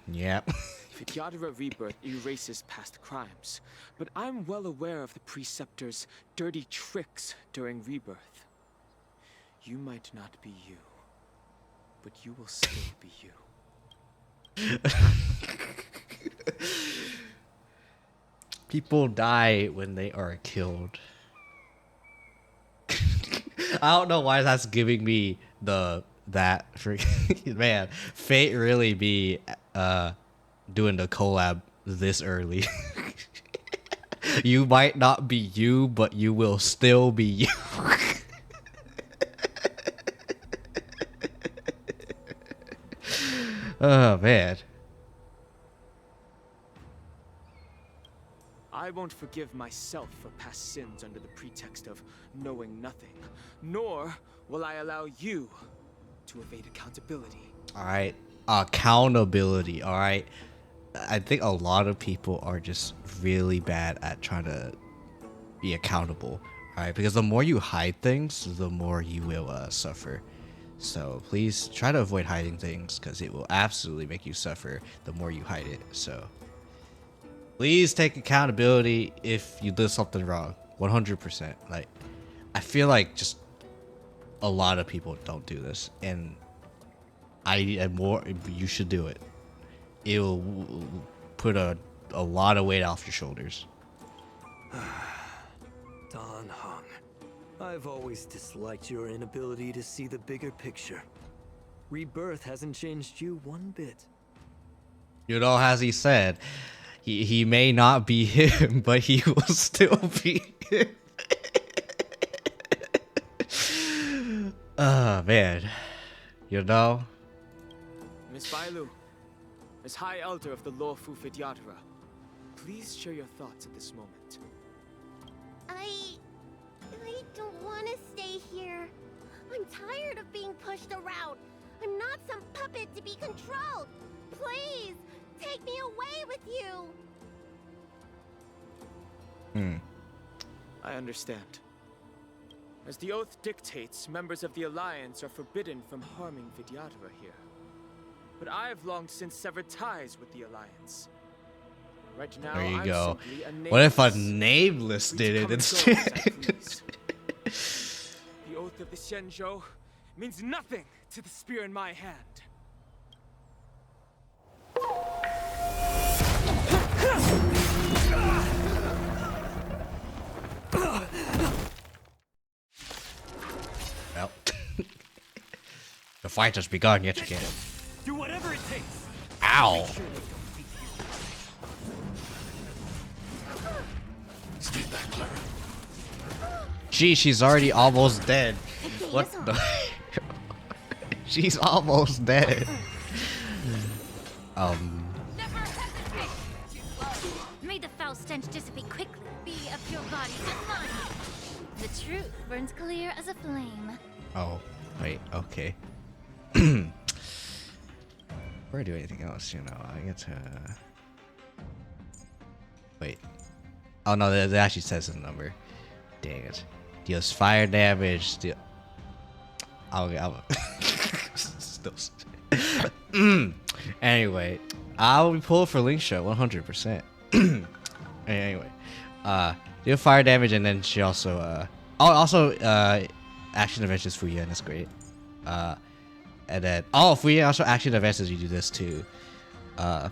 Yep. Vidyadhara Rebirth erases past crimes, but I'm well aware of the Preceptor's dirty tricks during Rebirth. You might not be you, but you will still be you. People die when they are killed. I don't know why that's giving me that man. Fate really be doing the collab this early. You might not be you, but you will still be you. Oh man. I won't forgive myself for past sins under the pretext of knowing nothing, nor will I allow you to evade accountability. Alright. Accountability, alright? I think a lot of people are just really bad at trying to be accountable, alright? Because the more you hide things, the more you will suffer. So please try to avoid hiding things, because it will absolutely make you suffer the more you hide it. So please take accountability if you did something wrong. 100%. Like, I feel like just a lot of people don't do this, and you should do it. It will put a lot of weight off your shoulders. Don Hong, I've always disliked your inability to see the bigger picture. Rebirth hasn't changed you one bit. You know, as he said, he may not be him, but he will still be him. Oh man, you know. Miss Bailu, as High Elder of the Lawfu Vidyadhara, please share your thoughts at this moment. I don't want to stay here. I'm tired of being pushed around. I'm not some puppet to be controlled. Please, take me away with you. I understand. As the oath dictates, members of the Alliance are forbidden from harming Vidyadhara here. But I've long since severed ties with the Alliance. Right now, There you I'm go. simply a nameless. What if a nameless did it instead? The oath of the Xianzhou means nothing to the spear in my hand. Well, the fight has begun yet again. Do whatever it takes. Ow! Stay back, Clara. Gee, she's already almost dead. What the? She's almost dead. May the foul stench dissipate quickly. Be a pure body and mind. The truth burns clear as a flame. Oh, wait, okay. Before I do anything else, you know, I get to... Wait. Oh no, that actually says the number. Dang it. Deals fire damage. I'll still. Anyway, I'll be pulled for Link Show 100%. Anyway, deal fire damage, and then she also action advances Fuya, and that's great. And then Fuya also action advances. You do this too. And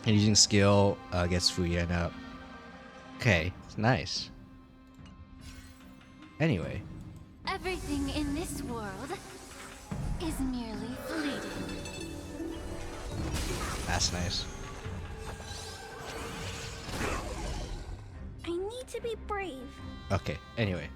using skill gets Fuya up. Okay, it's nice. Anyway. Everything in this world is merely fleeting. That's nice. I need to be brave. Okay, anyway.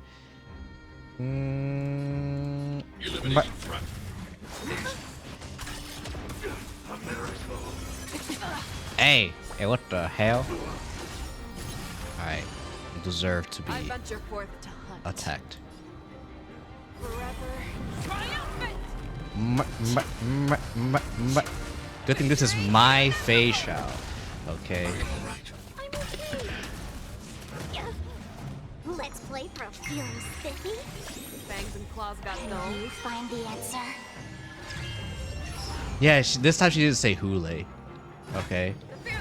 Hey, what the hell? Alright, you deserve to be I venture forth to hunt. attacked. Forever triumphant! Good thing this is my Feixiao. Okay. Let's play for a feeling spiffy. Fangs and claws got no. You find the answer. Yeah, this time she didn't say HOOLAY. Okay. There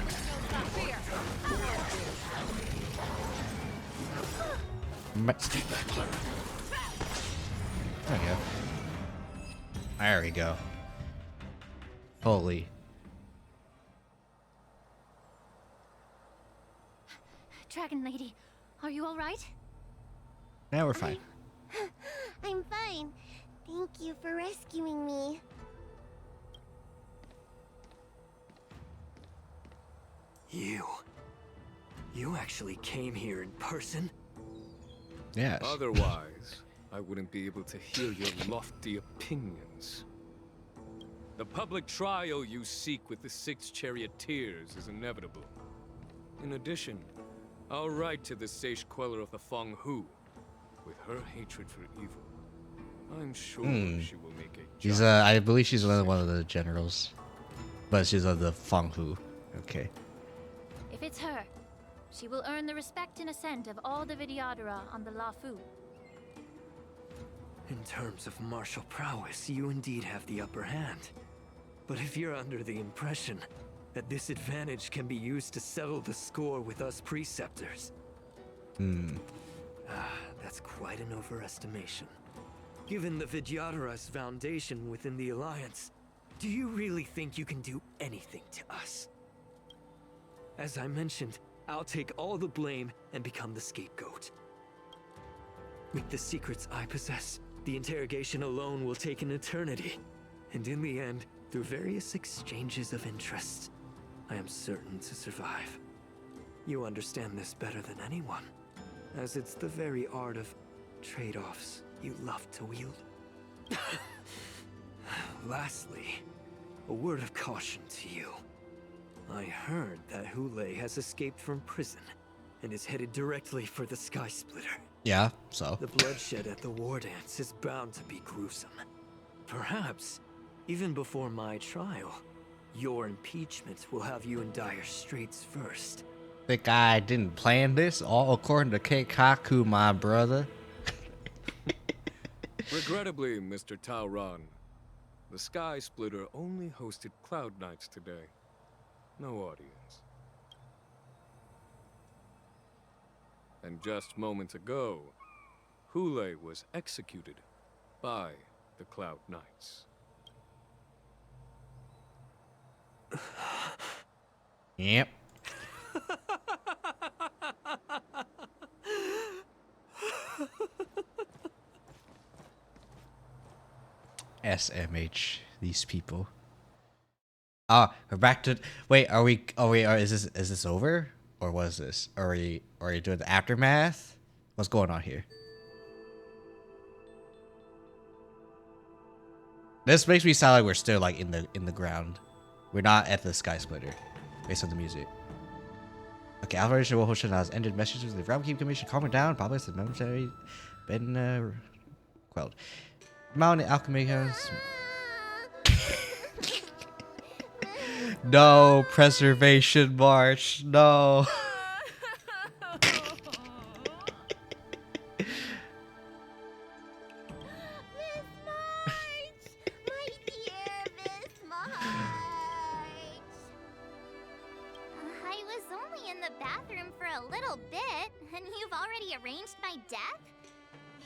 we go. There we go. Holy. Dragon Lady, are you alright? Now we're fine. I'm fine. Thank you for rescuing me. You actually came here in person? Yes. Otherwise, I wouldn't be able to hear your lofty opinions. The public trial you seek with the 6 charioteers is inevitable. In addition, I'll write to the sage queller of the Feng Hu. With her hatred for evil, I'm sure she will make a She's I believe she's one of the generals. But she's of the Feng Hu. Okay. If it's her, she will earn the respect and assent of all the Vidyadhara on the Lafu. In terms of martial prowess, you indeed have the upper hand. But if you're under the impression that this advantage can be used to settle the score with us preceptors, that's quite an overestimation. Given the Vidyadhara's foundation within the Alliance, do you really think you can do anything to us? As I mentioned, I'll take all the blame and become the scapegoat. With the secrets I possess, the interrogation alone will take an eternity. And in the end, through various exchanges of interest, I am certain to survive. You understand this better than anyone, as it's the very art of trade-offs you love to wield. Lastly, a word of caution to you. I heard that HOOLAY has escaped from prison and is headed directly for the Sky Splitter. Yeah, so. The bloodshed at the war dance is bound to be gruesome. Perhaps, even before my trial, your impeachment will have you in dire straits first. Think I didn't plan this? All according to Keikaku, my brother. Regrettably, Mr. Taoran, the Sky Splitter only hosted Cloud Knights today. No audience. And just moments ago, HOOLAY was executed by the Cloud Knights. Yep. SMH, these people. We're back to. Wait, is this over, or was this? Are you doing the aftermath? What's going on here? This makes me sound like we're still like in the ground. We're not at the Sky Splitter, based on the music. Okay, Operation Wohoshin has ended. Messages with the Realm Keep Commission calming down. Probably the momentary been quelled. Mountain Alchemy has. No, Preservation March. No. I was only in the bathroom for a little bit, and you've already arranged my death?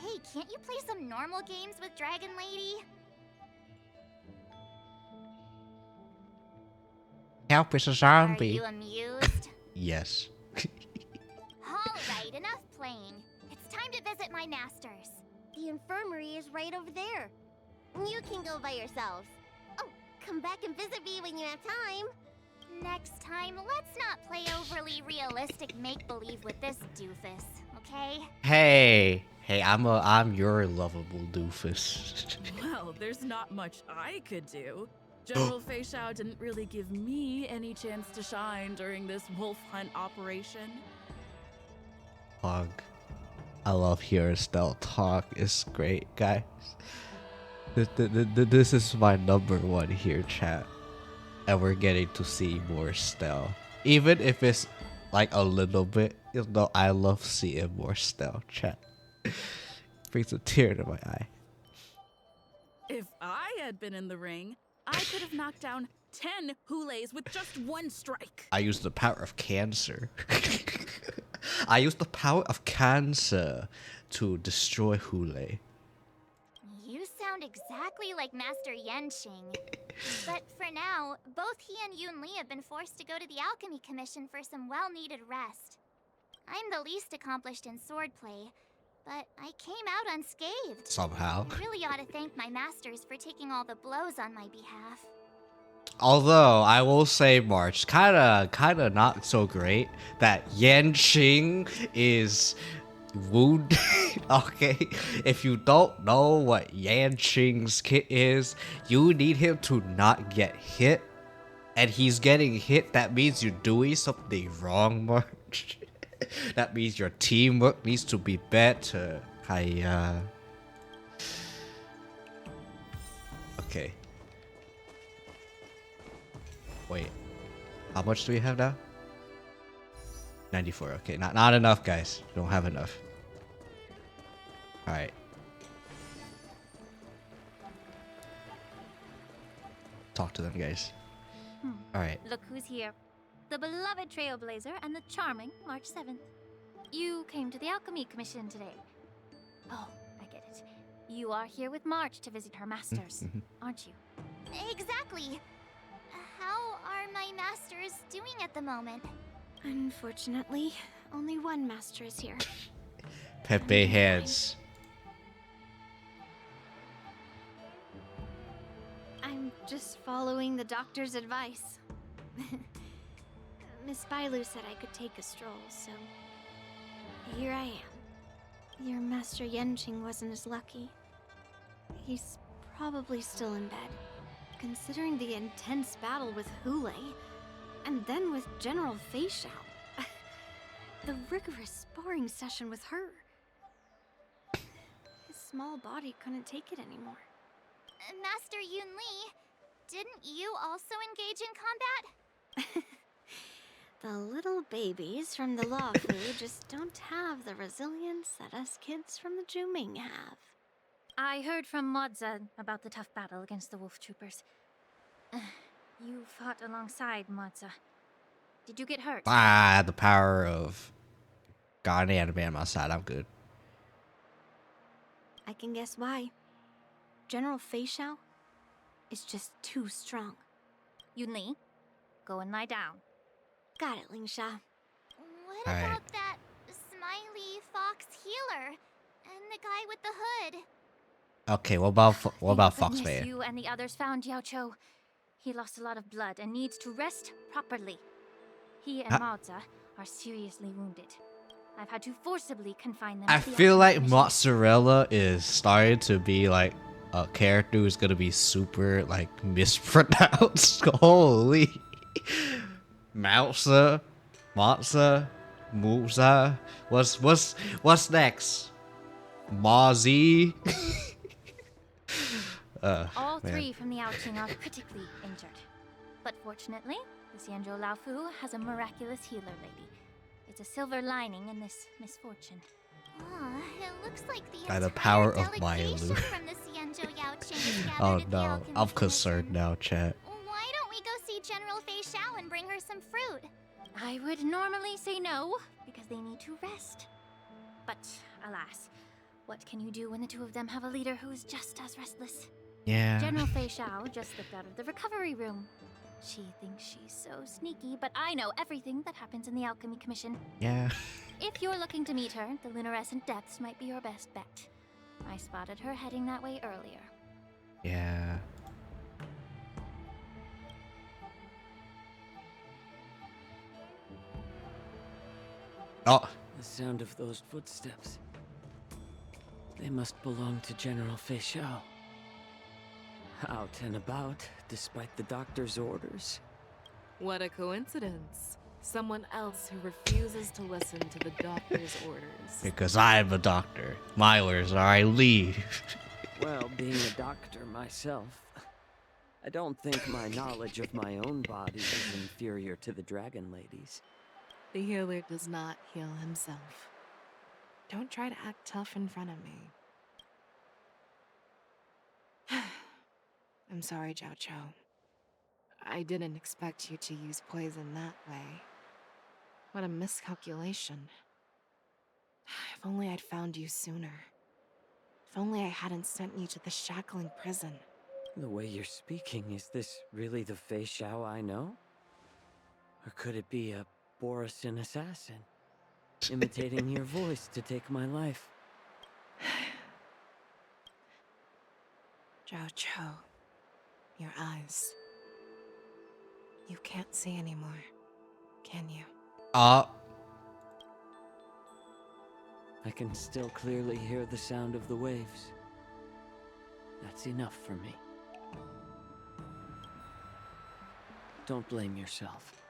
Hey, can't you play some normal games with Dragon Lady? Help is a zombie. Are you amused? Yes. Alright, enough playing. It's time to visit my masters. The infirmary is right over there. You can go by yourselves. Oh, come back and visit me when you have time. Next time, let's not play overly realistic make-believe with this doofus, okay? Hey, I'm your lovable doofus. Well, there's not much I could do. General Feixiao didn't really give me any chance to shine during this wolf hunt operation. Pog. I love hearing Stell talk. It's great, guys. This is my #1 here, chat. And we're getting to see more Stell. Even if it's like a little bit, you know, I love seeing more Stell, chat. Brings a tear to my eye. If I had been in the ring, I could have knocked down 10 HOOLAYs with just one strike. I use the power of cancer. I use the power of cancer to destroy HOOLAY. You sound exactly like Master Yenqing. But for now, both he and Yun Li have been forced to go to the Alchemy Commission for some well-needed rest. I'm the least accomplished in swordplay, but I came out unscathed. Somehow. I really ought to thank my masters for taking all the blows on my behalf. Although I will say, March, kinda not so great that Yenqing is wounded. Okay, if you don't know what Yenqing's kit is, you need him to not get hit, and he's getting hit. That means you're doing something wrong, March. That means your teamwork needs to be better. Okay. Wait, how much do we have now? 94. Okay, not enough, guys. We don't have enough. All right. Talk to them, guys. All right. Look who's here. The beloved Trailblazer and the charming March 7th. You came to the Alchemy Commission today. Oh, I get it. You are here with March to visit her masters, aren't you? Exactly. How are my masters doing at the moment? Unfortunately, only one master is here. Pepe hands. I'm just following the doctor's advice. Miss Bailu said I could take a stroll, so here I am. Your Master Yenqing wasn't as lucky. He's probably still in bed. Considering the intense battle with HOOLAY, and then with General Feixiao. The rigorous sparring session with her. His small body couldn't take it anymore. Master Yun Li, didn't you also engage in combat? The little babies from the Luofu just don't have the resilience that us kids from the Juming have. I heard from Modza about the tough battle against the wolf troopers. You fought alongside Modza. Did you get hurt? The power of God and anime on my side. I'm good. I can guess why. General Feixiao is just too strong. Yun Li, go and lie down. Got it, Lingsha. What about that smiley fox healer and the guy with the hood? Okay, what about Goodness, Foxbane? you and the others found Yao Cho. He lost a lot of blood and needs to rest properly. He and Maoza are seriously wounded. I've had to forcibly confine them. I feel like Mozzarella is starting to be like a character who's gonna be super like mispronounced. Holy. Mousa, Matza, Musa. What's next? Mazi. All three from the Yaoqing are critically injured. But fortunately, the Xianzhou Laofu has a miraculous healer lady. It's a silver lining in this misfortune. It looks like the By the power of delegation Mailu. from the Xianzhou Yaoqing is gathered Oh at the no, Alchemy I'm Commission. concerned now, chat. Why don't we go see General Feixiao and bring her some fruit? I would normally say no, because they need to rest. But alas, what can you do when the two of them have a leader who's just as restless? Yeah. General Feixiao just slipped out of the recovery room. She thinks she's so sneaky, but I know everything that happens in the Alchemy Commission. Yeah. If you're looking to meet her, the luminescent depths might be your best bet. I spotted her heading that way earlier. Yeah. Oh. The sound of those footsteps. They must belong to General Feixiao. Out and about, despite the doctor's orders. What a coincidence. Someone else who refuses to listen to the doctor's orders. Because I'm a doctor. My orders are I leave. Well, being a doctor myself, I don't think my knowledge of my own body is inferior to the Dragon Lady's. The healer does not heal himself. Don't try to act tough in front of me. I'm sorry, Zhao Cho. I didn't expect you to use poison that way. What a miscalculation. If only I'd found you sooner. If only I hadn't sent you to the shackling prison. The way you're speaking, is this really the Feixiao I know? Or could it be a Borisin assassin, imitating your voice to take my life? Zhao Cho, your eyes. You can't see anymore, can you? I can still clearly hear the sound of the waves. That's enough for me. Don't blame yourself.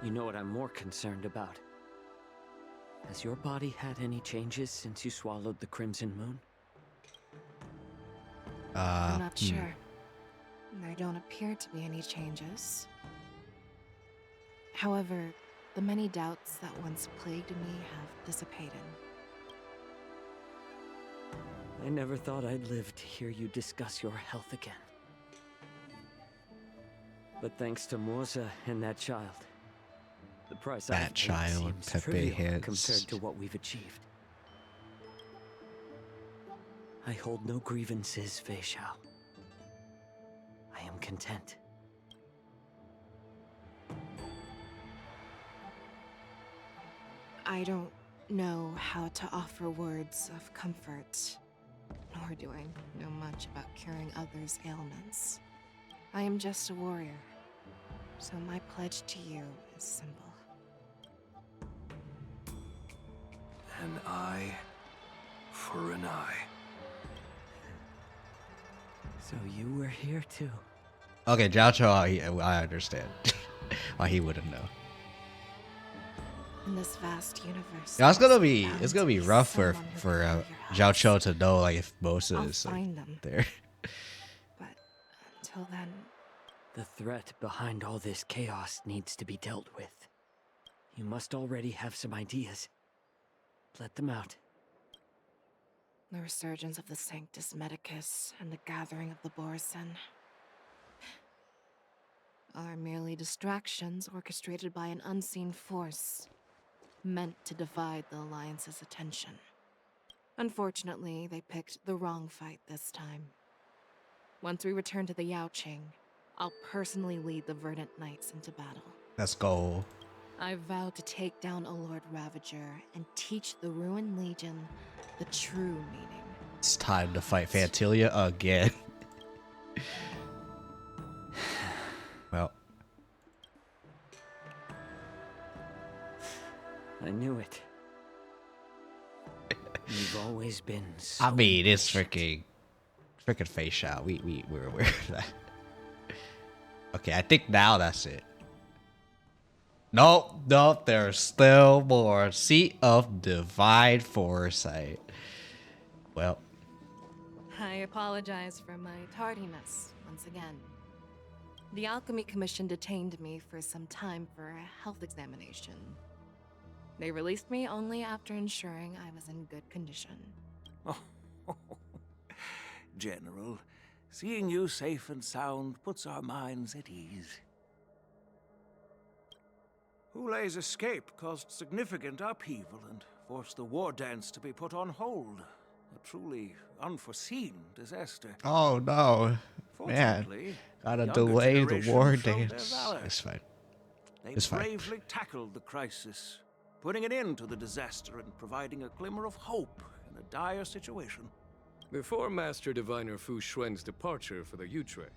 You know what I'm more concerned about? Has your body had any changes since you swallowed the Crimson Moon? I'm not sure. There don't appear to be any changes. However, the many doubts that once plagued me have dissipated. I never thought I'd live to hear you discuss your health again. But thanks to Morza and that child, the price I've paid seems trivial compared to what we've achieved. I hold no grievances, Feixiao. I am content. I don't know how to offer words of comfort, nor do I know much about curing others' ailments. I am just a warrior, so my pledge to you is simple. An eye for an eye. So you were here too. Okay, Zhao Cho, I understand. Why he wouldn't know. In this vast universe, Yeah, it's gonna be rough for Zhao Cho to know like if Bosa is like, there. But until then, the threat behind all this chaos needs to be dealt with. You must already have some ideas. Let them out. the resurgence of the Sanctus Medicus and the gathering of the Borisin are merely distractions orchestrated by an unseen force, meant to divide the Alliance's attention. Unfortunately, they picked the wrong fight this time. Once we return to the Yaoqing, I'll personally lead the Verdant Knights into battle. Let's go. I vow to take down a Lord Ravager and teach the Ruined Legion the true meaning. It's time to fight Fantilia again. Well, I knew it. You've always been so I mean, it's freaking Feixiao. We're aware of that. Okay, I think now that's it. Nope, there's still more. Seat of Divine Foresight. Well, I apologize for my tardiness once again. The Alchemy Commission detained me for some time for a health examination. They released me only after ensuring I was in good condition. General, seeing you safe and sound puts our minds at ease. HOOLAY's escape caused significant upheaval and forced the war dance to be put on hold. A truly unforeseen disaster. oh no, man, gotta delay the war dance. It's fine. They It's fine. bravely tackled the crisis, putting an end to the disaster and providing a glimmer of hope in a dire situation. Before Master Diviner Fu Xuan's departure for the Yutre,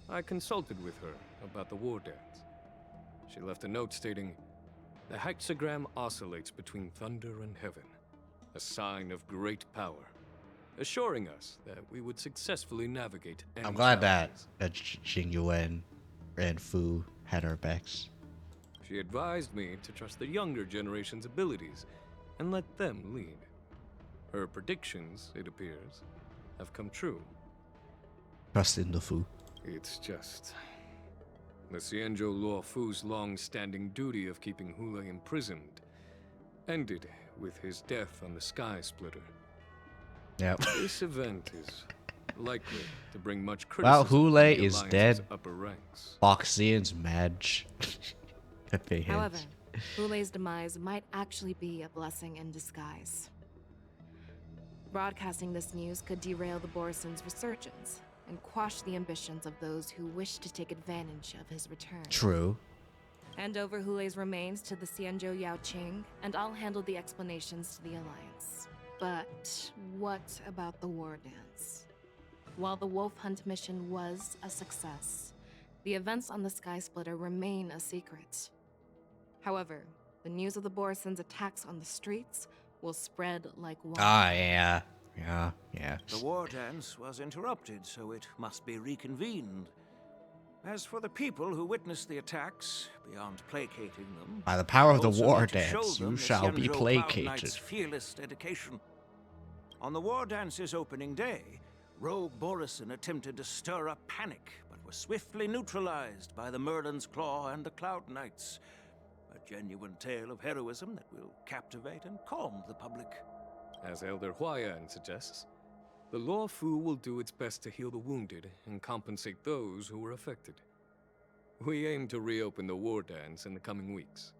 I consulted with her about the war dance. She left a note stating, "The hexagram oscillates between thunder and heaven, a sign of great power, assuring us that we would successfully navigate any I'm glad challenges." that Jing Yuan and Fu had our backs. She advised me to trust the younger generation's abilities and let them lead. Her predictions, it appears, have come true. Trust in the Fu. It's just... the Xianzhou Luo Fu's long-standing duty of keeping HOOLAY imprisoned ended with his death on the Sky Splitter. Yep. This event is likely to bring much Well, criticism from HOOLAY the is Alliance's dead. upper ranks. Foxian's Madge. Pepe However, hands. HOOLAY's demise might actually be a blessing in disguise. Broadcasting this news could derail the Borison's resurgence and quash the ambitions of those who wish to take advantage of his return. True. Hand over HOOLAY's remains to the Xianzhou Yaoqing, and I'll handle the explanations to the Alliance. But what about the war dance? While the wolf hunt mission was a success, the events on the Sky Splitter remain a secret. However, the news of the Borison's attacks on the streets will spread like wildfire. Ah, yeah. Yeah. The war dance was interrupted, so it must be reconvened. As for the people who witnessed the attacks, beyond placating them, By the power of the also war need to show dance, them you the shall be Xianzhou Cloud placated. Knight's fearless dedication. On the war dance's opening day, rogue Borison attempted to stir up panic, but was swiftly neutralized by the Merlin's Claw and the Cloud Knights. A genuine tale of heroism that will captivate and calm the public. As Elder Huayan suggests, the Law Fu will do its best to heal the wounded and compensate those who were affected. We aim to reopen the war dance in the coming weeks.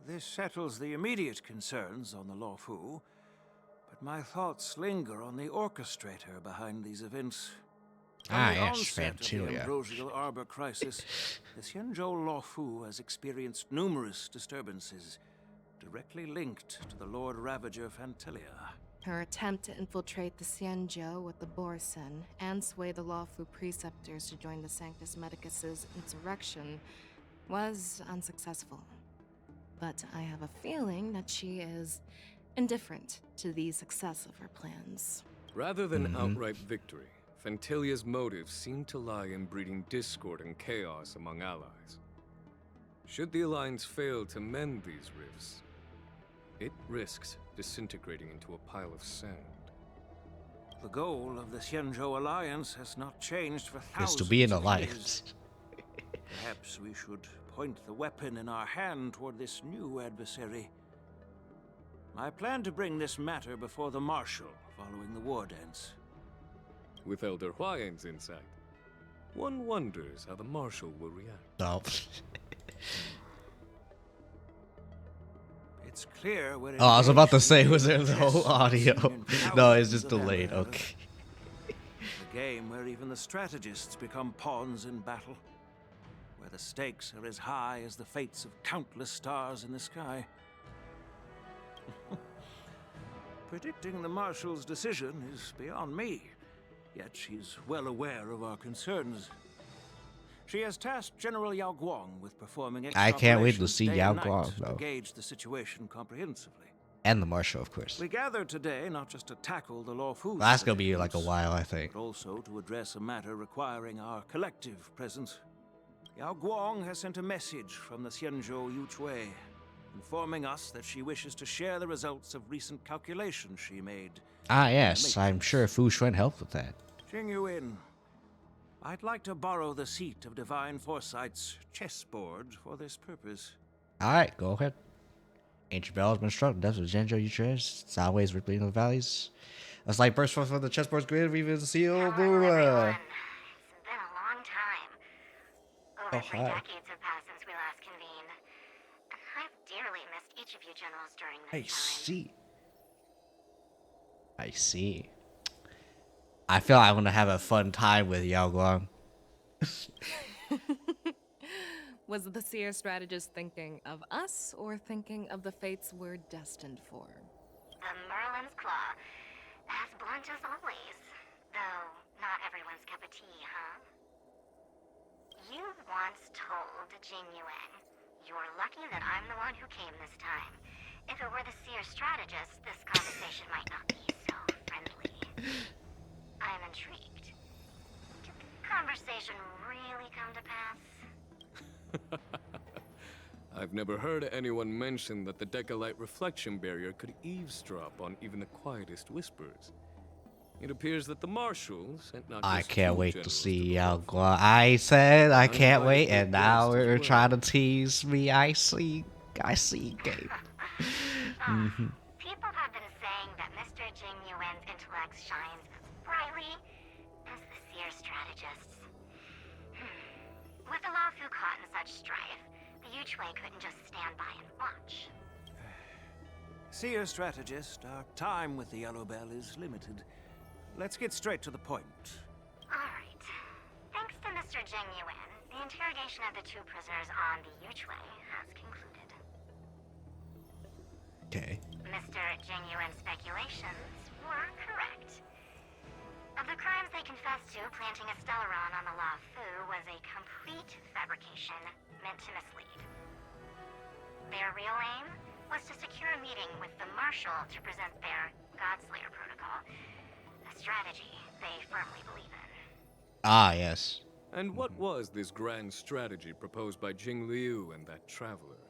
This settles the immediate concerns on the Law Fu, but my thoughts linger on the orchestrator behind these events. From the yes, onset of the Fantilia. Ambrosial Arbor crisis, the Xianzhou Law Fu has experienced numerous disturbances, directly linked to the Lord Ravager Fantilia. Her attempt to infiltrate the Xianzhou with the Borison and sway the Lawfu preceptors to join the Sanctus Medicus's insurrection was unsuccessful. But I have a feeling that she is indifferent to the success of her plans. Rather than outright victory, Fantilia's motives seem to lie in breeding discord and chaos among allies. Should the Alliance fail to mend these rifts, it risks disintegrating into a pile of sand. The goal of the Xianzhou Alliance has not changed for thousands Is to be an of alliance. years. Perhaps we should point the weapon in our hand toward this new adversary. I plan to bring this matter before the Marshal following the war dance. With Elder Huayan's insight, one wonders how the Marshal will react. No. It's clear we're Oh, I was about to engaged say, in was there a the whole chess audio? between No, it's thousands just of delayed. emperors. Okay. A game where even the strategists become pawns in battle. Where the stakes are as high as the fates of countless stars in the sky. Predicting the Marshal's decision is beyond me, yet she's well aware of our concerns. She has tasked General Yao Guang with performing I can't wait to operations see day Yao and night Guang, to though. gauge the situation comprehensively. And the Marshal, of course. We gathered today not just to tackle the Law Fu. That's gonna be like a while, I think. But also to address a matter requiring our collective presence. Yao Guang has sent a message from the Xianzhou Yuchui, informing us that she wishes to share the results of recent calculations she made. Ah, yes. I'm sure Fu Xuan helped with that. Jing Yuan, I'd like to borrow the seat of Divine Foresight's chessboard for this purpose. Alright, go ahead. Ancient bell has been struck. Depths of Zhenzhou Yuchus. Sideways rippling in the valleys. That's like burst forth from the chessboard's grid. We've been seal. It's Boo. been a long time. Over 3 decades have passed since we last convened. And I've dearly missed each of you generals during this time. I see. I feel I'm gonna have a fun time with Yao Guang. Was the seer strategist thinking of us or thinking of the fates we're destined for? The Merlin's Claw. As blunt as always. Though, not everyone's cup of tea, huh? You once told Jing Yuan, "You're lucky that I'm the one who came this time. If it were the seer strategist, this conversation might not be so friendly." I'm intrigued. Did the conversation really come to pass? I've never heard anyone mention that the Decalite reflection barrier could eavesdrop on even the quietest whispers. It appears that the Marshal sent not I just can't two wait to generals see the Yao Lawfu, Guang. I said I can't wait, uninvited and now guests as we're well. trying to tease me. I see, Gabe. People have been saying that Mr. Jing Yuan's intellect shines brightly, as fear strategists. With the Laofu caught in such strife, the Yuchwei couldn't just stand by and watch. Seer strategist, our time with the Yellow Bell is limited. Let's get straight to the point. Alright. Thanks to Mr. Jing Yuan, the interrogation of the two prisoners on the Yuchwei has concluded. Okay. Mr. Jing Yuan's speculations were correct. Of the crimes they confessed to, planting a Stellaron on the Laofu was a complete fabrication meant to mislead. Their real aim was to secure a meeting with the Marshal to present their Godslayer protocol, a strategy they firmly believe in. Ah, yes. And what was this grand strategy proposed by Jing Liu and that traveler?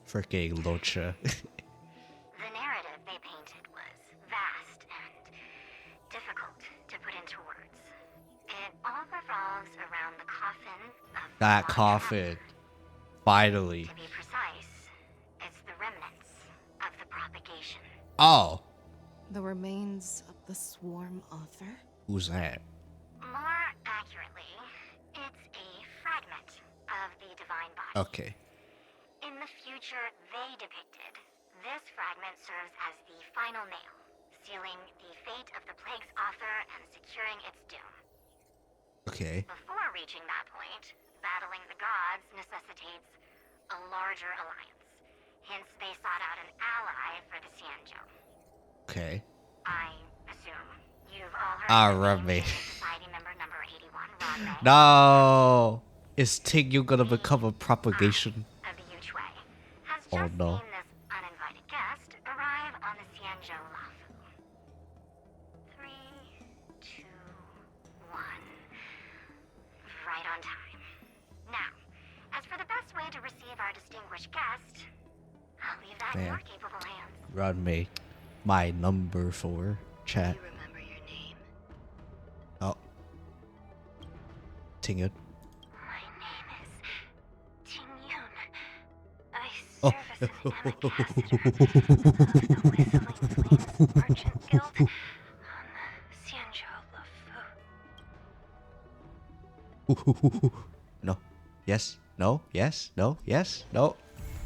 Freaking Locha. The narrative they painted was vast and difficult to put into words. It all revolves around the coffin of That coffin. Finally. To be precise, it's the remnants of the propagation. Oh. The remains of the swarm author? Who's that? More accurately, it's a fragment of the divine body. Okay. In the future they depicted, this fragment serves as the final nail, sealing the fate of the plague's author and securing its doom. Okay. Before reaching that point, battling the gods necessitates a larger alliance. Hence, they sought out an ally for the Xianzhou. Okay. I assume you've all heard Ah, of the Rugby. Society member number 81, Rodney. No. Is Tigyu gonna become a propagation? Of the Yuchwei has just Oh no. seen this uninvited guest arrive on the Xianzhou Laofu. 3, 2, 1. Right on time. Now, as for the best way to receive our distinguished guest, I'll leave that in Man. your capable hands. Run me. My number 4. Chat. Remember your name? Oh. Tingyun. My name is Ting Yun. I Oh. serve as an ambassador of the Whistling Flames Merchant Guild on the Xianzhou Laofu. No. Yes. No. Yes. No. Yes. No.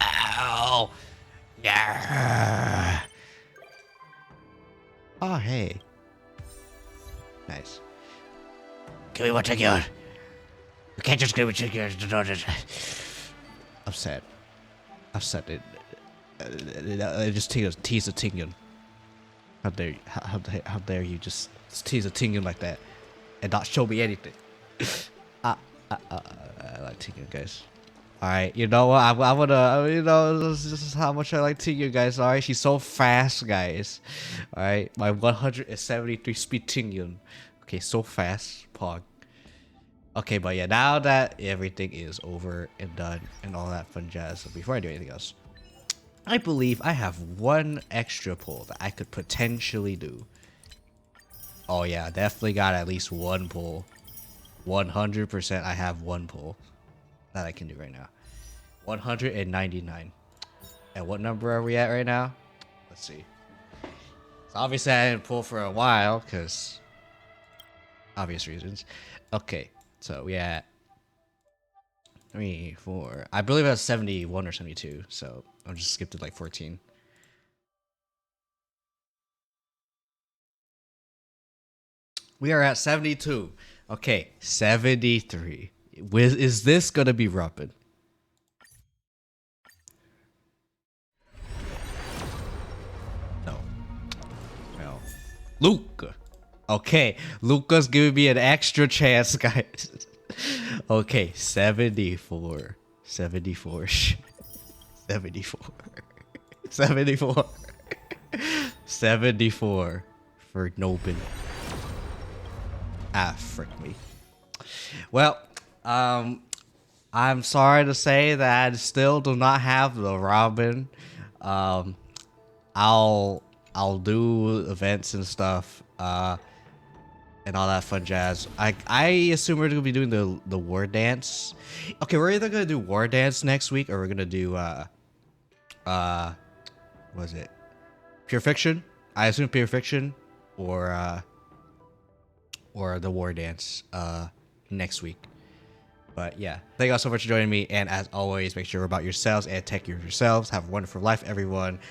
Ow. Yeah. Oh, hey. Nice. Give me what you got. You can't just give me what you got. I'm sad. I'm sad. It just tease a Tingyun. How dare you just tease a Tingyun like that and not show me anything. I like Tingyun, guys. Alright, you know what? I wanna, this is how much I like Tingyun, guys. Alright, she's so fast, guys. Alright, my 173 speed Tingyun. Okay, so fast. Pog. Okay, but yeah, now that everything is over and done and all that fun jazz, so before I do anything else, I believe I have one extra pull that I could potentially do. Oh yeah, definitely got at least one pull. 100% I have one pull that I can do right now. 199. And what number are we at right now? Let's see. So obviously I didn't pull for a while because obvious reasons. Okay, so we at 3, 4. I believe I was 71 or 72, so I'll just skip to like 14. We are at 72. Okay, 73. Is this gonna be Robin? No. No. Luca. Okay, Luca's giving me an extra chance, guys. Okay, 74. 74. 74. 74. 74 for Nobin. Ah, frick me. Well, I'm sorry to say that I still do not have the Robin. I'll do events and stuff, and all that fun jazz. I assume we're gonna be doing the war dance. Okay, we're either gonna do war dance next week or we're gonna do what is it? Pure Fiction? I assume Pure Fiction or or the war dance next week. But yeah, thank you all so much for joining me. And as always, make sure you're about yourselves and take care of yourselves. Have a wonderful life, everyone.